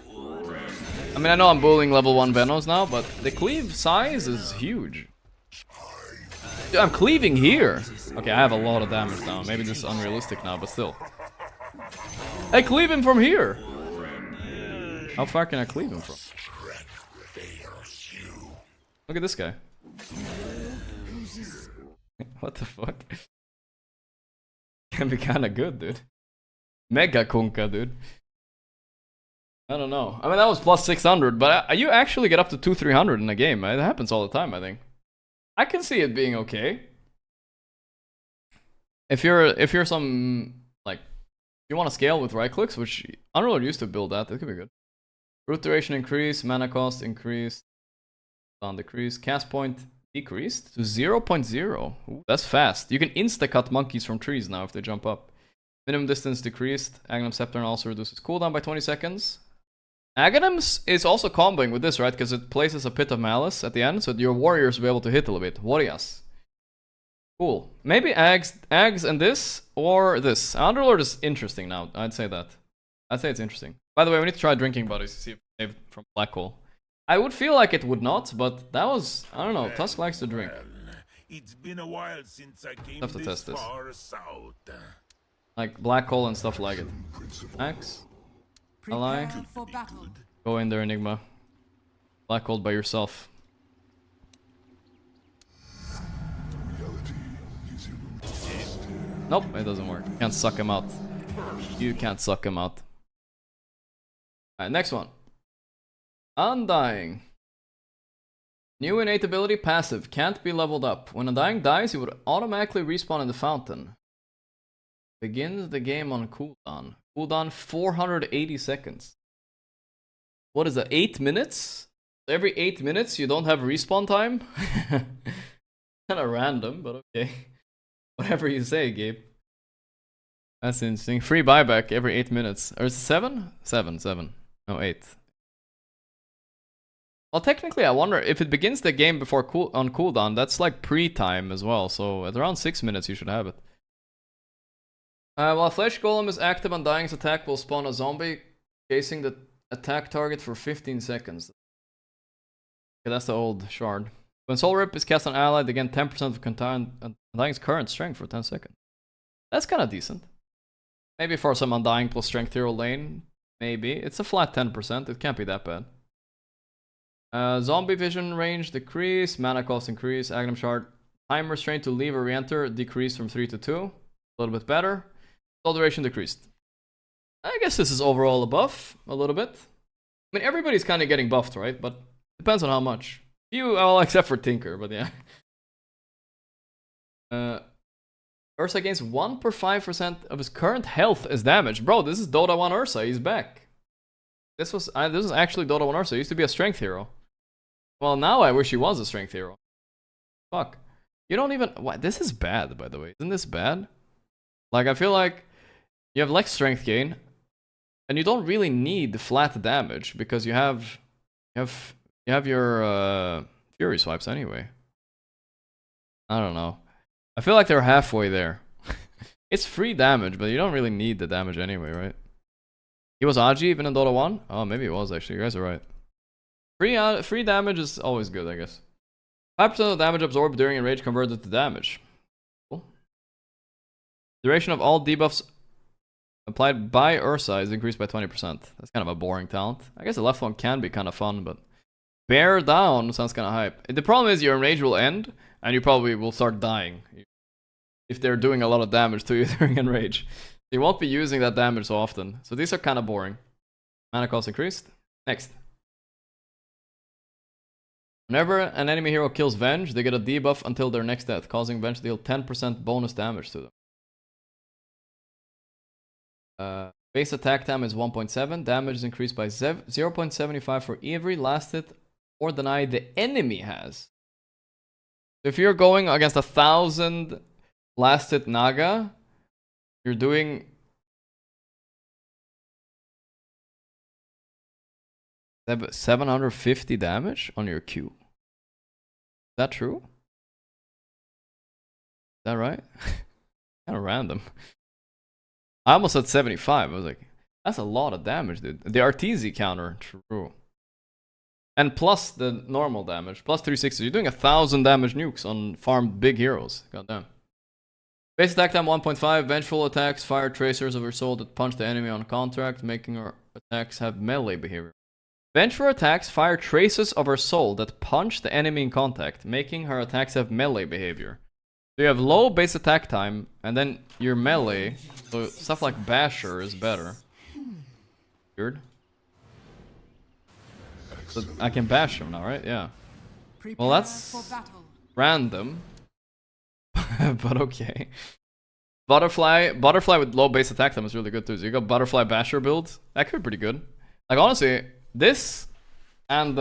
I mean, I know I'm bullying level 1 Venos now, but the cleave size is huge. Dude, I'm cleaving here. Okay, I have a lot of damage now. Maybe this is unrealistic now, but still. I cleave him from here. How far can I cleave him from? Look at this guy. What the fuck? Can be kinda good, dude. Mega Kunkka, dude. I don't know. I mean, that was plus 600, but you actually get up to 200-300 in a game. It happens all the time, I think. I can see it being okay. If you're some, like, if you want to scale with right clicks, which Underlord used to build that could be good. Root duration increase, mana cost increased, on decrease, cast point decreased to 0.0. Ooh, that's fast. You can insta-cut monkeys from trees now if they jump up. Minimum distance decreased. Aghanim Scepter also reduces cooldown by 20 seconds. Aghanim's is also comboing with this, right? Because it places a Pit of Malice at the end, so your warriors will be able to hit a little bit. Warriors. Cool. Maybe Ags and this, or this. Underlord is interesting now. I'd say that. I'd say it's interesting. By the way, we need to try drinking buddies to see if it's saved from black hole. I would feel like it would not, but that was, I don't know, Tusk likes to drink. It's been a while since I came Have to test this. far south. Like black hole and stuff like it. Axe. Ally. Go in there, Enigma. Black hole by yourself. Nope, it doesn't work. You can't suck him out. You can't suck him out. Alright, next one. Undying. New innate ability passive. Can't be leveled up. When Undying dies, he would automatically respawn in the fountain. Begins the game on cooldown. Cooldown 480 seconds. What is that? 8 minutes? Every 8 minutes you don't have respawn time? Kinda random, but okay. Whatever you say, Gabe. That's interesting. Free buyback every 8 minutes. Or is it 7? 7. No, 8. Well, technically, I wonder if it begins the game before on cooldown. That's like pre-time as well. So at around 6 minutes, you should have it. While Flesh Golem is active, Undying's attack will spawn a zombie, chasing the attack target for 15 seconds. Okay, that's the old shard. When Soul Rip is cast on ally, they gain 10% of Undying's current strength for 10 seconds. That's kind of decent. Maybe for some Undying plus strength hero lane, maybe. It's a flat 10%, it can't be that bad. Zombie vision range decrease, mana cost increase, Aghanim Shard. Time restraint to leave or re-enter decreased from 3 to 2. A little bit better. Soul duration decreased. I guess this is overall a buff, a little bit. I mean, everybody's kind of getting buffed, right? But depends on how much. Well, except for Tinker, but yeah. Ursa gains 1 per 5% of his current health as damage. Bro, this is Dota 1 Ursa, he's back. This was actually Dota 1 Ursa, he used to be a strength hero. Well, now I wish he was a strength hero. Fuck. You don't even... What? This is bad, by the way. Isn't this bad? Like, I feel like you have less strength gain, and you don't really need flat damage, because you have your Fury swipes anyway. I don't know. I feel like they're halfway there. It's free damage, but you don't really need the damage anyway, right? He was Aji even in Dota 1? Oh, maybe he was actually. You guys are right. Free damage is always good, I guess. 5% of damage absorbed during a rage converted to damage. Cool. Duration of all debuffs applied by Ursa is increased by 20%. That's kind of a boring talent. I guess the left one can be kind of fun, but... Bear down sounds kind of hype. The problem is your enrage will end, and you probably will start dying. If they're doing a lot of damage to you during enrage. You won't be using that damage so often. So these are kind of boring. Mana cost increased. Next. Whenever an enemy hero kills Venge, they get a debuff until their next death, causing Venge to deal 10% bonus damage to them. Base attack time is 1.7. Damage is increased by 0.75 for every last hit or deny the enemy has. If you're going against 1,000 last hit Naga, you're doing 750 damage on your Q. Is that true? Is that right? Kind of random. I almost said 75. I was like, that's a lot of damage, dude. The RTZ counter, true. And plus the normal damage, plus 360. You're doing 1,000 damage nukes on farmed big heroes. Goddamn. Base attack time 1.5. Vengeful attacks fire tracers of her soul that punch the enemy on contract, making her attacks have melee behavior. Vengeful attacks fire traces of her soul that punch the enemy in contact, making her attacks have melee behavior. So you have low base attack time, and then your melee, so stuff like Basher is better. Weird. So I can bash him now, right? Yeah. Well, that's random. But okay. Butterfly with low base attack time is really good too. So you got Butterfly Basher build. That could be pretty good. Like honestly, this and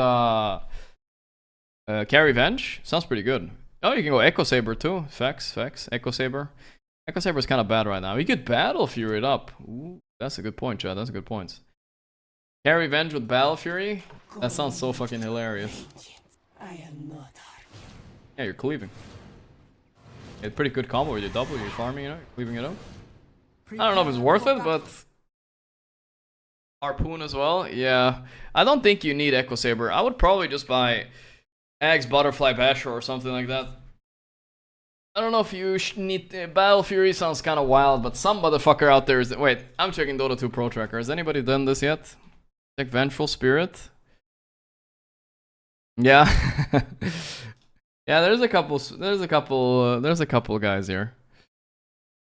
Carry Venge sounds pretty good. Oh, you can go Echo Saber too. Facts. Echo Saber. Echo Saber is kind of bad right now. You could Battle Fury it up. Ooh, that's a good point, Chad. That's a good point. Carry Venge with Battle Fury? That sounds so fucking hilarious. Yeah, you're cleaving. It's pretty good combo with your double, you're farming, you know, you're cleaving it up. I don't know if it's worth it, but Harpoon as well, yeah. I don't think you need Echo Saber. I would probably just buy Axe Butterfly Basher or something like that. I don't know if you need Battle Fury. Sounds kind of wild, but some motherfucker out there is. Wait, I'm checking Dota 2 Pro Tracker. Has anybody done this yet? Check Vengeful Spirit. Yeah. Yeah, there's a couple guys here.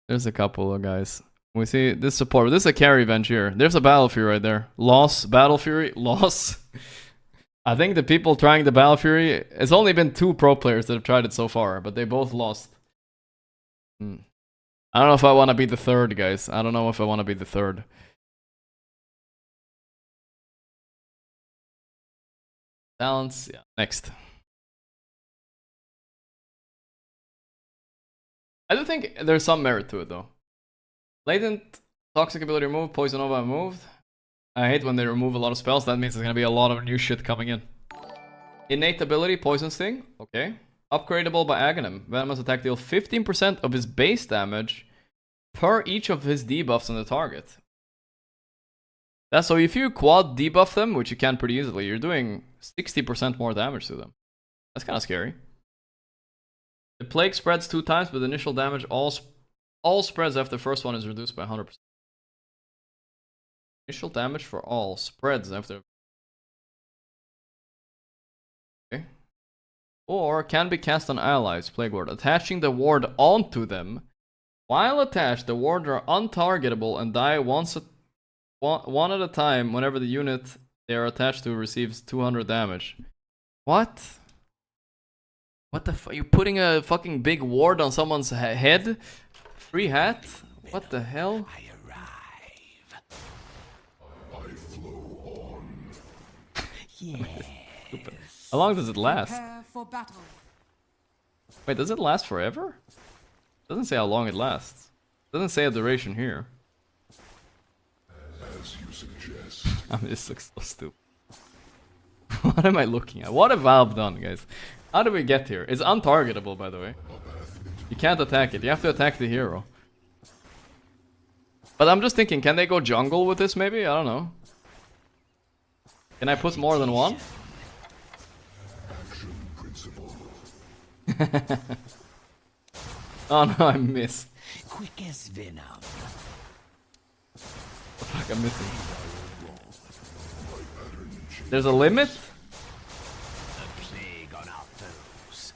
There's a couple of guys. We see this support. This is a Carry Venge here. There's a Battle Fury right there. Loss, Battle Fury, loss. I think the people trying the Battle Fury, it's only been 2 pro players that have tried it so far, but they both lost. I don't know if I want to be the third, guys. I don't know if I want to be the third. Talents, yeah. Next. I do think there's some merit to it though. Latent toxic ability removed, poison nova removed. I hate when they remove a lot of spells. That means there's gonna be a lot of new shit coming in. Innate ability, poison sting. Okay. Upgradable by Aghanim. Venomous attack deal 15% of his base damage per each of his debuffs on the target. That's so if you quad debuff them, which you can pretty easily, you're doing 60% more damage to them. That's kind of scary. The plague spreads 2 times, but initial damage all spreads after the first one is reduced by 100%. Initial damage for all spreads after. Okay. Or can be cast on allies, Plague Ward, attaching the ward onto them. While attached, the ward are untargetable and die one at a time whenever the unit they are attached to receives 200 damage. What? What the fuck? You putting a fucking big ward on someone's head? Free hat? What the hell? I arrive. I flow on. Yes. How long does it last? Prepare for battle. Wait, does it last forever? Doesn't say how long it lasts. Doesn't say a duration here. As you suggest. I mean, this looks so stupid. What am I looking at? What have Valve done, guys? How did we get here? It's untargetable, by the way. You can't attack it. You have to attack the hero. But I'm just thinking, can they go jungle with this maybe? I don't know. Can I put more than one? Action principle. Oh no, I missed. Quick as venom. Fuck, I'm missing. There's a limit? The plague on our foes.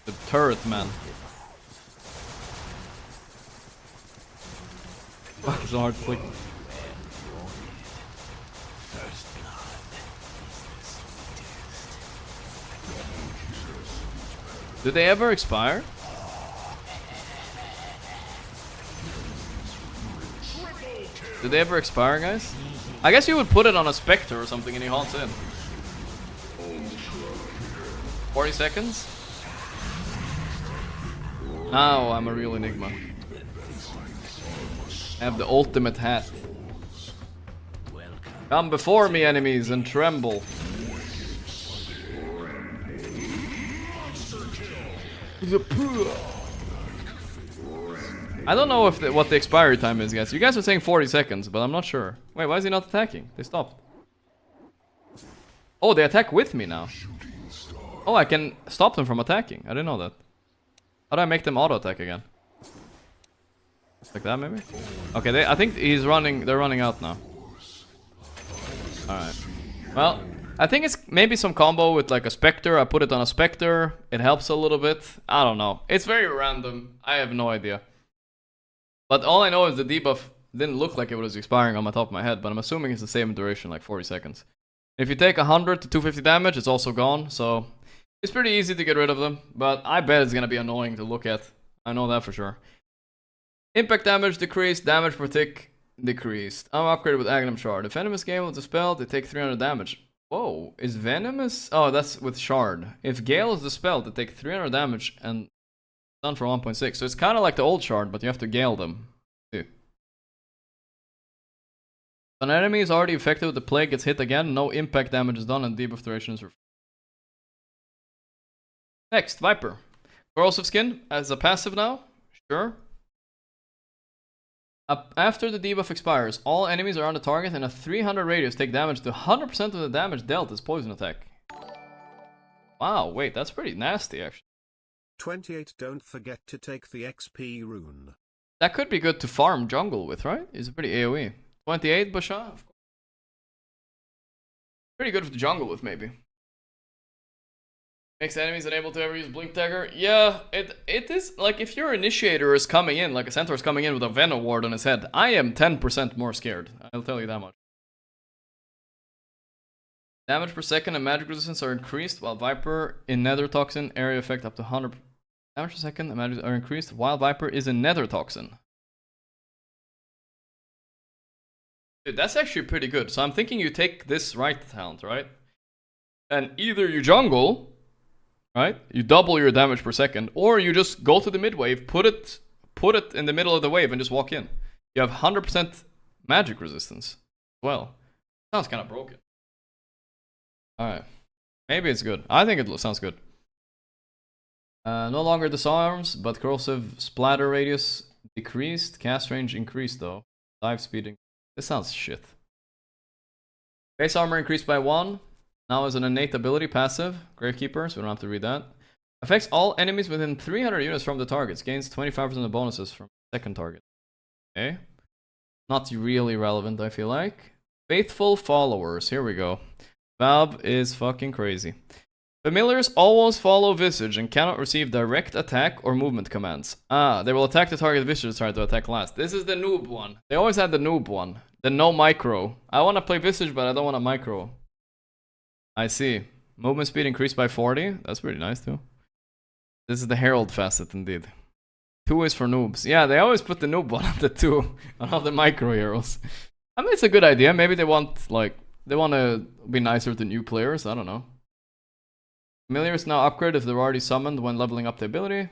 The turret, man. Fuck, it's so hard to click. First blood is the sweetest. Do they ever expire? Triple kill. Did they ever expire, guys? I guess you would put it on a Spectre or something and he haunts in. 40 seconds? Now I'm a real Enigma. I have the ultimate hat. Come before me, enemies, and tremble. I don't know if what the expiry time is, guys. You guys are saying 40 seconds, but I'm not sure. Wait, why is he not attacking? They stopped. Oh, they attack with me now. Oh, I can stop them from attacking. I didn't know that. How do I make them auto-attack again? Like that, maybe? Okay, I think he's running. They're running out now. Alright. Well, I think it's maybe some combo with like a Spectre. I put it on a Spectre. It helps a little bit. I don't know. It's very random. I have no idea. But all I know is the debuff didn't look like it was expiring on my top of my head. But I'm assuming it's the same duration, like 40 seconds. If you take 100 to 250 damage, it's also gone. So it's pretty easy to get rid of them. But I bet it's going to be annoying to look at. I know that for sure. Impact damage decreased. Damage per tick decreased. I'm upgraded with Aghanim Shard. If Venomous Gale is the spell, they take 300 damage. Whoa, is Venomous? Oh, that's with Shard. If Gale is the spell, they take 300 damage and done for 1.6. So it's kind of like the old Shard, but you have to Gale them. See. An enemy is already affected with the plague, gets hit again, no impact damage is done, and debuff duration is. Next, Viper. Corrosive Skin as a passive now. Sure. After the debuff expires, all enemies around the target in a 300 radius take damage to 100% of the damage dealt as poison attack. Wow, wait, that's pretty nasty actually. 28. Don't forget to take the XP rune. That could be good to farm jungle with, right? It's a pretty AoE. 28, Basha? Pretty good for the jungle with, maybe. Makes enemies unable to ever use Blink Dagger. Yeah, it is, like, if your initiator is coming in, like a Centaur is coming in with a Venom Ward on his head, I am 10% more scared. I'll tell you that much. Damage per second and magic resistance are increased, while Viper in Nether Toxin, area effect up to 100. Damage per second and magic are increased, while Viper is in Nether Toxin. Dude, that's actually pretty good. So I'm thinking you take this right hand, right? And either you jungle, right? You double your damage per second, or you just go to the mid wave, put it in the middle of the wave, and just walk in. You have 100% magic resistance. Well, sounds kind of broken. All right, maybe it's good. I think it sounds good. No longer disarms, but corrosive splatter radius decreased. Cast range increased though. Dive speed. This sounds shit. Base armor increased by 1. Now as an innate ability passive, Gravekeeper, so we don't have to read that. Affects all enemies within 300 units from the targets. Gains 25% of bonuses from second target. Okay. Not really relevant, I feel like. Faithful Followers. Here we go. Valve is fucking crazy. Familiars always follow Visage and cannot receive direct attack or movement commands. They will attack the target Visage trying to attack last. This is the noob one. They always had the noob one. The no micro. I want to play Visage, but I don't want a micro. I see. Movement speed increased by 40. That's pretty nice too. This is the Herald facet indeed. 2 is for noobs. Yeah, they always put the noob one on the 2 on all the micro heroes. I mean, it's a good idea. Maybe they want to be nicer to new players. I don't know. Familiars now upgrade if they're already summoned when leveling up the ability.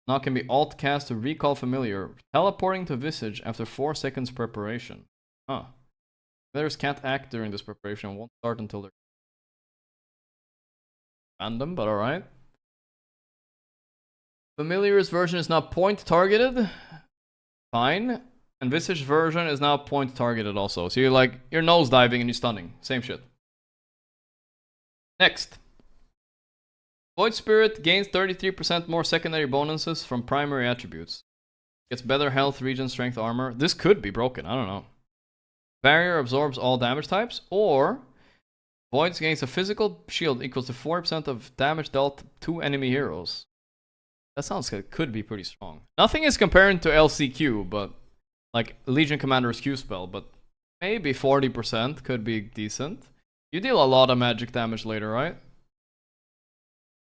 Now can be alt cast to recall familiar, teleporting to Visage after 4 seconds preparation. Huh. Familiars can't act during this preparation and won't start until they're random, but alright. Familiar's version is now point targeted. Fine. And Visage version is now point targeted also. So you're nose diving and you're stunning. Same shit. Next. Void Spirit gains 33% more secondary bonuses from primary attributes. Gets better health, regen, strength, armor. This could be broken, I don't know. Barrier absorbs all damage types, or Void gains a physical shield equals to 4% of damage dealt to enemy heroes. That sounds like it could be pretty strong. Nothing is comparing to LCQ, but like Legion Commander's Q spell, but maybe 40% could be decent. You deal a lot of magic damage later, right?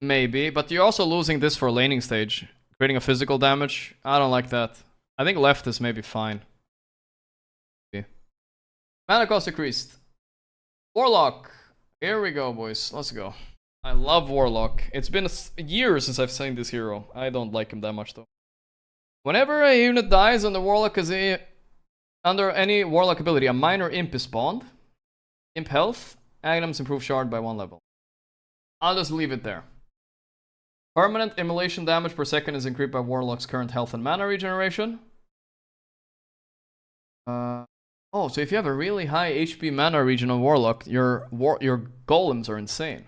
Maybe, but you're also losing this for laning stage. Creating a physical damage. I don't like that. I think left is maybe fine. Okay. Mana cost decreased. Warlock. Here we go, boys. Let's go. I love Warlock. It's been a year since I've seen this hero. I don't like him that much though. Whenever a unit dies on the Warlock under any Warlock ability, a minor imp is spawned. Imp health. Items improve shard by 1 level. I'll just leave it there. Permanent immolation damage per second is increased by Warlock's current health and mana regeneration. Oh, so if you have a really high HP mana regen on Warlock, your golems are insane.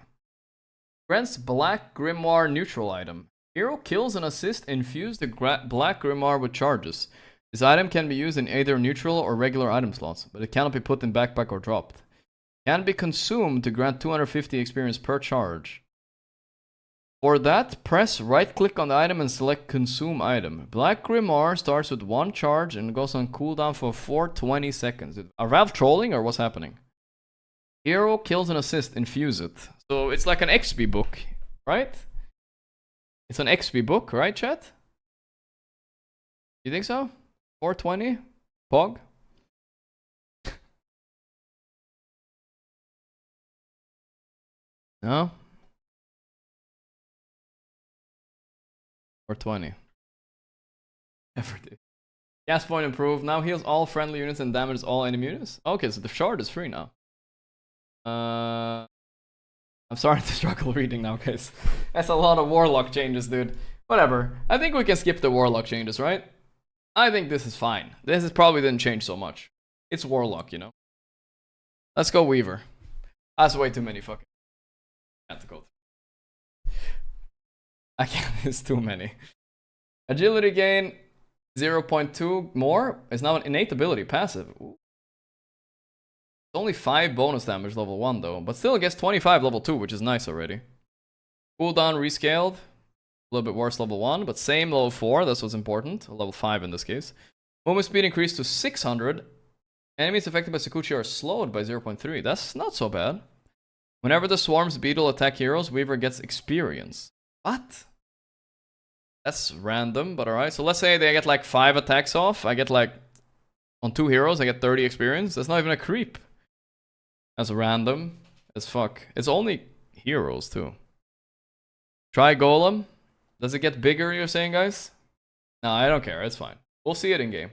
Grants Black Grimoire neutral item. Hero kills and assists infuse the Black Grimoire with charges. This item can be used in either neutral or regular item slots, but it cannot be put in backpack or dropped. Can be consumed to grant 250 experience per charge. For that, press right click on the item and select consume item. Black Grimoire starts with 1 charge and goes on cooldown for 420 seconds. Are Valve trolling or what's happening? Hero kills and assist, infuse it. So it's like an XP book, right? It's an XP book, right, chat? You think so? 420? Pog? No? 420. Effort. Gas point improved. Now heals all friendly units and damages all enemy units. Okay, so the shard is free now. I'm starting to struggle reading now, guys. That's a lot of Warlock changes, dude. Whatever. I think we can skip the Warlock changes, right? I think this is fine. This is probably didn't change so much. It's Warlock, you know. Let's go Weaver. That's way too many fucking. I have to go. I can't. It's too many. Agility gain 0.2 more is now an innate ability, passive. Ooh. It's only 5 bonus damage level 1 though, but still gets 25 level 2, which is nice already. Cooldown rescaled. A little bit worse level 1, but same level 4, that's what's important. Level 5 in this case. Movement speed increased to 600. Enemies affected by Sakuchi are slowed by 0.3. That's not so bad. Whenever the swarm's beetle attack heroes, Weaver gets experience. What? That's random, but alright. So let's say they get like 5 attacks off. I get like, on 2 heroes, I get 30 experience. That's not even a creep. That's random as fuck. It's only heroes too. Try Golem. Does it get bigger, you're saying, guys? No, I don't care. It's fine. We'll see it in game.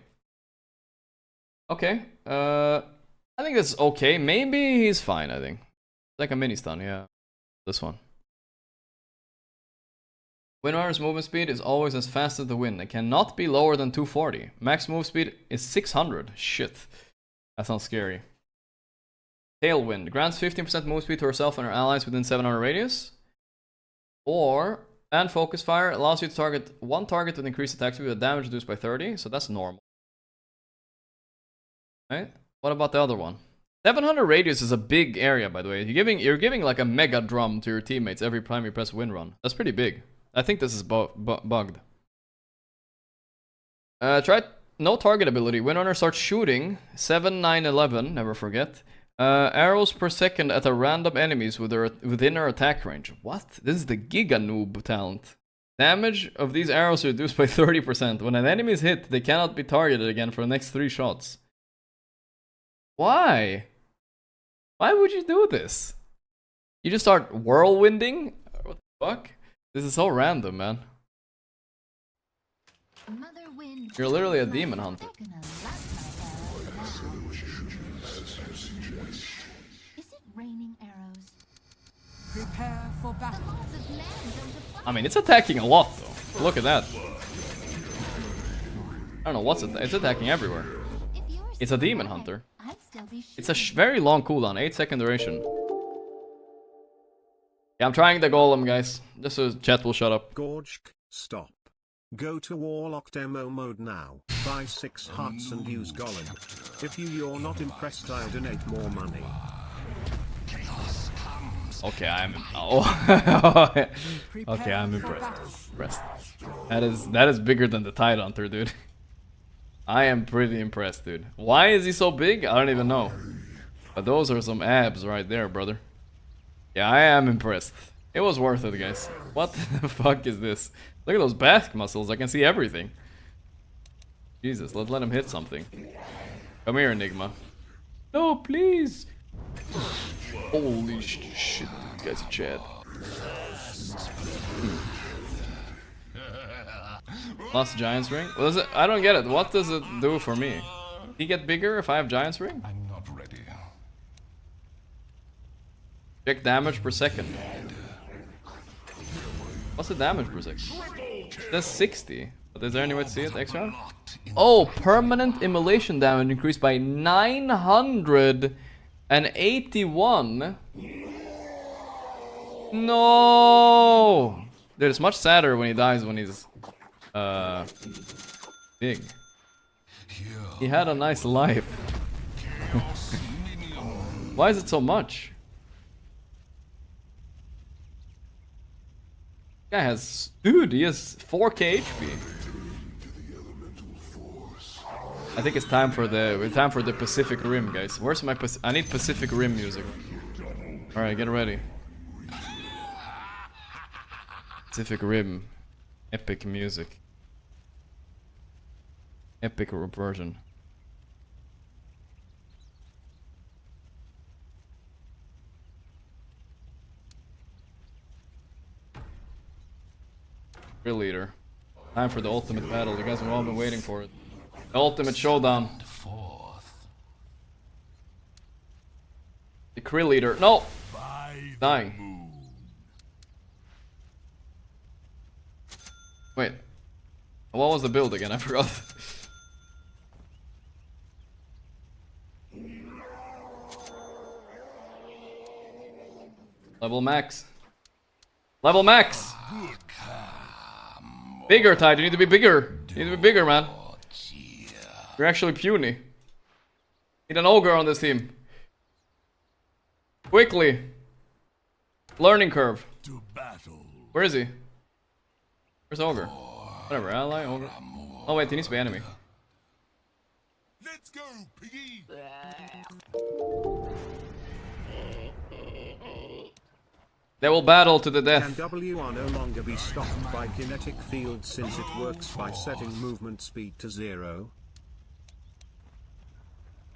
Okay. I think that's okay. Maybe he's fine, I think. Like a mini stun, yeah. This one. Windrunner's movement speed is always as fast as the wind. It cannot be lower than 240. Max move speed is 600. Shit. That sounds scary. Tailwind. Grants 15% move speed to herself and her allies within 700 radius. And Focus Fire allows you to target one target with increased attack speed with damage reduced by 30. So that's normal. Right? What about the other one? 700 radius is a big area, by the way. You're giving like a mega drum to your teammates every time you press Windrun. That's pretty big. I think this is bugged. Try no target ability. Windrunner starts shooting 7, 9, 11. Never forget. Arrows per second at a random enemies within her attack range. What? This is the Giga Noob talent. Damage of these arrows is reduced by 30%. When an enemy is hit, they cannot be targeted again for the next 3 shots. Why? Why would you do this? You just start whirlwinding? What the fuck? This is so random, man. You're literally a demon hunter. Is it raining arrows? Prepare for battle. I mean, it's attacking a lot, though. Look at that. I don't know what's it's attacking everywhere. It's a demon hunter. It's a very long cooldown, 8-second duration. Yeah, I'm trying the golem, guys. Just so chat will shut up. Gorgc, stop. Go to Warlock demo mode now. Buy 6 hearts and use golem. If you're not impressed, I'll donate more money. Okay, I'm okay, I'm impressed. That is bigger than the Tide Hunter, dude. I am pretty impressed, dude. Why is he so big? I don't even know. But those are some abs right there, brother. Yeah, I am impressed. It was worth it, guys. What the fuck is this? Look at those back muscles. I can see everything. Jesus, let him hit something. Come here, Enigma. No, please. Holy shit, this guy's a Chad. Lost Giant's Ring? What does it? I don't get it. What does it do for me? Does he get bigger if I have Giant's Ring? I'm not ready. Check damage per second. What's the damage per second? That's 60. But is there any way to see it extra? Oh, permanent immolation damage increased by 981. No! Dude, it's much sadder when he dies when he's big. He had a nice life. Why is it so much? Guy has, dude, he has 4k HP. I think it's time for the Pacific Rim, guys. Where's my I need Pacific Rim music. All right, get ready. Pacific Rim, epic music, epic version. Real leader. Time for the ultimate battle. You guys have all been waiting for it. The ultimate showdown. The Krill leader. No! Dying. Wait. What was the build again? I forgot. Level max. Level max! Bigger, Tide. You need to be bigger. You need to be bigger, man. You're actually puny. Need an ogre on this team. Quickly. Learning curve. Where is he? Where's ogre? Whatever, ally, ogre. Oh wait, he needs to be enemy. Let's go, piggy. They will battle to the death. Can WR no longer be stopped by kinetic field since it works by setting movement speed to 0?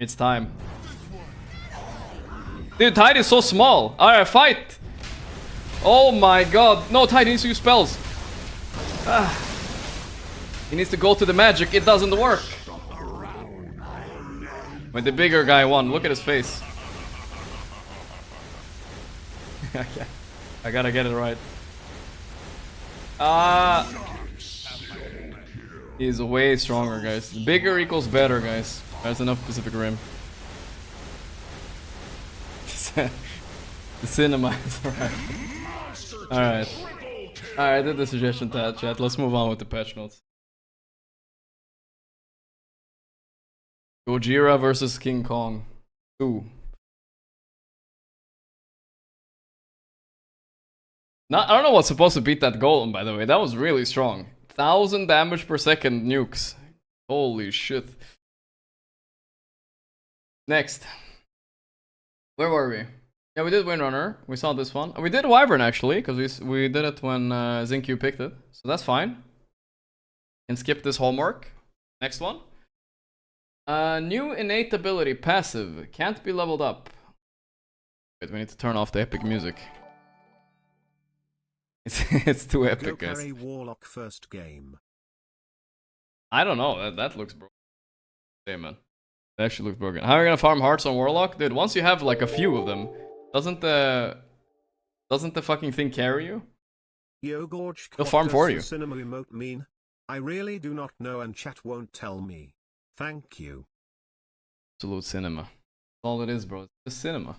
It's time. Dude, Tide is so small. Alright, fight! Oh my god. No, Tide needs to use spells. Ah. He needs to go to the magic. It doesn't work. When the bigger guy won. Look at his face. I gotta get it right. He's way stronger, guys. Bigger equals better, guys. That's enough Pacific Rim. The cinema is alright. Alright. Alright, I did the suggestion chat. Let's move on with the patch notes. Gojira versus King Kong 2. I don't know what's supposed to beat that golem, by the way. That was really strong. 1000 damage per second nukes. Holy shit. Next. Where were we? Yeah, we did Windrunner. We saw this one. We did Wyvern, actually, because we did it when Zinq picked it. So that's fine. Can skip this homework. Next one. New innate ability, passive. Can't be leveled up. Wait, we need to turn off the epic music. It's too epic, guys. Go carry Warlock first game. I don't know. That looks broken. Hey, man. That actually looks broken. How are you gonna farm hearts on Warlock? Dude, once you have like a few of them, doesn't the fucking thing carry you? Yo, Gorgc, They'll farm for you. Cinema emote mean? I really do not know and chat won't tell me. Thank you. Absolute cinema. That's all it is, bro. It's just cinema.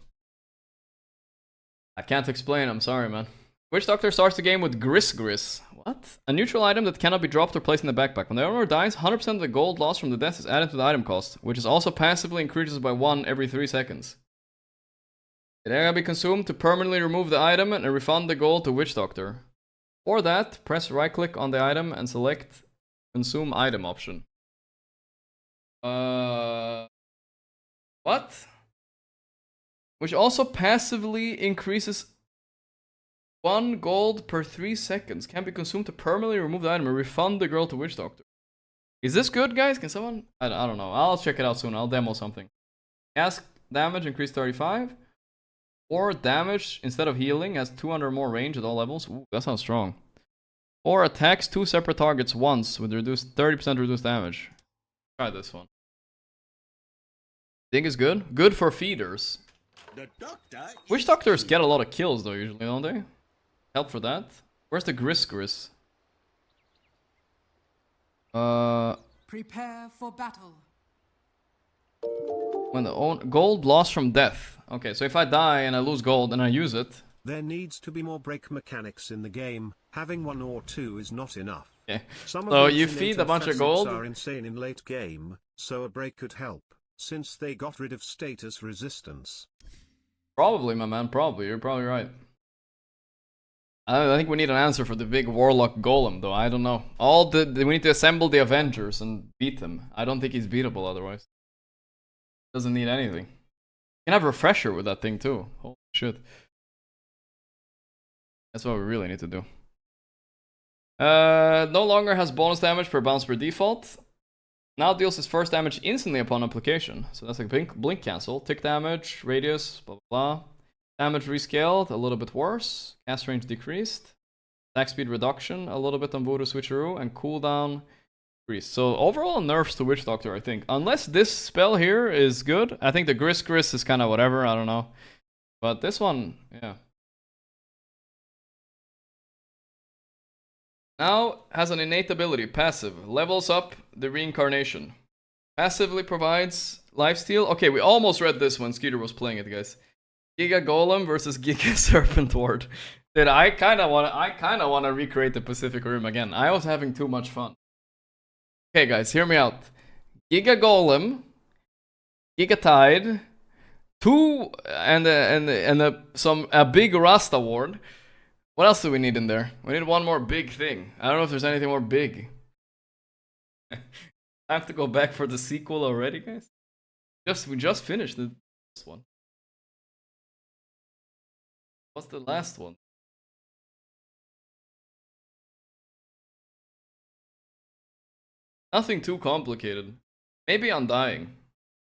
I can't explain. I'm sorry, man. Witch Doctor starts the game with Gris. What? A neutral item that cannot be dropped or placed in the backpack. When the owner dies, 100% of the gold lost from the death is added to the item cost, which is also passively increases by 1 every 3 seconds. It can be consumed to permanently remove the item and refund the gold to Witch Doctor. For that, press right click on the item and select Consume Item option. What? Which also passively increases 1 gold per 3 seconds. Can be consumed to permanently remove the item and refund the girl to Witch Doctor. Is this good, guys? Can someone? I don't know. I'll check it out soon. I'll demo something. Ask damage increased 35. Or damage instead of healing has 200 more range at all levels. Ooh, that sounds strong. Or attacks 2 separate targets once with reduced 30% reduced damage. Try this one. Think it's good? Good for feeders. Witch doctors get a lot of kills though usually, don't they? Help for that. Where's the Gris? Prepare for battle. When the gold lost from death. Okay, so if I die and I lose gold and I use it. There needs to be more break mechanics in the game. Having 1 or 2 is not enough. Okay. Some So of you these feed innate a bunch of gold. are insane in late game, so a break could help, since they got rid of status resistance. Probably, my man, probably. You're probably right. I think we need an answer for the big Warlock Golem, though. I don't know. We need to assemble the Avengers and beat them. I don't think he's beatable otherwise. Doesn't need anything. You can have Refresher with that thing, too. Holy shit. That's what we really need to do. No longer has bonus damage per bounce per default. Now deals his first damage instantly upon application. So that's like blink cancel. Tick damage, radius, blah blah blah. Damage rescaled, a little bit worse. Cast range decreased. Attack speed reduction, a little bit on Voodoo Switcheroo. And cooldown increased. So overall nerfs to Witch Doctor, I think. Unless this spell here is good. I think the Gris is kind of whatever, I don't know. But this one, yeah. Now has an innate ability, passive. Levels up the reincarnation. Passively provides lifesteal. Okay, we almost read this when Skeeter was playing it, guys. Giga Golem versus Giga Serpent Ward. Dude, I kinda wanna recreate the Pacific Rim again. I was having too much fun. Okay guys, hear me out. Giga Golem, Giga Tide, 2 and a big Rasta Ward. What else do we need in there? We need one more big thing. I don't know if there's anything more big. I have to go back for the sequel already, guys. We just finished the first one. What's the last one? Nothing too complicated. Maybe Undying.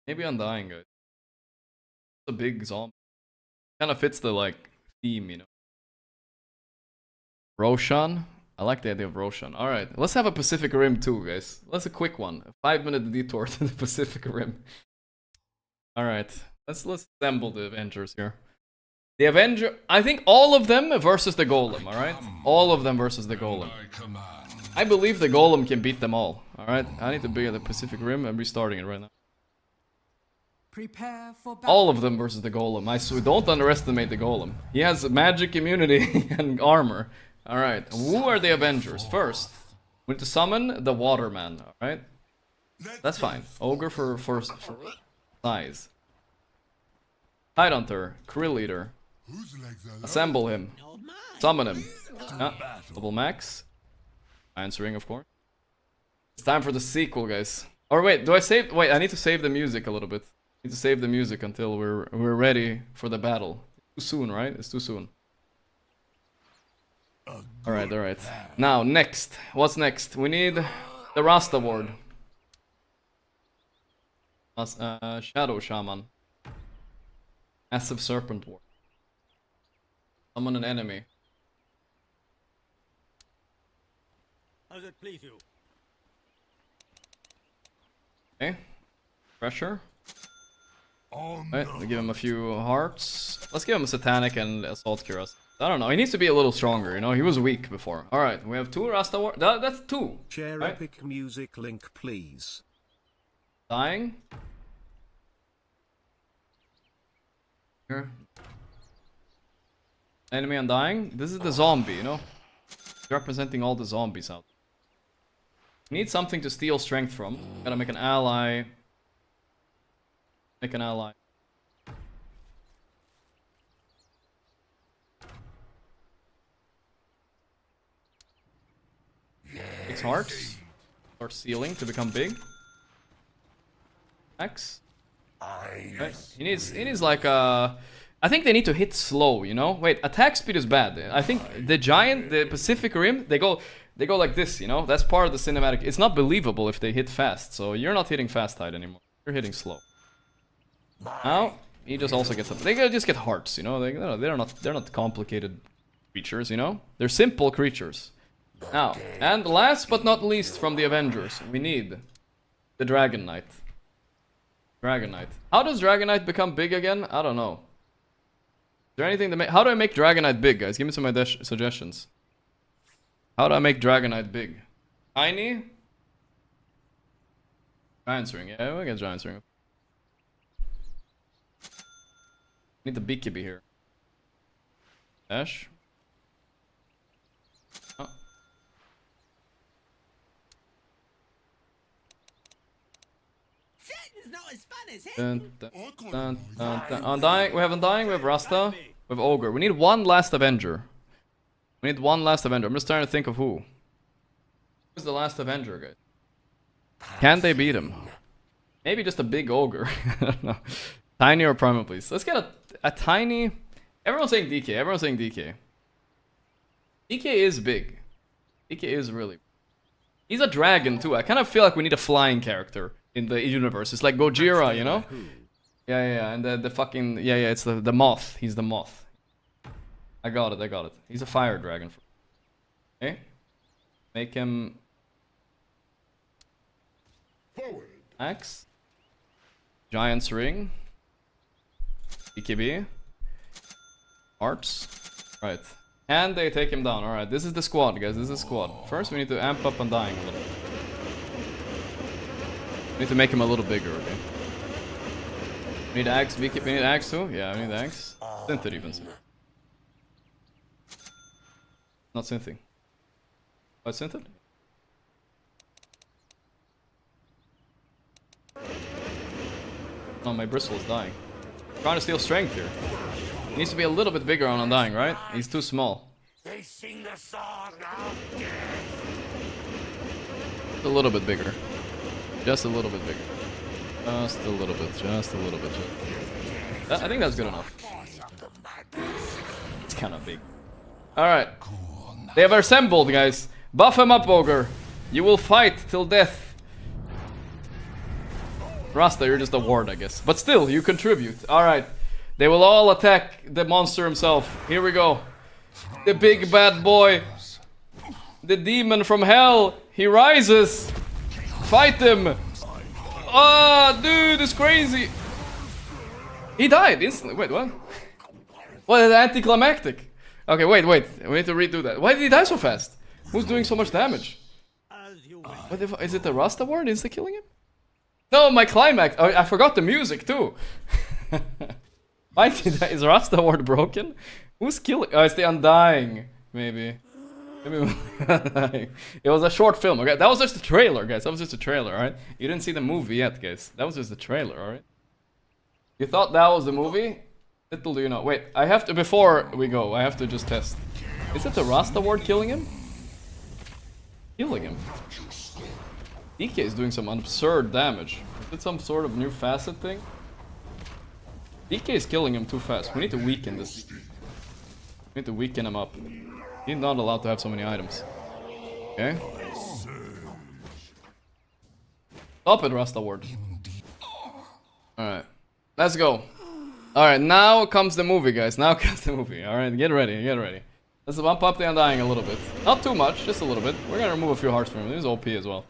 Maybe Undying, guys. It's a big zombie. Kind of fits the like theme, you know. Roshan. I like the idea of Roshan. Alright, let's have a Pacific Rim too, guys. Let's a quick one. A 5-minute detour to the Pacific Rim. Alright, let's assemble the Avengers here. The Avenger, I think all of them versus the Golem, alright? All of them versus the Golem. I believe the Golem can beat them all, alright? I need to be at the Pacific Rim. I'm restarting it right now. Prepare for battle. All of them versus the Golem. I swear, don't underestimate the Golem. He has magic immunity and armor. Alright, who are the Avengers? First, we need to summon the Waterman, alright? That's fine. Ogre for size. Tidehunter, Krill Eater. Assemble him. Summon him. Double max. Answering, of course. It's time for the sequel, guys. Or wait, do I save? Wait, I need to save the music a little bit. I need to save the music until we're ready for the battle. Too soon, right? It's too soon. Alright, alright. Now, next. What's next? We need the Rasta Ward. Shadow Shaman. Massive Serpent Ward. Summon an enemy. How does it please you? Okay. Pressure. Alright, we give him a few hearts. Let's give him a Satanic and Assault Curiosity. I don't know, he needs to be a little stronger, you know, he was weak before. Alright, we have 2 Rasta Ward. That's 2. Share right? epic music link, please. Dying. Here. Enemy Undying. This is the zombie, you know? Representing all the zombies out. Need something to steal strength from. Gotta make an ally. Make an ally. Takes hearts. Start stealing to become big. X. Right. He needs like a... I think they need to hit slow, you know? Wait, attack speed is bad. I think the giant, the Pacific Rim, they go like this, you know? That's part of the cinematic. It's not believable if they hit fast, so you're not hitting fast Tide anymore. You're hitting slow. Now, He just also gets. They just get hearts, you know. They're not complicated creatures, you know. They're simple creatures. Now, and last but not least from the Avengers, we need the Dragon Knight. Dragon Knight. How does Dragon Knight become big again? I don't know. Is there anything to make? How do I make Dragon Knight big, guys? Give me some suggestions. How do I make Dragon Knight big? Tiny? Giant's Ring. Yeah, we get Giant's Ring. Need the BKB here. Dash. Oh. Undying. We have Undying. We have Rasta. We have Ogre. We need one last Avenger. We need one last Avenger. I'm just trying to think of who. Who's the last Avenger, guys? Can they beat him? Maybe just a big Ogre. I don't know. Tiny or Primal, please. Let's get a tiny... Everyone's saying DK. Everyone's saying DK. DK is big. DK is really... He's a dragon, too. I kind of feel like we need a flying character in the universe. It's like Gojira, you know? Yeah. And the fucking... Yeah, it's the moth. He's the moth. I got it. He's a fire dragon. Okay. Make him... Axe. Giant's Ring. BKB. Hearts. Right. And they take him down. Alright, this is the squad, guys. This is the squad. First, we need to amp up Undying a little. We need to make him a little bigger, okay? We need Axe. We need Axe too? Yeah, we need Axe. Synth it even. Not synthing. Oh, it's synthed? Oh, my bristle is dying. Trying to steal strength here. He needs to be a little bit bigger on Undying, right? He's too small. They sing the song of death. A little bit bigger. Just a little bit bigger. Just a little bit. I think that's good enough. It's kind of big. Alright. They have assembled, guys. Buff him up, Ogre. You will fight till death. Rasta, you're just a ward, I guess. But still, you contribute. Alright. They will all attack the monster himself. Here we go. The big bad boy. The demon from hell. He rises. Fight him. Ah, dude, it's crazy. He died instantly. Wait, what? What is anticlimactic? Okay, wait. We need to redo that. Why did he die so fast? Who's doing so much damage? What if, is it the Rasta ward? Is it killing him? No, my climax. Oh, I forgot the music too. Why did that? Is Rasta ward broken? Who's killing? Oh, it's the Undying. Maybe. It was a short film. Okay, that was just a trailer, guys. That was just a trailer, alright? You didn't see the movie yet, guys. That was just a trailer, alright? You thought that was the movie? Little do you know. Wait, I have to, before we go, I have to just test. Is it the Rasta ward killing him? Killing him. DK is doing some absurd damage. Is it some sort of new facet thing? DK is killing him too fast. We need to weaken this. We need to weaken him up. He's not allowed to have so many items. Okay? Stop it, Rasta ward. Alright. Let's go. Alright, now comes the movie, guys. Now comes the movie. Alright, get ready. Let's bump up the Undying a little bit. Not too much, just a little bit. We're gonna remove a few hearts from him. This is OP as well.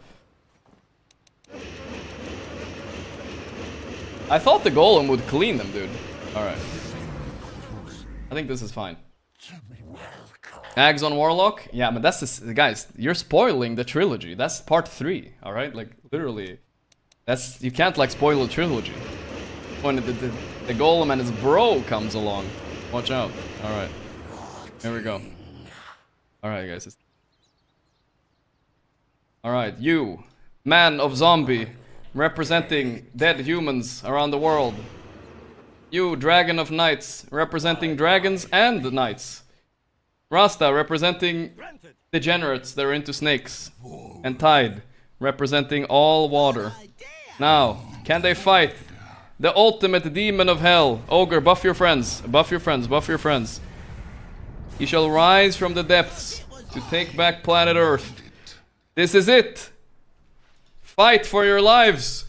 I thought the golem would clean them, dude. Alright. I think this is fine. Ags on Warlock? Yeah, but that's the... Guys, you're spoiling the trilogy. That's part 3, alright? Like, literally. That's... You can't, like, spoil a trilogy. When the golem and his bro comes along. Watch out. Alright. Here we go. Alright, guys. Alright, you. Man of zombie. Representing dead humans around the world. You, Dragon of Knights, representing dragons and knights. Rasta, representing degenerates that are into snakes. And Tide, representing all water. Now, can they fight? The ultimate demon of hell. Ogre, buff your friends. Buff your friends. He shall rise from the depths to take back planet Earth. This is it. Fight for your lives!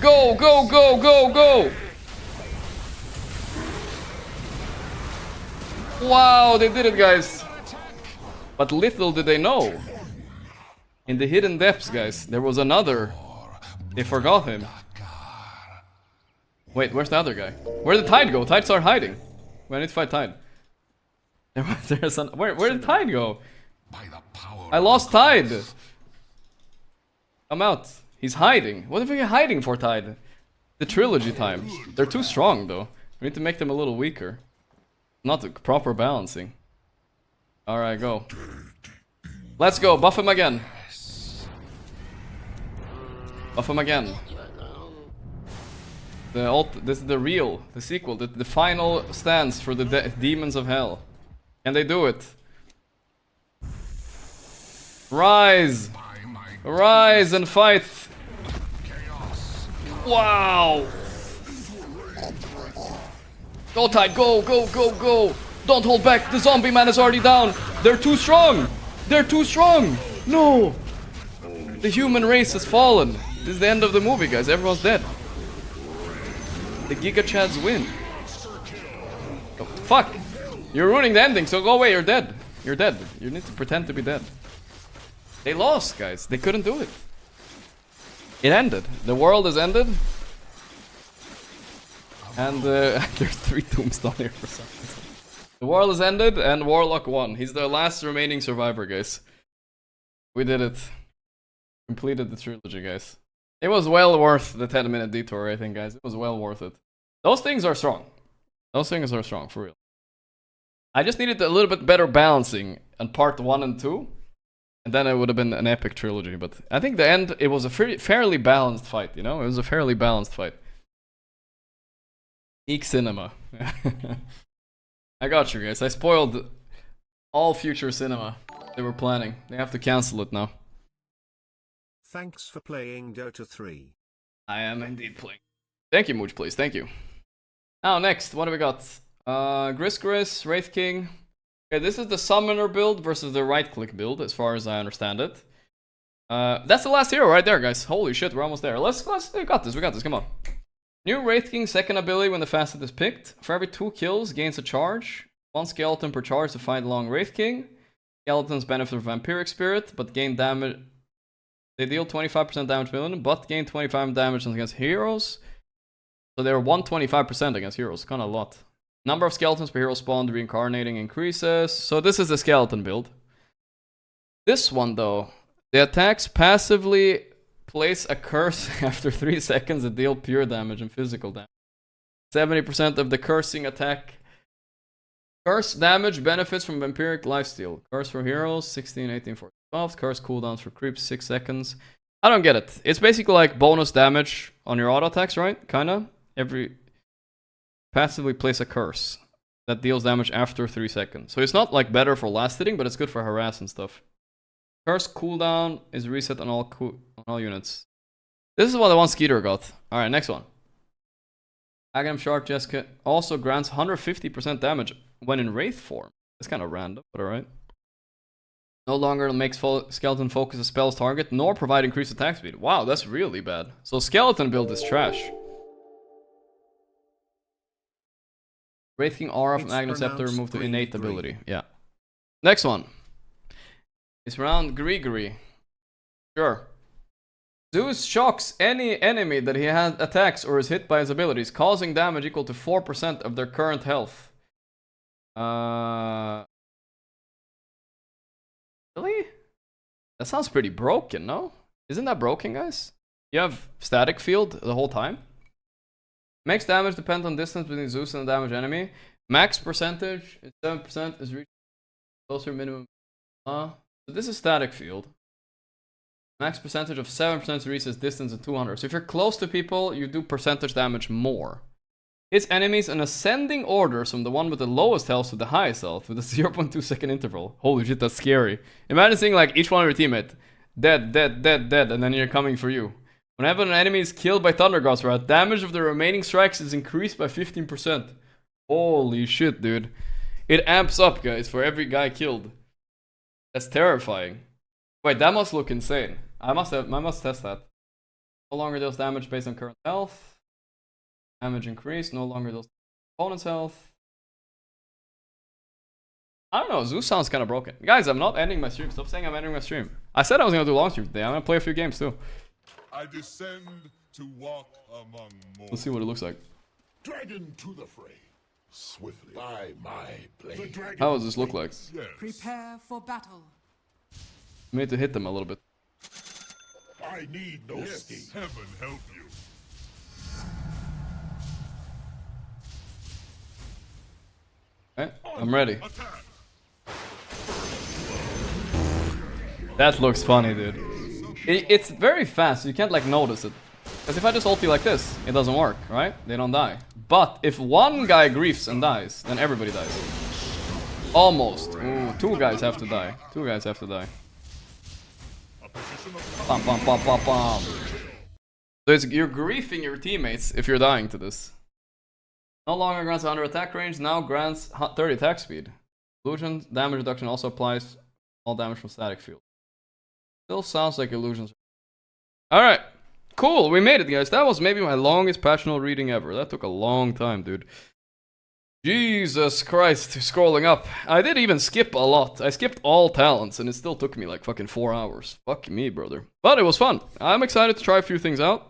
Go, go, go, go, go! Wow, they did it, guys. But little did they know. In the hidden depths, guys, there was another. They forgot him. Wait, where's the other guy? Where did Tide go? Tide started hiding. We need to fight Tide. Where did Tide go? I lost Tide. Come out. He's hiding. What are you hiding for, Tide? The trilogy time. They're too strong, though. We need to make them a little weaker. Not the proper balancing. Alright, go. Let's go. Buff him again. Buff him again. This is the real, the sequel, the final stance for the demons of hell. Can they do it? Rise! Rise and fight! Wow! Go Tide, go, go, go, go! Don't hold back, the zombie man is already down! They're too strong! They're too strong! No! The human race has fallen! This is the end of the movie, guys, everyone's dead. The Giga Chads win. Oh, fuck! You're ruining the ending, so go away, you're dead. You're dead. You need to pretend to be dead. They lost, guys. They couldn't do it. It ended. The world has ended. And there's 3 tombstones here for some reason. The world has ended and Warlock won. He's the last remaining survivor, guys. We did it. Completed the trilogy, guys. It was well worth the 10-minute detour, I think, guys. It was well worth it. Those things are strong. Those things are strong, for real. I just needed a little bit better balancing on part 1 and 2. And then it would have been an epic trilogy. But I think the end, it was a fairly balanced fight, you know? It was a fairly balanced fight. Eek cinema. I got you, guys. I spoiled all future cinema they were planning. They have to cancel it now. Thanks for playing Dota 3. I am indeed playing. Thank you, Mooch, please. Thank you. Now, next, what do we got? Gris, Wraith King. Okay, this is the Summoner build versus the right-click build, as far as I understand it. That's the last hero right there, guys. Holy shit, we're almost there. We got this, come on. New Wraith King second ability when the facet is picked. For every 2 kills, gains a charge. 1 skeleton per charge to fight along Wraith King. Skeletons benefit from Vampiric Spirit, but gain damage. They deal 25% damage million, but gain 25% damage against heroes. So they're 125% against heroes, kinda a lot. Number of skeletons per hero spawned reincarnating increases. So this is the skeleton build. This one though, the attacks passively place a curse after 3 seconds and deal pure damage and physical damage. 70% of the cursing attack. Curse damage benefits from vampiric lifesteal. Curse for heroes, 16, 18, 14, 12. Curse cooldowns for creeps, 6 seconds. I don't get it. It's basically like bonus damage on your auto attacks, right? Kinda. Every passively place a curse that deals damage after 3 seconds. So it's not like better for last hitting, but it's good for harass and stuff. Curse cooldown is reset on all units. This is what the one Skeeter got. Alright, next one. Aghanim Shark Jessica also grants 150% damage when in Wraith form. It's kind of random, but alright. No longer makes skeleton focus a spell's target, nor provide increased attack speed. Wow, that's really bad. So skeleton build is trash. Wraith King aura from Aghanim Scepter removed to innate ability. Yeah. Next one. It's round Grigory. Sure. Zeus shocks any enemy that he has attacks or is hit by his abilities, causing damage equal to 4% of their current health. Really? That sounds pretty broken, no? Isn't that broken, guys? You have static field the whole time? Max damage depends on distance between Zeus and the damaged enemy. Max percentage is 7% is reached closer minimum. So this is static field. Max percentage of 7% reaches distance of 200. So if you're close to people, you do percentage damage more. Hits enemies in ascending order from the one with the lowest health to the highest health with a 0.2 second interval. Holy shit, that's scary. Imagine seeing like each one of your teammate. Dead, dead, dead, dead, and then you're coming for you. Whenever an enemy is killed by Thunder God's Wrath, damage of the remaining strikes is increased by 15%. Holy shit, dude. It amps up, guys, for every guy killed. That's terrifying. Wait, that must look insane. I must test that. No longer deals damage based on current health. Damage increase, no longer deals opponent's health. I don't know, Zeus sounds kind of broken. Guys, I'm not ending my stream. Stop saying I'm ending my stream. I said I was going to do long stream today. I'm going to play a few games too. I descend to walk among more. Let's see what it looks like. Dragon to the fray. Swiftly by my blade. How does this look like? Yes. Prepare for battle. I need to hit them a little bit. I need no scheme. Heaven help you. Okay, I'm ready. Attack. That looks funny, dude. It's very fast, so you can't like notice it. Because if I just ulti like this, it doesn't work, right? They don't die. But if one guy griefs and dies, then everybody dies. Almost. Ooh, two guys have to die. Two guys have to die. Bam, bam, bam, bam, bam. So you're griefing your teammates if you're dying to this. No longer grants 100 attack range, now grants 30 attack speed. Illusion damage reduction also applies all damage from static field. Still sounds like illusions. Alright, cool, we made it, guys. That was maybe my longest patch note reading ever. That took a long time, dude. Jesus Christ, scrolling up. I did even skip a lot. I skipped all talents and it still took me like fucking 4 hours. Fuck me, brother. But it was fun. I'm excited to try a few things out.